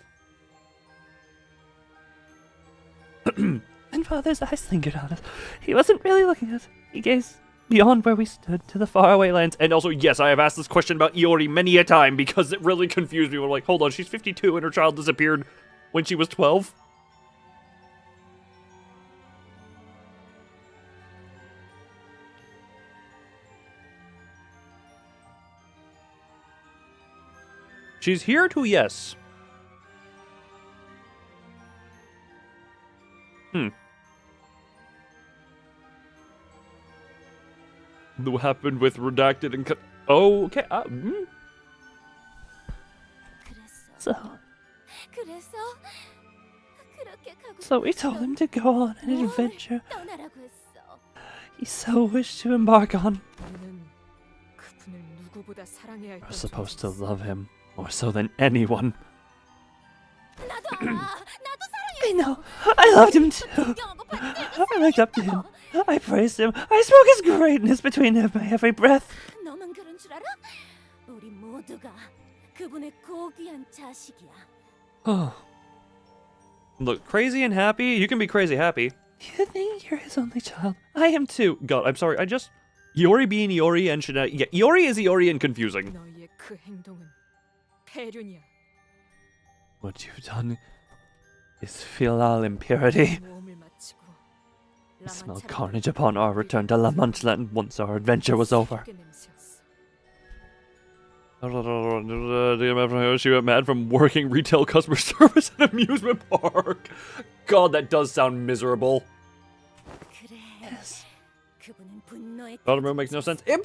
And Father's eyes lingered on us. He wasn't really looking at us. He gazed beyond where we stood to the faraway lands. And also, yes, I have asked this question about Iori many a time because it really confused me. We're like, hold on, she's 52 and her child disappeared when she was 12? She's here too, yes. What happened with redacted and cut? Oh, okay. So we told him to go on an adventure he so wished to embark on. We're supposed to love him more so than anyone. I know. I loved him too. I looked up to him. I praised him. I spoke his greatness between my every breath. 너만 그런 줄 알아? 우리 모두가 그분의 고귀한 자식이야. Oh. Look, crazy and happy? You can be crazy happy. You think you're his only child? I am too. God, I'm sorry, Iori being Iori and yeah, Iori is Iori and confusing. 너희의 그 행동은 폐륜이야. What you've done is filial impurity. 모험을 마치고 We smell carnage upon our return to La Manche Land once our adventure was over. She went mad from working retail customer service at an amusement park. God, that does sound miserable. Yes. That makes no sense. It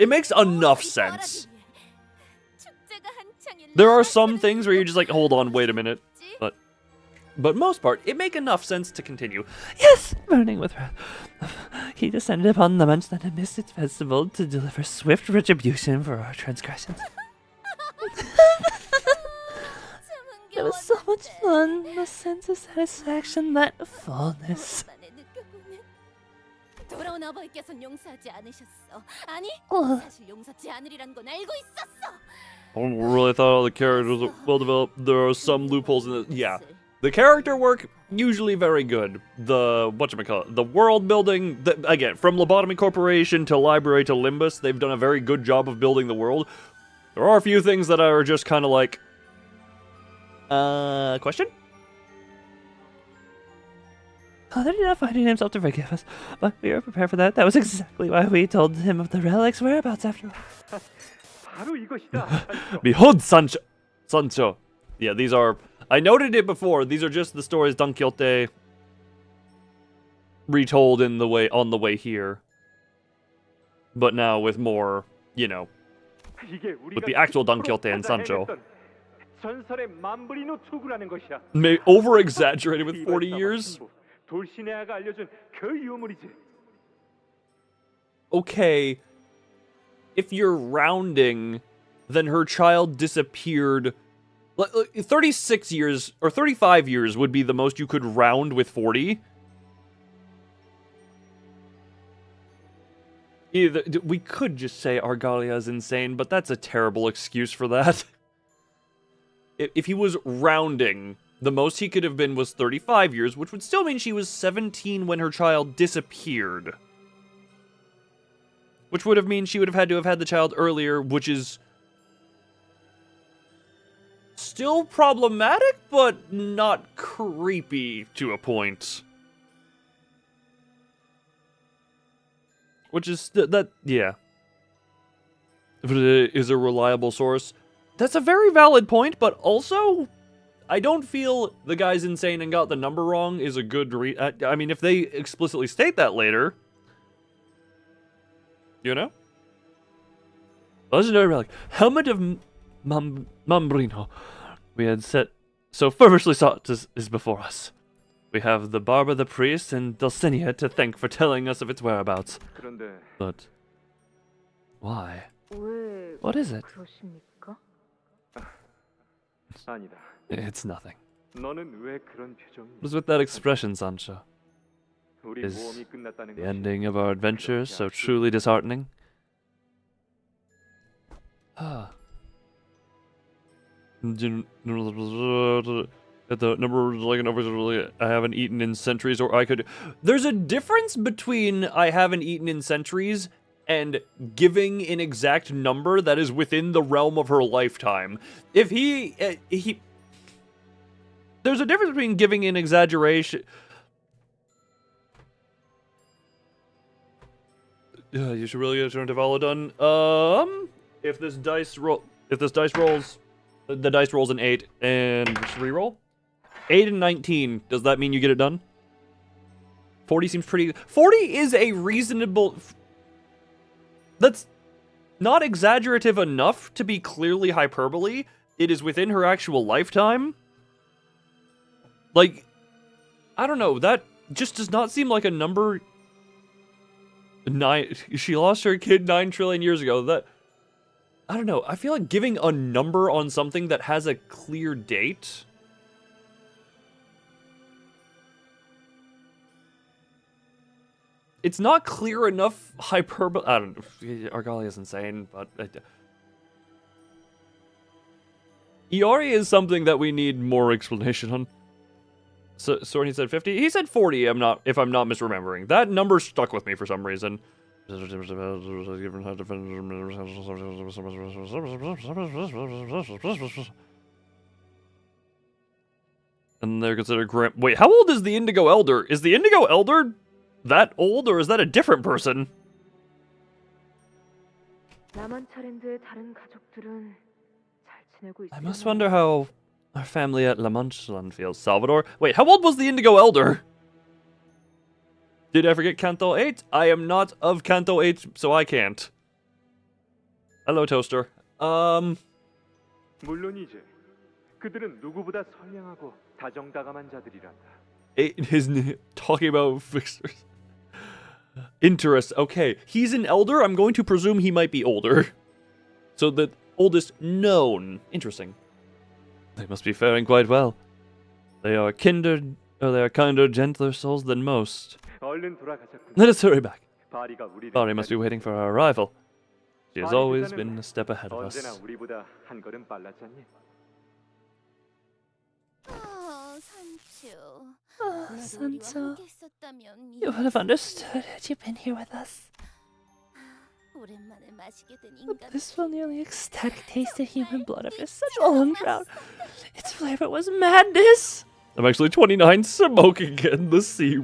makes enough sense. There are some things where you're just like, hold on, wait a minute. But most part, it make enough sense to continue. Yes, burning with wrath. He descended upon the Manche Land amidst its festival to deliver swift retribution for our transgressions. It was so much fun, the sense of satisfaction, that fullness. 돌아온 아버지께서는 용서하지 않으셨어. 아니, 어. 사실 용서하지 않으리란 건 알고 있었어. I don't really thought all the characters were well developed. There are some loopholes in it. Yeah. The character work, usually very good. The world building, again, from Lobotomy Corporation to Library to Limbus, they've done a very good job of building the world. There are a few things that are just kind of like, question? Father did not find it in himself to forgive us, but we were prepared for that. That was exactly why we told him of the relic's whereabouts after all. 바로 이것이다. Behold, Sancho. Yeah, these are... I noted it before. These are just the stories Don Quixote retold on the way here. But now with more, you know, with the actual Don Quixote and Sancho. 전설의 만브리노 투구라는 것이야. Over-exaggerated with 40 years? 돌시네아가 알려준 그 유물이지. Okay, if you're rounding, then her child disappeared. 36 years, or 35 years would be the most you could round with 40. Either, we could just say Argalia is insane, but that's a terrible excuse for that. If he was rounding, the most he could have been was 35 years, which would still mean she was 17 when her child disappeared. Which would have mean she would have had to have had the child earlier, which is still problematic, but not creepy to a point. Which is, yeah. If it is a reliable source, that's a very valid point, but also, I don't feel the guy's insane and got the number wrong is a good I mean, if they explicitly state that later, you know? Legendary relic. Helmet of Mambrino. We had set so fervently sought is before us. We have the barber, the priest, and Dulcinea to thank for telling us of its whereabouts. But why? What is it? It's nothing. What's with that expression, Sancho? Is the ending of our adventure so truly disheartening? Ah. The number like I haven't eaten in centuries, or I could. There's a difference between I haven't eaten in centuries and giving an exact number that is within the realm of her lifetime. If he there's a difference between giving an exaggeration. You should really get your Devala done. If this dice rolls, the dice rolls an 8 and just reroll. 8 and 19. Does that mean you get it done? 40 seems pretty. 40 is a reasonable. That's not exaggerative enough to be clearly hyperbole. It is within her actual lifetime. Like, I don't know. That just does not seem like a number. She lost her kid 9 trillion years ago. That. I don't know. I feel like giving a number on something that has a clear date. It's not clear enough hyperbole. I don't know. Argalia is insane, but. Iori is something that we need more explanation on. So Sorny said 50. He said 40. If I'm not misremembering. That number stuck with me for some reason. And they're considered grim. Wait, how old is the Indigo Elder? Is the Indigo Elder that old, or is that a different person? I must wonder how our family at La Manchaland feels. Salvador? Wait, how old was the Indigo Elder? Did I forget Canto 8? I am not of Canto 8, so I can't. Hello, Toaster. 물론이지. 그들은 누구보다 선량하고 다정다감한 자들이란다. His talking about fixers. Interest. Okay, he's an elder. I'm going to presume he might be older. So the oldest known. Interesting. They must be faring quite well. They are kinder, gentler souls than most. Let us hurry back. Bari must be waiting for our arrival. She has always been a step ahead of us. Oh, Sancho. You would have understood had you been here with us. The blissful, nearly ecstatic taste of human blood after such a long drought. Its flavor was madness. I'm actually 29, smoking again. The sea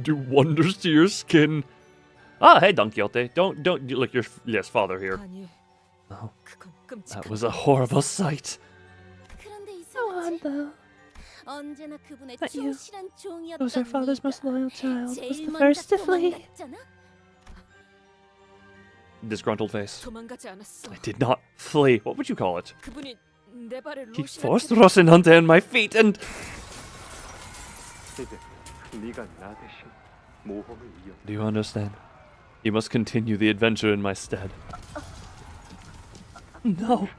do wonders to your skin. Ah, hey, Don Quixote. Don't look your father here. Oh, that was a horrible sight. Go on, though. That you, who was our father's most loyal child, was the first to flee. Disgruntled face. 도망가지 않았어. I did not flee. What would you call it? 그분이 내 발을 He 로시한테 forced Rocinante on my feet and... 이제 네가 나 대신 모험을 이어. Do you understand? You must continue the adventure in my stead. No.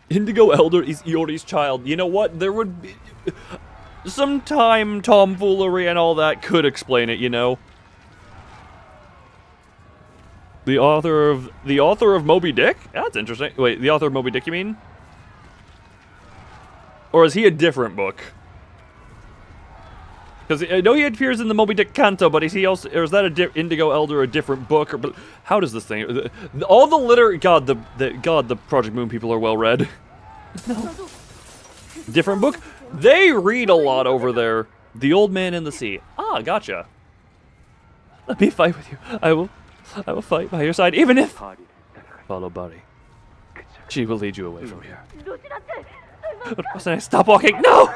Indigo Elder is Iori's child. You know what? There would be... some time tomfoolery and all that could explain it, you know? The author of Moby Dick? That's interesting. Wait, the author of Moby Dick, you mean? Or is he a different book? Because I know he appears in the Moby Dick Canto, but is he also, or is that a Indigo Elder a different book? Or but how does this thing? All the God, the Project Moon people are well read. No. Different book? They read a lot over there. The Old Man in the Sea. Ah, gotcha. Let me fight with you. I will fight by your side, even if... Follow Buddy. She will lead you away from here. Rocinante, stop walking! No!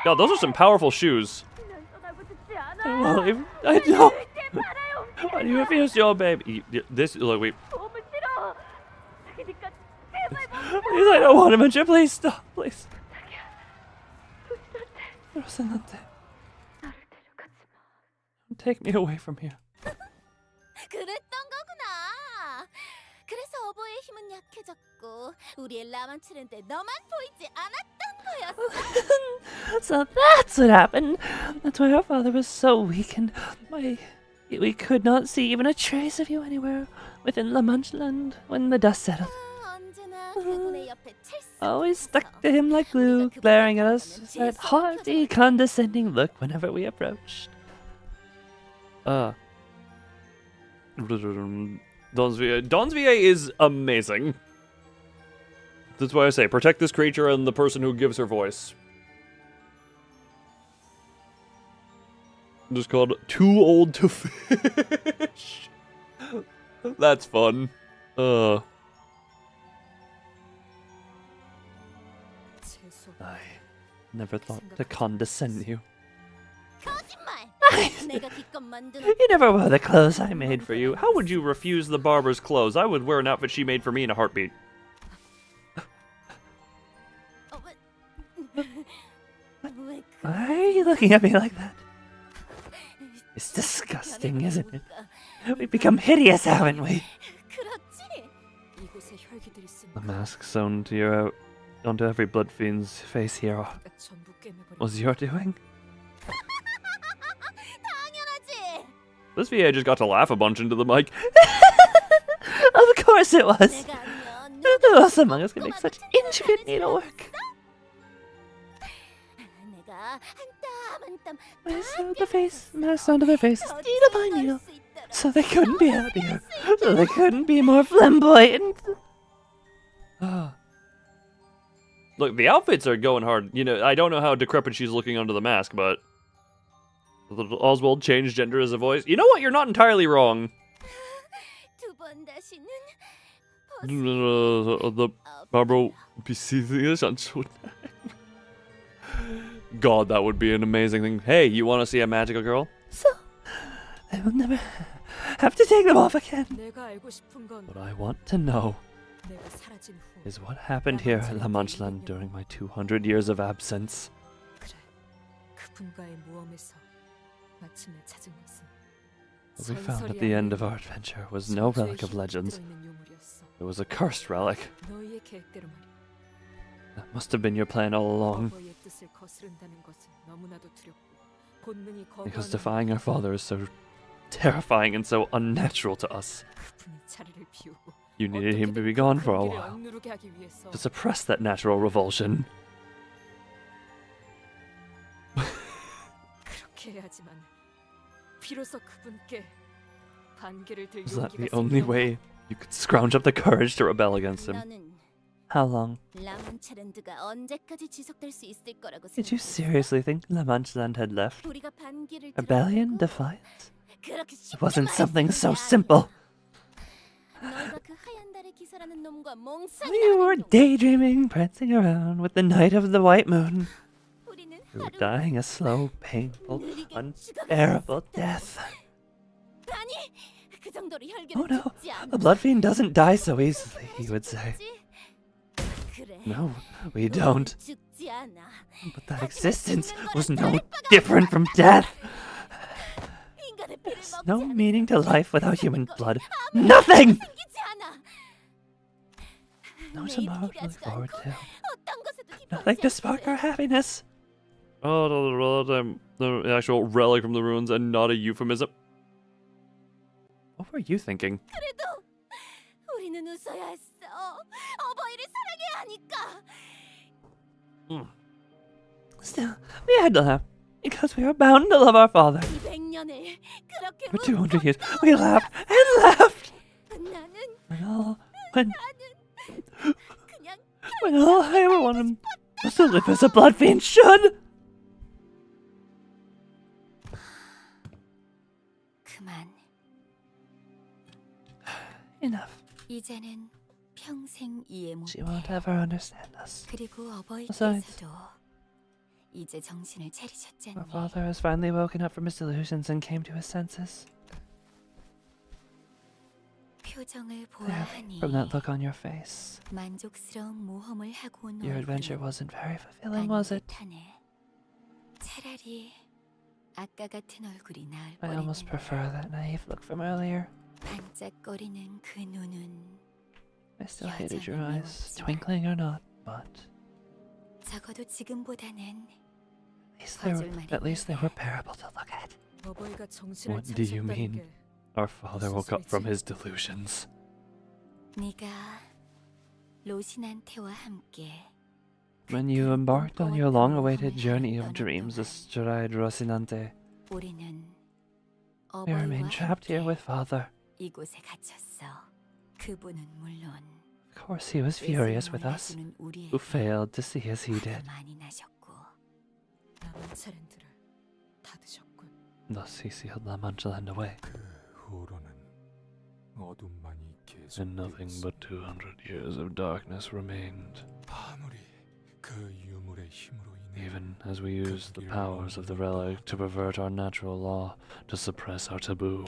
God, those are some powerful shoes. I don't. Why do you refuse to obey me? This, look, wait. Please, I don't want to mention. Please stop, please. Rocinante, don't take me away from here. 그랬던 거구나. 그래서 어버이의 힘은 약해졌고 우리의 라만치는데 너만 보이지 않았던 거였어. So that's what happened. That's why our father was so weak and we could not see even a trace of you anywhere within La Manche land when the dust settled. 언제나 그분의 옆에 Always stuck to him like glue, glaring at us with that haughty, condescending look whenever we approached. Don's VA is amazing. That's why I say, protect this creature and the person who gives her voice. Just called Too Old to Fish. That's fun. I never thought to condescend you. You never wore the clothes I made for you. How would you refuse the barber's clothes? I would wear an outfit she made for me in a heartbeat. Why are you looking at me like that? It's disgusting, isn't it? We've become hideous, haven't we? The mask sewn to onto every blood fiend's face here was your doing? This VA just got to laugh a bunch into the mic. Of course it was. Who else among us can make such intricate needlework? I sewed the face mask onto their faces, needle by needle, so they couldn't be happier, so they couldn't be more flamboyant. Look, the outfits are going hard. You know, I don't know how decrepit she's looking under the mask, but Oswald changed gender as a voice. You know what? You're not entirely wrong. The Barbara Backseating Sancho. God, that would be an amazing thing. Hey, you want to see a magical girl? So, I will never have to take them off again. What I want to know is what happened here at La Manche land during my 200 years of absence. What we found at the end of our adventure was no relic of legends. It was a cursed relic. That must have been your plan all along. Because defying our father is so terrifying and so unnatural to us. You needed him to be gone for a while, to suppress that natural revulsion. Was that the only way you could scrounge up the courage to rebel against him? How long? Did you seriously think La Manche land had left? Rebellion? Defiance? It wasn't something so simple. We were daydreaming, prancing around with the night of the white moon. We were dying a slow, painful, unbearable death. Oh no, a blood fiend doesn't die so easily, he would say. No, we don't. But that existence was no different from death. There's no meaning to life without human blood. Nothing! No tomorrow to look forward to. Nothing to spark our happiness. Oh, the actual relic from the ruins and not a euphemism. What were you thinking? Still, we had to laugh, because we were bound to love our father. For 200 years, we laughed and laughed. When all I ever wanted was to live as a blood fiend should. Enough. She won't ever understand us. Besides, our father has finally woken up from his delusions and came to his senses. There, from that look on your face, your adventure wasn't very fulfilling, was it? I almost prefer that naive look from earlier. I still hated your eyes, twinkling or not, but at least they were bearable to look at. What do you mean? Our father woke up from his delusions. When you embarked on your long-awaited journey of dreams astride Rocinante, we remained trapped here with father. Of course he was furious with us, who failed to see as he did. Thus he sealed La Mancha Land away. And nothing but 200 years of darkness remained. Even as we used the powers of the relic to pervert our natural law, to suppress our taboo.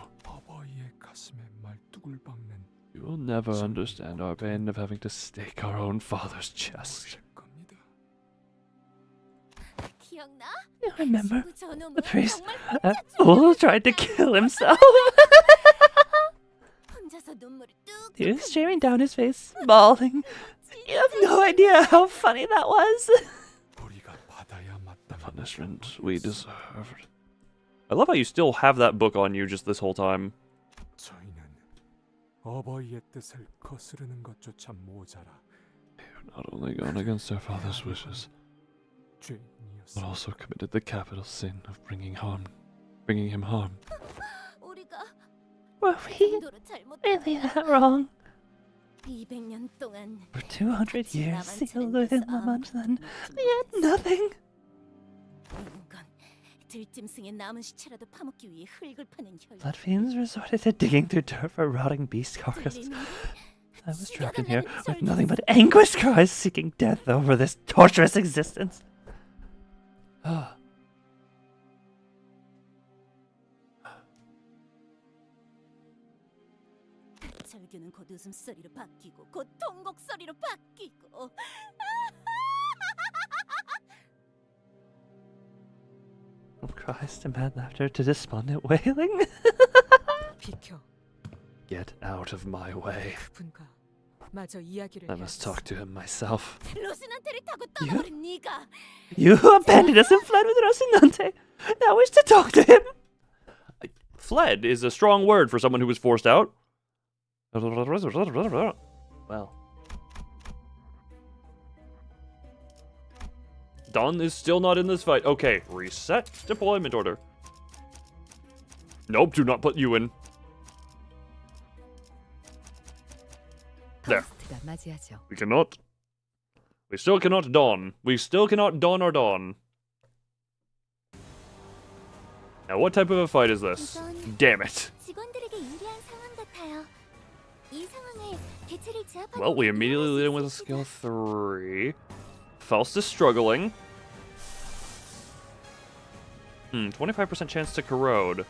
You will never understand our pain of having to stake our own father's chest. You remember? The priest, that fool, tried to kill himself. Tears streaming down his face, bawling. You have no idea how funny that was. The punishment we deserved. I love how you still have that book on you just this whole time. 어버이의 뜻을 거스르는 것조차 모자라. You've not only gone against our father's wishes, but also committed the capital sin of bringing him harm. Were we really that wrong? For 200 years, sealed within La Mancha Land, we had nothing. Blood fiends resorted to digging through dirt for rotting beast carcasses. I was trapped in here with nothing but anguished cries seeking death over this torturous existence. From cries to mad laughter to despondent wailing. Get out of my way. I must talk to him myself. You abandoned us and fled with Rocinante. Now wish to talk to him. Fled is a strong word for someone who was forced out. Well. Don is still not in this fight. Okay, reset deployment order. Nope, do not put you in. There. We cannot. We still cannot don. We still cannot don or don. Now, what type of a fight is this? Damn it. 이 상황을 대체를 제압하는 Well, we 게 immediately lead him with a skill 3. Faust is struggling. 25% chance to corrode.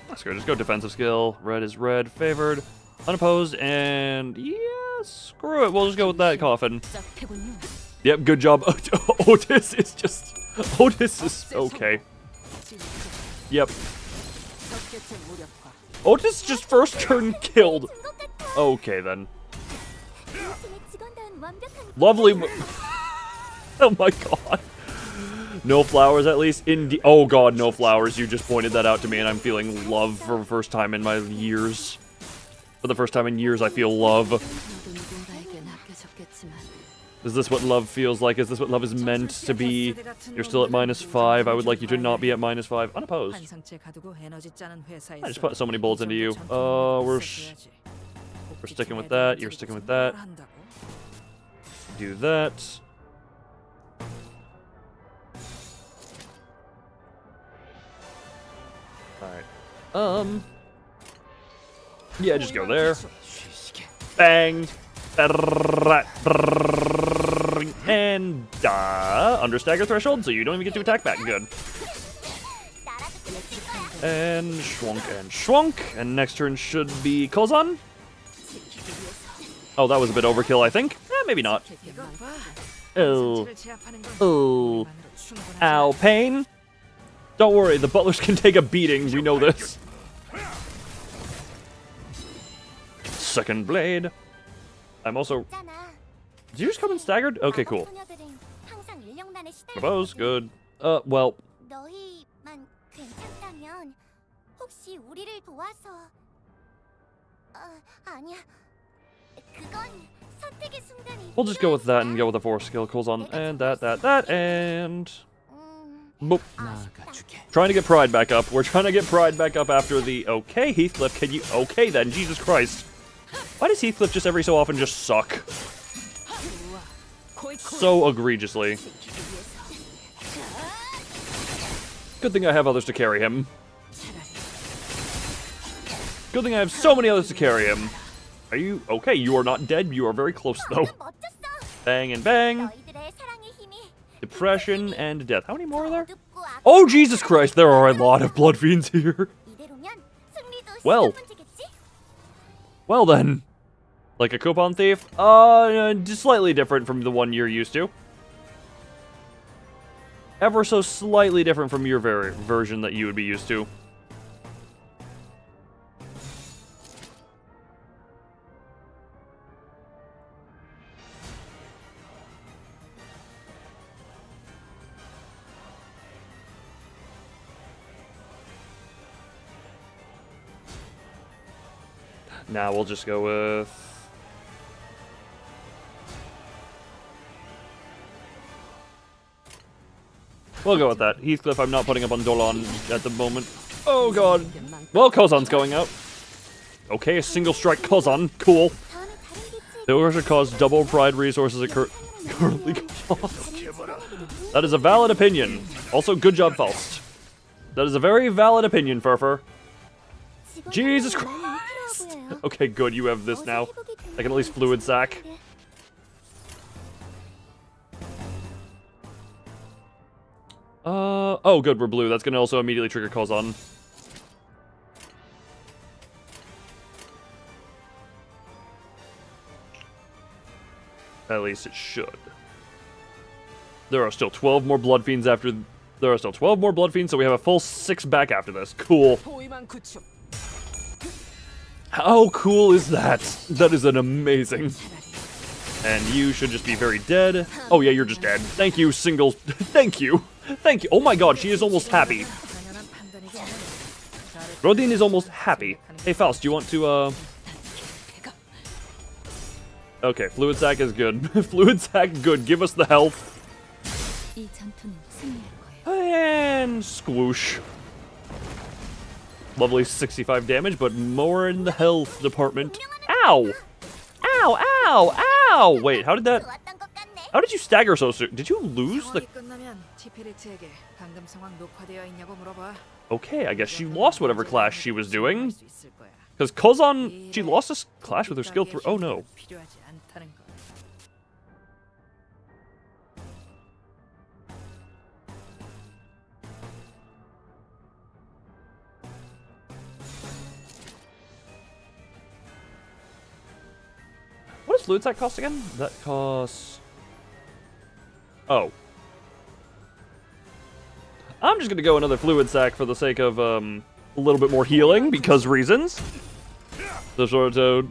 Let's go. Just go defensive skill. Red is red, favored, unopposed, and yeah, screw it. We'll just go with that coffin. Yep, good job. Otis is just. Otis is okay. Yep. Otis just first turn killed. Okay then. Lovely. Oh my god. No flowers at least. Oh god, no flowers. You just pointed that out to me and I'm feeling love for the first time in my years. For the first time in years I feel love. Is this what love feels like? Is this what love is meant to be? You're still at -5. I would like you to not be at -5. Unopposed. I just put so many bullets into you. We're sticking with that. You're sticking with that. Do that. Alright. Yeah, just go there. Bang. And under stagger threshold, so you don't even get to attack back. Good. And schwunk. And next turn should be Kozan. Oh, that was a bit overkill, I think. Maybe not. Oh. Oh. Ow, pain. Don't worry, the butlers can take a beating. We know this. Second blade. I'm also... Did you just come in staggered? Okay, cool. Propose, good. Well... We'll just go with that and go with the 4 skill calls on. And that, and... Boop. Trying to get pride back up. We're trying to get pride back up after the... Okay, Heathcliff, can you... Okay then, Jesus Christ. Why does Heathcliff just every so often just suck? So egregiously. Good thing I have others to carry him. Good thing I have so many others to carry him. Are you... Okay, you are not dead. You are very close, though. Bang and bang. Depression and death. How many more are there? Oh, Jesus Christ. There are a lot of blood fiends here. Well. Well, then. Like a coupon thief? Just slightly different from the one you're used to. Ever so slightly different from your version that you would be used to. Now we'll just go with... We'll go with that. Heathcliff, I'm not putting up on Dolan at the moment. Oh god. Well, Kozan's going out. Okay, a single strike Kozan. Cool. The order should cause double pride resources currently cost. That is a valid opinion. Also, good job, Faust. That is a very valid opinion, Furfur. Jesus Christ. Okay, good, you have this now. I can at least fluid sack. Oh good, we're blue. That's gonna also immediately trigger Kozan. At least it should. There are still 12 more blood fiends after... There are still 12 more blood fiends, so we have a full 6 back after this. Cool. How cool is that? That is an amazing. And you should just be very dead. Oh yeah, you're just dead. Thank you, single... Thank you. Thank you. Oh my god, she is almost happy. Rodin is almost happy. Hey Faust, do you want to, Okay, fluid sack is good. Fluid sack, good. Give us the health. And squoosh. Lovely 65 damage, but more in the health department. Ow! Ow, ow, ow! Wait, how did that... How did you stagger so soon? Did you lose the... Okay, I guess she lost whatever clash she was doing. Because Kozan, she lost this clash with her skill 3. Oh no. What does Fluid Sack cost again? That costs... Oh. I'm just gonna go another Fluid Sack for the sake of, a little bit more healing, because reasons. The short Hold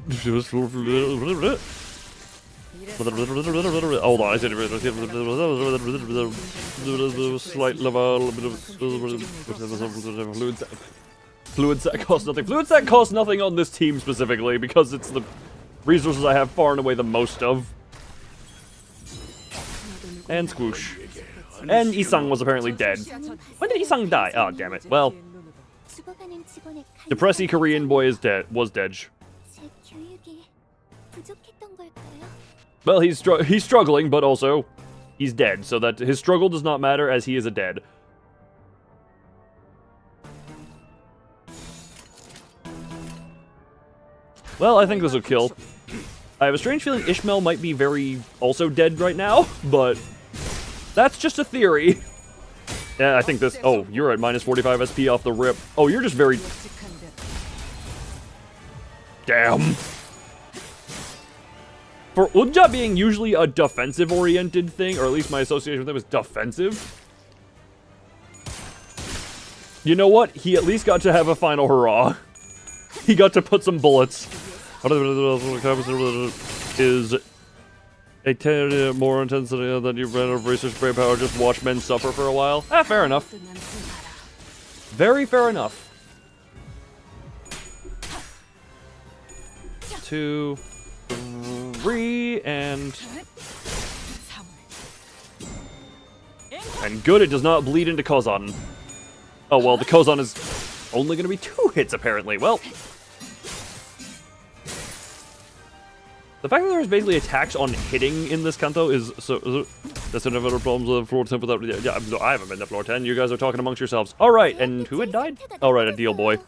on, I said slight level, Fluid Sack costs nothing. Fluid Sack costs nothing on this team specifically, because it's the resources I have far and away the most of. And Squoosh. And Isang was apparently dead. When did Isang die? Oh, damn it. Well, Depressy Korean boy is dead. Was dead. Well, he's struggling, but also he's dead. So that his struggle does not matter, as he is a dead. Well, I think this will kill. I have a strange feeling Ishmael might be also dead right now, but that's just a theory. Yeah, I think this... Oh, you're at minus 45 SP off the rip. Oh, you're just very... Damn. For Unja being usually a defensive-oriented thing, or at least my association with him is defensive, you know what? He at least got to have a final hurrah. He got to put some bullets. Is a 10 more intensity than you've ran of research brain power. Just watch men suffer for a while. Ah, fair enough. Very fair enough. 2, 3, and good. It does not bleed into Kozan. Oh well, the Kozan is only going to be 2 hits apparently. Well. The fact that there's basically attacks on hitting in this Canto is so... That's another problem with floor 10 without... Yeah, I haven't been to floor 10. You guys are talking amongst yourselves. Alright, and who had died? Alright, a deal boy.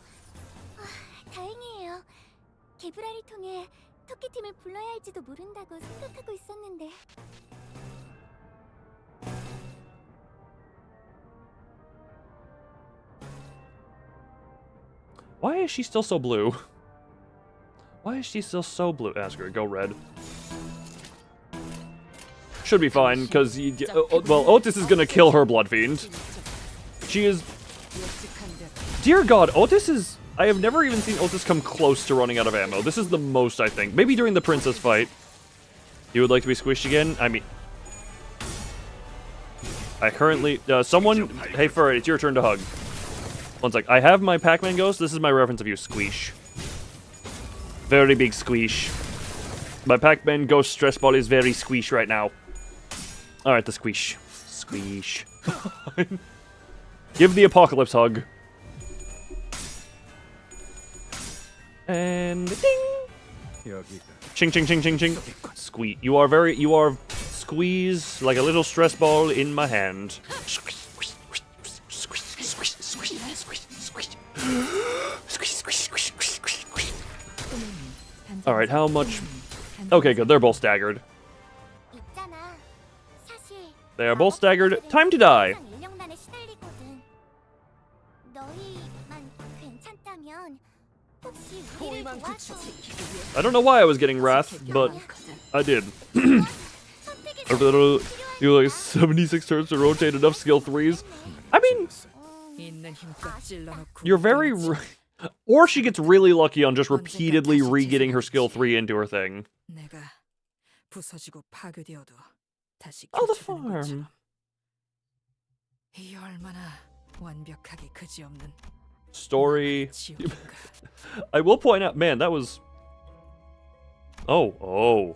Why is she still so blue? Why is she still so blue? Ask her, go red. Should be fine, because, well, Otis is gonna kill her Blood Fiend. She is... Dear God, Otis is... I have never even seen Otis come close to running out of ammo. This is the most, I think. Maybe during the Princess fight. You would like to be squished again? I mean... I currently... someone... Hey, Furry, it's your turn to hug. One sec. I have my Pac-Man ghost. This is my reference of you. Squeesh. Very big squeesh. My Pac-Man ghost stress ball is very squeesh right now. Alright, the squeesh. Squeesh. Give the apocalypse hug. And ding! Ching, ching, ching, ching, ching. Squeeze. You are squeeze like a little stress ball in my hand. Alright, how much? Okay, good. They're both staggered. They are both staggered. Time to die. I don't know why I was getting wrath, but I did. You like 76 turns to rotate enough skill 3s. I mean, you're very... Or she gets really lucky on just repeatedly re-getting her skill 3 into her thing. Oh, the farm. Story. I will point out, man, that was... Oh.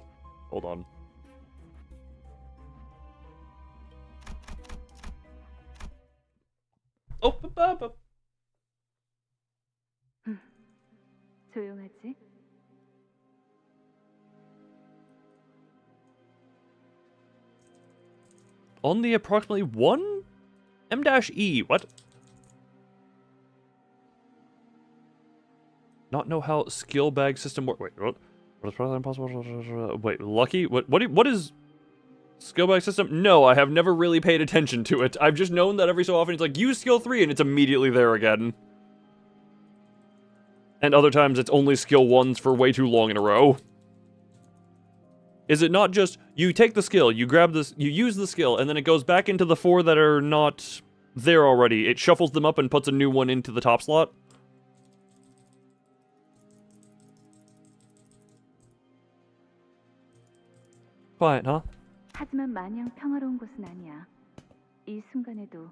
Hold on. Oh, 조용하지? On the approximately 1 M-E. What? not know how skill bag system works. Wait, what? What is probably impossible? Wait, lucky? What is skill bag system? No, I have never really paid attention to it. I've just known that every so often it's like, use skill 3, and it's immediately there again. And other times it's only skill 1s for way too long in a row. Is it not just, you take the skill, you grab this, you use the skill, and then it goes back into the 4 that are not there already. It shuffles them up and puts a new one into the top slot? Quiet, huh? 하지만 마냥 평화로운 곳은 아니야. 이 순간에도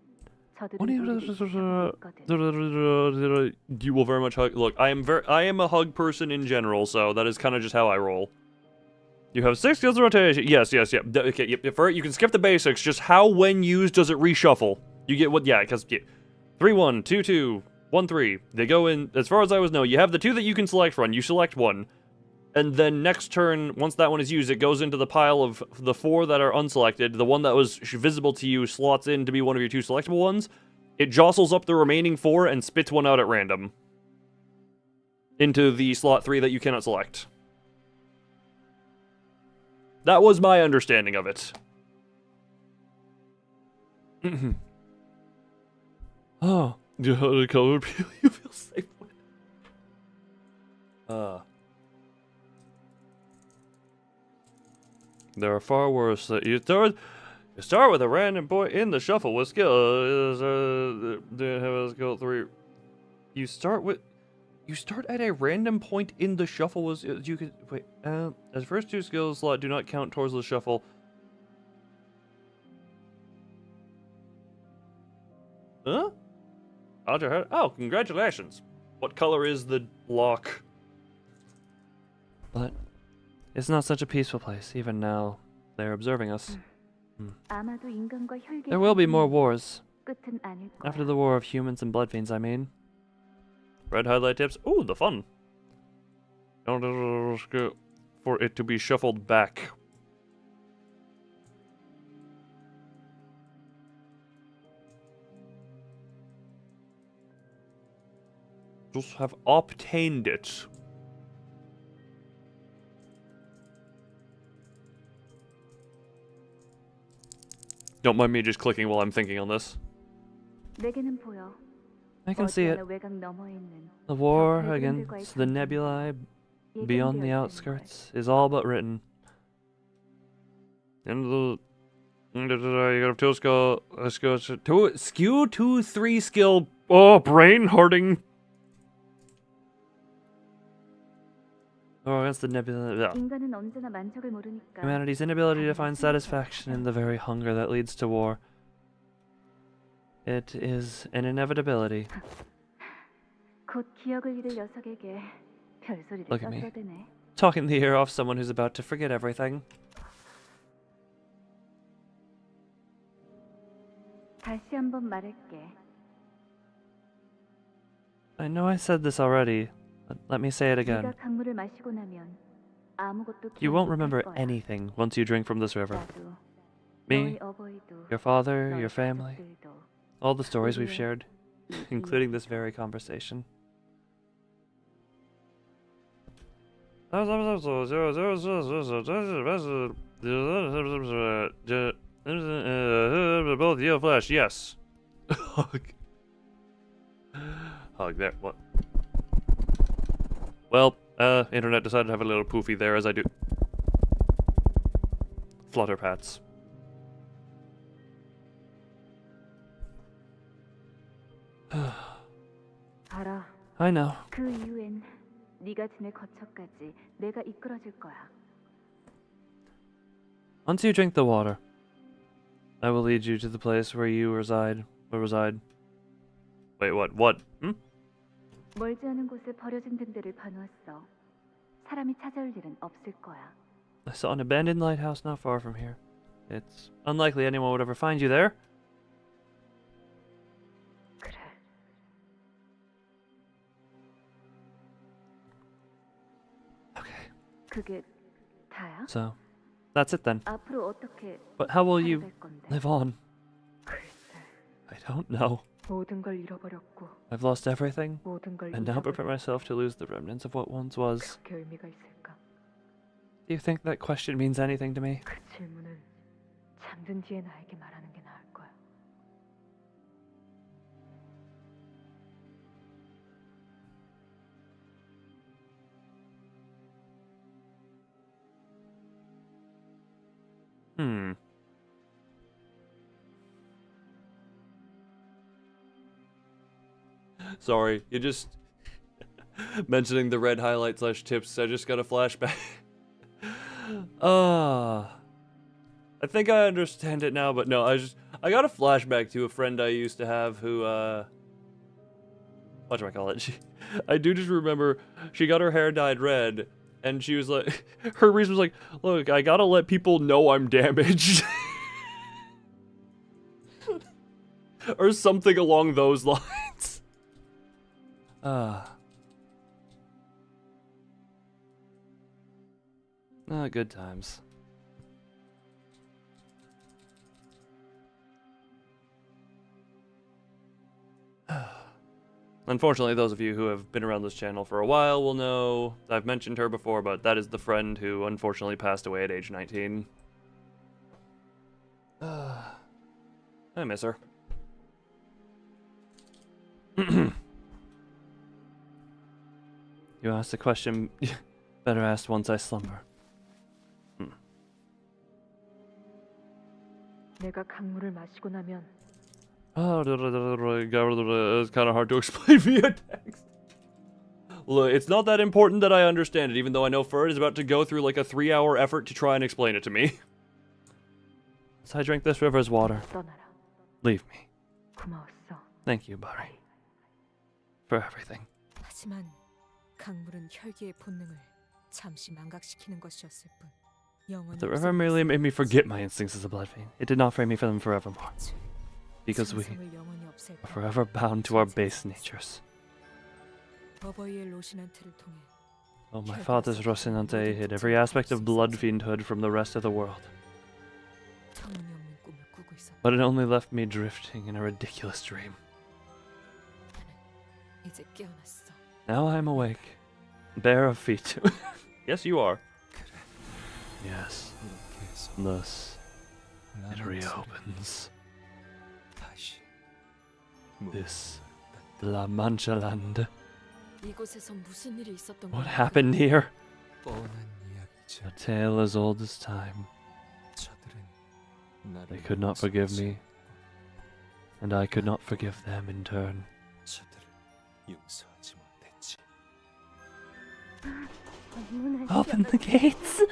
You will very much hug. Look, I am a hug person in general, so that is kind of just how I roll. You have 6 skills of rotation. Yes. Okay, yep. For it, you can skip the basics. Just how, when used, does it reshuffle? You get what? Yeah, because 3-1, 2-2, 1-3. They go in. As far as I was know, you have the 2 that you can select from. You select one, and then next turn, once that one is used, it goes into the pile of the 4 that are unselected. The one that was visible to you slots in to be one of your 2 selectable ones. It jostles up the remaining 4 and spits one out at random into the slot 3 that you cannot select. That was my understanding of it. Oh, you know the color peel you feel safe with. There are far worse. You start with a random point in the shuffle with skill. Skill 3. You start at a random point in the shuffle. Was you could wait? As first 2 skills slot do not count towards the shuffle. Huh? Oh, congratulations. What color is the lock? But it's not such a peaceful place. Even now, they're observing us. There will be more wars. After the war of humans and blood fiends, I mean. Red highlight tips. Ooh, the fun. For it to be shuffled back. Just have obtained it. Don't mind me just clicking while I'm thinking on this. I can see it. The war against the nebulae beyond the outskirts is all but written. And you got 2 skill. Let's go to skew 2-3 skill. Oh, brain harding. Or against the nebula. Humanity's inability to find satisfaction in the very hunger that leads to war. It is an inevitability. Look at me. Talking the ear off someone who's about to forget everything. I know I said this already, but let me say it again. You won't remember anything once you drink from this river. Me, your father, your family, all the stories we've shared, including this very conversation. Both you flesh, yes. Hug. Hug there. What? Well, internet decided to have a little poofy there as I do. Flutter pats. I know. Once you drink the water, I will lead you to the place where you reside. Wait, what? What? I saw an abandoned lighthouse not far from here. It's unlikely anyone would ever find you there. Okay. So, that's it then. But how will you live on? I don't know. 모든 걸 잃어버렸고 I've lost everything, 모든 걸 and now prepare myself to lose the remnants of what once was. 그렇게 의미가 있을까? Do you think that question means anything to me? 그 질문은 잠든 뒤에 나에게 말하는 게 나을 거야. Sorry, you just mentioning the red highlight / tips. I just got a flashback. I think I understand it now, but no, I got a flashback to a friend I used to have who what do I call it? I do just remember she got her hair dyed red, and she was like, her reason was like, look, I gotta let people know I'm damaged. Or something along those lines. Good times. Unfortunately, those of you who have been around this channel for a while will know I've mentioned her before, but that is the friend who unfortunately passed away at age 19. I miss her. You asked a question better asked once I slumber. 내가 강물을 마시고 나면 It's kind of hard to explain via text. Look, it's not that important that I understand it, even though I know Ferd is about to go through like a 3-hour effort to try and explain it to me. As I drink this river's water, 떠나라. leave me. 고마웠어. Thank you, Barry. For everything. 하지만 강물은 혈기의 본능을 잠시 망각시키는 것이었을 뿐. 영원히 The river merely made me forget my instincts as a blood fiend. It did not frame me for them forevermore. Because we 찬성을 영원히 없앨 are 거야. forever bound to our base natures. 버버이의 로시난트를 통해 Oh, my father's Rocinante hid every aspect of blood fiendhood from the rest of the world. 터무니없는 꿈을 꾸고 있었다. But it only left me drifting in a ridiculous dream. 나는 이제 깨어났어. Now I am awake, bare of feet. Yes, you are. Yes, 이렇게 해서 thus it 라는 reopens. 다시 This La Mancha land. 이곳에서 무슨 일이 있었던 What 거야? happened here? 뻔한 이야기죠. A tale as old as time. 저들은 나를 They could not forgive 용서하지 me, and I could not forgive them in turn. 저들을 용서하지 못했지. Open the gates!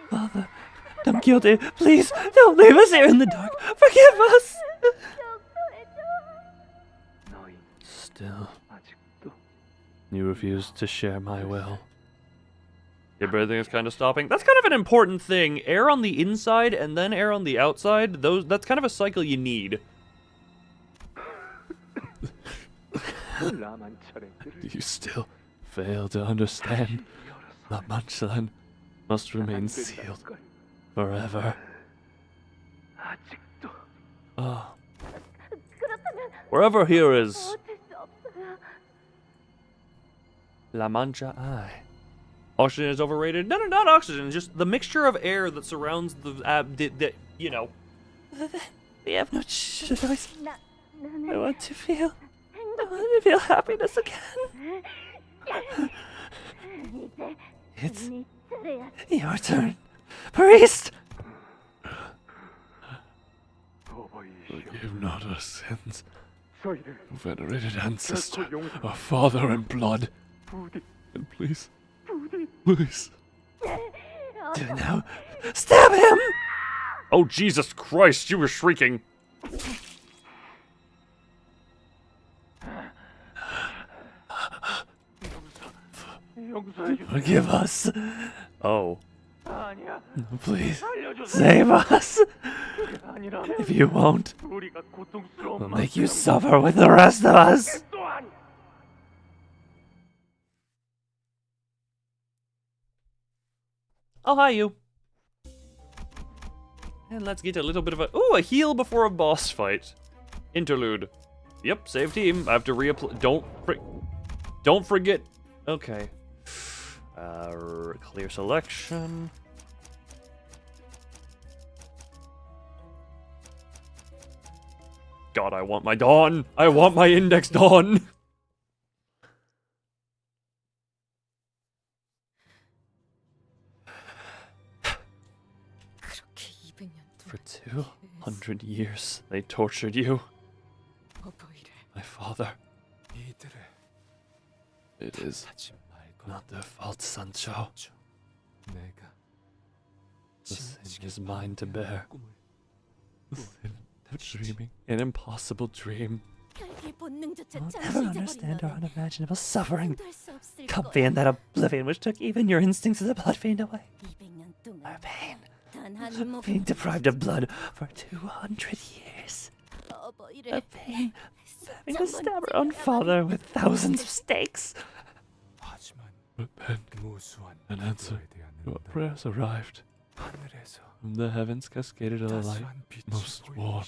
Father, Don Quixote, please don't leave us here in the dark. Forgive us! Still, you refuse to share my will. Your breathing is kind of stopping. That's kind of an important thing. Air on the inside and then air on the outside. That's kind of a cycle you need. You still fail to understand. La Mancha land must remain sealed forever. Oh, Wherever here is La Mancha Eye. oxygen is overrated. No, not oxygen. Just the mixture of air that surrounds the you know. We have no choice. I want to feel happiness again. It's your turn, priest. Forgive not our sins, venerated ancestor, our father in blood. And please, please. Do it now. Stab him! Oh Jesus Christ! You were shrieking. Forgive us. Oh. Please, save us. If you won't, we'll make you suffer with the rest of us. Oh, hi, you. And let's get a little bit of a... Ooh, a heal before a boss fight. Interlude. Yep, save team. I have to reapply. Don't forget. Okay. Clear selection. God, I want my Dawn. I want my Index Dawn. For 200 years, they tortured you. My father. It is not their fault, Sancho. The sin is mine to bear. The sin of dreaming an impossible dream. I'll never understand our unimaginable suffering. Comfy in that oblivion which took even your instincts as a blood fiend away. Our pain. Being deprived of blood for 200 years. A pain of having to stab our own father with thousands of stakes. Repent. An answer to our prayers arrived. From the heavens cascaded a light most warm.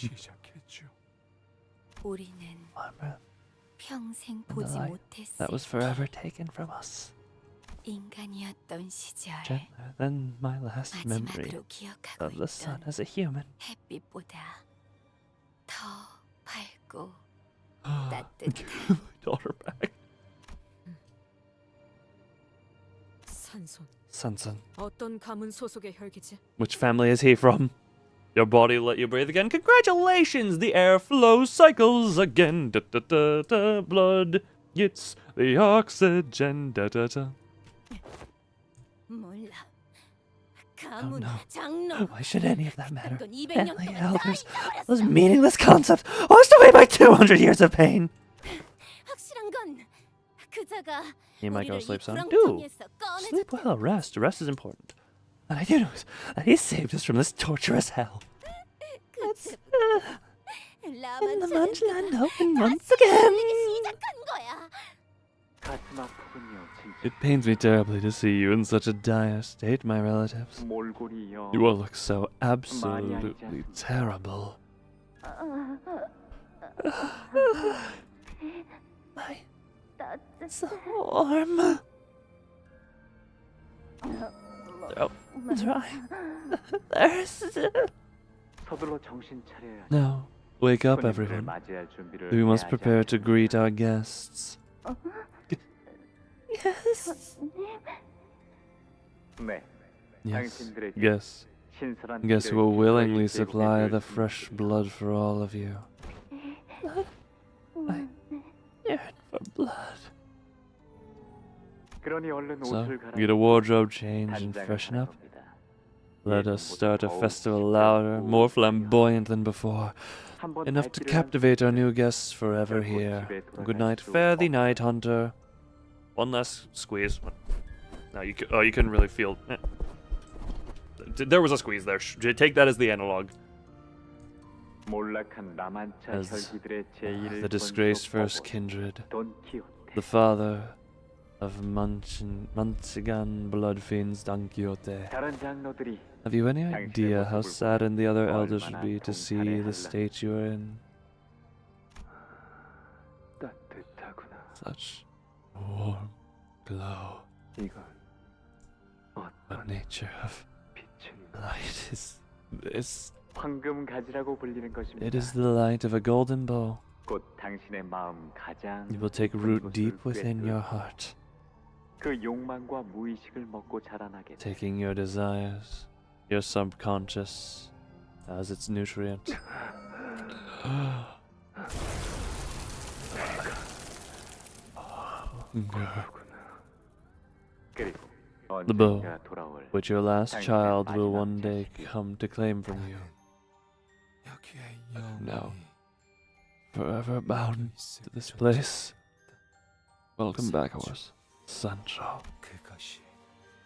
Barbara, and the light that was forever taken from us. Gentler than my last memory of the sun as a human. Daughter back. Sanson. 어떤 가문 소속의 혈기지? Which family is he from? Your body let you breathe again. Congratulations! The airflow cycles again. Da da da da. Blood gets the oxygen. Da da da. Oh no. Why should any of that matter? Family, elders, those meaningless concepts washed away by 200 years of pain. You might go to sleep, son. Do! Sleep well, rest. Rest is important. And I do know that he saved us from this torturous hell. Let's, in the Munchland open once again. It pains me terribly to see you in such a dire state, my relatives. You all look so absolutely terrible. So warm. Oh, dry. Thirst. Now, wake up, everyone. We must prepare to greet our guests. Yes. Yes. Guess who will willingly supply the fresh blood for all of you. I yearn for blood. So, get a wardrobe change and freshen up. Let us start a festival louder, more flamboyant than before. Enough to captivate our new guests forever here. Good night, fare thee night, hunter. One last squeeze. No, you couldn't really feel. There was a squeeze there. Take that as the analog. As the disgraced first kindred, the father of Manchigan blood fiends Don Quixote. Have you any idea how saddened the other elders would be to see the state you are in? Such warm glow. What nature of light is this? It is the light of a golden bow. It will take root deep within your heart, taking your desires, your subconscious, as its nutrient. The bow, which your last child will one day come to claim from you. Now, forever bound to this place. Welcome back, horse, Sancho.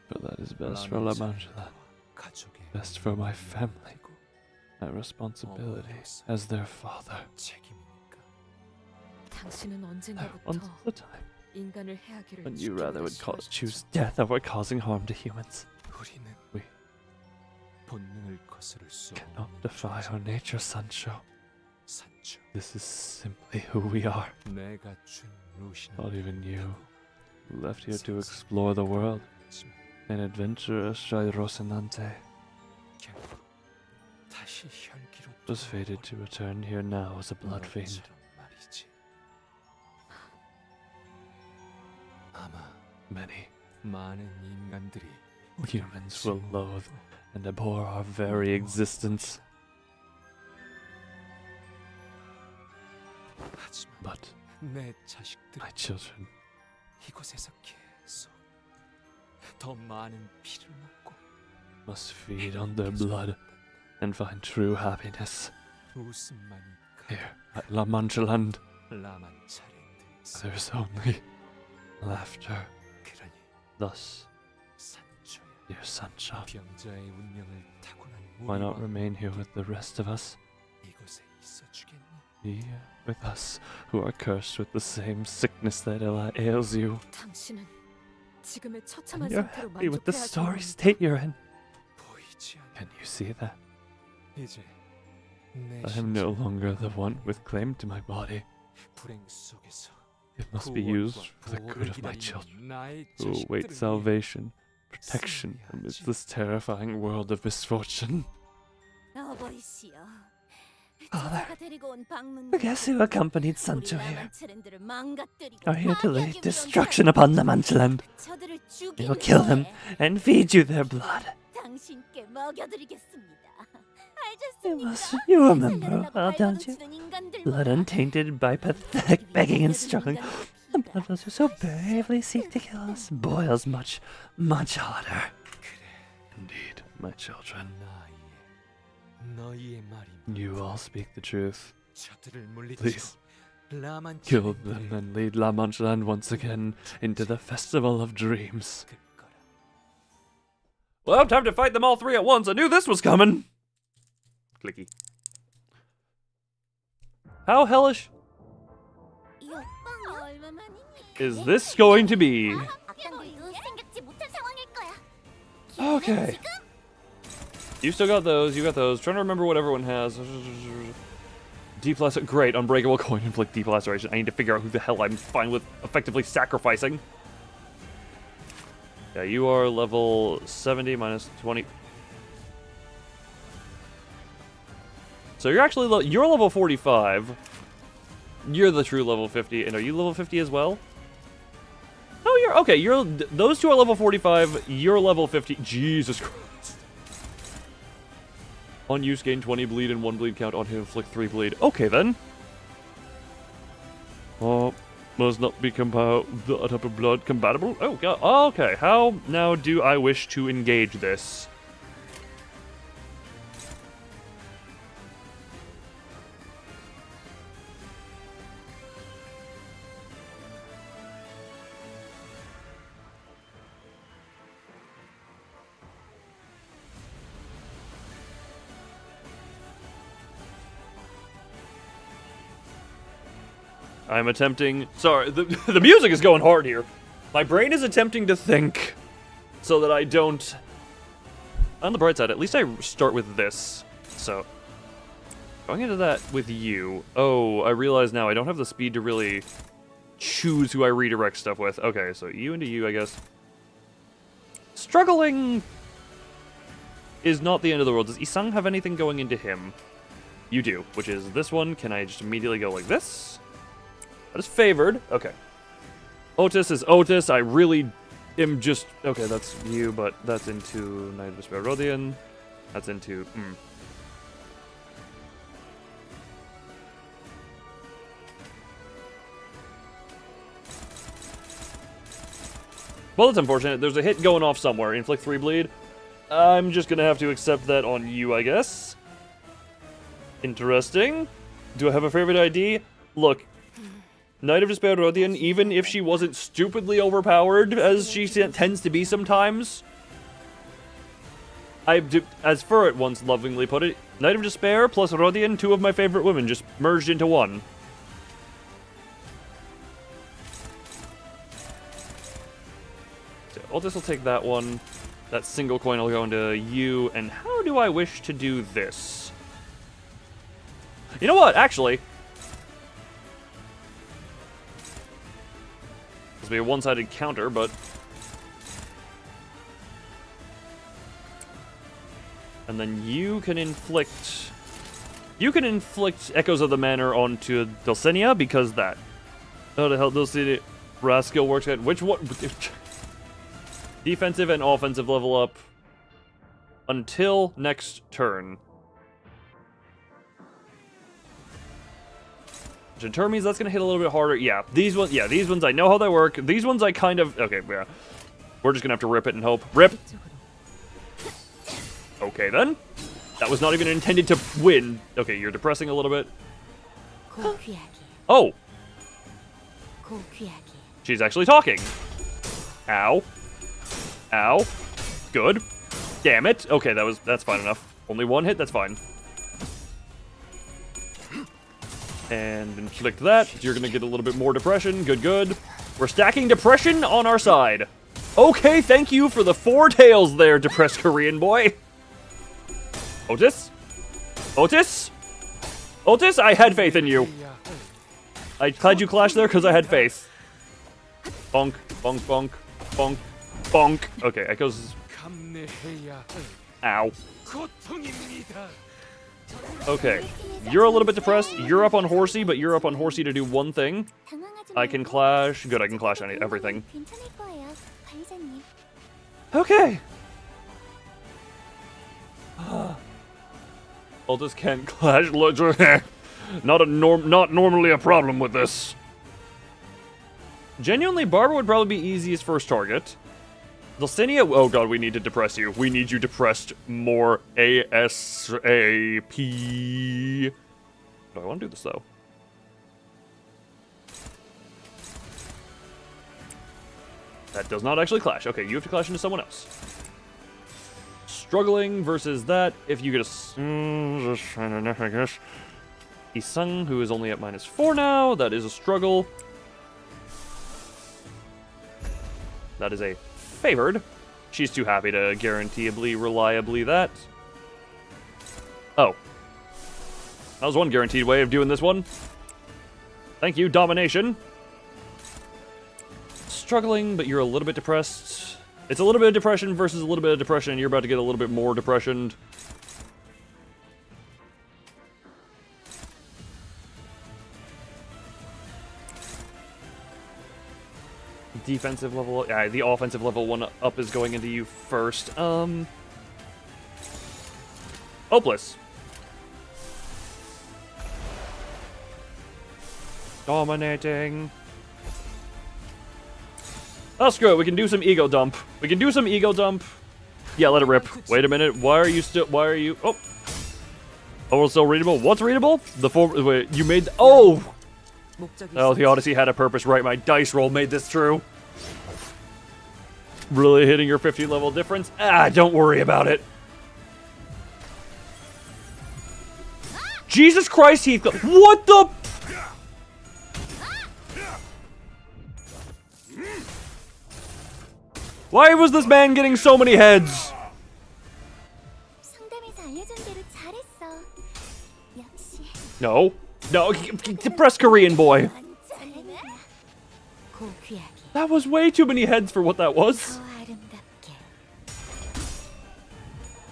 For that is best for La Mancha, best for my family, my responsibility as their father. 당신은 Once 언젠가부터 was a time 인간을 해하기를 when you rather would 주로 choose death over causing harm to humans. 본능을 거스를 수 Cannot defy our nature, Sancho. 산초. This is simply who we are. 내가 준 루시나. Not even you. Left here to explore the world. An adventurous Shai Rosinante. 결국 다시 혈기로 Was fated to return here now as a blood fiend. 말이지. 아마 Many 많은 인간들이 humans will loathe and abhor our very existence. 하지만 But 내 자식들 my children 이곳에서 계속 더 많은 피를 먹고 must feed on their blood and find true happiness 웃음만이 here at La Mancha Land. 라만 차례들. There's only laughter. 그러니 Thus, 산초야. dear Sancho, 병자의 운명을 타고난 why not 우리와 remain here with the rest of us? 이곳에 있어 주겠니? Here with us, who are cursed with the same sickness that ails you. 당신은 지금의 처참한 And you're 상태로 happy with the 만족해야 sorry 하는 state you're in. 보이지 않는 Can you see that? 이제 내 I am no 심장은 longer the one with claim to my body. 불행 속에서 It must be used for the good of my children, who await salvation, protection amidst this terrifying world of misfortune. 어버이시여. Father, 제가 데리고 온 방문. the guests who accompanied Sancho 우리 here 라만차랜드를 망가뜨리고 are here to lay 파괴하기 위한 destruction upon the Manchaland. 저들을 They will 죽이는 kill them 거에 and feed you their blood. 당신께 먹여드리겠습니다. You 알겠습니까? you remember, 살려달라고 well, don't you? 발버둥치는 인간들보다 Blood untainted by pathetic begging and 먹여드리는 struggling. 인간들의 The 피가 bloodless who so bravely seek to kill us boils much, much harder. Indeed, my children, 너희의 말이 you all speak the truth. 저들을 물리쳐 Please, 라만 kill them and lead La Mancha Land once again into the festival of dreams. Well, time to fight them all three at once. I knew this was coming. Clicky. How hellish 이 오빠가 얼마만이니? is this going to be? 악당들도 생각지 못한 상황일 거야. Okay. You still got those. You got those. Trying to remember what everyone has. Deep lacer. Great. Unbreakable coin. Inflict deep laceration. I need to figure out who the hell I'm fine with effectively sacrificing. Yeah, you are level 70 minus 20. So you're actually you're level 45. You're the true level 50. And are you level 50 as well? Oh, you're okay. You're those two are level 45. You're level 50. Jesus Christ. On use, gain 20 bleed and 1 bleed count. On hit, inflict 3 bleed. Okay, then. Oh, must not be the type of blood compatible. Oh, God. Okay, how now do I wish to engage this? I'm attempting... Sorry, the music is going hard here. My brain is attempting to think so that I don't... On the bright side, at least I start with this. So, going into that with you... Oh, I realize now I don't have the speed to really choose who I redirect stuff with. Okay, so you into you, I guess. Struggling is not the end of the world. Does Isang have anything going into him? You do, which is this one. Can I just immediately go like this? That is favored. Okay. Otis is Otis. I really am just... Okay, that's you, but that's into Knight of Despair Rodian. That's into... Well, it's unfortunate. There's a hit going off somewhere. Inflict 3 bleed. I'm just gonna have to accept that on you, I guess. Interesting. Do I have a favorite ID? Look. Knight of Despair Rodian, even if she wasn't stupidly overpowered, as she tends to be sometimes. As Furret once lovingly put it, Knight of Despair plus Rodian, two of my favorite women, just merged into one. So Otis will take that one. That single coin will go into you. And how do I wish to do this? You know what? Actually, this will be a one-sided counter, but and then you can inflict Echoes of the Manor onto Dulcinea because that. How the hell Dulcinea Rascal works at which one? Defensive and offensive level up until next turn. Which in turn means that's gonna hit a little bit harder. Yeah, these ones I know how they work. These ones I kind of okay, yeah. We're just gonna have to rip it and hope. Rip. Okay then. That was not even intended to win. Okay, you're depressing a little bit. Oh. She's actually talking. Ow. Ow. Good. Damn it. Okay, that's fine enough. Only one hit, that's fine. And inflict that. You're gonna get a little bit more depression. Good, good. We're stacking depression on our side. Okay, thank you for the 4 tails there, depressed Korean boy. Otis? Otis? Otis, I had faith in you. I had you clash there because I had faith. Bonk, bonk, bonk, bonk, bonk. Okay, Echoes. Ow. Okay, you're a little bit depressed. You're up on Horsey, but you're up on Horsey to do one thing. I can clash. Good, I can clash on everything. Okay. Otis can't clash. Not normally a problem with this. Genuinely, Barbara would probably be easiest first target. Dulcinea, oh god, we need to depress you. We need you depressed more ASAP. Do I want to do this though? That does not actually clash. Okay, you have to clash into someone else. Struggling versus that. If you get a... just trying to, I guess. Isung, who is only at -4 now. That is a struggle. That is a favored. She's too happy to guaranteeably, reliably that. Oh. That was one guaranteed way of doing this one. Thank you, domination. Struggling, but you're a little bit depressed. It's a little bit of depression versus a little bit of depression, and you're about to get a little bit more depressioned. Defensive level, yeah, the offensive level 1 up is going into you first. Hopeless. Dominating. Oh, screw it. We can do some ego dump. We can do some ego dump. Yeah, let it rip. Wait a minute. Why are you still... Why are you... Oh. Oh, it's still readable. What's readable? The four... Wait, you made... Oh! Oh, the Odyssey had a purpose, right? My dice roll made this true. Really hitting your 50 level difference? Ah, don't worry about it. Jesus Christ, Heathcliff. What the... Why was this man getting so many heads? No. No, depressed Korean boy. That was way too many heads for what that was.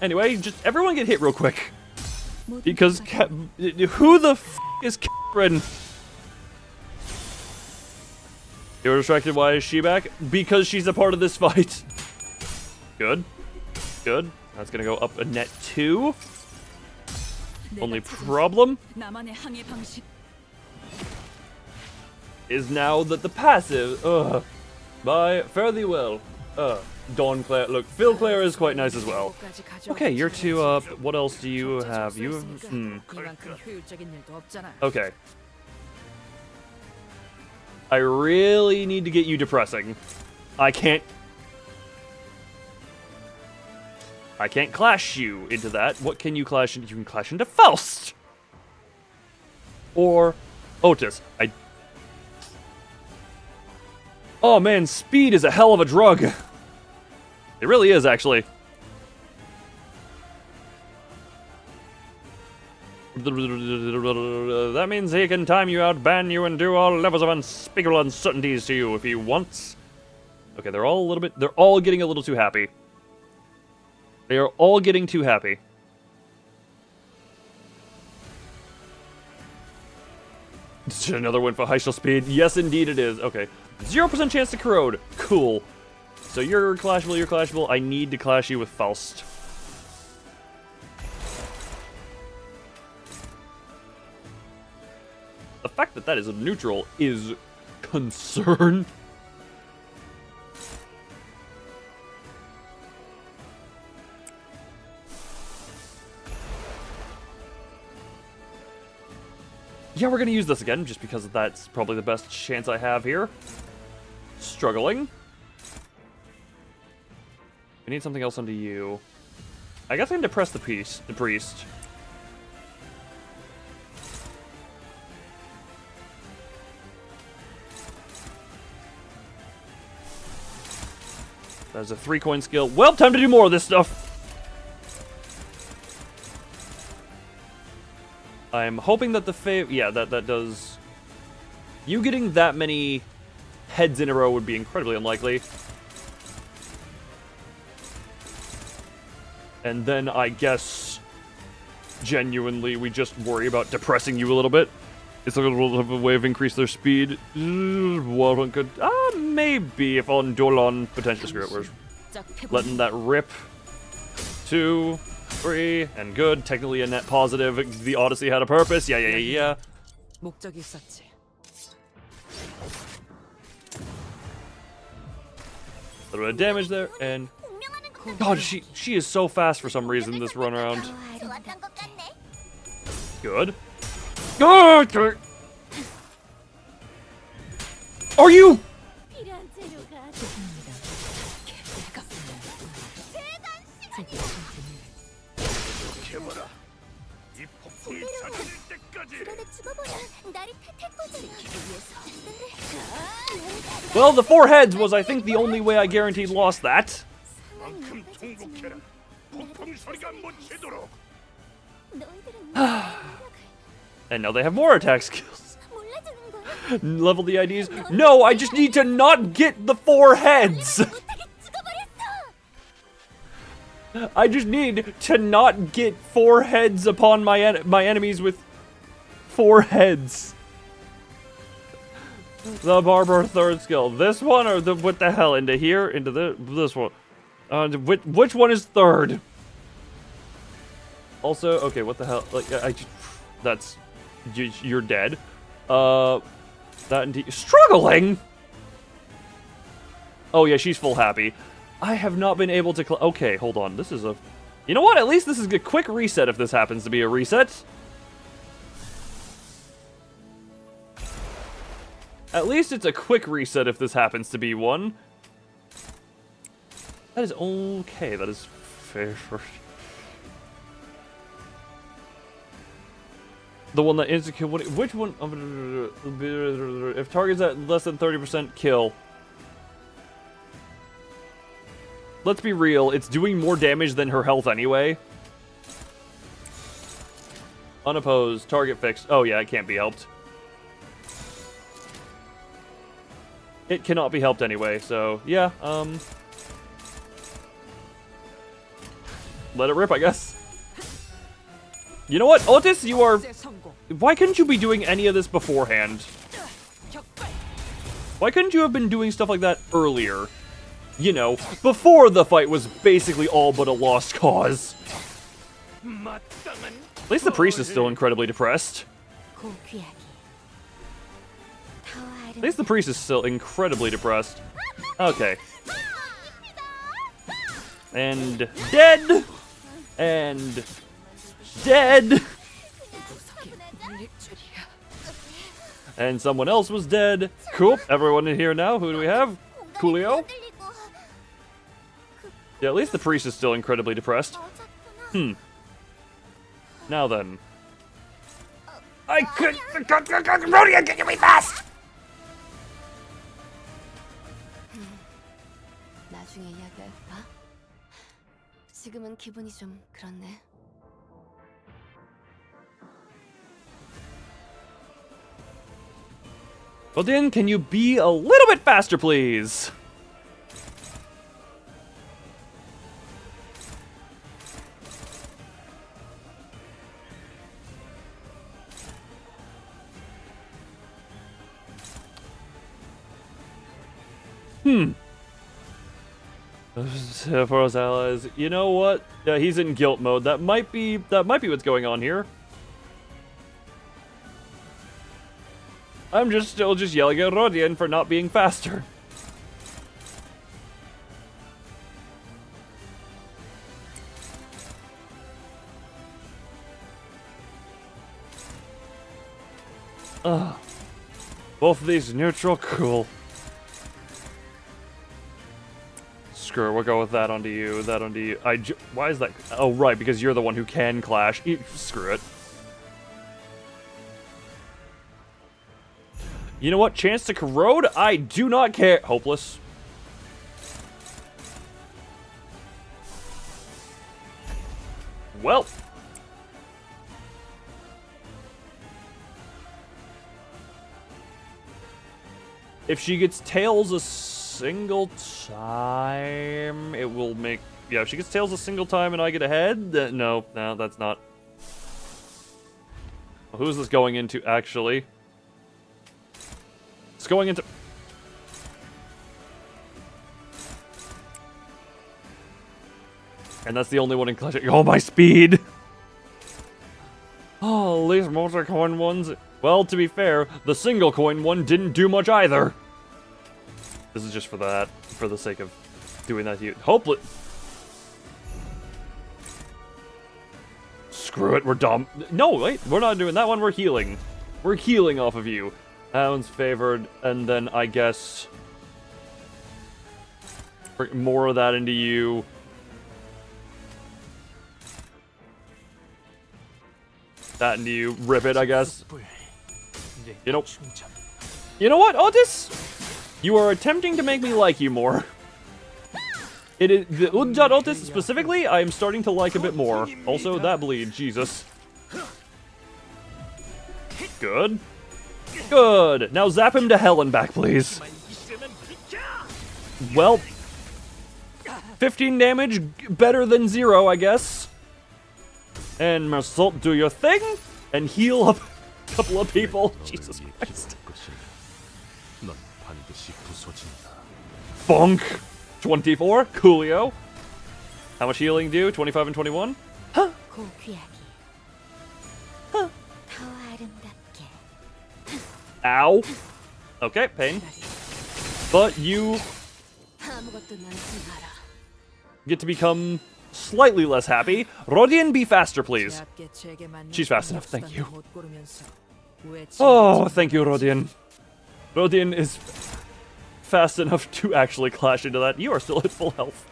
Anyway, just everyone get hit real quick. Because who the f is Karen? You're distracted. Why is she back? Because she's a part of this fight. Good. Good. That's gonna go up a net 2. Only problem is now that the passive. Bye. Fare thee well. Dawn Claire. Look, Phil Claire is quite nice as well. Okay, you're 2 up. What else do you have? You have. Okay. I really need to get you depressing. I can't clash you into that. What can you clash into? You can clash into Faust! Or Otis. Oh man, speed is a hell of a drug. It really is, actually. That means he can time you out, ban you, and do all levels of unspeakable uncertainties to you if he wants. Okay, they're all getting a little too happy. They are all getting too happy. Another one for Heishel speed. Yes, indeed it is. Okay. 0% chance to corrode. Cool. So you're clashable. I need to clash you with Faust. The fact that that is a neutral is concern. Yeah, we're gonna use this again, just because that's probably the best chance I have here. Struggling. We need something else onto you. I guess I can depress the priest. That's a 3-coin skill. Well, time to do more of this stuff. I'm hoping that that does. You getting that many heads in a row would be incredibly unlikely. And then I guess, genuinely, we just worry about depressing you a little bit. It's a little of a way of increase their speed. Well, one could, maybe if on Dolan potentially screw it. We're letting that rip. 2, 3, and good. Technically a net positive. The Odyssey had a purpose. Yeah. 목적이 있었지. A little bit of damage there, and God, she is so fast for some reason this run around. Good. Good. Are you? Well, the 4 heads was, I think, the only way I guaranteed lost that. And now they have more attack skills. Level the IDs. No, I just need to not get the 4 heads. I just need to not get 4 heads upon my enemies with 4 heads. The barber 3rd skill. This one or what the hell? Into here? Into this one? Which one is 3rd? Also, okay, what the hell? Like, that's you're dead. That indeed struggling. Oh yeah, she's full happy. I have not been able to. Okay, hold on. This is a. You know what? At least this is a quick reset. If this happens to be a reset. At least it's a quick reset if this happens to be one. That is okay. That is fair. The one that insecure. Which one? If target's at less than 30% kill. Let's be real. It's doing more damage than her health anyway. Unopposed. Target fixed. Oh yeah, it can't be helped. It cannot be helped anyway, so yeah, let it rip, I guess. You know what, Otis, you are... Why couldn't you be doing any of this beforehand? Why couldn't you have been doing stuff like that earlier? You know, before the fight was basically all but a lost cause. At least the priest is still incredibly depressed. At least the priest is still incredibly depressed. Okay. And dead! And dead! And someone else was dead. Cool. Everyone in here now. Who do we have? Coolio? Yeah, at least the priest is still incredibly depressed. Now then. I could... Rhodia, get me fast! 나중에 이야기할까? 지금은 기분이 좀 그렇네. Rodin, can you be a little bit faster, please? For us allies, you know what? Yeah, he's in guilt mode. That might be what's going on here. I'm still yelling at Rodian for not being faster. Ugh. Both of these neutral, cool. Screw it, we'll go with that onto you, that onto you. Why is that? Oh, right, because you're the one who can clash. Screw it. You know what? Chance to corrode? I do not care. Hopeless. Well. If she gets tails a single time, it will make... Yeah, if she gets tails a single time and I get ahead, then no, that's not. Well, who's this going into, actually? It's going into... And that's the only one in Clash. Oh, my speed! Oh, these multi-coin ones... Well, to be fair, the single coin one didn't do much either. This is just for that, for the sake of doing that to you. Hopeless. Screw it, we're dumb. No, wait, we're not doing that one, we're healing. We're healing off of you. That one's favored, and then I guess... more of that into you. That into you. Rip it, I guess. You know what, Otis? You are attempting to make me like you more. It is the Unjat Otis specifically. I am starting to like a bit more. Also, that bleed, Jesus. Good, good. Now zap him to hell and back, please. Well, 15 damage, better than 0, I guess. And Mersault, do your thing and heal up a couple of people. Jesus Christ. Bonk. 24. Coolio. How much healing do? 25 and 21? Huh. Huh. Ow. Okay, pain. But you get to become slightly less happy. Rodian, be faster, please. She's fast enough, thank you. Oh, thank you, Rodian. Rodian is fast enough to actually clash into that. You are still at full health.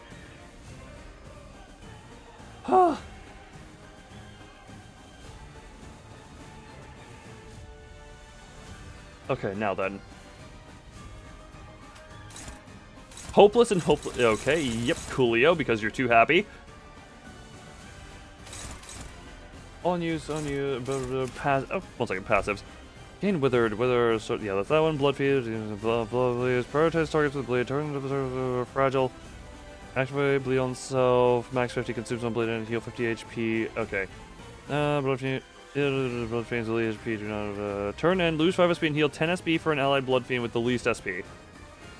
Okay, now then. Hopeless and hopeless. Okay, yep, Coolio, because you're too happy. On you, pass. Oh, 1 second, passives. Gain wither, so yeah, that's that one. Blood feed, blood prioritize targets with bleed, turn fragile. Activate bleed on self, max 50, consumes on bleed and heal 50 HP. Okay. Blood fiend is the least SP. Do not turn and lose 5 SP and heal 10 SP for an allied blood fiend with the least SP.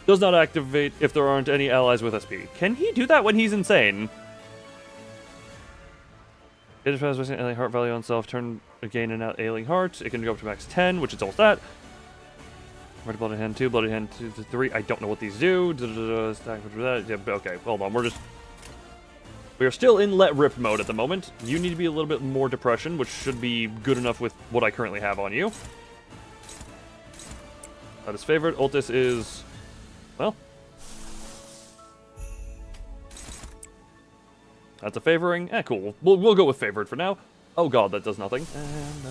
Does not activate if there aren't any allies with SP. Can he do that when he's insane? It is fast wasting alien heart value on self. Turn again and out alien heart. It can go up to max 10, which is all that. Red blood in hand 2, blood in hand 2 to 3. I don't know what these do. Stack with that. Yeah, okay, hold on. We are still in let rip mode at the moment. You need to be a little bit more depression, which should be good enough with what I currently have on you. That is favored. Ultis is, well, that's a favoring. Cool. We'll go with favored for now. Oh god, that does nothing. And,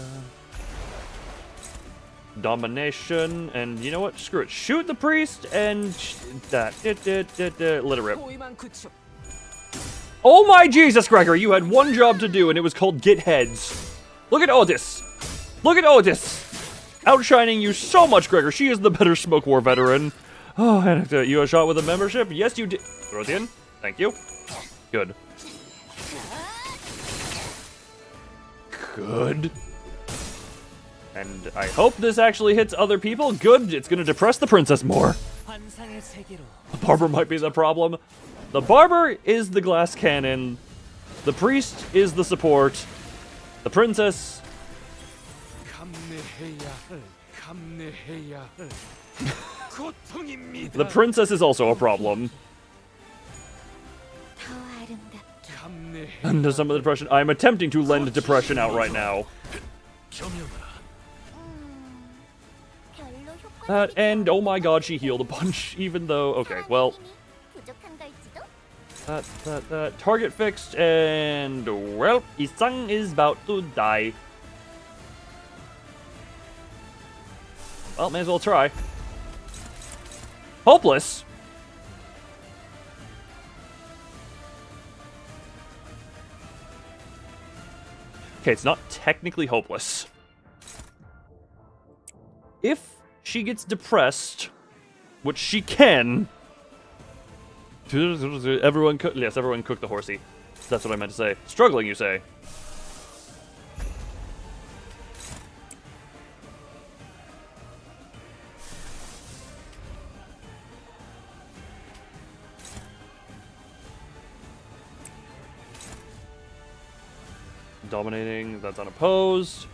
domination, and you know what? Screw it. Shoot the priest, and that. Let it rip. Oh my Jesus, Gregor! You had one job to do, and it was called get heads. Look at Otis! Look at Otis! Outshining you so much, Gregor. She is the better Smoke War veteran. Oh, and you a shot with a membership? Yes, you did. Throw it in. Thank you. Good. Good. And I hope this actually hits other people. Good. It's gonna depress the princess more. The barber might be the problem. The barber is the glass cannon. The priest is the support. The princess... The princess is also a problem. Under some of the depression, I am attempting to lend depression out right now. And oh my god, she healed a bunch, even though... Okay, well... Target fixed, and... Well, Isang is about to die. Well, may as well try. Hopeless? Okay, it's not technically hopeless. If she gets depressed, which she can... Everyone cook the horsey. That's what I meant to say. Struggling, you say? Dominating, that's unopposed.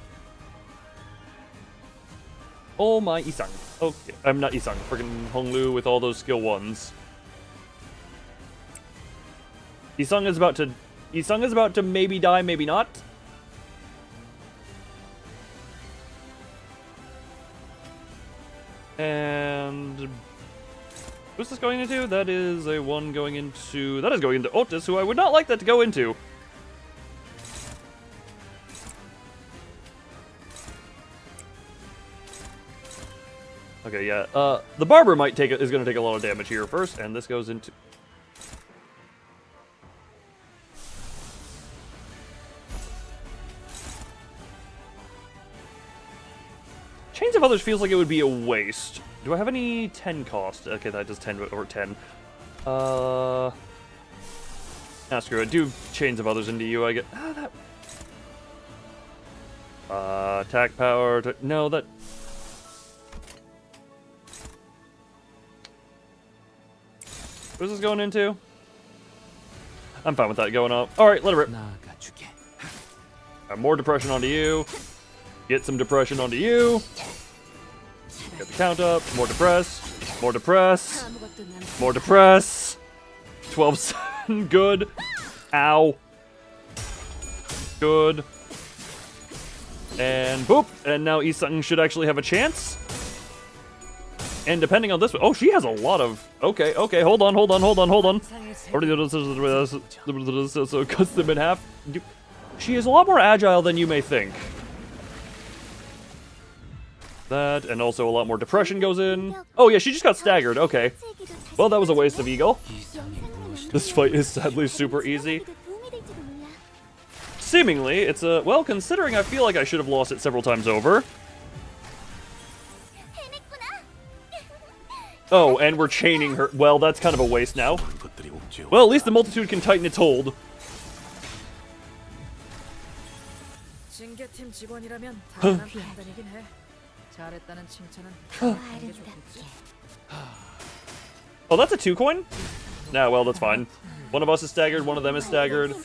Oh my Isang. Okay, I'm not Isang. Friggin' Honglu with all those skill ones. Isang is about to maybe die, maybe not. And who's this going into? That is a one going into... That is going into Otis, who I would not like that to go into. Okay, yeah. The barber is going to take a lot of damage here first, and this goes into... Chains of Others feels like it would be a waste. Do I have any 10 cost? Okay, that does 10 or 10. Nah, screw it. Do Chains of Others into you, I get... attack power... No, that... What's this going into? I'm fine with that going up. Alright, let it rip. More depression onto you. Get some depression onto you. Get the count up. More depress. More depress. More depress. 12-7. Good. Ow. Good. And boop. And now Isang should actually have a chance. And depending on this, oh, she has a lot of. Okay, hold on. So cuts them in half. She is a lot more agile than you may think. That, and also a lot more depression goes in. Oh yeah, she just got staggered. Okay. Well, that was a waste of Eagle. This fight is sadly super easy. Seemingly, it's a well, considering I feel like I should have lost it several times over. Oh, and we're chaining her. Well, that's kind of a waste now. Well, at least the multitude can tighten its hold. Oh, that's a 2 coin? Nah, well, that's fine. One of us is staggered, one of them is staggered.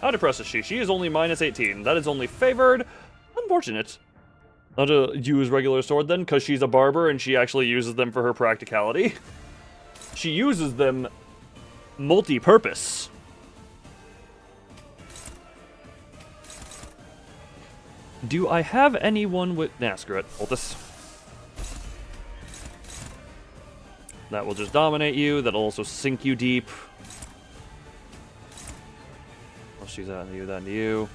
How depressed is she? She is only -18. That is only favored. Unfortunate. Not to use regular sword then, because she's a barber and she actually uses them for her practicality. She uses them multi-purpose. Do I have anyone with... Nah, screw it. Hold this. That will just dominate you. That'll also sink you deep. I'll shoot that into you, that into you.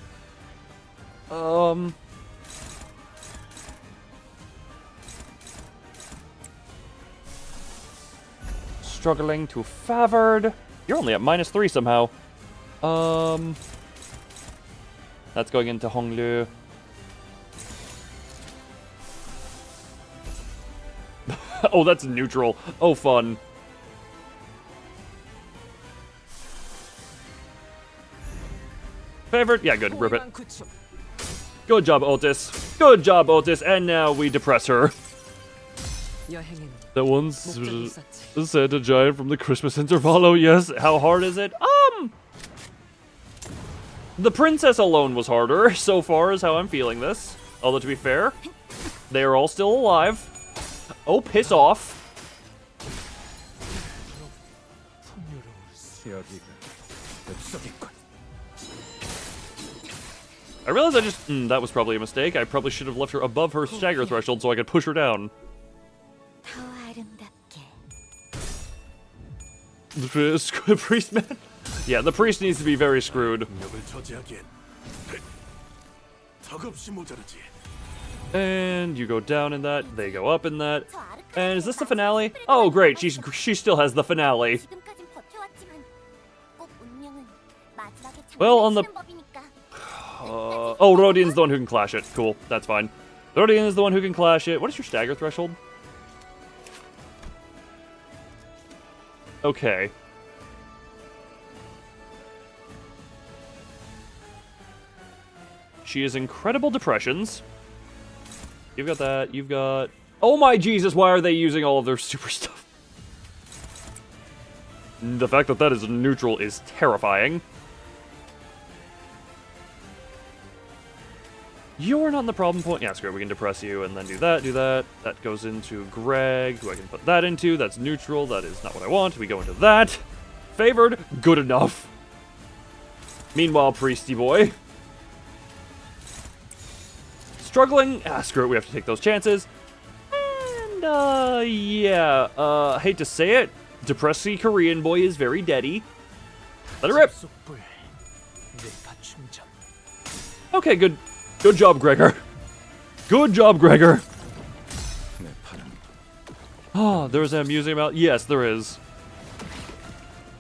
struggling to favored. You're only at -3 somehow. That's going into Honglu. Oh, that's neutral. Oh, fun. Favored? Yeah, good. Rip it. Good job, Otis. Good job, Otis. And now we depress her. That one's Santa Giant from the Christmas Intervalo. Yes. How hard is it? The princess alone was harder so far, is how I'm feeling this. Although, to be fair, they are all still alive. Oh, piss off. I realize I just... that was probably a mistake. I probably should have left her above her stagger threshold so I could push her down. The priest man? Yeah, the priest needs to be very screwed. And you go down in that, they go up in that. And is this the finale? Oh, great, she still has the finale. Well, on the... oh, Rodian's the one who can clash it. Cool, that's fine. Rodian is the one who can clash it. What is your stagger threshold? Okay. She has incredible depressions. You've got that, you've got... Oh my Jesus, why are they using all of their super stuff? The fact that that is neutral is terrifying. You're not in the problem point. Yeah, screw it, we can depress you and then do that, do that. That goes into Greg, who I can put that into. That's neutral, that is not what I want. We go into that. Favored, good enough. Meanwhile, Priesty boy. Struggling, screw it, we have to take those chances. And, yeah, hate to say it, depressy Korean boy is very deady. Let it rip. Okay, good. Good job, Gregor. Good job, Gregor. Oh, there's a amusing amount. Yes, there is.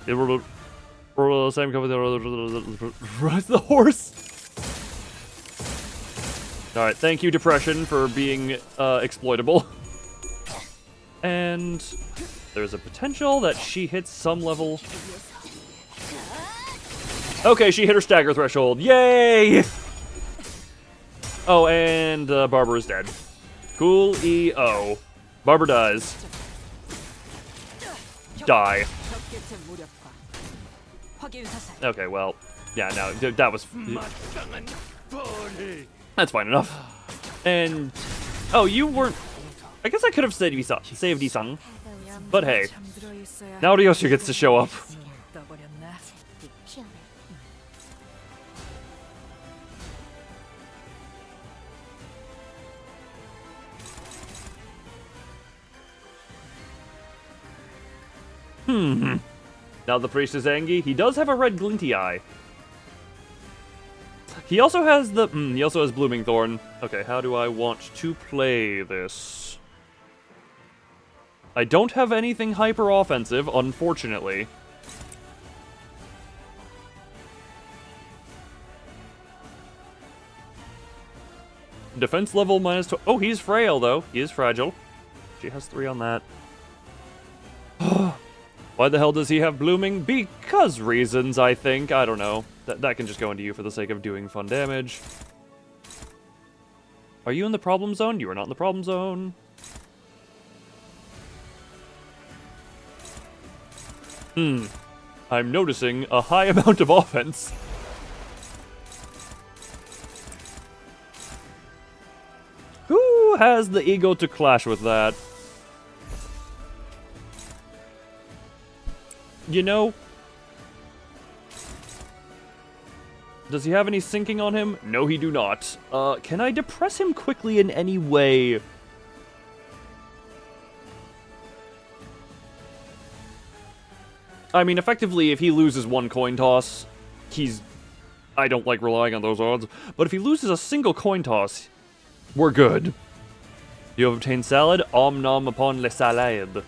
We're the same company. The horse. All right, thank you, depression, for being exploitable. And there's a potential that she hits some level. Okay, she hit her stagger threshold. Yay! Oh, and Barber is dead. Cool EO. Barber dies. Die. Okay, well, yeah, no, that was... That's fine enough. And... Oh, you weren't... I guess I could have saved Isang. But hey. Now Ryoshu gets to show up. Now the priest is angry. He does have a red glinty eye. He also has the... he also has Blooming Thorn. Okay, how do I want to play this? I don't have anything hyper-offensive, unfortunately. Defense level -2. Oh, he's frail, though. He is fragile. She has 3 on that. Why the hell does he have blooming? Because reasons, I think. I don't know. That can just go into you for the sake of doing fun damage. Are you in the problem zone? You are not in the problem zone. I'm noticing a high amount of offense. Who has the ego to clash with that? You know, does he have any sinking on him? No, he do not. Can I depress him quickly in any way? I mean, effectively, if he loses one coin toss, he's... I don't like relying on those odds, but if he loses a single coin toss, we're good. You have obtained salad. Om nom upon le salade.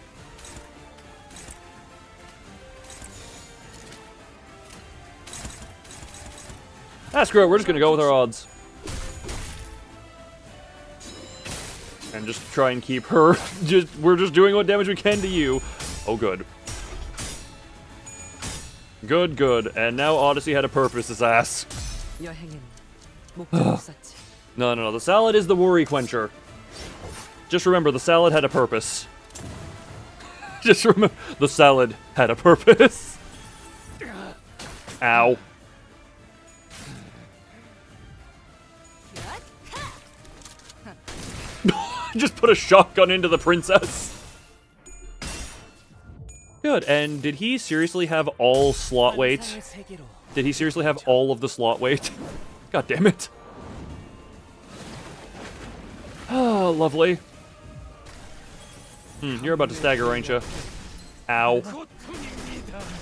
Ah, screw it. We're just gonna go with our odds. And just try and keep her. We're just doing what damage we can to you. Oh, good. Good, good. And now Odyssey had a purpose, his ass. No. The salad is the worry quencher. Just remember, the salad had a purpose. Just remember, the salad had a purpose. Ow. Just put a shotgun into the princess. Good, and did he seriously have all slot weight? Did he seriously have all of the slot weight? God damn it. Oh, lovely. You're about to stagger, ain't you? Ow.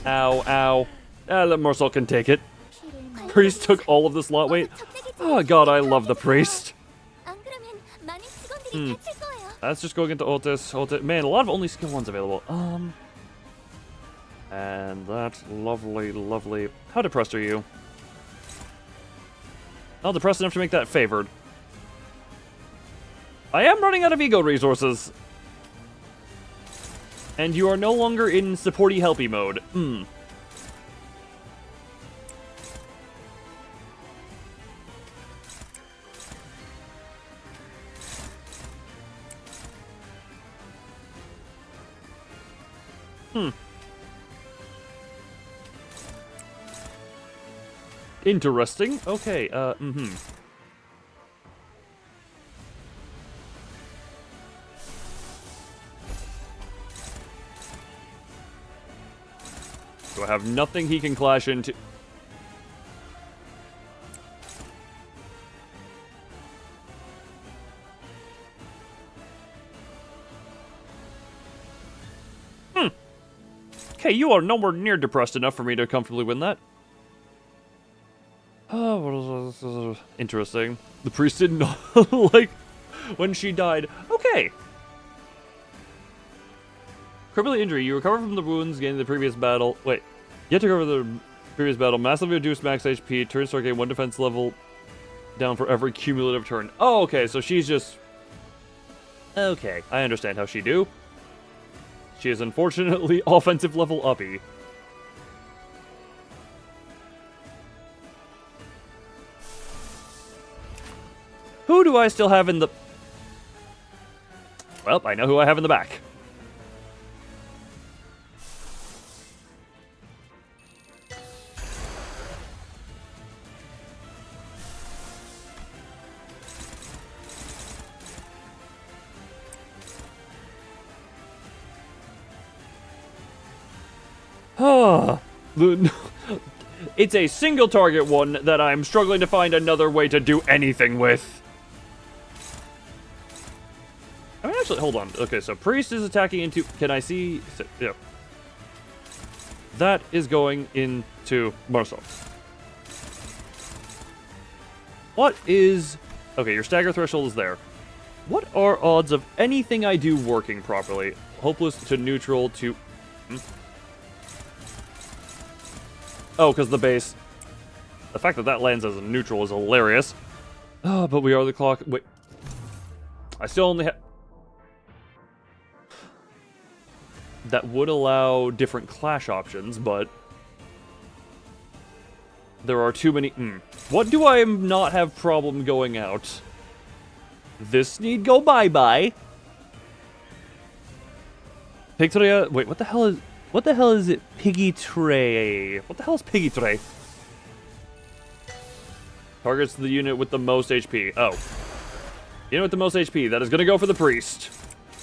Ow, ow. The morsel can take it. Priest took all of the slot weight. Oh god, I love the priest. That's just going into Otis. Man, a lot of only skill ones available. And that's lovely, lovely. How depressed are you? Not depressed enough to make that favored. I am running out of ego resources. And you are no longer in supporty helpy mode. Interesting. Okay, So I have nothing he can clash into. Okay, you are nowhere near depressed enough for me to comfortably win that. Oh, interesting. The priest didn't like when she died. Okay. Crippling injury. You recover from the wounds gained in the previous battle. Wait. You have to recover the previous battle. Massively reduced max HP. Turn start gain 1 defense level down for every cumulative turn. Oh, okay. So she's just... Okay. I understand how she do. She is unfortunately offensive level uppy. Who do I still have in the... Well, I know who I have in the back. It's a single target one that I'm struggling to find another way to do anything with. I mean, actually, hold on. Okay, so Priest is attacking into... Can I see... Yeah. That is going into Marcel. What is... Okay, your stagger threshold is there. What are odds of anything I do working properly? Hopeless to neutral to... Oh, because the base... The fact that that lands as a neutral is hilarious. Oh, but we are the clock... Wait. I still only have... That would allow different clash options, but... There are too many... What do I not have problem going out? This need go bye-bye. Victoria... Wait, what the hell is... What the hell is it? Piggy Tray. What the hell is Piggy Tray? Targets the unit with the most HP. Oh. Unit with the most HP. That is going to go for the priest.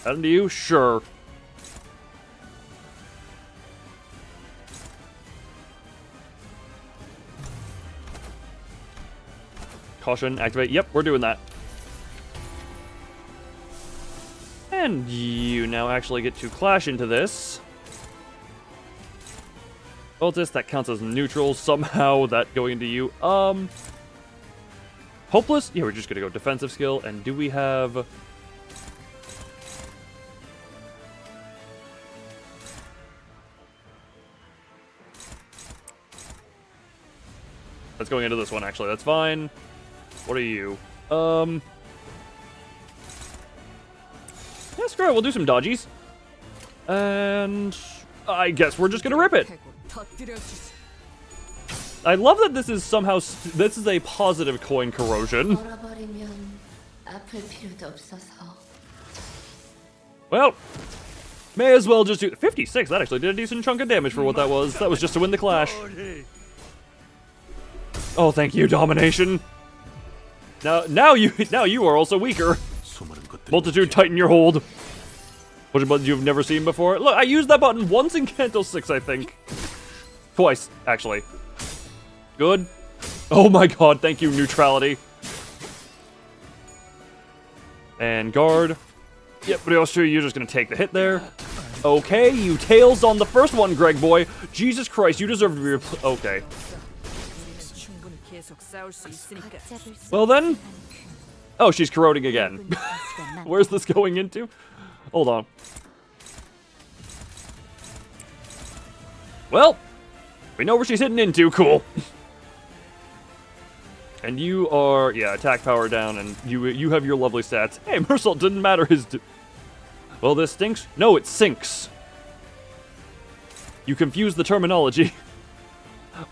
That into you? Sure. Caution, activate. Yep, we're doing that. And you now actually get to clash into this. Ultis, that counts as neutral somehow, that going into you. Hopeless? Yeah, we're just gonna go defensive skill, and do we have... That's going into this one, actually. That's fine. What are you? Yeah, screw it. We'll do some dodgies. And I guess we're just gonna rip it. I love that this is somehow this is a positive coin corrosion. Well, may as well just do 56. That actually did a decent chunk of damage for what that was. That was just to win the clash. Oh, thank you, domination. Now you are also weaker. Multitude, tighten your hold. Which a button you've never seen before. Look, I used that button once in Canto 6, I think. Twice, actually. Good. Oh my god, thank you, neutrality. And guard. Yep, but also you're just gonna take the hit there. Okay, you tails on the first one, Greg boy. Jesus Christ, you deserve to be okay. Well then. Oh, she's corroding again. Where's this going into? Hold on. Well, we know where she's hitting into. Cool. And you are, yeah, attack power down, and you have your lovely stats. Hey, Mersault didn't matter his. Well, this stinks. No, it sinks. You confuse the terminology.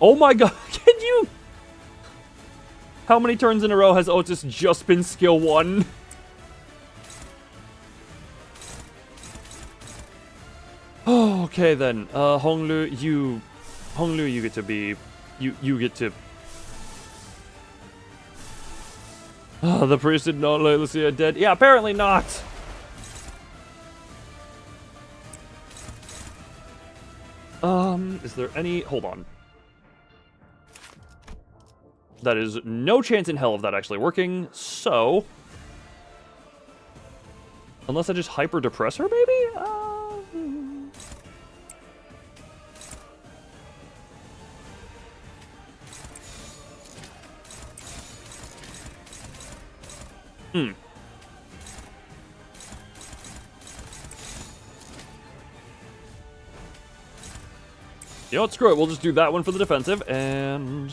Oh my god, can you? How many turns in a row has Otis just been skill 1? Oh, okay then. Honglu, you get to be, you get to. Oh, the priest did not let Lucia dead. Yeah, apparently not. Is there any? Hold on. That is no chance in hell of that actually working. So, unless I just hyper depress her, maybe. You know what? Screw it. We'll just do that one for the defensive, and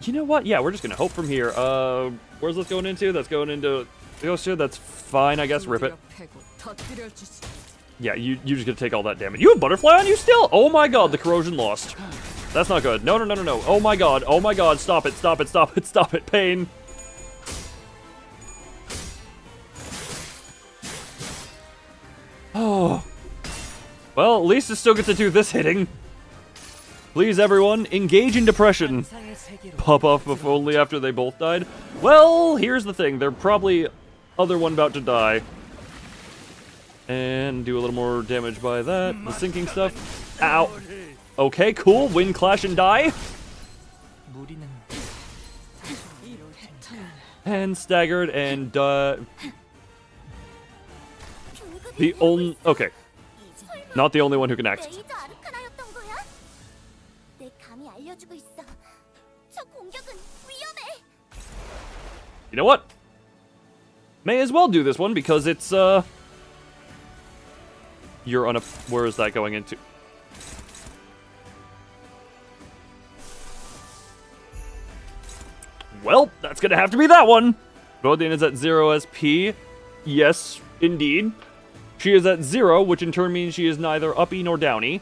you know what? Yeah, we're just gonna hope from here. Where's this going into? That's going into Quixote. That's fine, I guess. Rip it. Yeah, you just gonna take all that damage. You have butterfly on you still? Oh my god, the corrosion lost. That's not good. No. Oh my god. Oh my god. Stop it. Stop it. Stop it. Stop it. Pain. Oh. Well, at least I still get to do this hitting. Please, everyone, engage in depression. Pop off before only after they both died. Well, here's the thing. They're probably other one about to die. And do a little more damage by that. The sinking stuff. Ow. Okay, cool. Win, clash, and die. And staggered, and the only... Okay. Not the only one who can act. You know what? May as well do this one because it's, you're on a... Where is that going into? Well, that's gonna have to be that one. Rodin is at 0 SP. Yes, indeed. She is at 0, which in turn means she is neither uppy nor downy.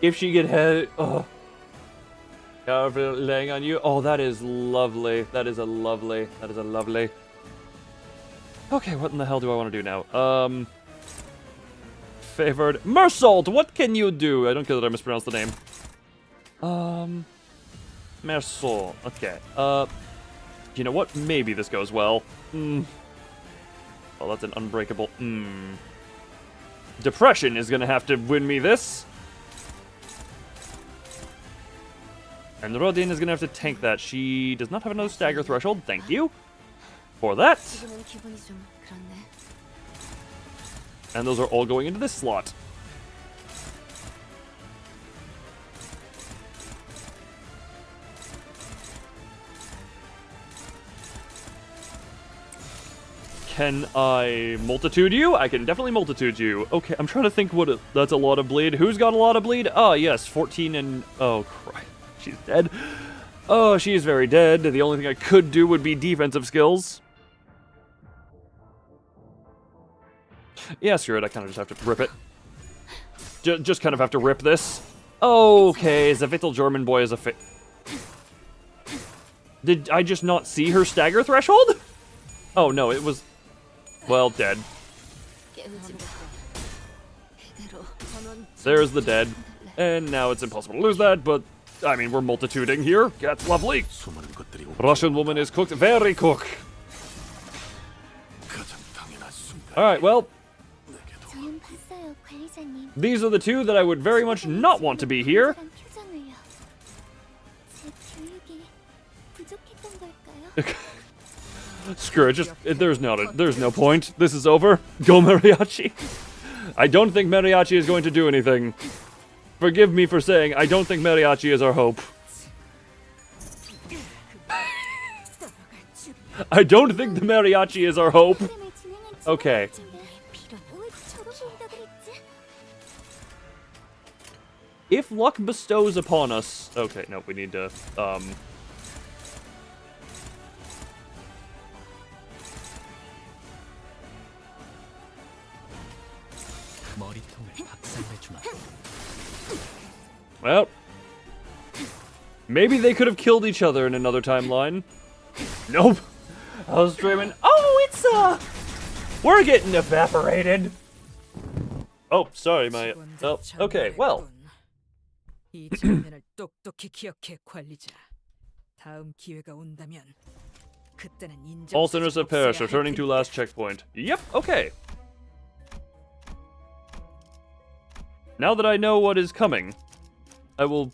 If she get hit... Oh. Laying on you. Oh, that is lovely. That is a lovely... That is a lovely... Okay, what in the hell do I want to do now? Favored... Mersault, what can you do? I don't care that I mispronounced the name. Mersault. Okay. You know what? Maybe this goes well. Oh, that's an unbreakable... Depression is gonna have to win me this. And Rodin is gonna have to tank that. She does not have another stagger threshold. Thank you for that. And those are all going into this slot. Can I multitude you? I can definitely multitude you. Okay, I'm trying to think what that's a lot of bleed. Who's got a lot of bleed? Oh, yes, 14 and... Oh, Christ. She's dead. Oh, she's very dead. The only thing I could do would be defensive skills. Yeah, screw it. I kind of just have to rip it. Just kind of have to rip this. Okay, the little German boy is a fit. Did I just not see her stagger threshold? Oh, no, it was... Well, dead. There's the dead. And now it's impossible to lose that, but... I mean, we're multituding here. That's lovely. Russian woman is cooked. Very cooked. Alright, well... These are the two that I would very much not want to be here. Screw it, just there's no point. This is over. Go Mariachi. I don't think Mariachi is going to do anything. Forgive me for saying I don't think Mariachi is our hope. I don't think the Mariachi is our hope. Okay. If luck bestows upon us... Okay, no, we need to, Well... Maybe they could have killed each other in another timeline. Nope. I was dreaming... Oh, it's, we're getting evaporated! Oh, sorry, my... Oh, okay, well... 이 장면을 똑똑히 기억해 관리자. 다음 기회가 온다면 그때는 인정. All sinners have perished, returning to last checkpoint. Yep, okay. Now that I know what is coming, I will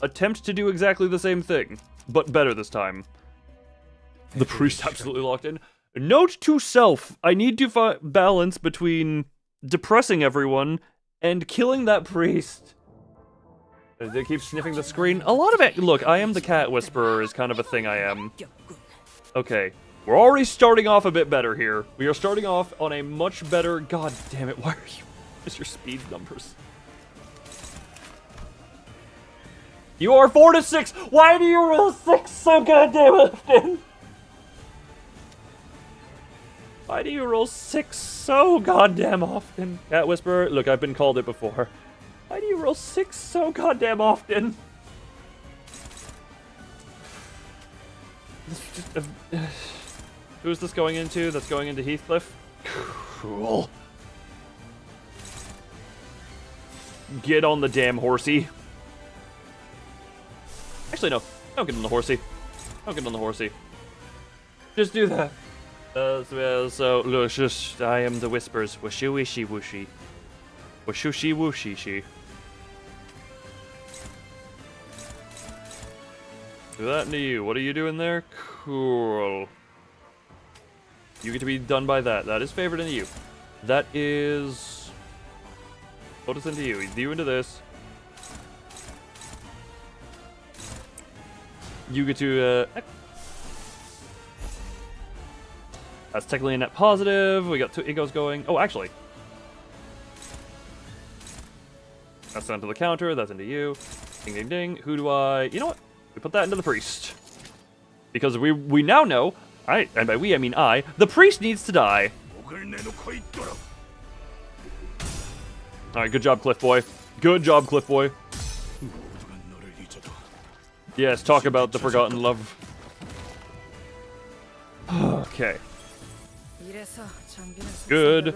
attempt to do exactly the same thing, but better this time. The priest absolutely locked in. Note to self, I need to balance between depressing everyone and killing that priest. They keep sniffing the screen. A lot of it. Look, I am the cat whisperer is kind of a thing I am. Okay. We're already starting off a bit better here. We are starting off on a much better... God damn it, why are you... What's your speed numbers? You are 4 to 6! Why do you roll 6 so goddamn often? Why do you roll 6 so goddamn often? Cat whisperer, look, I've been called it before. Why do you roll 6 so goddamn often? Who's this going into? That's going into Heathcliff? Cool. Get on the damn horsey. Actually, no. Don't get on the horsey. Don't get on the horsey. Just do that. So, look, I am the whispers. Washoo wishy wooshy. Washooshi wooshy she. Do that into you. What are you doing there? Cool. You get to be done by that. That is favored into you. That is... What is into you? You into this. You get to, That's technically a net positive. We got 2 egos going. Oh, actually. That's onto the counter. That's into you. Ding, ding, ding. Who do I... You know what? We put that into the priest. Because we now know... and by we, I mean I. The priest needs to die. Alright, good job, Cliff Boy. Good job, Cliff Boy. Yes, talk about the forgotten love. Okay. Good.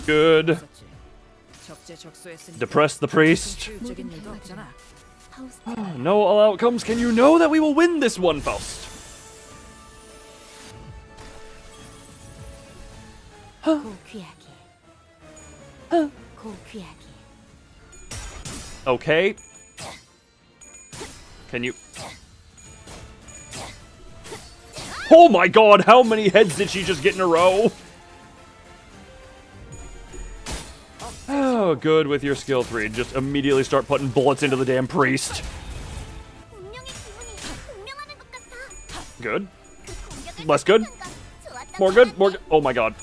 Good. Depress the priest. No all outcomes. Can you know that we will win this one, Faust? Okay. Can you... Oh my god, how many heads did she just get in a row? Oh, good with your skill 3. Just immediately start putting bullets into the damn priest. Good. Less good. More good, more good. Oh my god.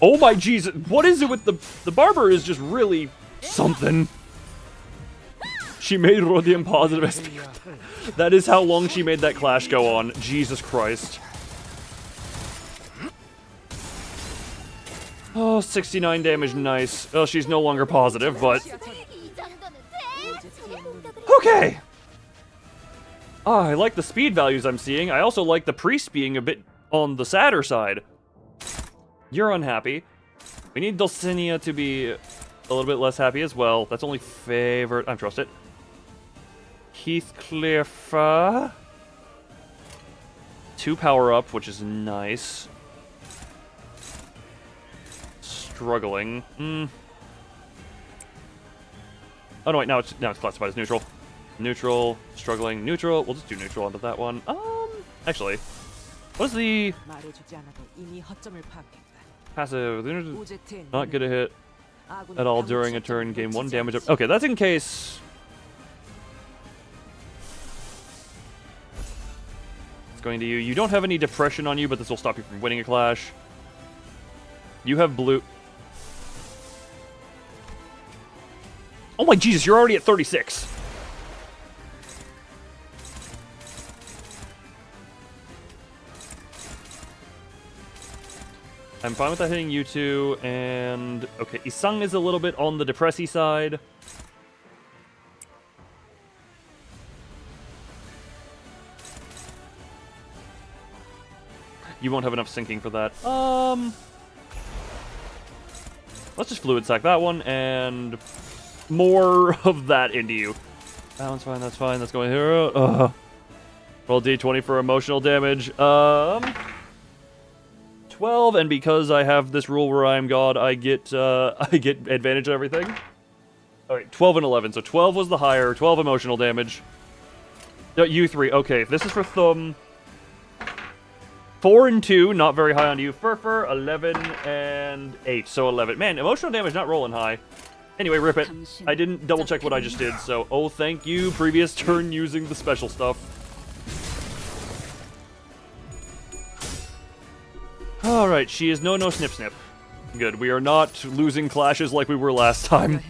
Oh my Jesus. What is it with the barber is just really something. She made Rodian positive SP. That is how long she made that clash go on. Jesus Christ. Oh, 69 damage, nice. Oh, she's no longer positive, but... Okay! Ah, I like the speed values I'm seeing. I also like the priest being a bit on the sadder side. You're unhappy. We need Dulcinea to be a little bit less happy as well. That's only favorite. I trust it. Heathcliff. 2 power up, which is nice. Struggling. Oh no, wait, now it's classified as neutral. Neutral, struggling, neutral. We'll just do neutral onto that one. Actually, what's the passive? Not gonna hit at all during a turn. Gain 1 damage. Okay, that's in case. It's going to you. You don't have any depression on you, but this will stop you from winning a clash. You have blue. Oh my Jesus, you're already at 36. I'm fine with that hitting you two, and... Okay, Isang is a little bit on the depressy side. You won't have enough sinking for that. Let's just fluid sack that one, and... more of that into you. That one's fine, that's fine, that's going here. Roll D20 for emotional damage. 12, and because I have this rule where I'm God, I get advantage on everything. Alright, 12 and 11, so 12 was the higher, 12 emotional damage. You 3, okay, this is for Thumb. 4 and 2, not very high on you. Furfur, 11 and 8, so 11. Man, emotional damage not rolling high. Anyway, rip it. I didn't double check what I just did, so oh thank you, previous turn using the special stuff. Alright, she is no snip snip. Good, we are not losing clashes like we were last time.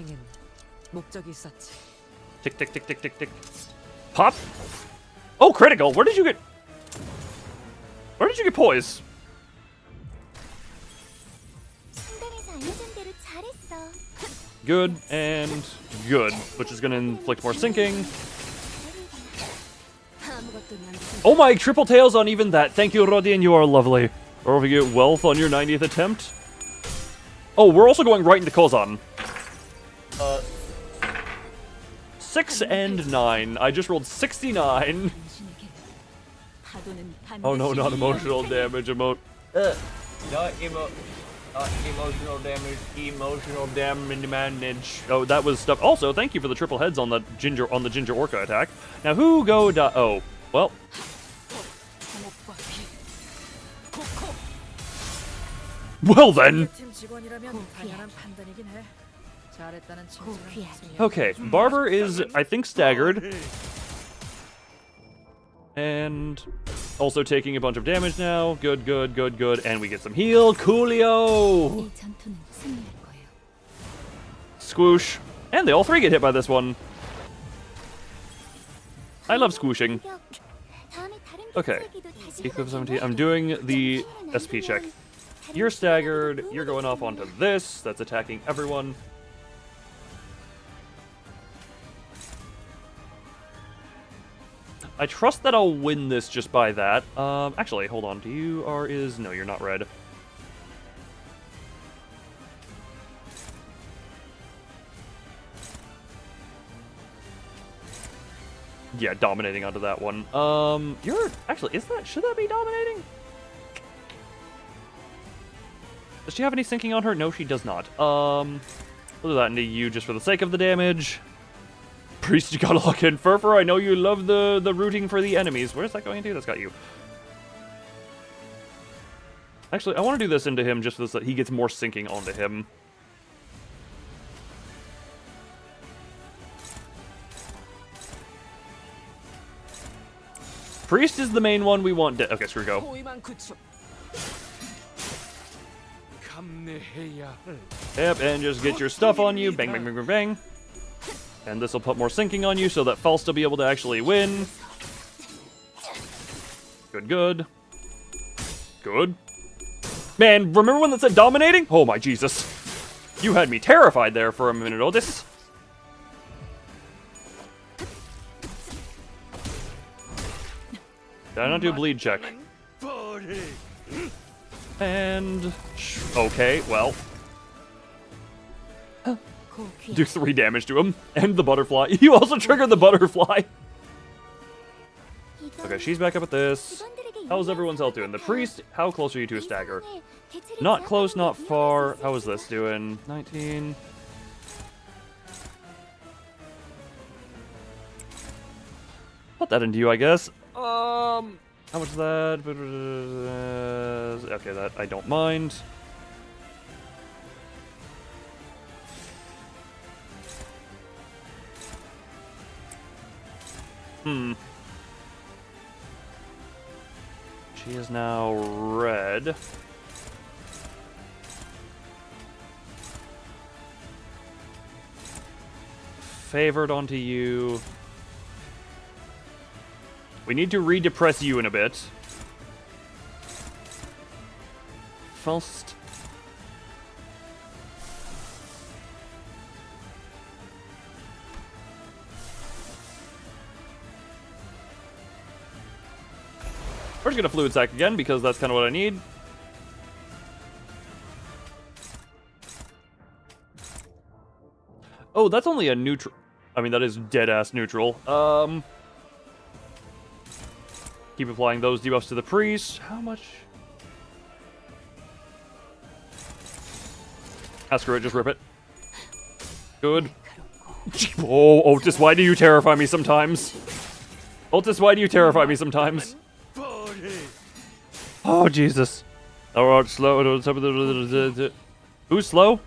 Tick tick tick tick tick tick. Pop! Oh, critical! Where did you get poise? Good, and good, which is gonna inflict more sinking. Oh my, triple tails on even that. Thank you, Rodian, you are lovely. Or if you get wealth on your 90th attempt. Oh, we're also going right into Kozan. 6 and 9. I just rolled 69. Oh no, not emotional damage. Not emotional damage. Oh, that was stuff. Also, thank you for the triple heads on the ginger orca attack. Now who go? Oh, well. Well then. Okay, Barber is, I think, staggered. And also taking a bunch of damage now. Good, good, good, good. And we get some heal. Coolio! Squoosh. And they all 3 get hit by this one. I love squooshing. Okay. Equip 17. I'm doing the SP check. You're staggered. You're going off onto this. That's attacking everyone. I trust that I'll win this just by that. Actually, hold on. No, you're not red. Yeah, dominating onto that one. Should that be dominating? Does she have any sinking on her? No, she does not. We'll do that into you just for the sake of the damage. Priest, you gotta lock in. Furfur, I know you love the rooting for the enemies. Where's that going into? That's got you. Actually, I want to do this into him just so that he gets more sinking onto him. Priest is the main one we want. Okay, screw go. Yep, and just get your stuff on you. Bang, bang, bang, bang, bang. And this will put more sinking on you so that Faust will be able to actually win. Good, good. Good. Man, remember when that said dominating? Oh my Jesus. You had me terrified there for a minute, Otis. Did I not do a bleed check? And... okay, well. Do 3 damage to him. And the butterfly. You also triggered the butterfly. Okay, she's back up at this. How's everyone's health doing? The priest, how close are you to a stagger? Not close, not far. How is this doing? 19. Put that into you, I guess. How much is that? Okay, that I don't mind. She is now red. Favored onto you. We need to redepress you in a bit. Faust. We're just gonna fluid sack again because that's kind of what I need. Oh, that's only a neutral. I mean, that is dead-ass neutral. Keep applying those debuffs to the priest. How much? Screw it, just rip it. Good. Oh, Otis, why do you terrify me sometimes? Otis, why do you terrify me sometimes? Oh, Jesus. Alright, slow. Who's slow?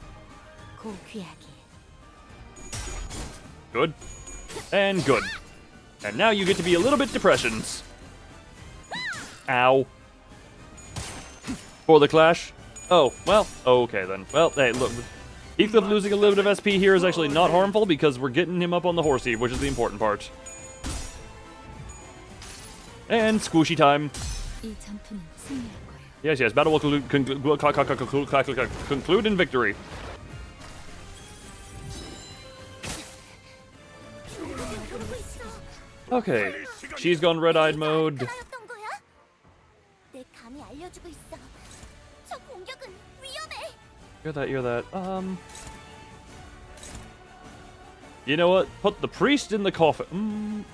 Good. And good. And now you get to be a little bit depressions. Ow. For the clash? Oh, well, okay then. Well, hey, look. Heathcliff losing a little bit of SP here is actually not harmful because we're getting him up on the horsey, which is the important part. And squishy time. Yes, yes, battle will conclude in victory. Okay, she's gone red-eyed mode. You're that. You know what? Put the priest in the coffin.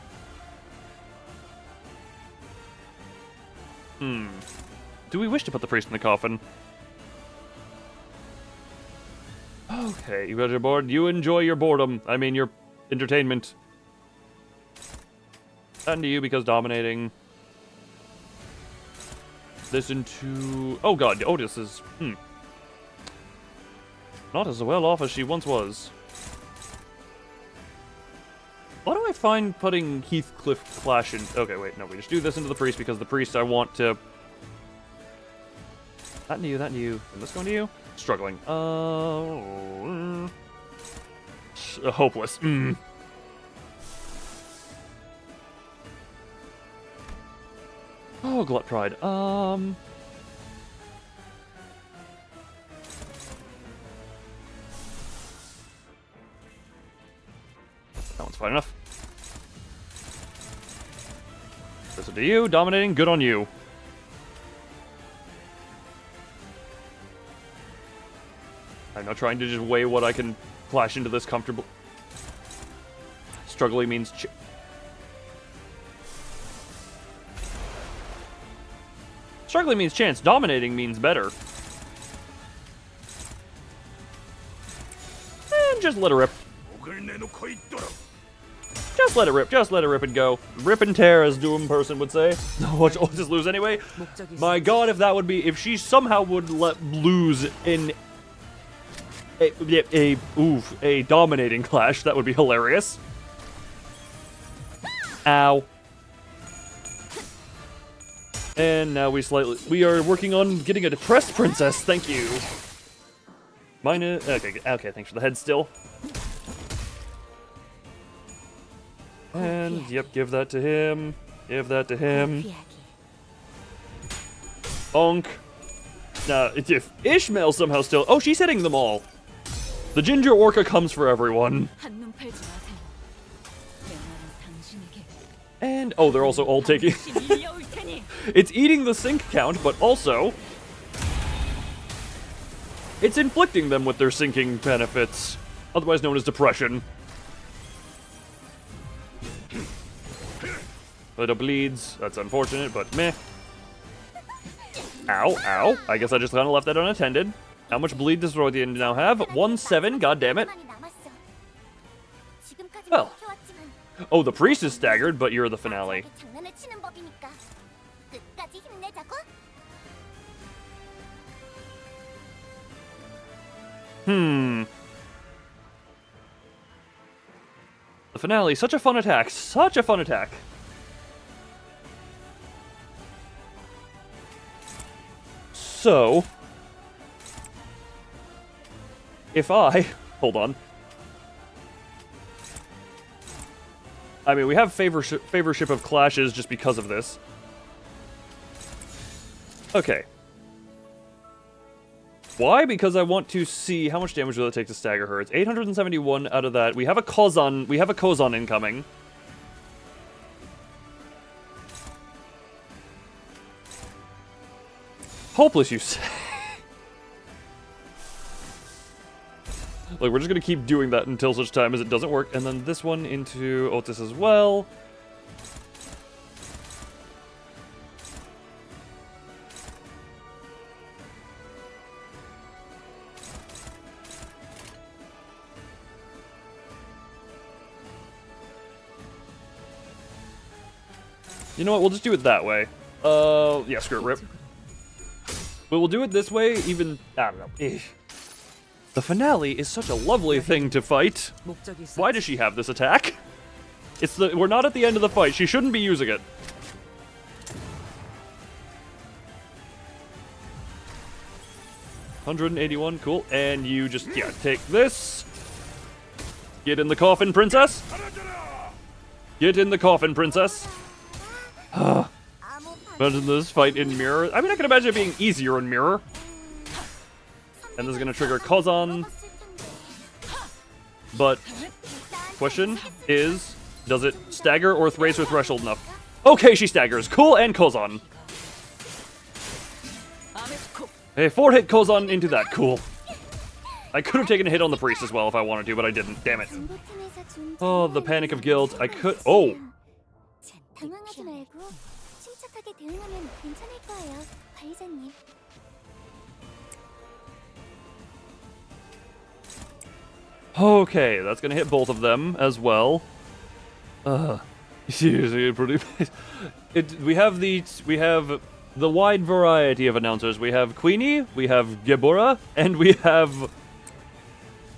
Do we wish to put the priest in the coffin? Okay, you guys are bored. You enjoy your boredom. I mean, your entertainment. And to you because dominating. This into... oh god, Otis is... not as well off as she once was. Why do I find putting Heathcliff Clash in... okay, wait, no, we just do this into the priest because the priest I want to... that into you, that into you. And this going to you? Struggling. Hopeless. Oh, Glut Pride. That one's fine enough. Listen to you, dominating, good on you. I'm not trying to just weigh what I can flash into this comfortable. Struggling means... struggling means chance, dominating means better. And just let her rip. Just let it rip, just let it rip and go. Rip and tear, as Doom person would say. Watch Otis lose anyway. My god, if that would be... if she somehow would let lose in... a dominating clash, that would be hilarious. Ow. And now we are working on getting a depressed princess. Thank you. Okay, thanks for the head still. And yep, give that to him. Give that to him. Bonk. Now, if Ishmael somehow still... Oh, she's hitting them all. The ginger orca comes for everyone. And, oh, they're also all taking... It's eating the sync count, but also... It's inflicting them with their syncing benefits, otherwise known as depression. Little bleeds. That's unfortunate, but meh. Ow, ow. I guess I just kind of left that unattended. How much bleed does Rodian now have? 1-7, god damn it. Well. Oh, the priest is staggered, but you're the finale. The finale, such a fun attack. Such a fun attack. So, if I... Hold on. I mean, we have favorship of clashes just because of this. Okay. Why? Because I want to see how much damage will it take to stagger her. It's 871 out of that. We have a Kozon incoming. Hopeless, you say. Look, we're just gonna keep doing that until such time as it doesn't work. And then this one into Otis as well. You know what, we'll just do it that way. Yeah, screw it, rip. But we'll do it this way, even... I don't know. The finale is such a lovely thing to fight. Why does she have this attack? We're not at the end of the fight. She shouldn't be using it. $181, cool. And you just, yeah, take this. Get in the coffin, princess. Get in the coffin, princess. Imagine this fight in Mirror. I mean, I can imagine it being easier in Mirror. And this is going to trigger Kozon. But, question is, does it stagger or raise her threshold enough? Okay, she staggers. Cool, and Kozon. Hey, 4-hit Kozon into that. Cool. I could have taken a hit on the priest as well if I wanted to, but I didn't. Damn it. Oh, the panic of guilt. I could... Oh! Okay, that's gonna hit both of them as well. Seriously, pretty. We have the wide variety of announcers. We have Queenie, we have Gebora, and we have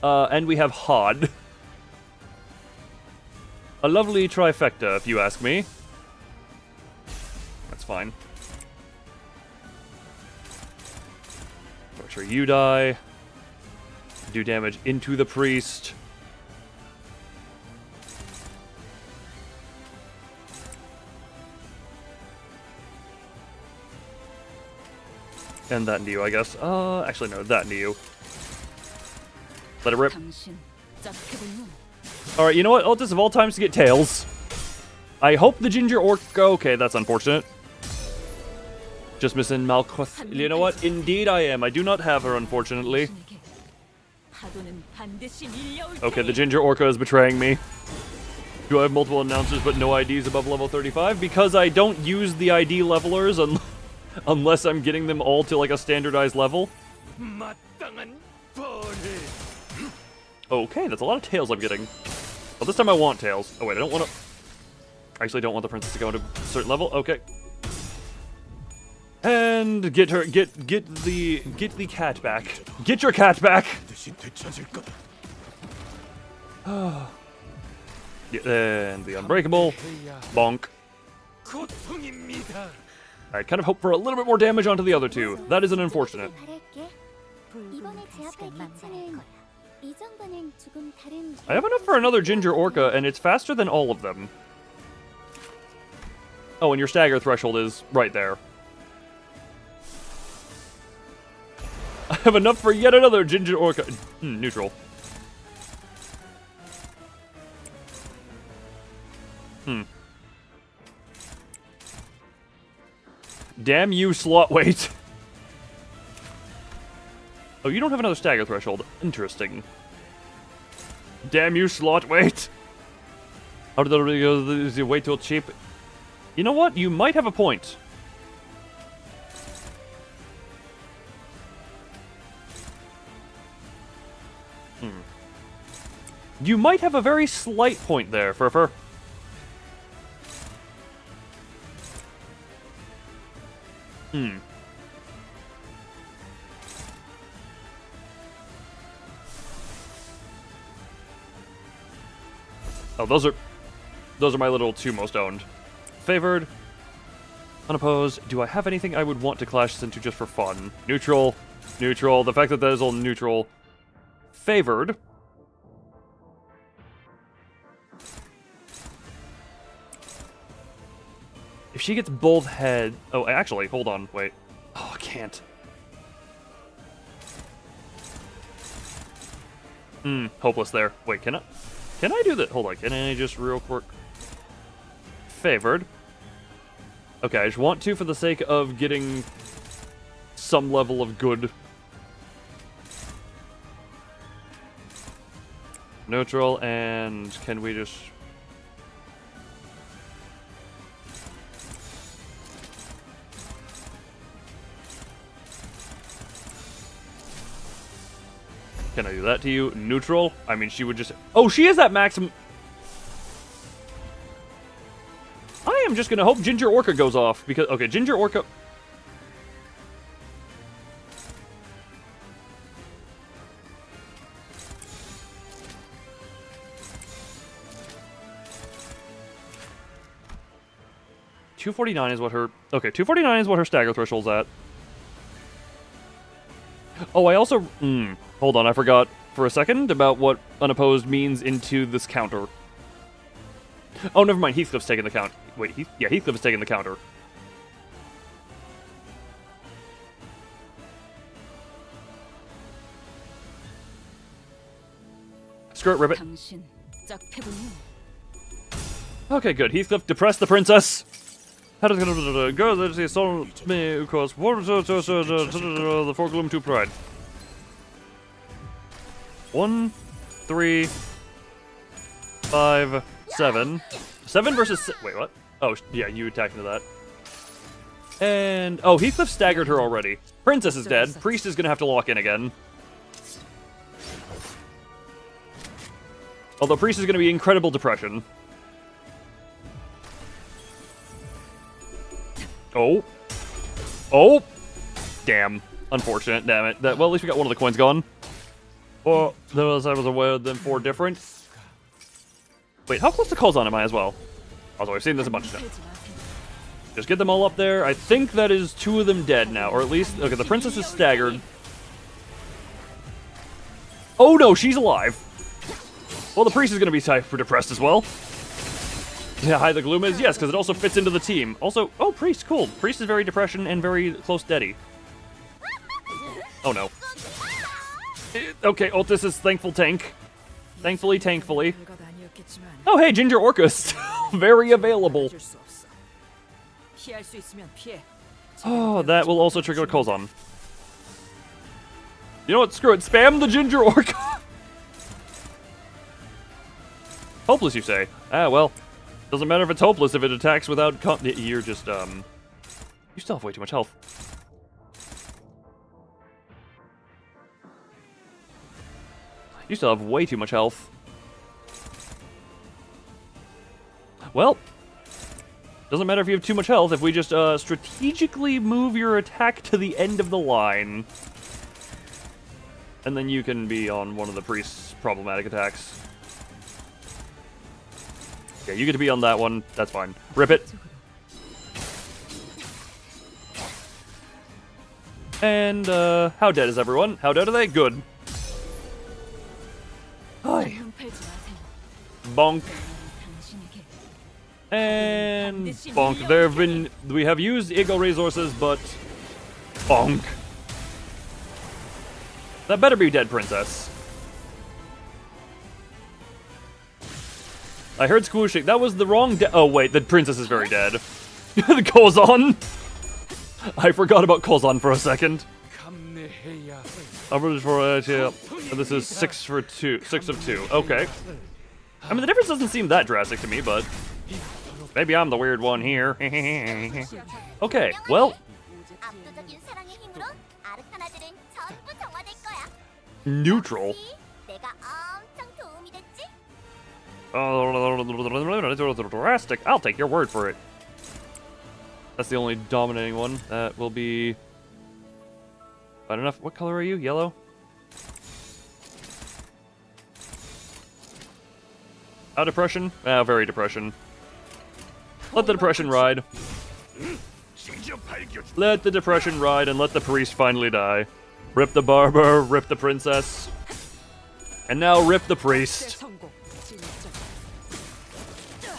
Hod. A lovely trifecta, if you ask me. That's fine. Make sure you die. Do damage into the priest. And that into you, I guess. Actually, no, that into you. Let it rip. Alright, you know what? Otis of all times to get tails. I hope the ginger orc... Okay, that's unfortunate. Just missing Malkuth. You know what? Indeed I am. I do not have her, unfortunately. Okay, the ginger orca is betraying me. Do I have multiple announcers but no IDs above level 35? Because I don't use the ID levelers unless I'm getting them all to like a standardized level. Okay, that's a lot of tails I'm getting. Well, this time I want tails. Oh wait, I don't want to... I actually don't want the princess to go to a certain level. Okay. And get the cat back. Get your cat back! And the unbreakable. Bonk. I kind of hope for a little bit more damage onto the other two. That is an unfortunate. 이번에 제압할 기체는 이 정도는 조금 다른. I have enough for another Ginger Orca, and it's faster than all of them. Oh, and your stagger threshold is right there. I have enough for yet another Ginger Orca. Neutral. Damn you, slot weight. Oh, you don't have another stagger threshold. Interesting. Damn you, slot weight. How did the way too cheap? You know what? You might have a point. You might have a very slight point there, Furfur. Oh, those are my little two most owned. Favored. Unopposed. Do I have anything I would want to clash this into just for fun? Neutral. Neutral. The fact that that is all neutral. Favored. If she gets both head... Oh, actually, hold on. Wait. Oh, I can't. Hopeless there. Wait, can I do that? Hold on. Can I just real quick... Favored. Okay, I just want to for the sake of getting some level of good. Neutral, and can we just... Can I do that to you? Neutral? I mean, she would just... Oh, she is at maximum... I am just gonna hope Ginger Orca goes off, because... Okay, Ginger Orca... $249 is what her... Okay, $249 is what her stagger threshold's at. Oh, I also... Hold on, I forgot for a second about what unopposed means into this counter. Oh, never mind, Heathcliff's taking the count. Wait, Heathcliff is taking the counter. Screw it, rip it. Okay, good. Heathcliff, depress the princess. How does it go? There's a soul me, of course. The foregloom to pride. 1, 3, 5, 7. 7 versus 6. Wait, what? Oh, yeah, you attacked into that. And... Oh, Heathcliff staggered her already. Princess is dead. Priest is gonna have to lock in again. Although Priest is gonna be incredible depression. Oh. Oh! Damn. Unfortunate, damn it. Well, at least we got one of the coins gone. Oh, I was aware of them 4 different. Wait, how close to Kozan am I as well? Also, I've seen this a bunch of times. Just get them all up there. I think that is 2 of them dead now, or at least... Okay, the princess is staggered. Oh no, she's alive! Well, the priest is going to be hyper depressed as well. Yeah, high the gloom is? Yes, because it also fits into the team. Also, oh, priest, cool. Priest is very depression and very close steady. Oh no. Okay, Otis is thankful tank. Thankfully, tankfully. Oh, hey, Ginger Orca is still very available. Oh, that will also trigger Kozan. You know what? Screw it. Spam the Ginger Orca. Hopeless, you say? Ah, well. Doesn't matter if it's hopeless if it attacks without you're just, You still have way too much health. You still have way too much health. Well, doesn't matter if you have too much health if we just strategically move your attack to the end of the line. And then you can be on one of the priest's problematic attacks. Yeah, you get to be on that one. That's fine. Rip it. And, how dead is everyone? How dead are they? Good. Hi. Bonk. And bonk. We have used ego resources, but bonk. That better be dead, princess. I heard squooshing. That was the wrong oh wait, the princess is very dead. Kozon. I forgot about Kozon for a second. Average for yeah. This is 6 for 2. 6 of 2. Okay. I mean, the difference doesn't seem that drastic to me, but maybe I'm the weird one here. Okay, well. Neutral. Drastic. I'll take your word for it. That's the only dominating one. That will be... Not enough. What color are you? Yellow? How depression? Ah, very depression. Let the depression ride. Let the depression ride and let the priest finally die. Rip the barber, rip the princess. And now rip the priest.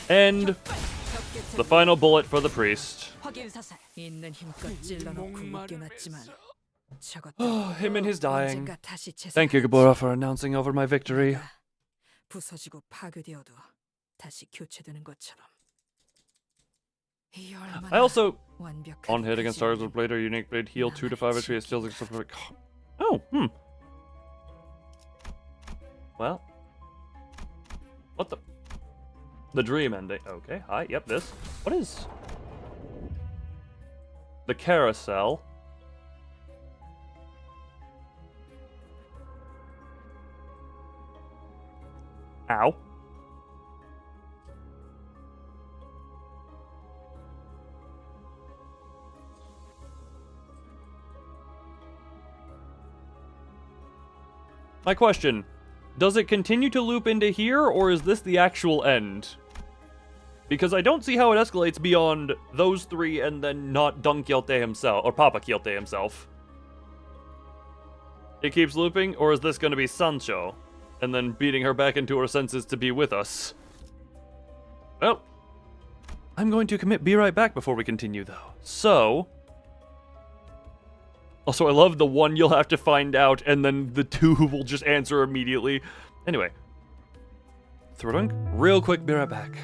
And the final bullet for the priest. Oh, him and his dying. Thank you, Gabora, for announcing over my victory. I also, on hit against targets with blade or unique blade, heal 2 to 5 HP, it still looks like... Oh, Well. What the... The dream ending. Okay, hi, yep, this. What is... The carousel. Ow. My question, does it continue to loop into here, or is this the actual end? Because I don't see how it escalates beyond those 3 and then not Don Quixote himself, or Papa Quixote himself. It keeps looping, or is this going to be Sancho? And then beating her back into her senses to be with us? Well, I'm going to be right back before we continue, though. So... Also, I love the one you'll have to find out, and then the 2 will just answer immediately. Anyway. Thrudunk, real quick, be right back.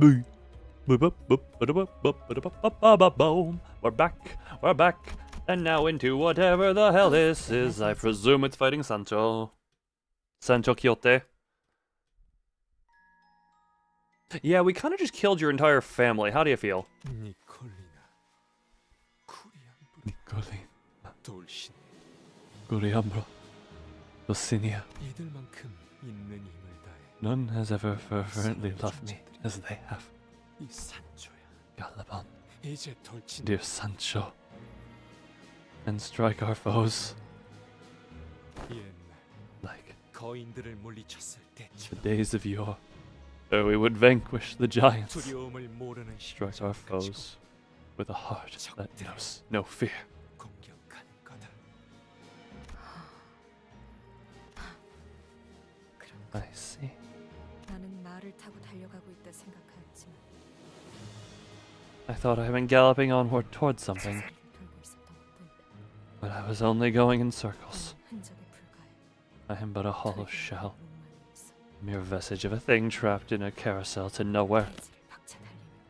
We're back, and now into whatever the hell this is. I presume it's fighting Sancho. Sancho Quixote. Yeah, we kind of just killed your entire family. How do you feel? Nicolina, Guriambro, Dulcinea. None has ever fervently loved me as they have. Galabon, dear Sancho, and strike our foes like the days of yore, where we would vanquish the giants, strike our foes with a heart that knows no fear. I see. 나는 말을 타고 달려가고 있다 생각하였지만 I thought I had been galloping onward towards something, but I was only going in circles. I am but a hollow shell, a mere vestige of a thing trapped in a carousel to nowhere.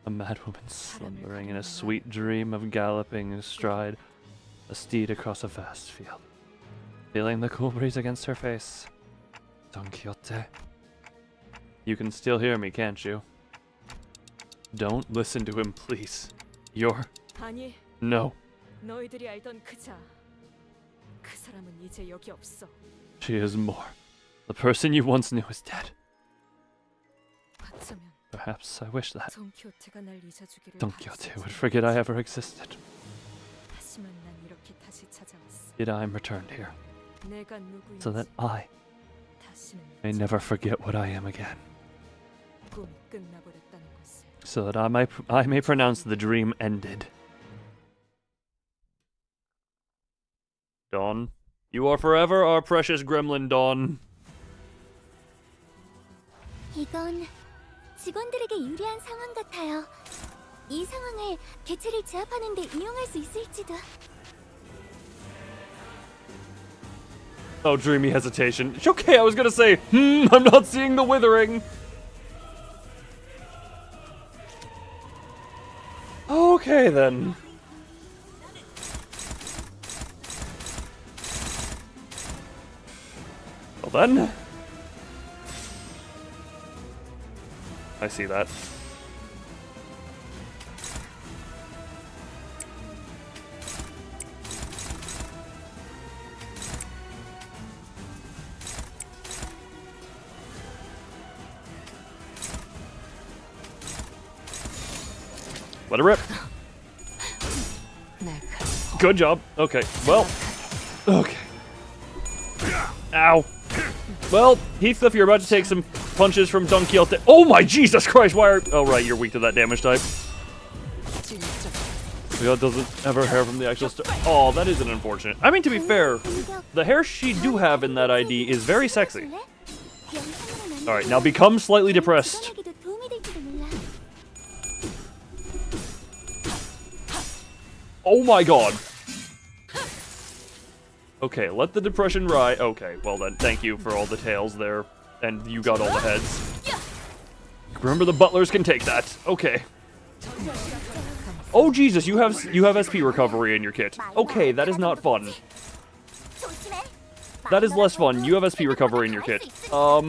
A madwoman slumbering in a sweet dream of galloping astride a steed across a vast field, feeling the cool breeze against her face. Don Quixote. You can still hear me, can't you? Don't listen to him, please. You're... 아니, No. 너희들이 알던 그자. 그 사람은 이제 여기 없어. She is more. The person you once knew is dead. 어쩌면 Perhaps I wish that 돈 키호테가 날 잊어주기를 Don Quixote would forget I ever existed. 하지만 난 이렇게 다시 찾아왔어. Yet I am returned here, 내가 누구인지 so that I 다시는 may never forget what I am again. 꿈이 끝나버렸다는 것을. So that I may pronounce the dream ended. Dawn, you are forever our precious gremlin, Dawn. 이건 직원들에게 유리한 상황 같아요. 이 상황을 개체를 제압하는 데 이용할 수 있을지도. Oh, dreamy hesitation. Okay, I was gonna say, I'm not seeing the withering. Okay, then. Well then. I see that. Let it rip. Good job. Okay, well. Okay. Ow. Well, Heathcliff, you're about to take some punches from Don Quixote. Oh my Jesus Christ, why are... Oh right, you're weak to that damage type. Quixote doesn't ever hair from the actual Oh, that isn't unfortunate. I mean, to be fair, the hair she do have in that ID is very sexy. Alright, now become slightly depressed. Oh my god. Okay, let the depression ride. Okay, well then, thank you for all the tails there. And you got all the heads. Remember, the butlers can take that. Okay. Oh Jesus, you have SP recovery in your kit. Okay, that is not fun. That is less fun. You have SP recovery in your kit. Well,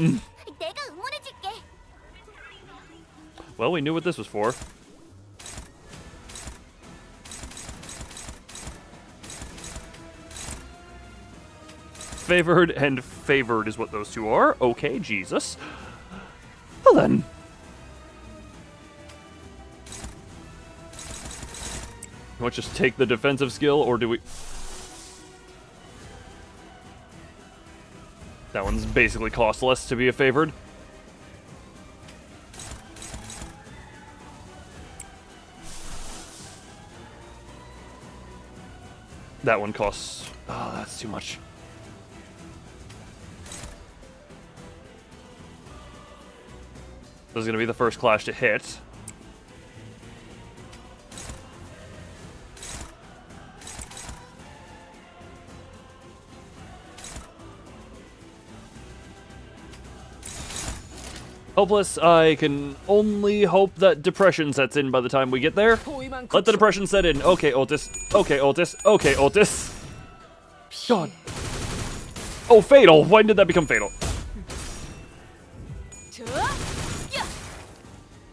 we knew what this was for. Favored and favored is what those two are. Okay, Jesus. Well then. You want to just take the defensive skill, or do we... That one's basically costless to be a favored. That one costs... Oh, that's too much. This is going to be the first clash to hit. Hopeless, I can only hope that depression sets in by the time we get there. Let the depression set in. Okay, Otis. Okay, Otis. Okay, Otis. God. Oh, fatal. When did that become fatal?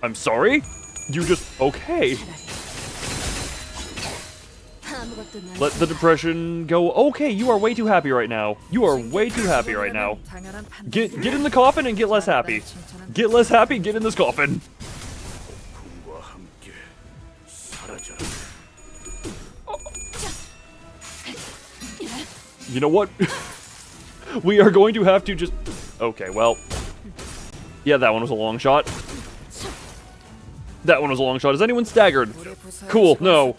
I'm sorry? You just... Okay. Let the depression go. Okay, you are way too happy right now. You are way too happy right now. Get in the coffin and get less happy. Get less happy, get in this coffin. You know what? We are going to have to just... Okay, well... Yeah, that one was a long shot. That one was a long shot. Is anyone staggered? Cool, no.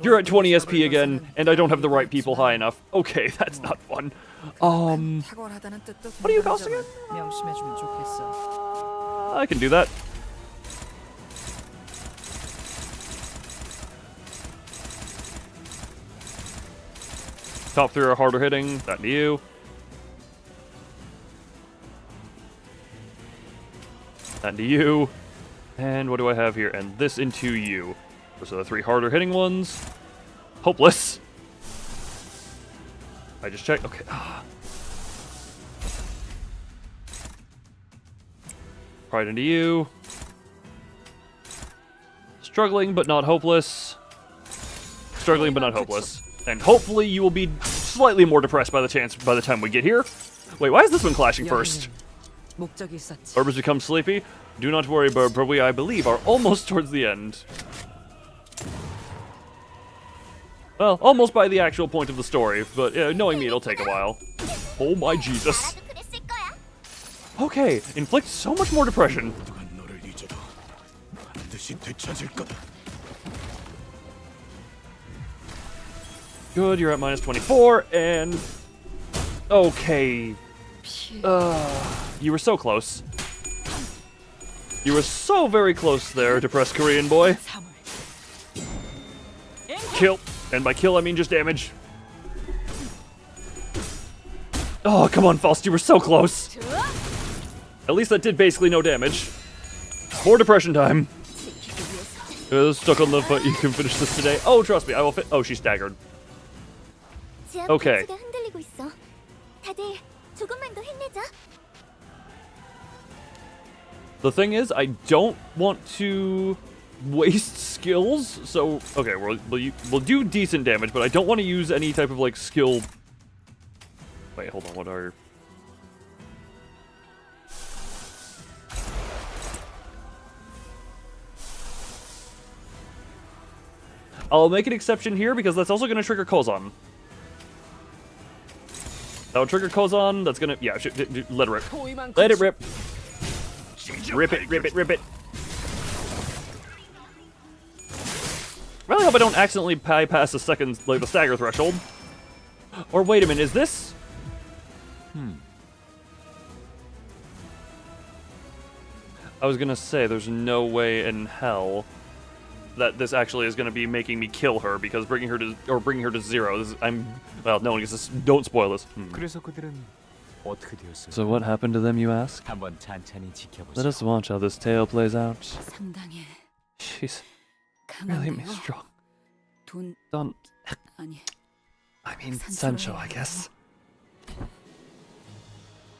You're at 20 SP again, and I don't have the right people high enough. Okay, that's not fun. What do you cost again? I can do that. Top 3 are harder hitting. That to you. That to you. And what do I have here? And this into you. Those are the 3 harder hitting ones. Hopeless. I just checked. Okay. Pride into you. Struggling but not hopeless. Struggling but not hopeless. And hopefully you will be slightly more depressed by the time we get here. Wait, why is this one clashing first? Burbers become sleepy. Do not worry, Burb, for we, I believe, are almost towards the end. Well, almost by the actual point of the story, but knowing me, it'll take a while. Oh my Jesus. Okay, inflict so much more depression. Good, you're at minus 24, and... Okay. You were so close. You were so very close there, depressed Korean boy. Kill. And by kill, I mean just damage. Oh, come on, Faust, you were so close. At least that did basically no damage. More depression time. Stuck on the foot, you can finish this today. Oh, trust me, I will fit. Oh, she staggered. Okay. The thing is, I don't want to waste skills, so okay, we'll do decent damage, but I don't want to use any type of like skill. Wait, hold on. What are? I'll make an exception here because that's also going to trigger Kozan. That'll trigger Kozan. That's gonna let it rip. Let it rip. Rip it, rip it, rip it. Really hope I don't accidentally bypass the the stagger threshold. Or wait a minute, is this? I was gonna say, there's no way in hell that this actually is gonna be making me kill her, because bringing her to 0. Well, no one gets this. Don't spoil this. So what happened to them, you ask? Let us watch how this tale plays out. She's really strong. Don't... I mean, Sancho, I guess.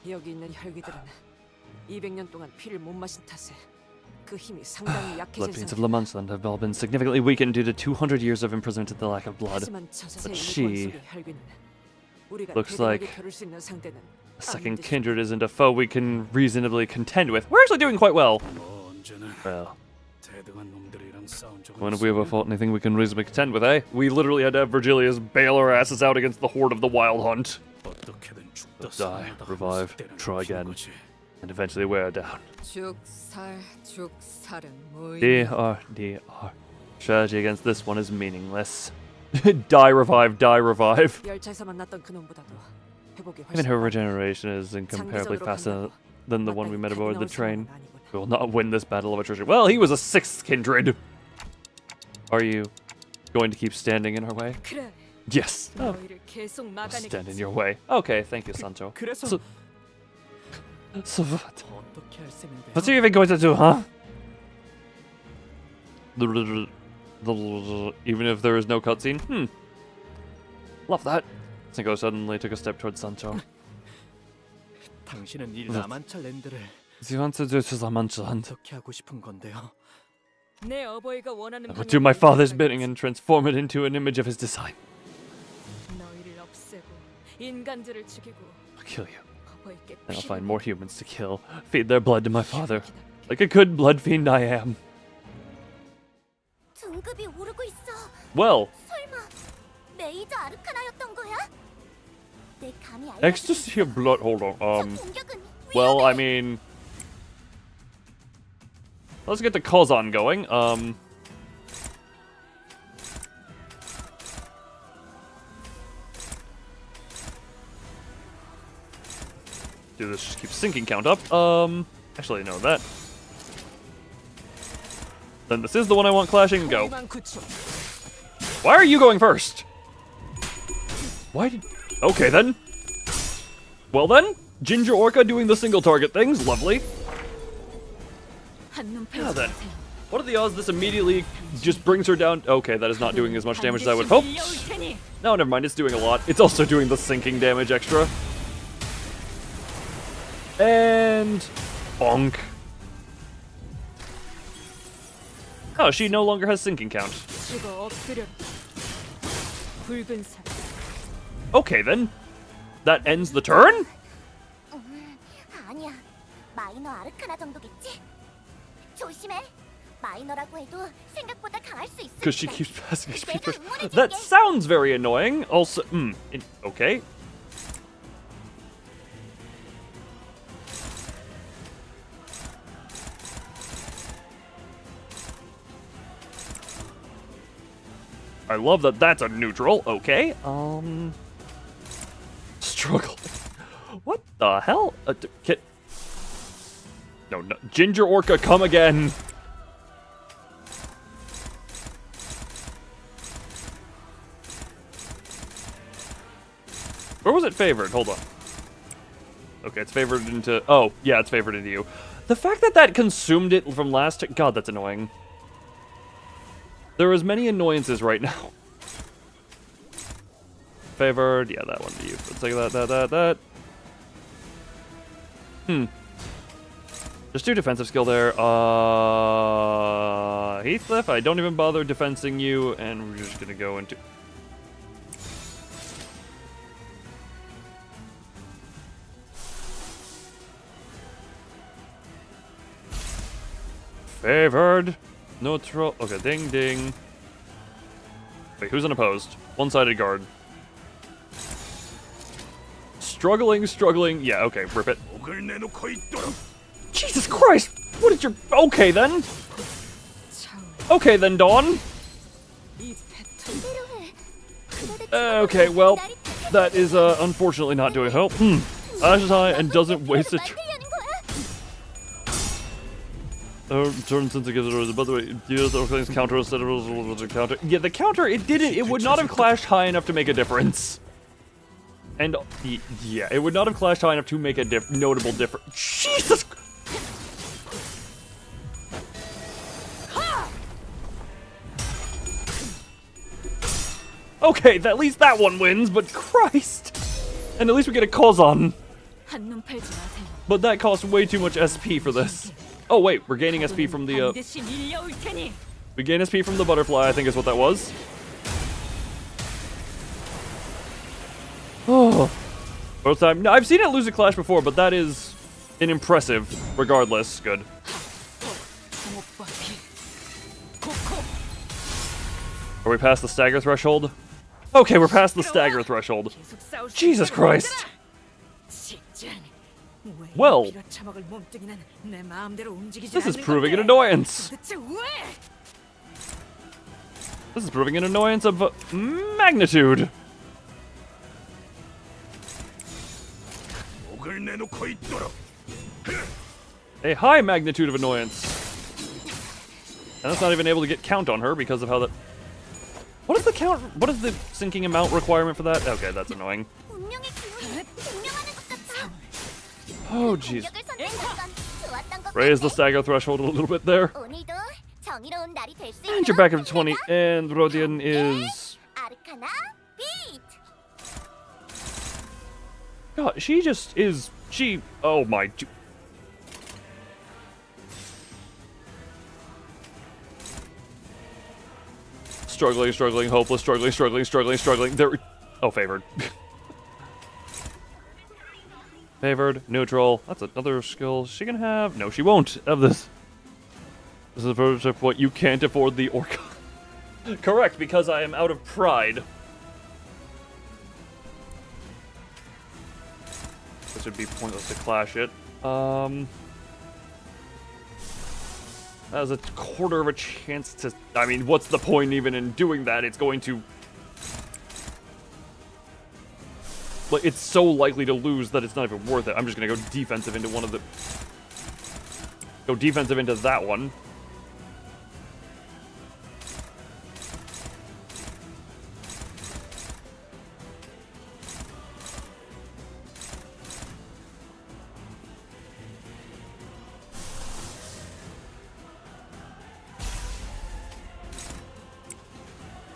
여기 있는 혈기들은 200년 동안 피를 못 마신 탓에 그 힘이 상당히 Blood 약해진 beings of Lamansland have all been significantly weakened due to 200 years of imprisonment and the lack of blood. But she... looks like a second kindred isn't a foe we can reasonably contend with. We're actually doing quite well. Well, when have we ever fought anything we can reasonably contend with, eh? We literally had to have Virgilius bail our asses out against the horde of the Wild Hunt. Die, revive, try again, and eventually wear down. DR. Strategy against this one is meaningless. Die, revive, die, revive. Even her regeneration is incomparably faster than the one we met aboard the train. We will not win this battle of attrition. Well, he was a 6th kindred. Are you going to keep standing in our way? Yes. Oh. Stand in your way. Okay, thank you, Sancho. So, So what? 어떻게 할 셈인데요? What's he even going to do, huh? Even if there is no cutscene? Love that. Sancho suddenly took a step towards Sancho. 당신은 이 라만차 랜드를 He wants to do to Lamanchaland. 어떻게 하고 싶은 건데요? 내 어버이가 원하는 I will do my father's bidding and transform it into an image of his design. 너희를 없애고 인간들을 죽이고 I'll kill you. 어버이께 And I'll 피를 find more humans to kill. Feed their blood to my father. Like a good blood fiend I am. 등급이 오르고 있어. Well, 설마 메이저 아르카나였던 거야? 내 감이 ecstasy of blood. Hold on. 공격은 Well, I mean, let's get the Kozan going. Do this, just keep sinking count up. Actually, no, that. Then this is the one I want clashing. Go. Why are you going first? Why did? Okay then. Well then, Ginger Orca doing the single target things, lovely. Yeah then. What are the odds this immediately just brings her down? Okay, that is not doing as much damage as I would hope. No, never mind, it's doing a lot. It's also doing the sinking damage extra. And bonk. Oh, she no longer has sinking count. Okay then. That ends the turn? 아니야. 마이너 아르카나 정도겠지? 조심해. 마이너라고 해도 생각보다 강할 수 있어. Because she keeps passing HP first. That sounds very annoying. Also, okay. I love that that's a neutral. Okay. Struggle. What the hell? No, Ginger Orca, come again. Where was it favored? Hold on. Okay, it's favored into... Oh, yeah, it's favored into you. The fact that that consumed it from last... God, that's annoying. There are as many annoyances right now. Favored. Yeah, that one to you. Let's take that. Just do defensive skill there. Heathcliff, I don't even bother defensing you, and we're just gonna go into... Favored. Neutral. Okay, ding ding. Wait, who's unopposed? One-sided guard. Struggling. Yeah, okay, rip it. Jesus Christ! What is your... Okay then. Okay then, Dawn. Okay, well, that is unfortunately not doing help. Ashes high and doesn't waste a... Turns into gives by the way, the things counter instead of the counter. Yeah, the counter, it didn't, it would not have clashed high enough to make a difference. And, yeah, it would not have clashed high enough to make a notable difference. Jesus! Okay, at least that one wins, but Christ! And at least we get a Kozan. But that costs way too much SP for this. Oh wait, we're gaining SP from the, we gain SP from the butterfly, I think is what that was. Oh. Both time. No, I've seen it lose a clash before, but that is an impressive, regardless. Good. Are we past the stagger threshold? Okay, we're past the stagger threshold. Jesus Christ! Well, this is proving an annoyance. This is proving an annoyance of magnitude. A high magnitude of annoyance. And that's not even able to get count on her because of how that... What is the count? What is the sinking amount requirement for that? Okay, that's annoying. Oh, jeez. Raise the stagger threshold a little bit there. And you're back up to 20, and Rodion is... God, she just is... She... Oh my... Struggling, hopeless, struggling. There... Oh, favored. Favored, neutral. That's another skill she can have. No, she won't have this. This is a version of what you can't afford the Orca. Correct, because I am out of pride. This would be pointless to clash it. That has a quarter of a chance to... I mean, what's the point even in doing that? It's going to... Like, it's so likely to lose that it's not even worth it. I'm just gonna go defensive into one of the... Go defensive into that one.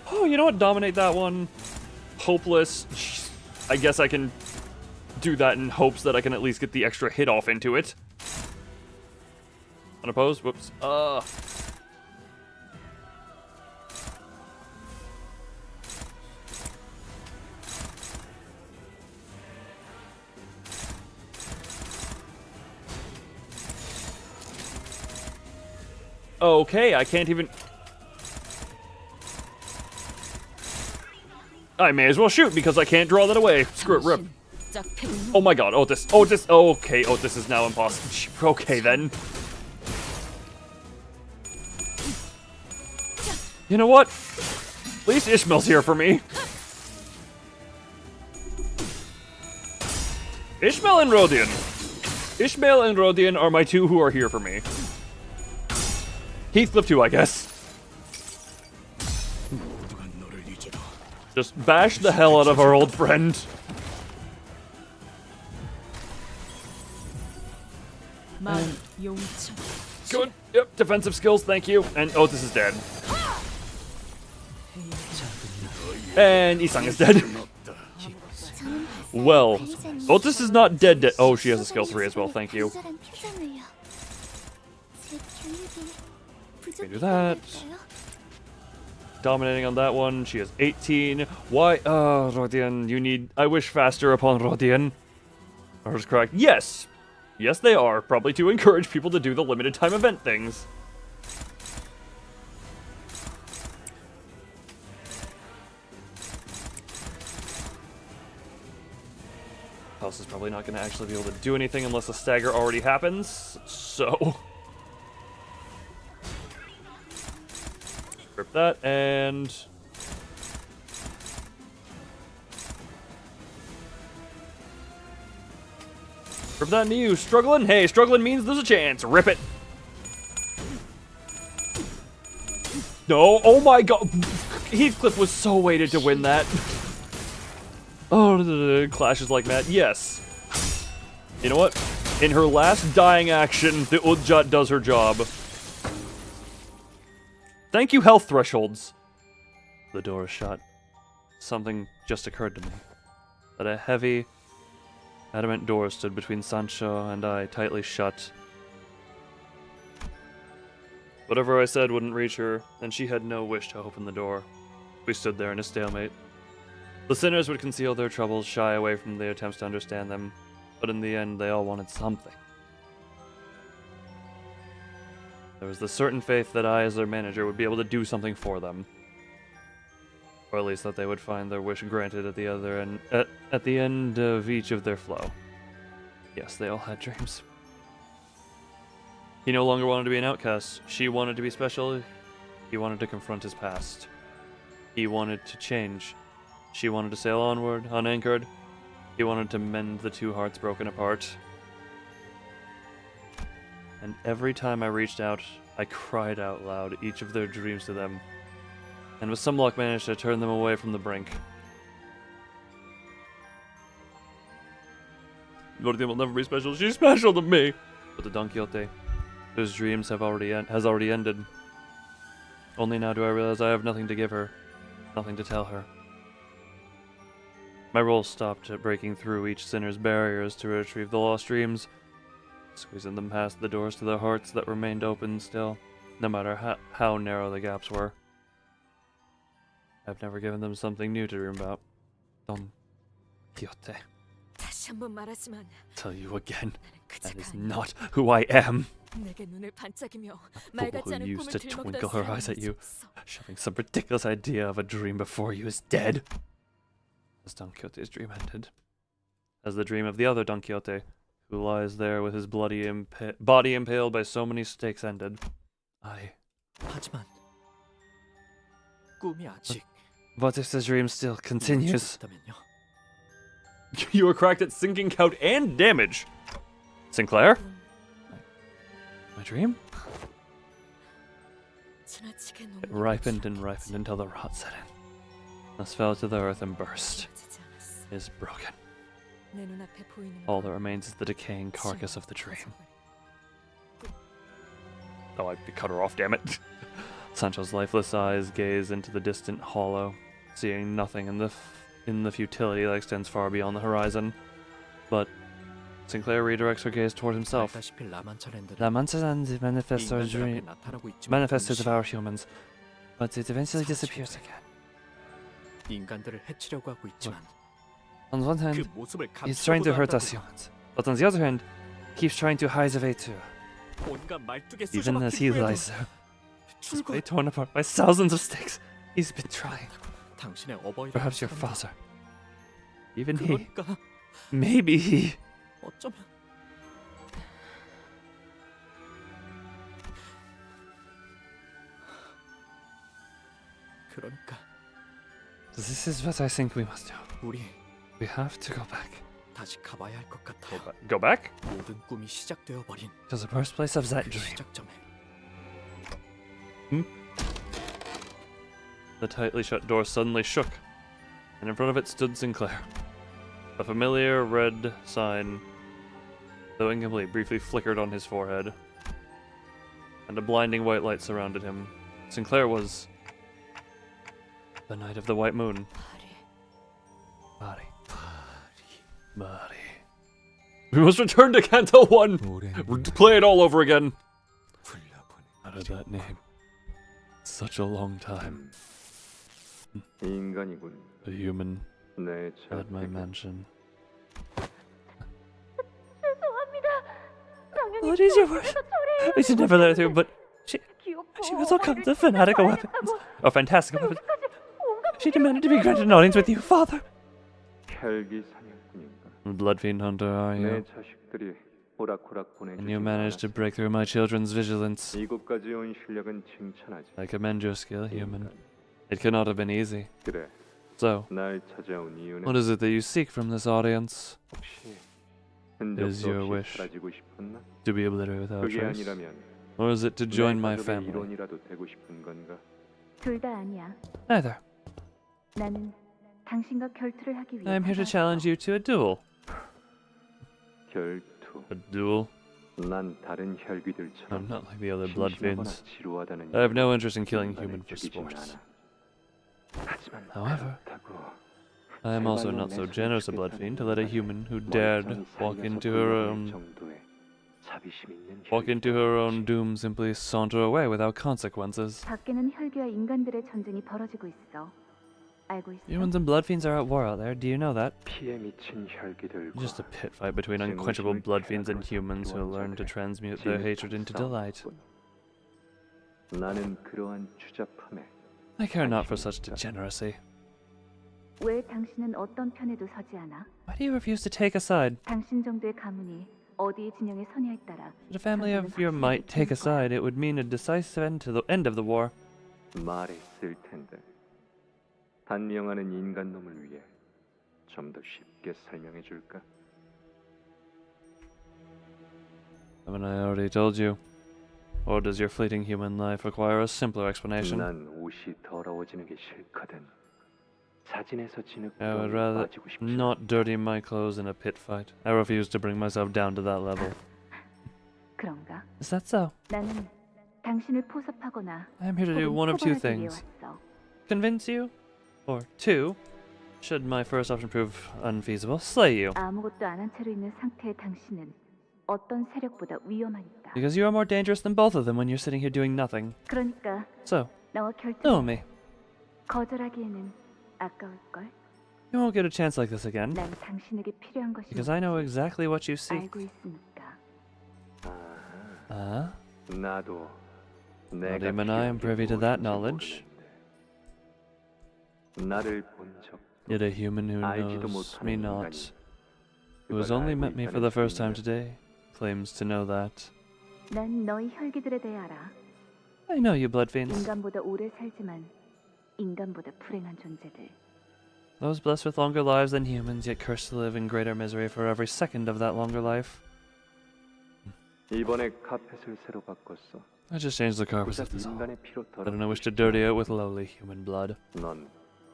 Oh, you know what? Dominate that one. Hopeless. I guess I can do that in hopes that I can at least get the extra hit off into it. Unopposed? Whoops. Okay, I can't even... I may as well shoot because I can't draw that away. Screw it, rip. Oh my god, Otis. Okay, Otis is now impossible. Okay, then. You know what? At least Ishmael's here for me. Ishmael and Rodion. Ishmael and Rodion are my two who are here for me. Heathcliff too, I guess. Just bash the hell out of our old friend. Good. Yep, defensive skills, thank you. And Otis is dead. And Isang is dead. Well, Otis is not dead. Oh, she has a skill 3 as well, thank you. Let me do that. Dominating on that one. She has 18. Why? Rodion, you need... I wish faster upon Rodion. Or is correct? Yes! Yes, they are. Probably to encourage people to do the limited time event things. House is probably not going to actually be able to do anything unless a stagger already happens. So... Rip that, and... Rip that into you. Struggling? Hey, struggling means there's a chance. Rip it. No, oh my god. Heathcliff was so weighted to win that. Oh, clashes like that. Yes. You know what? In her last dying action, the Udjat does her job. Thank you, health thresholds. The door is shut. Something just occurred to me. That a heavy, adamant door stood between Sancho and I, tightly shut. Whatever I said wouldn't reach her, and she had no wish to open the door. We stood there in a stalemate. The sinners would conceal their troubles, shy away from their attempts to understand them, but in the end they all wanted something. There was the certain faith that I, as their manager, would be able to do something for them. Or at least that they would find their wish granted at the other end, at the end of each of their flow. Yes, they all had dreams. He no longer wanted to be an outcast. She wanted to be special. He wanted to confront his past. He wanted to change. She wanted to sail onward, unanchored. He wanted to mend the two hearts broken apart. And every time I reached out, I cried out loud each of their dreams to them, and with some luck managed to turn them away from the brink. Dorothy will never be special. She's special to me. But the Don Quixote, whose dreams has already ended. Only now do I realize I have nothing to give her, nothing to tell her. My role stopped at breaking through each sinner's barriers to retrieve the lost dreams, squeezing them past the doors to their hearts that remained open still, no matter how narrow the gaps were. I've never given them something new to dream about. Don Quixote. 다시 한번 말하지만 Tell you again, 그 that is 자가 not who I am. 내게 눈을 반짝이며 A 말 fool 같지 who 않은 used 꿈을 to 들먹이던 twinkle her eyes at 사람은 you, 없어. shoving some ridiculous idea of a dream before you is dead. As Don Quixote's dream ended. As the dream of the other Don Quixote, who lies there with his bloody body impaled by so many stakes ended. 하지만 꿈이 아직 What if the dream still continues? 있다면요? You are cracked at sinking count and damage. Sinclair? My dream? 지나치게 It ripened and ripened until the rot set in. Thus fell to the earth and burst. 지지 않았어. It is broken. 내 눈앞에 보이는 All that remains is the decaying carcass of the dream. Oh, I cut her off, damn it. Sancho's lifeless eyes gaze into the distant hollow, seeing nothing in the futility that extends far beyond the horizon. But Sinclair redirects her gaze toward himself. 알다시피 라만차랜드는 La Mancha Land manifests our 인간들 앞에 dream, 나타나고 있지만 manifests to 동시에 devour humans, but it eventually disappears again. 인간들을 해치려고 하고 있지만 On one 그 hand, 모습을 he's trying to 감추려고도 hurt us 한다고요. humans, but on the other hand, he keeps trying to hide the Vtuber. 온갖 말뚝에 Even as he 쑤셔박힌 후에도 lies there, his 출구 body torn apart by thousands of stakes, he's been trying. 당신의 어버이라는 Perhaps your 사람도 father. Even he. 그러니까 Maybe he. 어쩌면 그러니까 This is what I think we must do. 우리 We have to go back 다시 가봐야 할 것 같아요. Go back? 모든 꿈이 시작되어 버린 to the birthplace of that 그 dream. 시작점에 The tightly shut door suddenly shook, and in front of it stood Sinclair. A familiar red sign, though incomplete, briefly flickered on his forehead, and a blinding white light surrounded him. Sinclair was the Knight of the White Moon. Body. Body. We must return to Canto 1! Play it all over again! 불러보내. Out of that name. Such a long time. 인간이군. A human 내 at my 자택. mansion. What is your word? We should never let her through, but she was all kinds of fanatical weapons. Or fantastical weapons. She demanded to be granted an audience with you, Father. 혈기 사냥꾼인가. Blood fiend hunter, are 내 you? 자식들이 호락호락 And you 보내주지 managed to 않았어. break through my children's vigilance. 이곳까지 온 실력은 칭찬하지. I commend your skill, human. It cannot have been easy. 그래, So, 날 찾아온 이유는 what is it that you seek from this audience? 혹시 Is 흔적도 your 없이 wish 사라지고 싶었나? To be obliterated without 그게 trace? 아니라면 Or is it to join 내 my 가족의 family? 일원이라도 되고 싶은 건가? 둘 다 아니야. Neither. 나는 당신과 결투를 하기 위해 I am here to 찾아왔어. challenge you to a duel. 결투. A duel? 난 다른 I'm 혈귀들처럼 not like the other blood 심심하거나 fiends. 지루하다는 I have no 이유로 interest in killing 인간을 human for 죽이진 sport. 않아. 하지만 However, 그렇다고 I am also not so generous a blood fiend to let a human who dared walk into her own doom simply saunter away without consequences. 밖에는 혈귀와 인간들의 전쟁이 벌어지고 있어. 알고 있어? Humans and blood fiends are at war out there. Do you know that? 피에 미친 혈귀들과 Just a pit fight between unquenchable blood fiends and humans who learn to transmute their hatred into delight. 나는 그러한 추잡함에 I care not for such degeneracy. 왜 당신은 어떤 편에도 서지 않아? Why do you refuse to take a side? 당신 정도의 가문이 어디의 진영에 서냐에 따라 Should a family of your might take a side, it would mean a decisive end of the war. 말에 쓸 텐데 단명하는 인간 놈을 위해 좀 더 쉽게 설명해 줄까? Haven't I already told you? Or does your fleeting human life require a simpler explanation? 난 옷이 더러워지는 게 싫거든. 자진해서 진흙 I would 구덩이에 rather 빠지고 싶지 not dirty my clothes in a pit fight. I refuse to bring myself down to that level. 그런가? Is that so? 나는 당신을 포섭하거나 I am here to do one of two 혹은 처벌하기 위해 things. 왔어. Convince you, or two, should my first option prove unfeasible, slay you. 아무것도 안 한 채로 있는 상태의 당신은 어떤 세력보다 위험하니까. Because you are more dangerous than both of them when you're sitting here doing nothing. 그러니까 So, 나와 know 결정. me. 거절하기에는 아까울 걸. You won't get a chance like this again. 난 당신에게 필요한 것이 Because I know exactly what you seek. 알고 있으니까. Ah? 나도 Not 내가 even I am 필요한 게 privy to that 무엇인지 knowledge. 모르는데 나를 본 적, Yet a human who 알지도 knows 못하는 me 인간이 not, who has 그걸 only 알고 met me for 있다는 the first time 증인을 today, claims to know that. 난 너희 혈기들에 대해 알아. I know you blood fiends. 인간보다 오래 살지만 인간보다 불행한 존재들. Those blessed with longer lives than humans, yet cursed to live in greater misery for every second of that longer life. 이번에 카펫을 새로 바꿨어. I just changed the carpets 고작 of this hall. 인간의 피로 I don't 더럽히고 wish to 싶지 dirty 않아. it with lowly human blood. 넌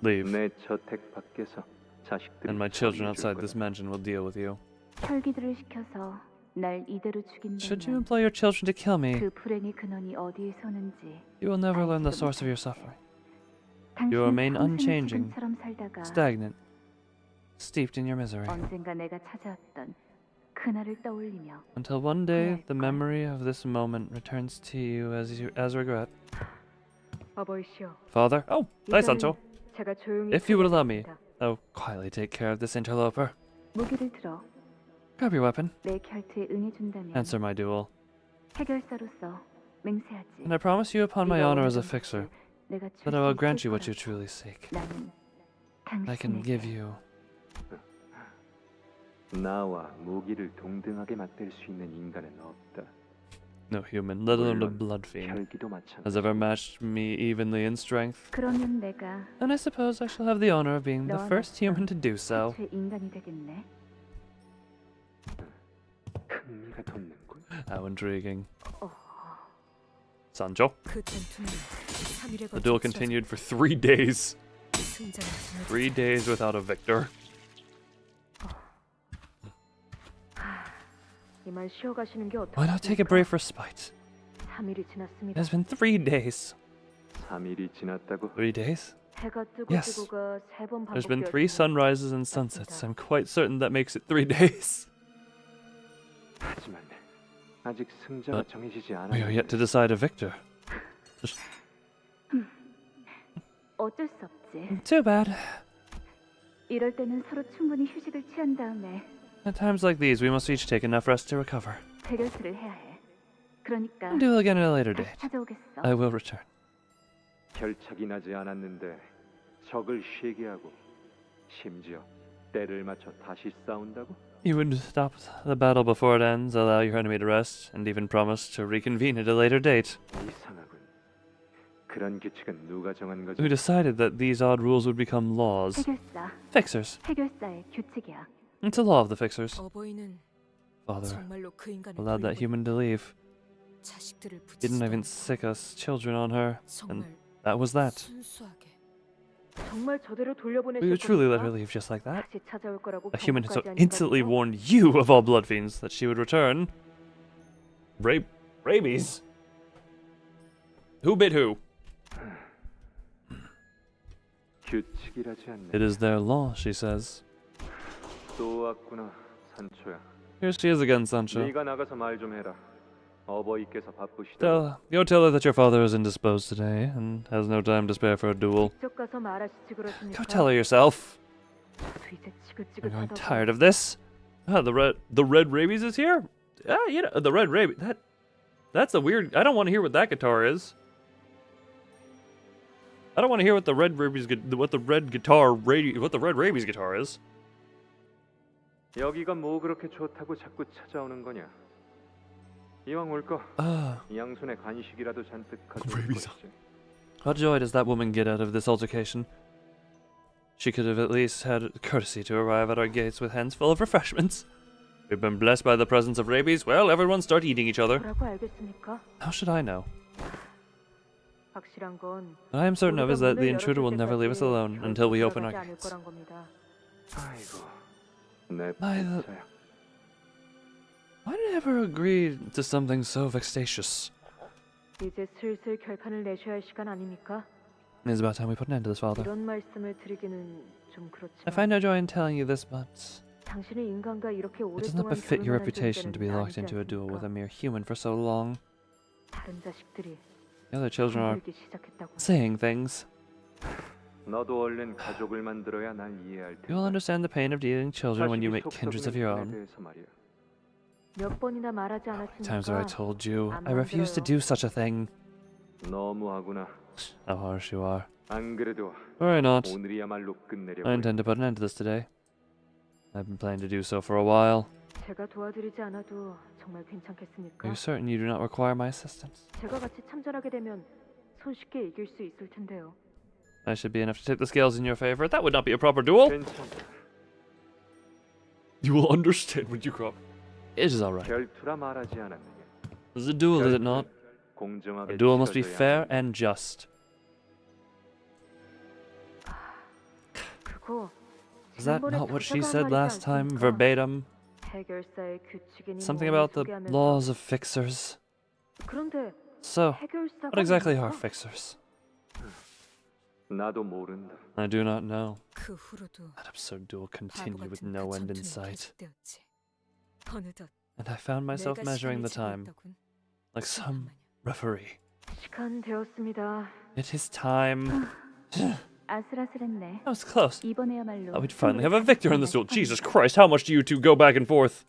Leave, 내 저택 밖에서 자식들이 and my children 처리해줄 outside 거야. this mansion will deal with you. 혈기들을 시켜서 날 이대로 Should you 죽인다면 employ your children to kill me, 그 불행의 근원이 어디에 서는지 you will never learn the 알지도 source of your 못할 suffering. 거야. You remain 당신은 평생 unchanging, 지금처럼 살다가 stagnant, steeped in your misery. 언젠가 내가 찾아왔던 그날을 떠올리며 Until one day, 후회할 the 거야. memory of this moment returns to you as regret. 아버지요. Father? Oh, hi, Sancho. 제가 조용히 If you would allow me, 처리하겠습니다. I'll quietly take care of this interloper. 무기를 들어 Grab your weapon. 내 결투에 응해준다면 Answer my duel. 해결사로서 맹세하지. And I promise you upon my 네가 honor as a 원하던 fixer 것을 내가 줄 that I 수 will 있을 grant you what you 거라고. truly seek. 나는 I can give 당신에게 you. 나와 무기를 동등하게 맞댈 수 있는 인간은 없다. No human, let alone a 물론 blood fiend, 혈기도 has ever 마찬가지고. matched me evenly in strength. 그러면 내가 And I suppose I shall have the honor of being the 너와 first 맞서 human to do so. 최초의 인간이 되겠네. 흥미가 돋는군. How intriguing. 어, Sancho? 그 전투는 3일에 The duel continued for 3 days. 승자는 3 days without a victor. 이만 쉬어 가시는 게 Why not take a brief respite? 3일이 It 지났습니다. has been 3 days. 3일이 지났다고? 3 days? 해가 뜨고 Yes. 지고가 3번 There's been 3 반복되었습니다. sunrises and sunsets. I'm quite certain that makes it 3 days. 하지만 아직 승자가 But 정해지지 We are yet to 않았는데 decide a victor. 어쩔 수 없지. Too bad. 이럴 때는 서로 충분히 휴식을 취한 다음에 At times like these, we must each take enough rest to recover. 해결수를 해야 해. 그러니까 Duel again at a later 다시 date. 찾아오겠어. I will return. 결착이 나지 않았는데 적을 쉬게 하고 심지어 때를 맞춰 다시 싸운다고? You would stop the battle before it ends, allow your enemy to rest, and even promise to reconvene at a later date. 이상하군. 그런 규칙은 누가 정한 거지? Who decided that these odd rules would become laws? 해결사. Fixers. 해결사의 규칙이야. It's a law of the fixers. 어버이는 Father 정말로 그 인간을 allowed that 돌리고 human to leave. 자식들을 He didn't 붙이지도 even 않고 sick us children on her, and 정말 that was that. 순수하게 정말 저대로 We would truly let her 돌려보내실 leave just like that. 다시 찾아올 거라고 A human had so 경고까지 instantly 하니까요. warned you of all blood fiends that she would return. Rabies? Who bit who? 규칙이라지 않네. It is their law, she says. 또 왔구나, 산초야. Here she is again, Sancho. 네가 나가서 말 좀 해라. 어버이께서 바쁘시다. Go tell her that your father is indisposed today and has no time to spare for a duel. 직접 가서 말하시지 그러십니까? Go tell her yourself. 저도 이제 I'm growing 지긋지긋하다고. tired of this. Ah, the red rabies is here. Ah, you know, the red rabies. That's a weird. I don't want to hear what that guitar is. I don't want to hear what the red rabies what the red rabies guitar is. 여기가 뭐 그렇게 좋다고 자꾸 찾아오는 거냐? 이왕 올 거, 이 양손에 간식이라도 잔뜩 가져올 rabies. 것이지. What joy does that woman get out of this altercation? She could have at least had courtesy to arrive at our gates with hands full of refreshments. We've been blessed by the presence of rabies. Well, everyone start eating each other. 뭐라고 알겠습니까? How should I know? 확실한 건 What I am certain of is that the 문을 intruder will 열어줄 never leave us 때까지 alone until we open our 돌아가지 않을 gates. 거란 겁니다. 아이고, 내 By the- 폐차야. Why did I ever agree to something so vexatious? 이제 슬슬 결판을 내셔야 할 시간 아닙니까? It is about time we put an end to this, Father. 이런 말씀을 드리기는 좀 I find 그렇지만 no joy in telling you this, but 당신은 인간과 이렇게 it does not 오랫동안 befit your 결혼한 reputation to be 존재는 locked 아니지 into a duel with a 않습니까? mere human for so long. 다른 자식들이 The other children are 물기 시작했다고. saying things. 너도 얼른 가족을 만들어야 날 이해할 You will 텐데. understand the pain of dealing children when you 자식이 make kindreds of 속썩이는 your 편에 own. 대해서 말이야. 몇 번이나 말하지 Times have I 않았습니까? told you, 안 I refuse to 만들어요. do such a thing. 너무하구나. How harsh you are. 안 그래도 Were I not, 오늘이야말로 끝내려고. I intend to put an end to this today. I've been planning to do so for a while. 제가 도와드리지 않아도 정말 Are 괜찮겠습니까? you certain you do not require my assistance? 제가 같이 참전하게 되면 손쉽게 이길 수 있을 텐데요. I should be enough to tip the scales in your favor. That would not be a proper duel. 괜찮다. You will understand when you grow up. It is alright. 결투라 말하지 않았느냐. This is a duel, is it not? 공정하게 A duel must be 치러져야 fair 한다. and just. 그거 Is that 지난번에 not what she 저자가 said 말이지 last time, 않습니까? verbatim? 해결사의 규칙이니 Something 뭐니 about the 소개하면서. laws of fixers. 그런데 So, 해결사가 what exactly are 뭡니까? fixers? 나도 모른다. I do not know. 그 후로도 That absurd duel 바보 continued with 같은 no 그 end in 전투는 sight, 계속되었지. 어느덧 and I found myself 내가 measuring the 시간을 재고 time, 있더군. like some referee. 시간 되었습니다. It is time. 아슬아슬했네. That was close. 이번에야말로 We'd finally have a victor in this duel. Jesus Christ, how much do you two go back and forth?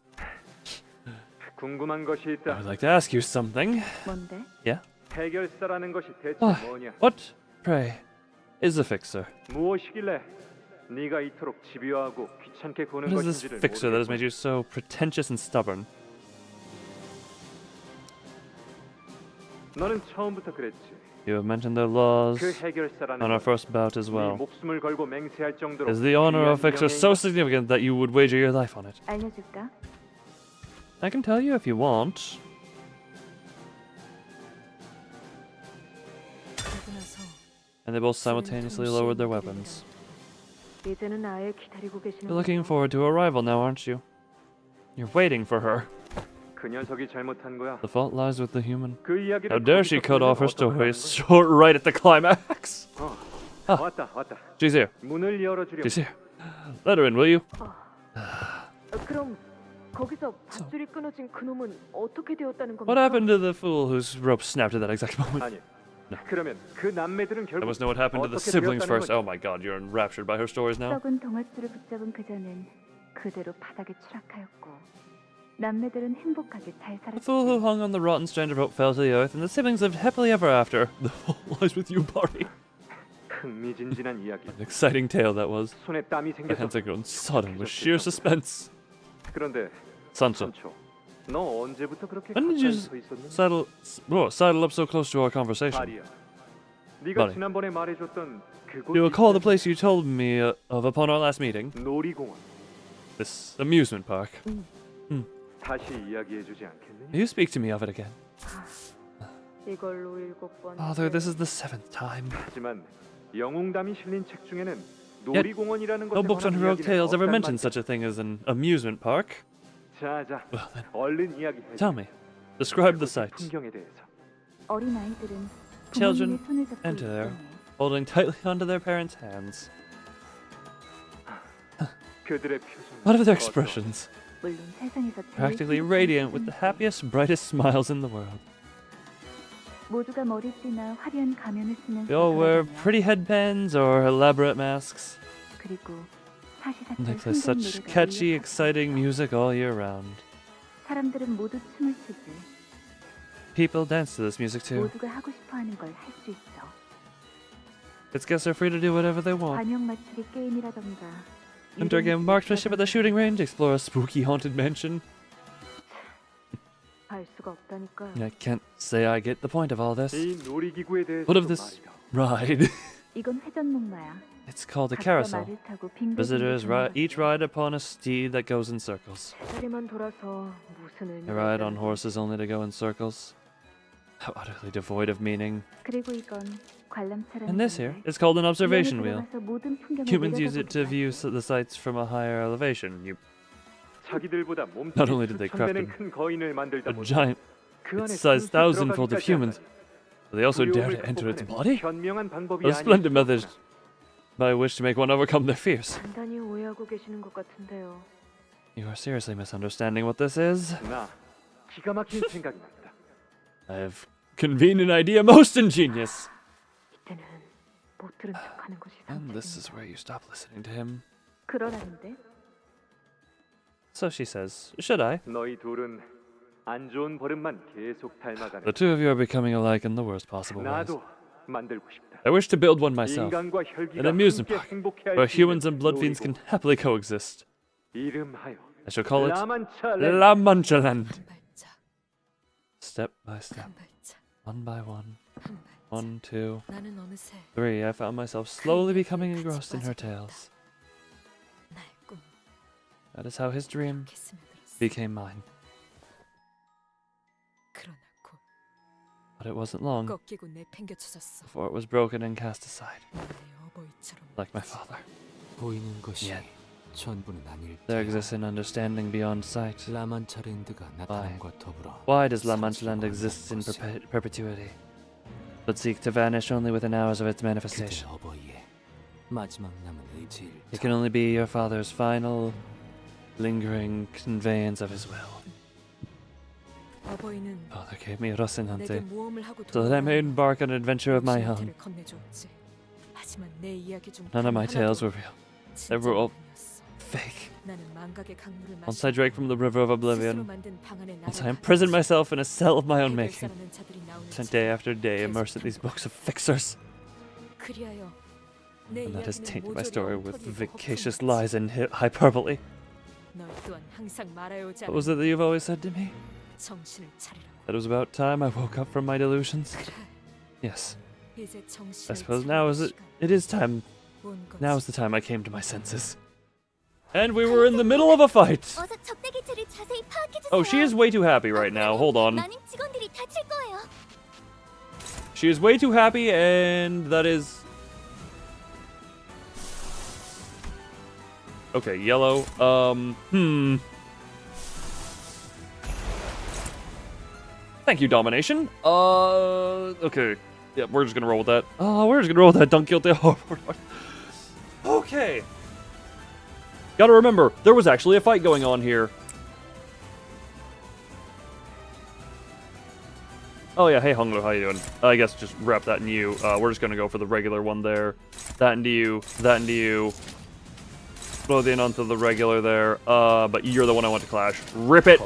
궁금한 것이 I 있다. would like to ask you something. 뭔데? 해결사라는 것이 대체 Why? 뭐냐? What, pray, is a fixer? 무엇이길래 네가 이토록 집요하고 귀찮게 구는 What is this 것인지를 fixer that has 모르겠구나. made you so pretentious and stubborn? 너는 처음부터 그랬지. You have mentioned their laws 그 해결사라는 on our 건 first bout as 네 well. 목숨을 걸고 맹세할 정도로 Is the honor of 귀한 fixer so 인형인가? significant that you would wager your life on it? 알려줄까? I can tell you if you want. 그러고 나서 And they both simultaneously lowered their weapons. 이제는 아예 기다리고 계시는 You're looking 거죠? forward to her arrival now, aren't you? You're waiting for her. 그 녀석이 잘못한 거야. The fault lies with the human. 그 이야기를 How dare she 거기서 cut off her 들으면 story 어떡하는 short right at the climax? 거야? 아. 왔다 왔다. She's here. 문을 열어주려. She's here. Let her in, will you? 그럼 거기서 밧줄이 끊어진 그놈은 어떻게 되었다는 겁니까? What happened to the fool whose rope snapped at that exact moment? 아니. No. 그러면 그 남매들은 I 결국 must know what happened to the 어떻게 siblings 되었다는 first. 거지? Oh my god, you're enraptured by her stories now. 썩은 동아줄을 붙잡은 그자는 그대로 바닥에 추락하였고 남매들은 행복하게 잘 The fool who 살았지. hung on the rotten strand of rope fell to the earth, and the siblings lived happily ever after. The fault lies with you, Barney. 흥미진진한 이야기. What an exciting tale that was. 손에 땀이 My 생겨서. hands are grown sodden with sheer suspense. 그런데 Sancho, 산초, 너 언제부터 그렇게 when did you 가까이 서 있었니? sidle up so close to our conversation? 말이야. 네가 말해. 지난번에 말해줬던 그곳 You recall the place you told me of upon our last meeting? 놀이공원. This amusement park. 다시 이야기해주지 않겠니? Will you speak to me of it again? 이걸로 7번. Father, this is the 7th time. 하지만 영웅담이 실린 책 중에는 놀이공원이라는 No 것에 books on 관한 heroic 이야기는 tales ever 없단 mentioned 말이야. such a thing as an amusement park. 자자, Well then, 얼른 이야기해. tell me. Describe the 그곳의 sights. 풍경에 대해서. 어린 아이들은 Children 부모님의 손을 잡고 enter there, 있었네. holding tightly onto their parents' hands. 그들의 표정. What are their expressions? 물론 세상에서 제일 Practically 행복한 radiant with the 사람이지. happiest, brightest smiles in the world. 모두가 머리띠나 화려한 가면을 쓰면서 They all wear 돌아다녀. pretty headbands or elaborate masks. 그리고 사시사철 And they play 흥겨운 such 노래가 catchy, 울려 퍼지고 exciting music all year round. 사람들은 모두 춤을 추지. People dance to this music too. 모두가 하고 싶어하는 걸 할 수 있어. Its guests are free to do whatever they want. 관역 맞추기 게임이라던가. Enter a game of marksmanship at the shooting range, explore a spooky haunted mansion. 알 수가 없다니까요. I can't say I get the point of all this. 이 놀이기구에 대해서 What of this ride? 이건 회전목마야. It's called a 각자 carousel. 말을 타고 빙글빙글 Visitors 도는 each 거지. ride upon a steed that goes in circles. 제자리만 돌아서 무슨 They 의미가 ride on 있다는 horses only to go in circles. How utterly devoid of meaning. 그리고 이건 관람차라는 And this here is called an observation wheel. Humans use it to view the sights from a higher elevation. 자기들보다 Not 몸집이 only did they 수천 craft 배는 큰 거인을 만들다 a 보니 giant, 그 안에 its size 숨수 thousandfold of 들어가기까지 humans, but they also dare 두려움을 to enter its 극복하는 body? 현명한 방법이 A splendid 아닐까. method by which to make one overcome their fears. 단단히 오해하고 계시는 것 같은데요. You are seriously misunderstanding what this is. 나 기가 막힌 생각이 났다. I have convened an idea most ingenious. 이때는 못 들은 척하는 것이 And this is where you stop listening to him. 그러라는데 So she says, should I? 너희 둘은 안 좋은 버릇만 계속 닮아가는. The two of you are becoming alike in the worst possible ways. 나도 만들고 싶다. I wish to build one myself, 인간과 an 혈기가 amusement 함께 park, 행복해할 where 수 humans 있는 and blood fiends can 놀이고. happily coexist. 이름하여 I shall call it 라만차 La Mancha Land. 한 발짝, Step by step, 한 발짝, one by one, 한 발짝. 1, 2, 나는 어느새 3, I found myself slowly becoming engrossed in her tales. 나의 꿈 That is how his dream 이렇게 스며들었어. became mine. 그러나 곧 But it wasn't long 꺾이고 내팽겨쳐졌어. before it was broken and cast aside, 나의 어버이처럼 like my father. 보이는 것이 Yet, 전부는 아닐 there 테야. exists an understanding beyond sight. 라만차랜드가 나타남과 더불어 Why does La Mancha Land exist in perpetuity, but seek to vanish only within hours of its 그대 manifestation? 어버이의 마지막 남은 의지일 It can only be your father's final, lingering conveyance of his will. 어버이는 Father gave me 내게 Rocinante 모험을 하고 so that I may 돌아온 embark on an adventure of my own. 를 건네주었지. 하지만 내 이야기 중 None of my 단 tales 하나도 were real. They were all 진짜였어. fake. 나는 망각의 강물을 Once I 마시고 drank from the river of 스스로 oblivion, 만든 방 안에 once 나를 I imprisoned 가두었지. myself in a cell of my own making, 해결사라는 자들이 나오는 spent 책. day after day immersed in these books of fixers, 그리하여 내 and that has 이야기는 tainted my 모조리 story with 엉터리고 vicious 거품같이. lies and hyperbole. 너 또한 항상 말해오지 What was it that you've always said to me? 정신을 차리라고. That it was about time I woke up from my delusions? 그래. Yes, 이제 정신을 I suppose 차리는 now is 시간. it is time. 온 거지. Now is the time I came to my senses. And we were in the middle of a fight. 어서 적대 기체를 자세히 파악해 주세요. Oh, she is way too happy right now. Hold on. 많은 직원들이 다칠 거예요. She is way too happy, and that is... Okay, yellow. Thank you, Domination. Okay. Yeah, we're just gonna roll with that. We're just gonna roll with that Don Quixote. Okay. Gotta remember, there was actually a fight going on here. Oh yeah, hey Hungler, how you doing? I guess just wrap that in you. We're just gonna go for the regular one there. That into you, that into you. Throw the in onto the regular there. But you're the one I want to clash. Rip it!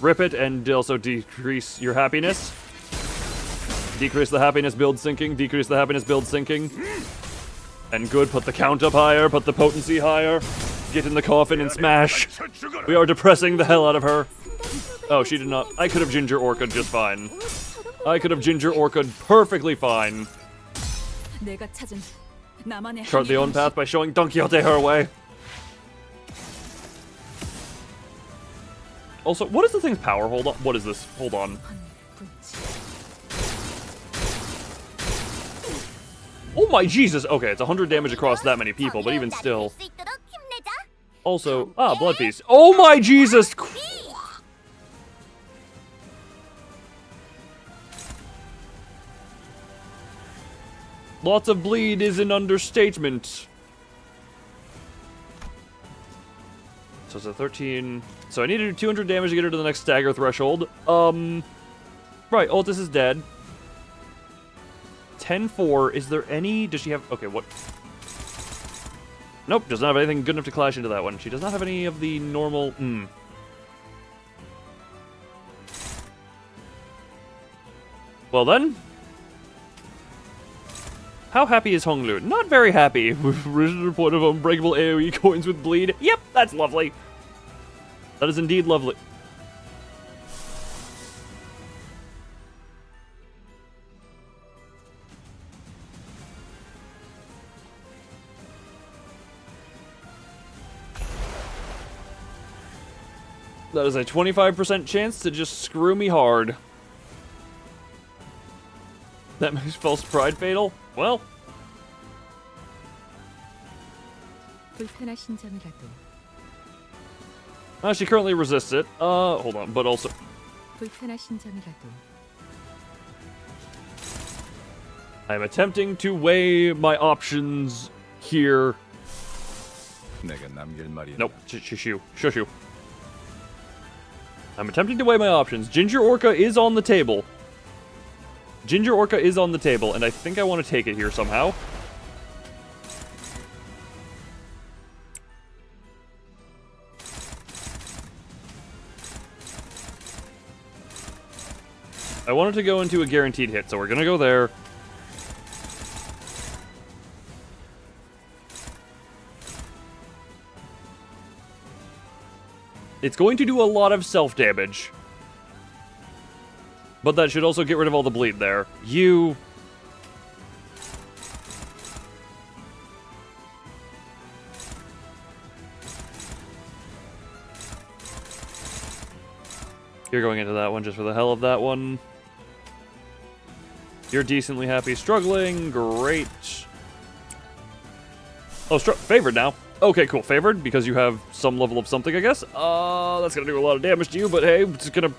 Rip it and also decrease your happiness. Decrease the happiness, build sinking. Decrease the happiness, build sinking. And good, put the count up higher, put the potency higher. Get in the coffin and smash. We are depressing the hell out of her. Oh, she did not. I could have Ginger Orchid just fine. I could have Ginger Orchid perfectly fine. 내가 찾은 나만의 Chart the own path by showing Don Quixote her way. Also, what is the thing's power? Hold on. What is this? Hold on. Oh my Jesus! Okay, it's 100 damage across that many people, but even still. Also, Blood Feast. Oh my Jesus! Lots of bleed is an understatement. So it's a 13. So I need to do 200 damage to get her to the next stagger threshold. Right, Altus is dead. 10-4. Is there any... Does she have... Okay, what... Nope, does not have anything good enough to clash into that one. She does not have any of the normal... Well then... How happy is Honglu? Not very happy. Risen point of unbreakable AoE coins with bleed. Yep, that's lovely. That is indeed lovely. That is a 25% chance to just screw me hard. That makes false pride fatal? Well. 불편하신 점이라도 She currently resists it. Hold on, but also... 불편하신 점이라도 I'm attempting to weigh my options here. Nope, shushu. I'm attempting to weigh my options. Ginger Orca is on the table. Ginger Orca is on the table, and I think I want to take it here somehow. I wanted to go into a guaranteed hit, so we're gonna go there. It's going to do a lot of self-damage. But that should also get rid of all the bleed there. You... You're going into that one just for the hell of that one. You're decently happy. Struggling. Great. Oh, favored now. Okay, cool. Favored because you have some level of something, I guess. That's gonna do a lot of damage to you, but hey, it's gonna...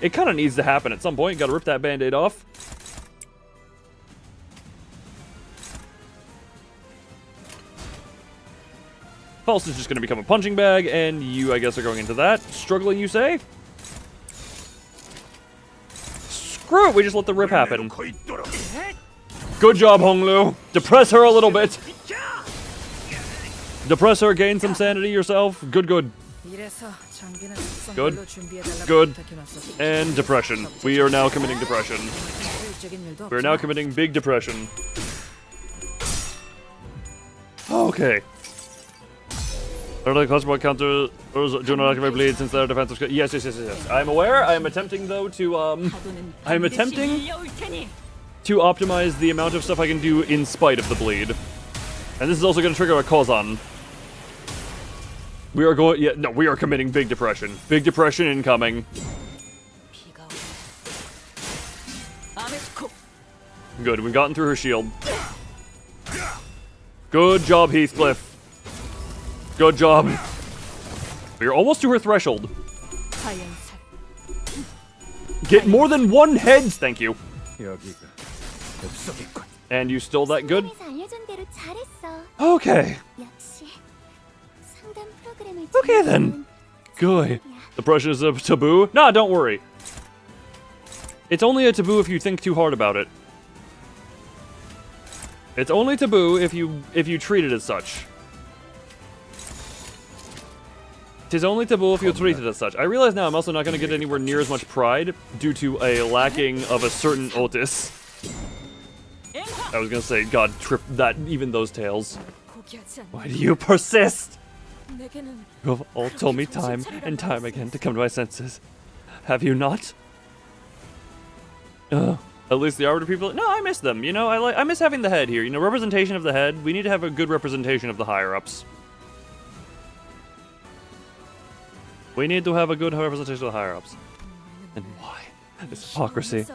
It kind of needs to happen at some point. Gotta rip that band-aid off. Pulse is just gonna become a punching bag, and you, I guess, are going into that. Struggling, you say? Screw it, we just let the rip happen. Good job, Honglu. Depress her a little bit. Depress her, gain some sanity yourself. Good, good. Good. Good. And depression. We are now committing depression. We are now committing big depression. Okay. Are the clutch counter do not activate bleed since their defensive skill? Yes. I'm aware. I am attempting though to I'm attempting to optimize the amount of stuff I can do in spite of the bleed. And this is also gonna trigger a Kozan. We are going we are committing big depression. Big depression incoming. Good, we've gotten through her shield. Good job, Heathcliff. Good job. We're almost to her threshold. Get more than one heads, thank you. And you still that good? Okay. Okay then. Good. Depression is a taboo? Nah, don't worry. It's only a taboo if you think too hard about it. It's only taboo if you treat it as such. It is only taboo if you treat it as such. I realize now I'm also not going to get anywhere near as much pride due to a lacking of a certain Otis. I was going to say, God, trip that, even those tales. Why do you persist? You have all told me time and time again to come to my senses. Have you not? At least the Arbiter people... No, I miss them, you know? I miss having the head here. You know, representation of the head. We need to have a good representation of the higher-ups. We need to have a good representation of the higher-ups. And why? This hypocrisy.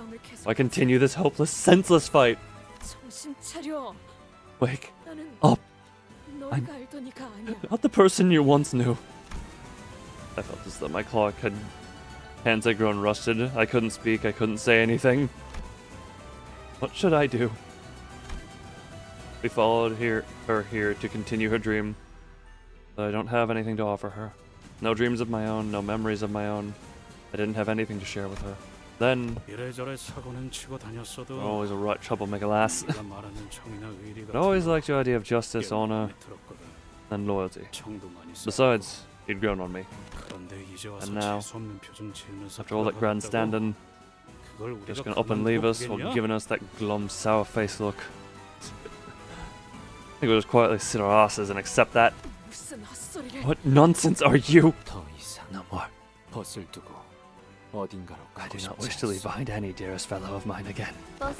Why continue this hopeless, senseless fight? Wake up. I'm not the person you once knew. I felt as though my hands had grown rusted. I couldn't speak, I couldn't say anything. What should I do? We followed her here to continue her dream. But I don't have anything to offer her. No dreams of my own, no memories of my own. I didn't have anything to share with her. Then, always a right troublemaker lass. But I always liked your idea of justice, honor, and loyalty. Besides, he'd grown on me. And now, after all that grandstanding, just gonna up and leave us while giving us that glum, sour face look. I think we'll just quietly sit our asses and accept that. What nonsense are you? No more. I do not wish to leave behind any dearest fellow of mine again. Oh,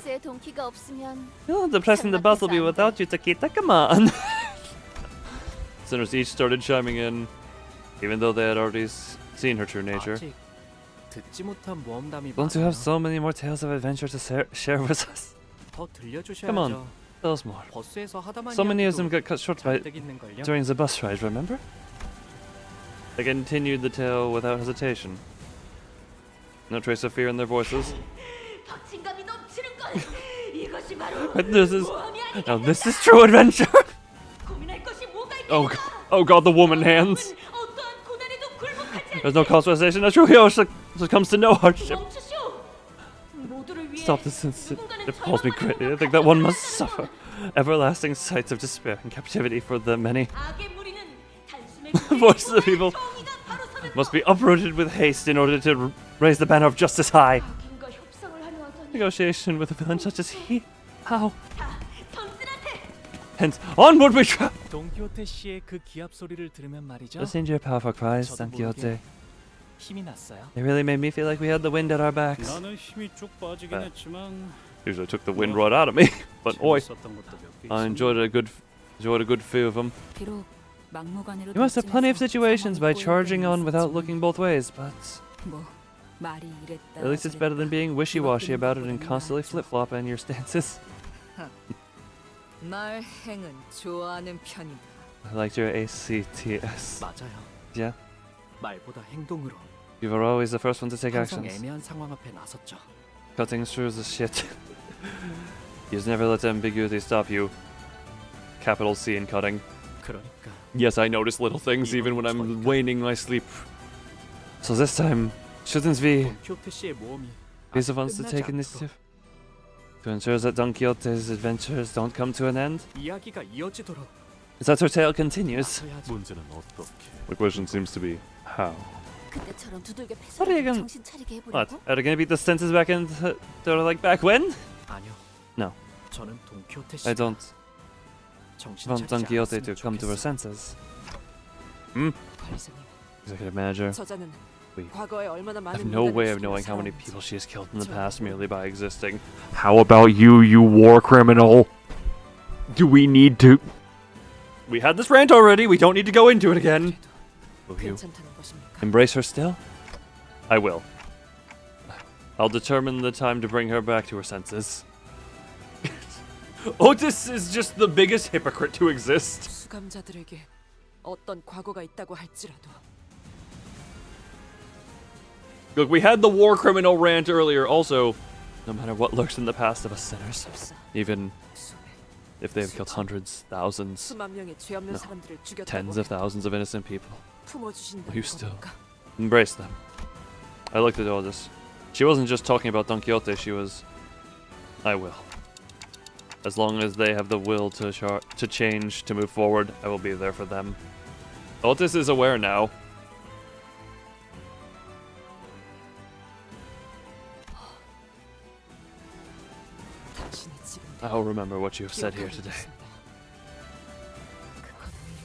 the press in the bus will be without you, Takita, come on! Sinners each started chiming in, even though they had already seen her true nature. 아직 듣지 못한 모험담이 Don't you have 많아요. so many more tales of adventure to share with us? 더 들려주셔야죠. Come on, tell us more. 버스에서 하다만 So many of them 이야기도 got cut short by 잔뜩 있는걸요. during the bus ride, remember? They continued the tale without hesitation. No trace of fear in their voices. 박진감이 넘치는 건 이것이 바로 But this is 모험이 아니겠다. now this is true adventure. 고민할 것이 뭐가 Oh god, the woman hands. 어떠한 고난에도 굴복하지 There's no consolation. A true hero succumbs to no hardship. 멈추시오. 모두를 위해 Stop this instant. 누군가는 It appalls me greatly. I think that one must suffer everlasting sights of despair and captivity for the many. 악의 무리는 단숨에 The voices of people must be uprooted with haste in order to raise the banner of justice high. 악인과 협상을 하려 하더니 Negotiation with a villain such as he? How? tonsin한테 Hence, onward we travel! 돈키호테 씨의 그 기합 소리를 들으면 말이죠. Listening to your powerful cries, 저도 Don 모르게 Quixote, 힘이 났어요. it really made me feel like we had the wind at our backs. 나는 힘이 쭉 빠지긴 했지만 Usually took the wind right out of me, but oi, 재밌었던 것도 몇 개 I 있었네. enjoyed a good few of them. 비록 막무가내로 You must have plenty of 돌진해서 situations by 상황을 charging on without 꼬이는 looking both ways, but 뭐 말이 이랬다 at least it's better than being wishy-washy about it and constantly flip-flopping your stances. 날 행은 좋아하는 편이다. I liked your ACTS. 맞아요. Yeah, 말보다 행동으로 you were always the first one to take 항상 actions. 애매한 상황 앞에 나섰죠. Cutting through the shit. You've never let ambiguity stop you. Capital C in cutting. 그러니까 Yes, I notice little things even when I'm waning my sleep. So this time, shouldn't we 돈키호테 씨의 모험이 be the ones to 끝나지 take 않도록 initiative? To ensure that Don Quixote's adventures don't come to an end? 이야기가 이어지도록 Is that her tale continues? 나서야죠. 문제는 어떻게? The question seems to be, how? 그때처럼 두들겨 What are you 패서 gonna... 정신 차리게 What? 해보려고? Are they gonna beat the senses back in like back when? 아니요. No. 저는 돈키호테 I 씨가 don't 정신 want Don 차리지 Quixote to 않았으면 come to her 좋겠어요. senses. Hmm? 관리자님, Executive Manager. 저자는 We 과거에 얼마나 I have 많은 no 인간을 way of 죽이고 knowing how many 살아왔는지. people she has killed in the past merely by existing. How about you, you war criminal? Do we need to... We had this rant already, we don't need to go into it again. Will you 괜찮다는 것입니까? embrace her still? I will. I'll determine the time to bring her back to her senses. Otis is just the biggest hypocrite to exist. 수감자들에게 어떤 과거가 있다고 할지라도 Look, we had the war criminal rant earlier also. No matter what lurks in the past of us sinners, even 수백, if they have killed hundreds, thousands, 수만 명의 죄 없는 No. 사람들을 죽였다고 tens of thousands of innocent people, 품어주신다는 you still- 겁니까? embrace them. I looked at all this. She wasn't just talking about Don Quixote, she was... I will. As long as they have the will to change, to move forward, I will be there for them. Otis is aware now. 당신이 지금 I'll remember what you have said here today.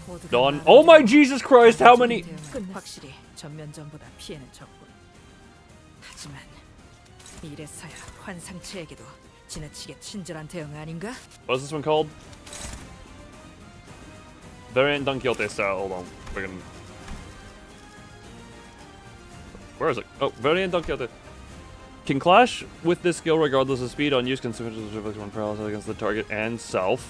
모두가 Dawn. 마음에 Oh my 드는 Jesus Christ, how many... 대응은 확실히 전면전보다 피해는 적군. 하지만 이래서야 환상체에게도 지나치게 친절한 대응 아닌가? What's this one called? Variant Don Quixote style. Hold on. Friggin... Where is it? Oh, Variant Don Quixote. Can clash with this skill regardless of speed. On use, consumes one paralysis against the target and self.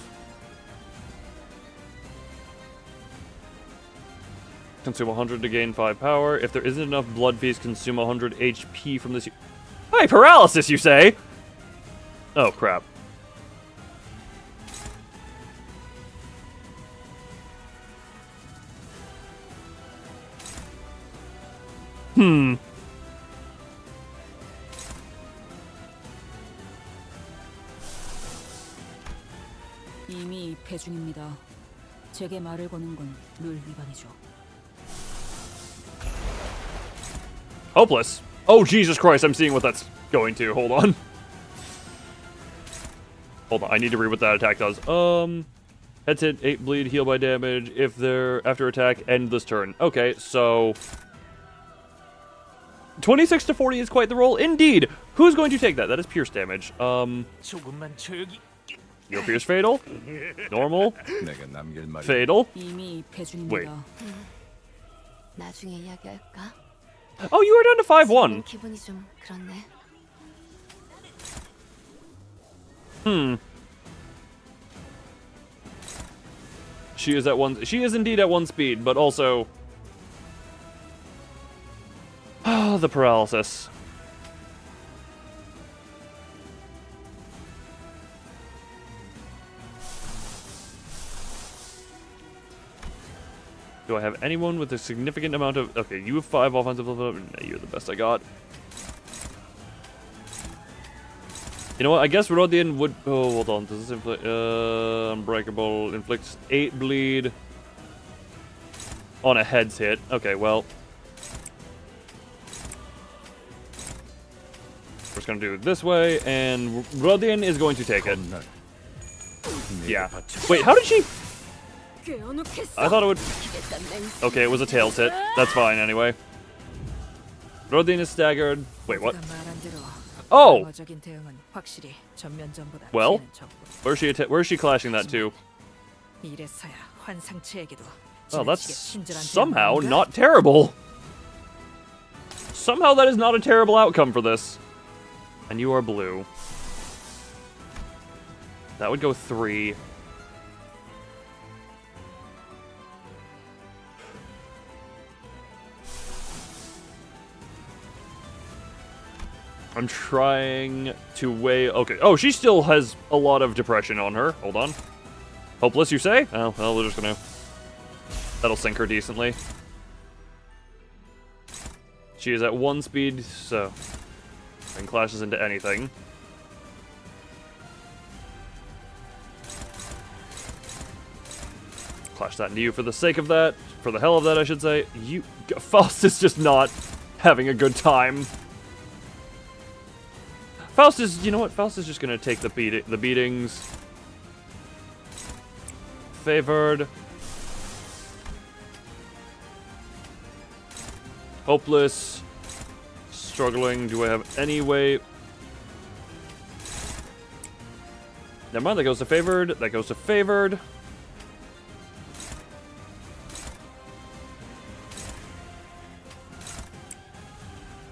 Consume 100 to gain 5 power. If there isn't enough blood fees, consume 100 HP from this. Hey, paralysis, you say? Oh, crap. Hmm. 이미 입회 중입니다. 제게 말을 거는 건 룰 위반이죠. Hopeless. Oh, Jesus Christ, I'm seeing what that's going to. Hold on. Hold on, I need to read what that attack does. Heads hit, 8 bleed, heal by damage. If they're after attack, end this turn. Okay, so 26 to 40 is quite the roll. Indeed. Who's going to take that? That is pierce damage. 조금만 조용히. Your pierce fatal? Normal? 내가 남길 말이 Fatal? 이미 입회 Wait. 중입니다. 나중에 이야기할까? Oh, you are down to 5-1. 기분이 좀 그렇네. She is at one. She is indeed at 1 speed, but also, the paralysis. Do I have anyone with a significant amount of... Okay, you have 5 offensive level. No, you're the best I got. You know what? I guess Rodian would... Oh, hold on. Does this inflict... Unbreakable. Inflicts 8 bleed. On a head's hit. Okay, well. We're just gonna do it this way, and Rodian is going to take it. Yeah. Wait, how did she... I thought it would... Okay, it was a tails hit. That's fine, anyway. Rodian is staggered. Wait, what? Oh! Well, where's she clashing that to? Well, that's somehow not terrible. Somehow that is not a terrible outcome for this. And you are blue. That would go 3. I'm trying to weigh... Okay. Oh, she still has a lot of depression on her. Hold on. Hopeless, you say? Oh, well, we're just gonna... That'll sink her decently. She is at 1 speed, so... And clashes into anything. Clash that into you for the sake of that. For the hell of that, I should say. Faust is just not having a good time. Faust is, you know what? Faust is just gonna take the beatings. Favored. Hopeless. Struggling. Do I have any way? Never mind, that goes to favored. That goes to favored.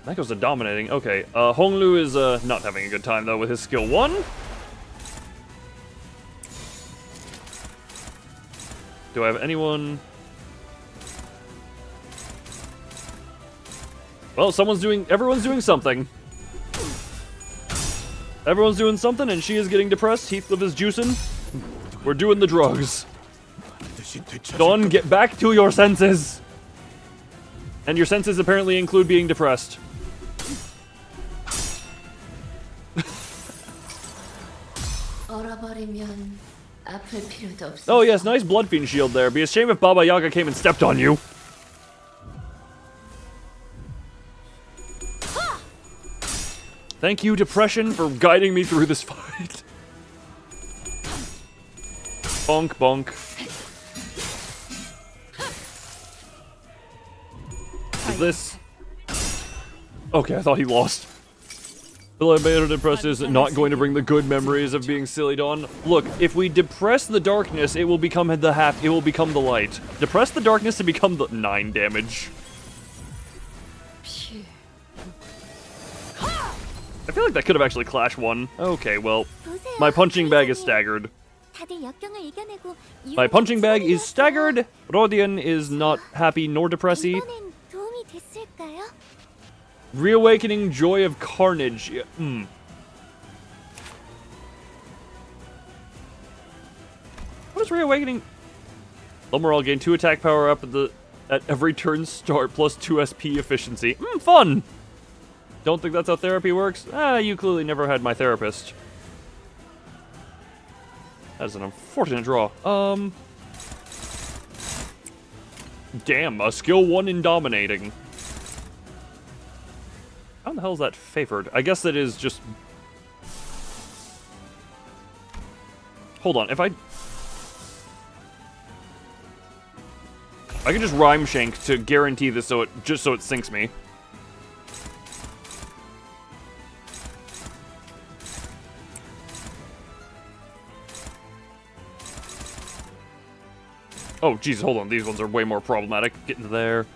That goes to dominating. Okay, Honglu is not having a good time, though, with his skill 1. Do I have anyone... Well, everyone's doing something. Everyone's doing something, and she is getting depressed. Heathcliff is juicing. We're doing the drugs. Dawn, get back to your senses. And your senses apparently include being depressed. Oh yes, nice Blood Fiend shield there. Be a shame if Baba Yaga came and stepped on you. Thank you, Depression, for guiding me through this fight. Bonk, bonk. Is this... Okay, I thought he lost. The Depressed is not going to bring the good memories of being silly Dawn. Look, if we depress the darkness, it will become the light. Depress the darkness to become the 9 damage. I feel like that could have actually clashed 1. Okay, well, my punching bag is staggered. My punching bag is staggered. Rodian is not happy nor depressy. Reawakening Joy of Carnage. What is Reawakening? Lomoral gain 2 attack power up at every turn start plus 2 SP efficiency. Fun! Don't think that's how therapy works? You clearly never had my therapist. That is an unfortunate draw. Damn, a skill 1 in dominating. How the hell is that favored? I guess that is just... Hold on, if I can just Rhyme Shank to guarantee this just so it sinks me. Oh, jeez, hold on. These ones are way more problematic. Get into there.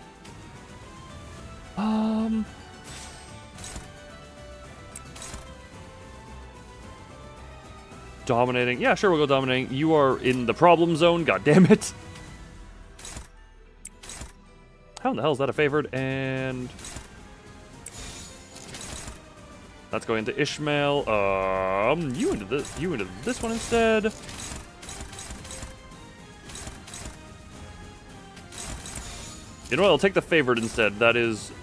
Dominating. Yeah, sure, we'll go dominating. You are in the problem zone. God damn it. How in the hell is that a favored? And that's going to Ishmael. You into this one instead. You know what? I'll take the favored instead. That is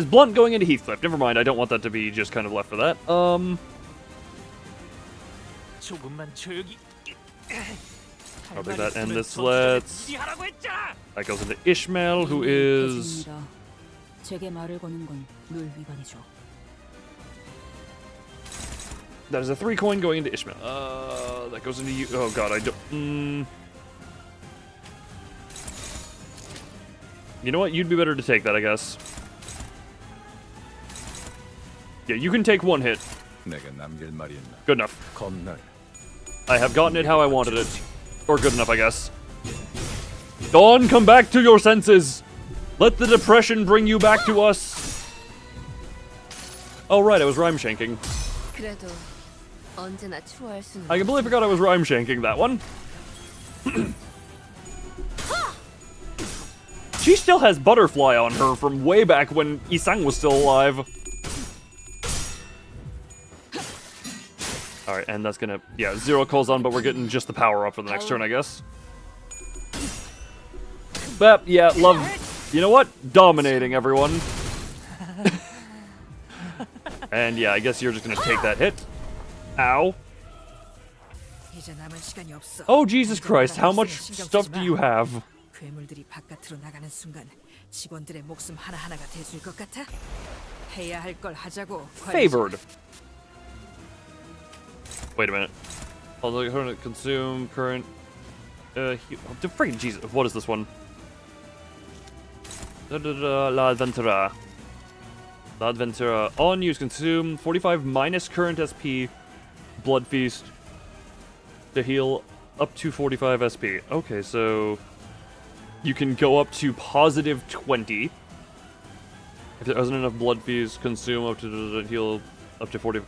Blunt going into Heathcliff. Never mind. I don't want that to be just kind of left for that. I'll take that. And this lets. That goes into Ishmael, who is. That is a 3 coin going into Ishmael. That goes into you. Oh god, I don't. You know what? You'd be better to take that, I guess. Yeah, you can take 1 hit. Good enough. I have gotten it how I wanted it. Or good enough, I guess. Dawn, come back to your senses! Let the depression bring you back to us! Oh right, I was rhyme shanking. I completely forgot I was rhyme shanking that one. She still has butterfly on her from way back when Isang was still alive. Alright, and that's gonna... Yeah, 0 calls on, but we're getting just the power up for the next turn, I guess. But, yeah, love... You know what? Dominating, everyone. And, yeah, I guess you're just gonna take that hit. Ow. Oh, Jesus Christ, how much stuff do you have? 괴물들이 바깥으로 나가는 순간 직원들의 목숨 하나하나가 대줄 것 같아? 해야 할 걸 하자고. Favored. Wait a minute. I'll consume current. Freaking Jesus! What is this one? La Adventura. La Adventura. On use, consume 45 minus current SP. Blood Feast to heal up to 45 SP. Okay, so you can go up to positive 20. If there isn't enough Blood Feast, consume up to heal up to 40.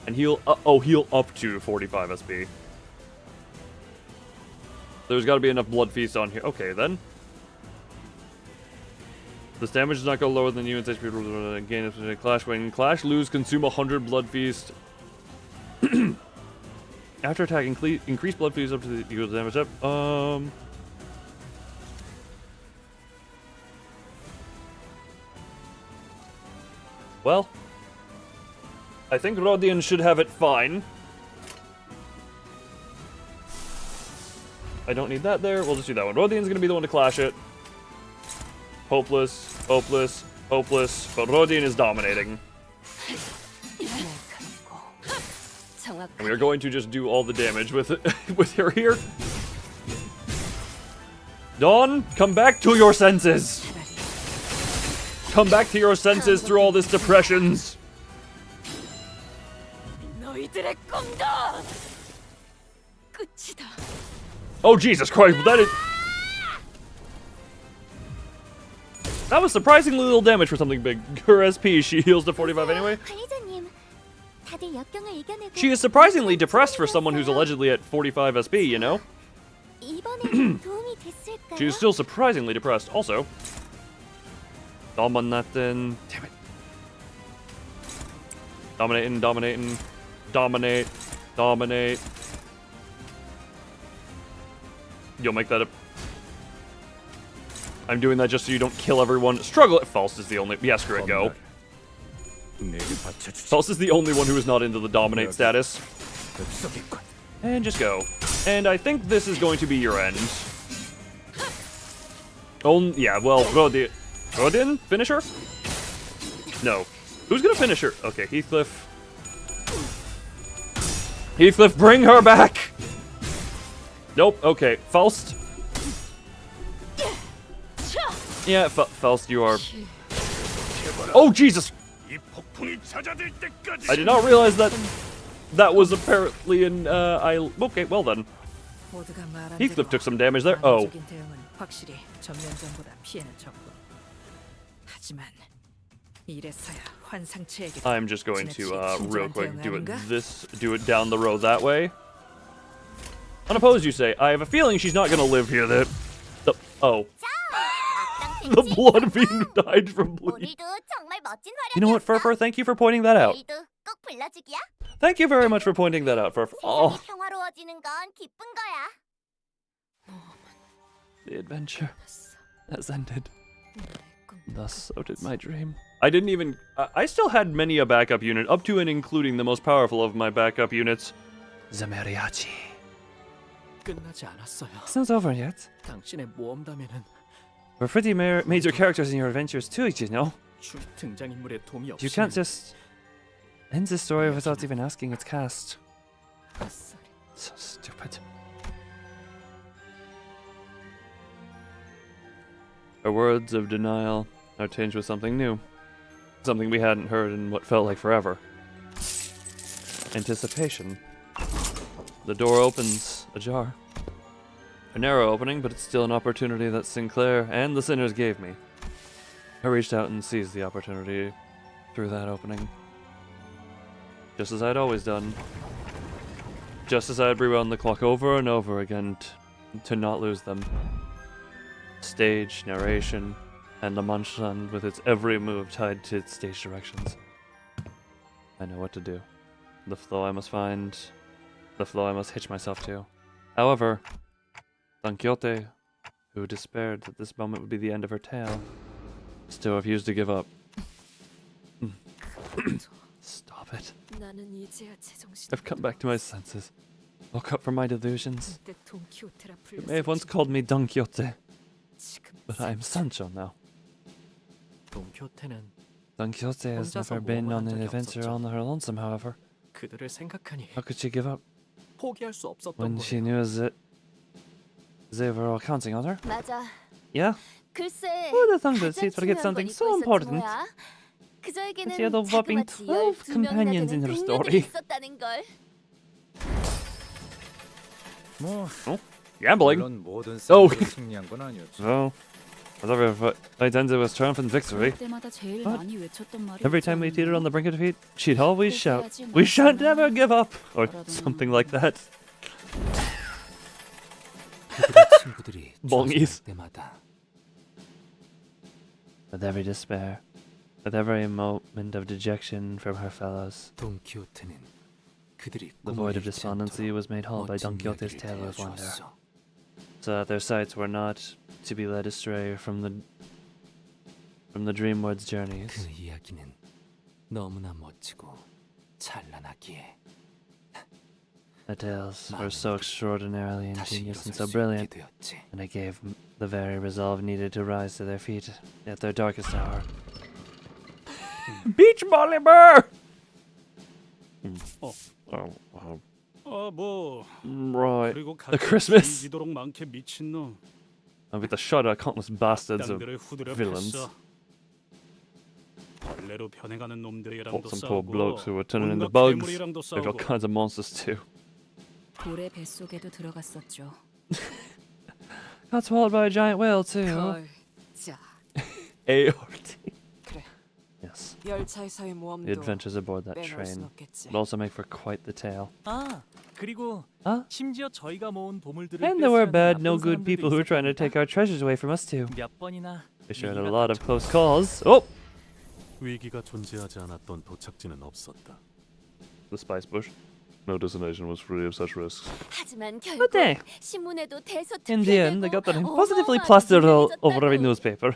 And heal, heal up to 45 SP. There's got to be enough Blood Feast on here. Okay, then. This damage does not go lower than units HP. Gain a clash. When clash, lose, consume 100 Blood Feast. After attack, increase Blood Feast up to the equal damage up. Well, I think Rodian should have it fine. I don't need that there. We'll just do that one. Rodian's gonna be the one to clash it. Hopeless, hopeless, hopeless. But Rodian is dominating. And we are going to just do all the damage with it, with her here. Dawn, come back to your senses. Come back to your senses through all this depressions. Oh Jesus Christ! That was surprisingly little damage for something big. Her SP, she heals to 45 anyway. She is surprisingly depressed for someone who's allegedly at 45 SP, you know? She is still surprisingly depressed. Also, dominating. Damn it. Dominating. Dominate. You'll make that up. I'm doing that just so you don't kill everyone. Struggle. Faust is the only. Yeah, screw it. Go. Faust is the only one who is not into the dominate status. And just go. And I think this is going to be your end. Oh, yeah, well, Rodin? Finish her? No. Who's gonna finish her? Okay, Heathcliff. Heathcliff, bring her back! Nope, okay. Faust? Yeah, Faust, you are... Oh, Jesus! I did not realize that that was apparently an, Okay, well then. Heathcliff took some damage there. Oh. 확실히 전면전보다 피해는 적고. 하지만 이래서야 환상체에게 I'm just going to real quick do it down the road that way. Unopposed, you say. I have a feeling she's not gonna live here. The blood being dyed from bleeding. You know what, Furfur? Thank you for pointing that out. Thank you very much for pointing that out, Furfur. Oh. The adventure has ended. Thus, so did my dream. I didn't even... I still had many a backup unit, up to and including the most powerful of my backup units. The mariachi. 끝나지 않았어요. It's not over yet. 당신의 모험담에는 We're pretty major characters in your adventures too, you know. 주 등장인물의 도움이 You can't 없으면 just end the story without even asking its cast. So stupid. Our words of denial are tinged with something new. Something we hadn't heard in what felt like forever. Anticipation. The door opens ajar. A narrow opening, but it's still an opportunity that Sinclair and the Sinners gave me. I reached out and seized the opportunity through that opening. Just as I'd always done. Just as I'd rewound the clock over and over again to not lose them. Stage, narration, and the Munchland with its every move tied to its stage directions. I know what to do. The flow I must find, the flow I must hitch myself to. However, Don Quixote, who despaired that this moment would be the end of her tale, still refused to give up. Stop it. I've come back to my senses. Woke up from my delusions. You may have once called me Don Quixote, but I am Sancho now. Don Quixote has never been on an adventure on her lonesome, however. 그들을 생각하니 How could she give up 포기할 수 없었던 when 거예요. she knew that they were all counting on her? 맞아. Yeah? 글쎄, Who would have thought that 가장 she'd forget 중요한 건 something 잊고 so 있었던 important? 거야. 그저에게는 She had a whopping 자그마치 12 12명이나 companions 되는 in her 동료들이 story. 있었다는 걸. Gambling? 물론 모든 Oh. 싸움으로 승리한 건 아니었지. Well, whatever I ended was triumphant victory. 때마다 제일 What? 많이 외쳤던 말이 Every time we teetered on the brink of defeat, she'd always shout, "We shan't ever give up!" Or something like that. 그들의 친구들이 Bongies. 좌절할 때마다 With every despair, with every moment of dejection from her fellows, 돈 키호테는 그들이 the void of despondency was made whole by Don Quixote's tale of wonder, so that their sights were not to be led astray from the dreamward's journeys. 그 이야기는 너무나 멋지고 찬란하기에 The tales were so extraordinarily ingenious and so brilliant, and it gave the very resolve needed to rise to their feet at their darkest hour. Beach volleyball! 뭐 Right. 그리고 The Christmas. 이도록 많게 미친 놈. With the shudder, countless bastards of 땅들을 후드려 villains. 팼어. 벌레로 변해가는 Fought 놈들이랑도 some poor 싸우고 blokes who were turning into 온갖 bugs. 괴물이랑도 They've all 싸우고. kinds of monsters too. 고래 뱃속에도 들어갔었죠. Got swallowed by a giant whale too. 자, ART. 그래. Yes. 열차에서의 모험도 The adventures aboard that 빼놓을 순 train 없겠지. would also make for quite the tale. 아 그리고 심지어 저희가 모은 보물들을 And there were 뺏어야 bad, no 나쁜 good 사람들도 people who were trying to 있었다니까. take our treasures away from us too. 몇 번이나 We shared a lot of close calls. Oh! 위기가 존재하지 않았던 도착지는 없었다. The spice bush. No destination was free of such risks. 하지만 결국 But they, 신문에도 in the end, they got their name 대서특필되고 positively 어마어마하게 plastered all over every 유명해졌다고. newspaper.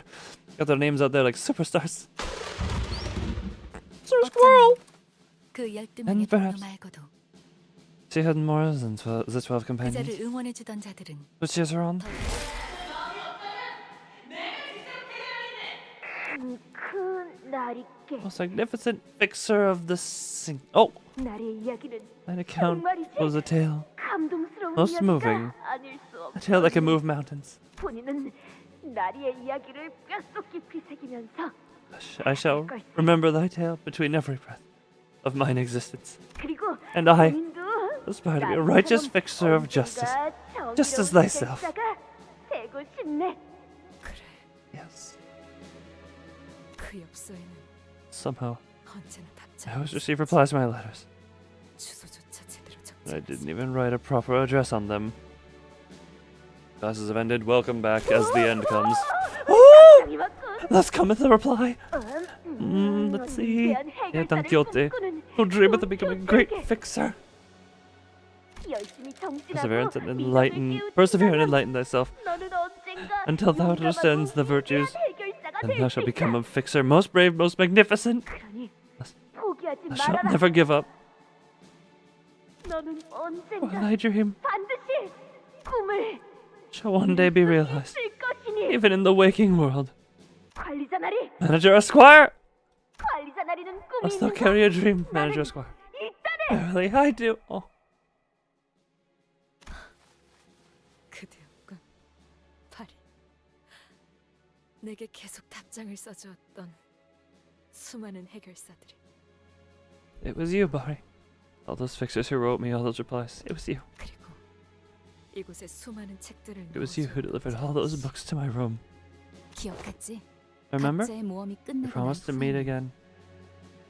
Got their names out there like superstars. Sir Squirrel! 그 12명의 And 동료 perhaps 말고도 she had more than the 12 companions. 그자를 응원해주던 자들은 But cheers her on. 그 날이께 Most magnificent fixer of the sing. Oh! 나의 이야기는 An account 정말이지 was a tale. 감동스러운 Most 이야기가 moving. 아닐 수 A tale that can 없어. move mountains. 본인은 나리의 이야기를 뼛속 깊이 새기면서 I shall remember thy tale between every breath of mine existence. 그리고 And I 본인도 aspire to be a righteous fixer of justice, just as thyself. 되고 싶네. Yes. 그 엽서에는 Somehow, 언제나 I 답장. always receive replies to my letters. 주소조차 제대로 적지 I 않았어. didn't even write a proper address on them. Classes have ended. Welcome back as the end comes. 답장이 왔군. Let's come with a reply. Let's see. Yeah, Don Quixote. Who dream of becoming a great fixer. 열심히 정진하고 Perseverance and enlighten. Persevere and enlighten thyself 너는 언젠가 until thou understands the virtues, 해결사가 and 될 thou shalt 것이다. become a fixer, most brave, most magnificent. 그러니 포기하지 Thou shalt 말아라. never give up. 너는 For 언젠가 thy dream 반드시 꿈을 shall one day be realized, 이룰 것이니. even in the waking world. 관리자 나리, Manager Esquire! 관리자 나리는 꿈이 Must thou 있는 carry a dream, Manager Esquire? 있다네. Verily, I do. Oh. 그대였군. 파리. 내게 계속 답장을 써주었던 수많은 해결사들이. It was you, Barry. All those fixers who wrote me all those replies. It was you. 그리고 이곳에 수많은 책들을 It was you who delivered all those books to my room. 기억하지? Remember? 각자의 모험이 We 끝나고 promised to meet again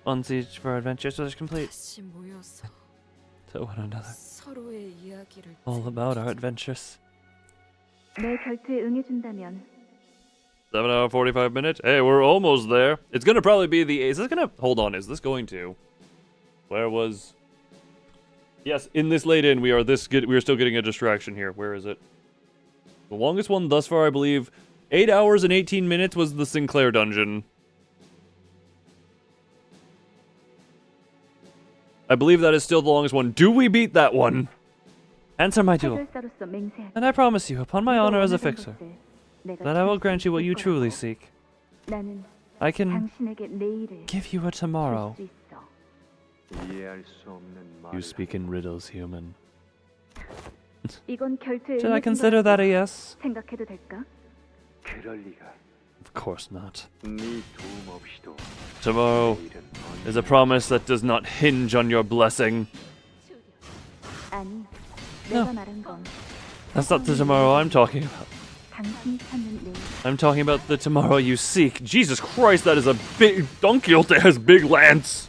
once each of our adventures was complete. 다시 모여서 To one another. 서로의 이야기를 All about our adventures. 내 결투에 응해준다면 7 hour 45 minutes. Hey, we're almost there. It's gonna probably be the. Is this gonna. Hold on. Is this going to. Where was. Yes, in this late in, we are still getting a distraction here. Where is it? The longest one thus far, I believe. 8 hours and 18 minutes was the Sinclair dungeon. I believe that is still the longest one. Do we beat that one? Answer my duel, 해결사로서 맹세하기. and I promise you, upon my honor as a fixer, that I will grant you what you truly seek. 나는 I can 당신에게 내일을 give you a tomorrow. 줄 수 있어. 이해할 수 없는 말. You speak in riddles, human. 이건 결투에 Should I 응해준다고 consider that a yes? 생각해도 될까? 그럴 리가. Of course not. 네 도움 없이도 Tomorrow 내일은 is a promise that does not hinge on your blessing. 아니, No. 내가 말한 건 That's not the tomorrow I'm talking about. 당신이 찾는 내일. I'm talking about the tomorrow you seek. Jesus Christ, that is a big. Don Quixote has big lance.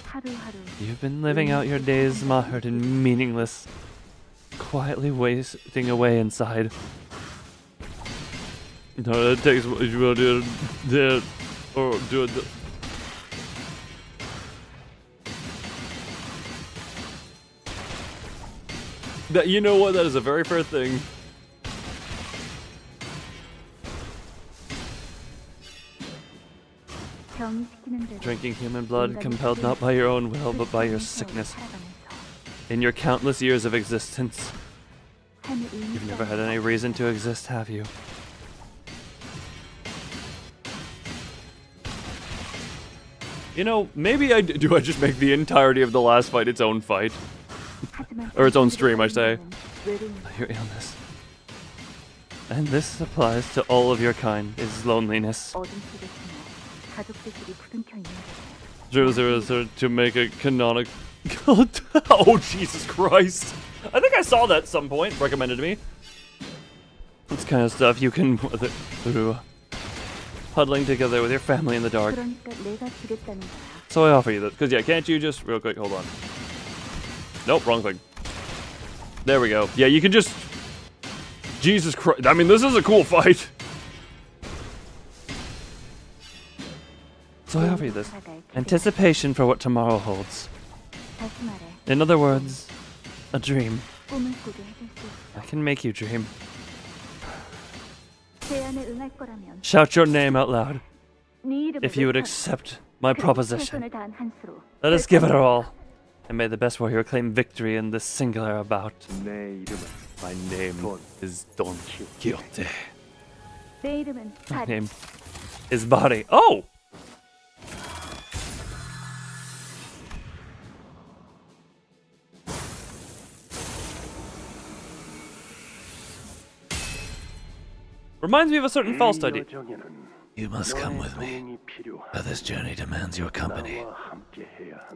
하루하루 You've been living out your days mired and meaningless, quietly wasting away inside. No, that takes. You will do it. Or do it. That, you know what? That is a very fair thing. 병이 시키는 대로 Drinking human blood, compelled not by your own will, but by your sickness. In your countless years of existence, you've never had any reason to exist, have you? You know, maybe I do. I just make the entirety of the last fight its own fight, or its own stream, I say. Your illness. And this applies to all of your kind, is loneliness. 가족들끼리 부둥켜 있는 To make a canonical. Oh, Jesus Christ! I think I saw that at some point. Recommended to me. It's kind of stuff you can weather through huddling together with your family in the dark. 그러니까 내가 주겠다는 거야. So I offer you this. Because, yeah, can't you just... Real quick, hold on. Nope, wrong thing. There we go. Yeah, you can just... Jesus Christ. I mean, this is a cool fight. So I offer you this. Anticipation for what tomorrow holds. 다시 말해. In other words, a dream. 꿈을 꾸게 해줄 수 있어. I can make you dream. 제안에 응할 거라면 Shout your name out loud 네 이름을 if you would 외쳐라. accept my 그리고 proposition. 최선을 다한 한 수로 Let us give it our all, and may the best warrior claim victory in this singular bout. 내 이름은 My name is Don Quixote. 내 이름은 My 바리. name is Body. Oh! Reminds me of a certain fall study. You must come with me, for this journey demands your company.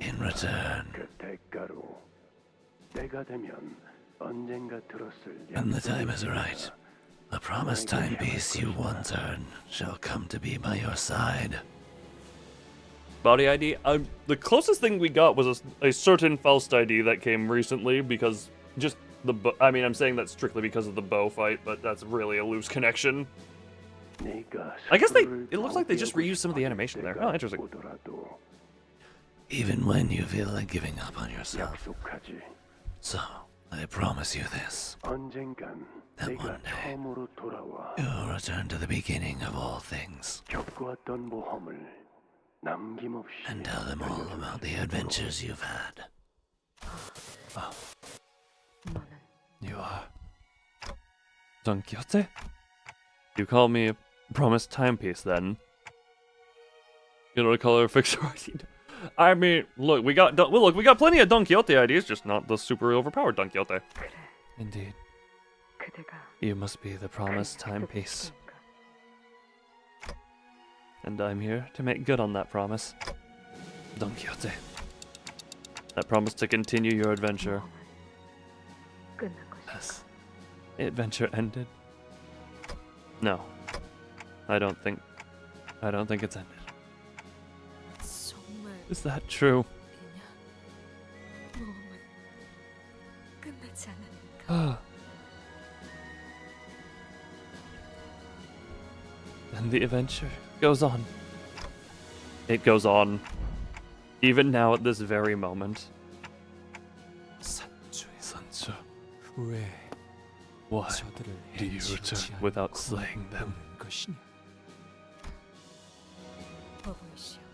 In return, 그 대가로 내가 되면 언젠가 들었을 When the time is right, the promised timepiece you once earned shall come to be by your side. Body ID? The closest thing we got was a certain Faust ID that came recently because just the I mean, I'm saying that strictly because of the bow fight, but that's really a loose connection. I guess it looks like they just reused some of the animation there. Oh, interesting. Even when you feel like giving up on yourself. So, I promise you this. That one day, you'll return to the beginning of all things. And tell them all about the adventures you've had. Oh. You are Don Quixote? You call me a promised timepiece, then? You know, color fixer. I mean, look, we got plenty of Don Quixote ideas, just not the super overpowered Don Quixote. Indeed. You must be the promised timepiece. And I'm here to make good on that promise. Don Quixote. That promise to continue your adventure. Has the adventure ended? No. I don't think it's ended. Is that true? And the adventure goes on. It goes on. Even now at this very moment. Sancho. Why do you return without slaying them?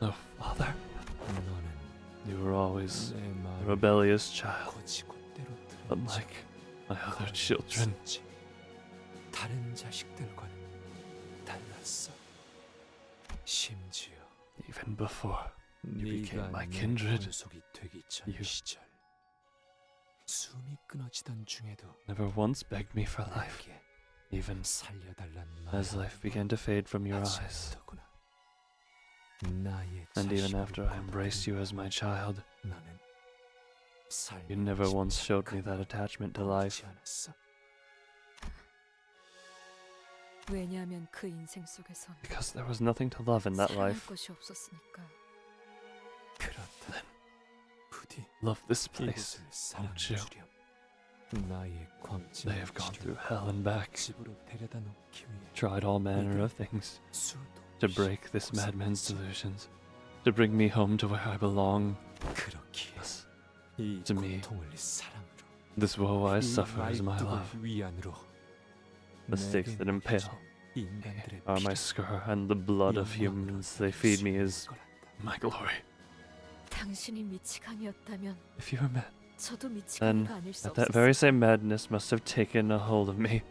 Oh, Father. You were always a rebellious child, unlike my other children. Even before you became my kindred, you never once begged me for life, even as life began to fade from your eyes. And even after I embraced you as my child, you never once showed me that attachment to life. Because there was nothing to love in that life. Then, love this place, won't you? They have gone through hell and back, tried all manner of things to break this madman's delusions, to bring me home to where I belong. Thus, to me, this woe I suffer is my love. The stakes that impale are my scar, and the blood of humans they feed me is my glory. If you were mad, then that very same madness must have taken a hold of me.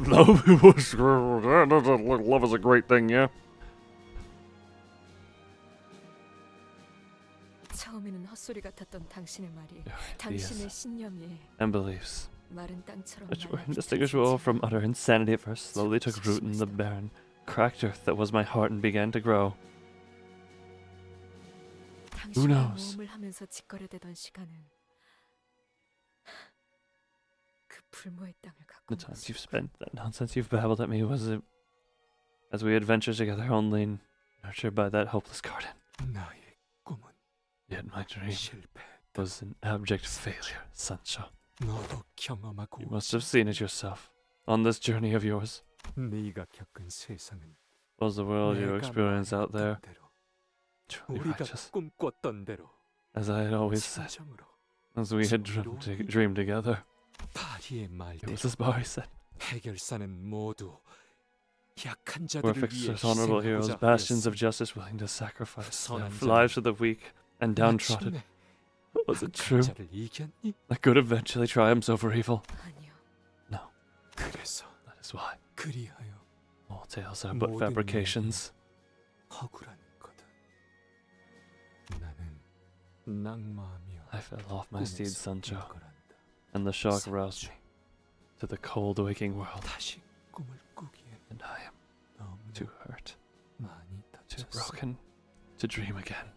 Love is a great thing, yeah? And beliefs, which were indistinguishable from utter insanity at first, slowly took root in the barren, cracked earth that was my heart and began to grow. Who knows? The times you've spent, that nonsense you've babbled at me, was it as we adventured together, only nurtured by that hopeless garden. Yet my dream was an abject failure, Sancho. You must have seen it yourself, on this journey of yours. Was the world you experience out there truly righteous? As I had always said, as we had dreamed together. It was as Barry said. We're fixers, honorable heroes, bastions of justice willing to sacrifice their lives for the weak and downtrodden. Was it true that good eventually triumphs over evil? No. That is why. All tales are but fabrications. I fell off my steed, Sancho, and the shock roused me to the cold waking world. And I am too hurt, too broken to dream again.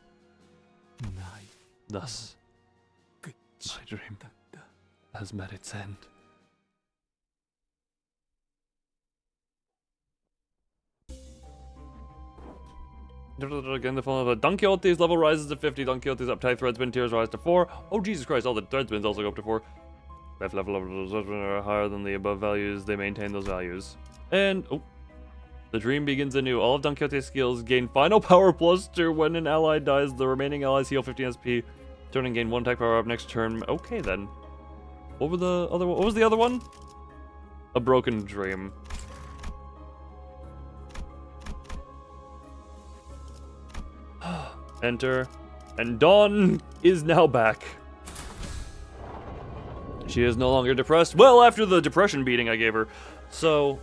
Thus, my dream has met its end. Again, the follow Don Quixote's level rises to 50. Don Quixote's uptight threadsman tiers rise to 4. Oh, Jesus Christ, all the threadsmans also go up to 4. If levels are higher than the above values, they maintain those values. And, oh, the dream begins anew. All of Don Quixote's skills gain final power +2 when an ally dies. The remaining allies heal 15 SP. Turn and gain 1 attack power up next turn. Okay, then. What was the other one? A broken dream. Enter. And Dawn is now back. She is no longer depressed. Well, after the depression beating I gave her. So...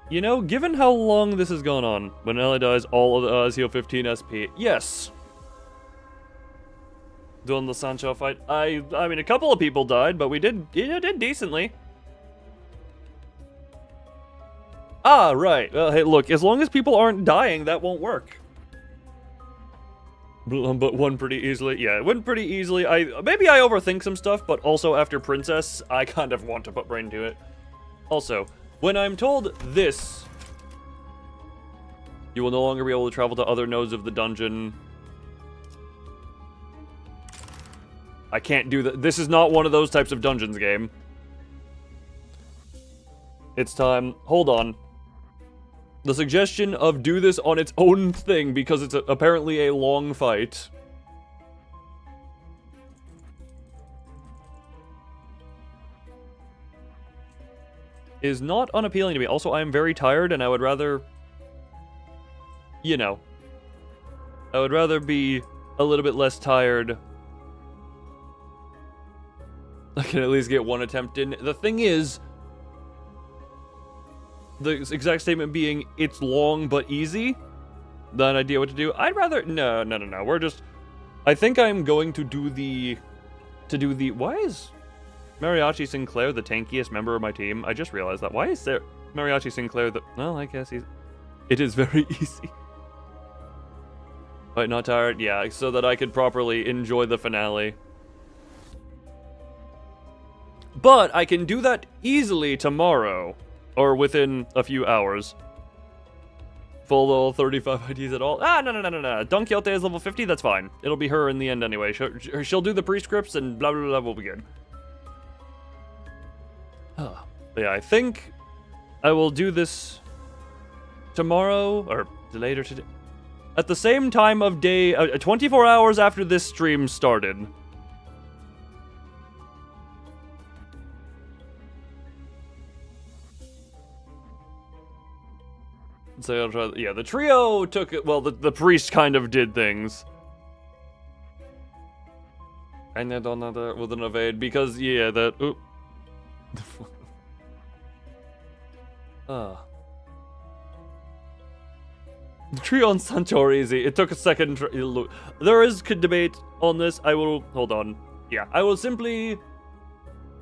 You know, given how long this has gone on, when Ellie dies, all of the allies heal 15 SP. Yes. Doing the Sancho fight. I mean, a couple of people died, but we did decently. Ah, right. Well, hey, look, as long as people aren't dying, that won't work. But won pretty easily. Yeah, it went pretty easily. Maybe I overthink some stuff, but also after Princess, I kind of want to put brain to it. Also, when I'm told this, you will no longer be able to travel to other nodes of the dungeon. I can't do that. This is not one of those types of dungeons game. It's time. Hold on. The suggestion of do this on its own thing because it's apparently a long fight. Is not unappealing to me. Also, I am very tired and I would rather... You know. I would rather be a little bit less tired. I can at least get one attempt in. The thing is... The exact statement being, it's long but easy. Not an idea what to do. I'd rather... No. We're just... I think I'm going to do the... Why is Mariachi Sinclair the tankiest member of my team? I just realized that. Why is there Mariachi Sinclair the... Well, I guess he's... It is very easy. But not tired? Yeah, so that I could properly enjoy the finale. But I can do that easily tomorrow. Or within a few hours. Full level 35 IDs at all. No. Don Quixote is level 50, that's fine. It'll be her in the end anyway. She'll do the prescripts and blah, blah, blah, we'll be good. But yeah, I think I will do this tomorrow, or later today. At the same time of day, 24 hours after this stream started. So I'll try. Yeah, the trio took it. Well, the priest kind of did things. And then another with an evade because yeah, that. Oop. The trio on Sancho are easy. It took a second. There is debate on this. I will hold on. Yeah, I will simply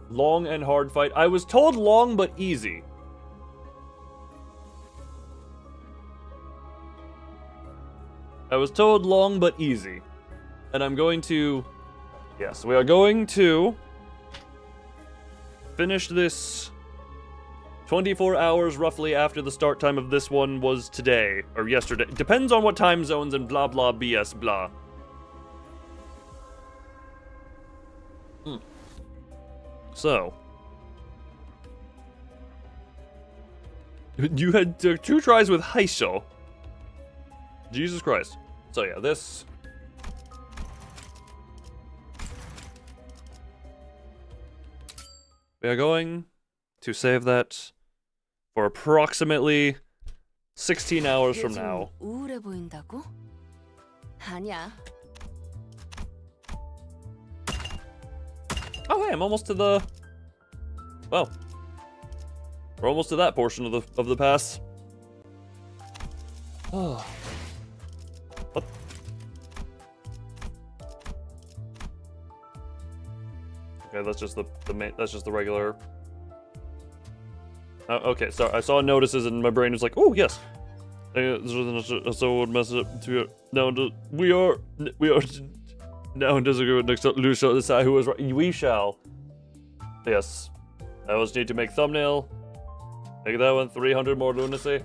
long and hard fight. I was told long but easy. I was told long but easy. And I'm going to... Yes, we are going to... finish this 24 hours roughly after the start time of this one was today. Or yesterday. Depends on what time zones and blah blah BS blah. So. You had 2 tries with Heisho. Jesus Christ. So yeah, this... We are going to save that for approximately 16 hours from now. Oh hey, I'm almost to the... Well. We're almost to that portion of the pass. Oh. What? Okay, that's just the main. That's just the regular. Okay, sorry. I saw notices and my brain was like, "Oh yes." So would mess up to it. Now we are now in disagreement. Next up, Lou shall decide who was right. We shall. Yes. I always need to make thumbnail. Make that one 300 more lunacy.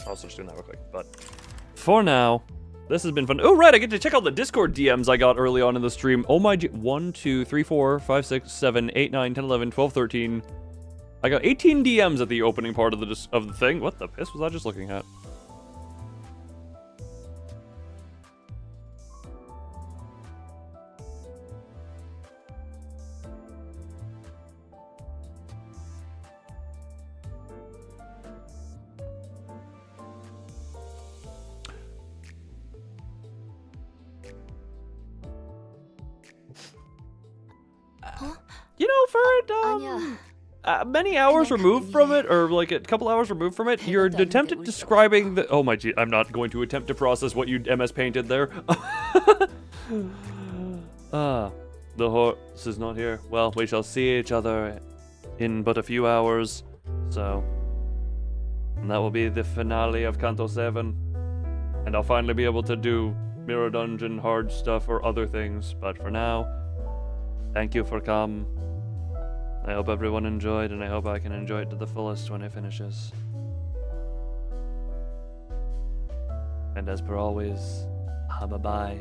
I'll switch to that real quick. But for now, this has been fun. Oh, right, I get to check out the Discord DMs I got early on in the stream. Oh my, 1, 2, 3, 4, 5, 6, 7, 8, 9, 10, 11, 12, 13. I got 18 DMs at the opening part of the thing. What the piss was I just looking at? You know, for many hours removed from it, or like a couple hours removed from it, your attempt at describing the— oh my gee, I'm not going to attempt to process what you MS painted there. The horse is not here. Well, we shall see each other in but a few hours, so— and that will be the finale of Canto 7. And I'll finally be able to do Mirror Dungeon hard stuff or other things, but for now, thank you for coming. I hope everyone enjoyed, and I hope I can enjoy it to the fullest when it finishes. And as per always, bye-bye.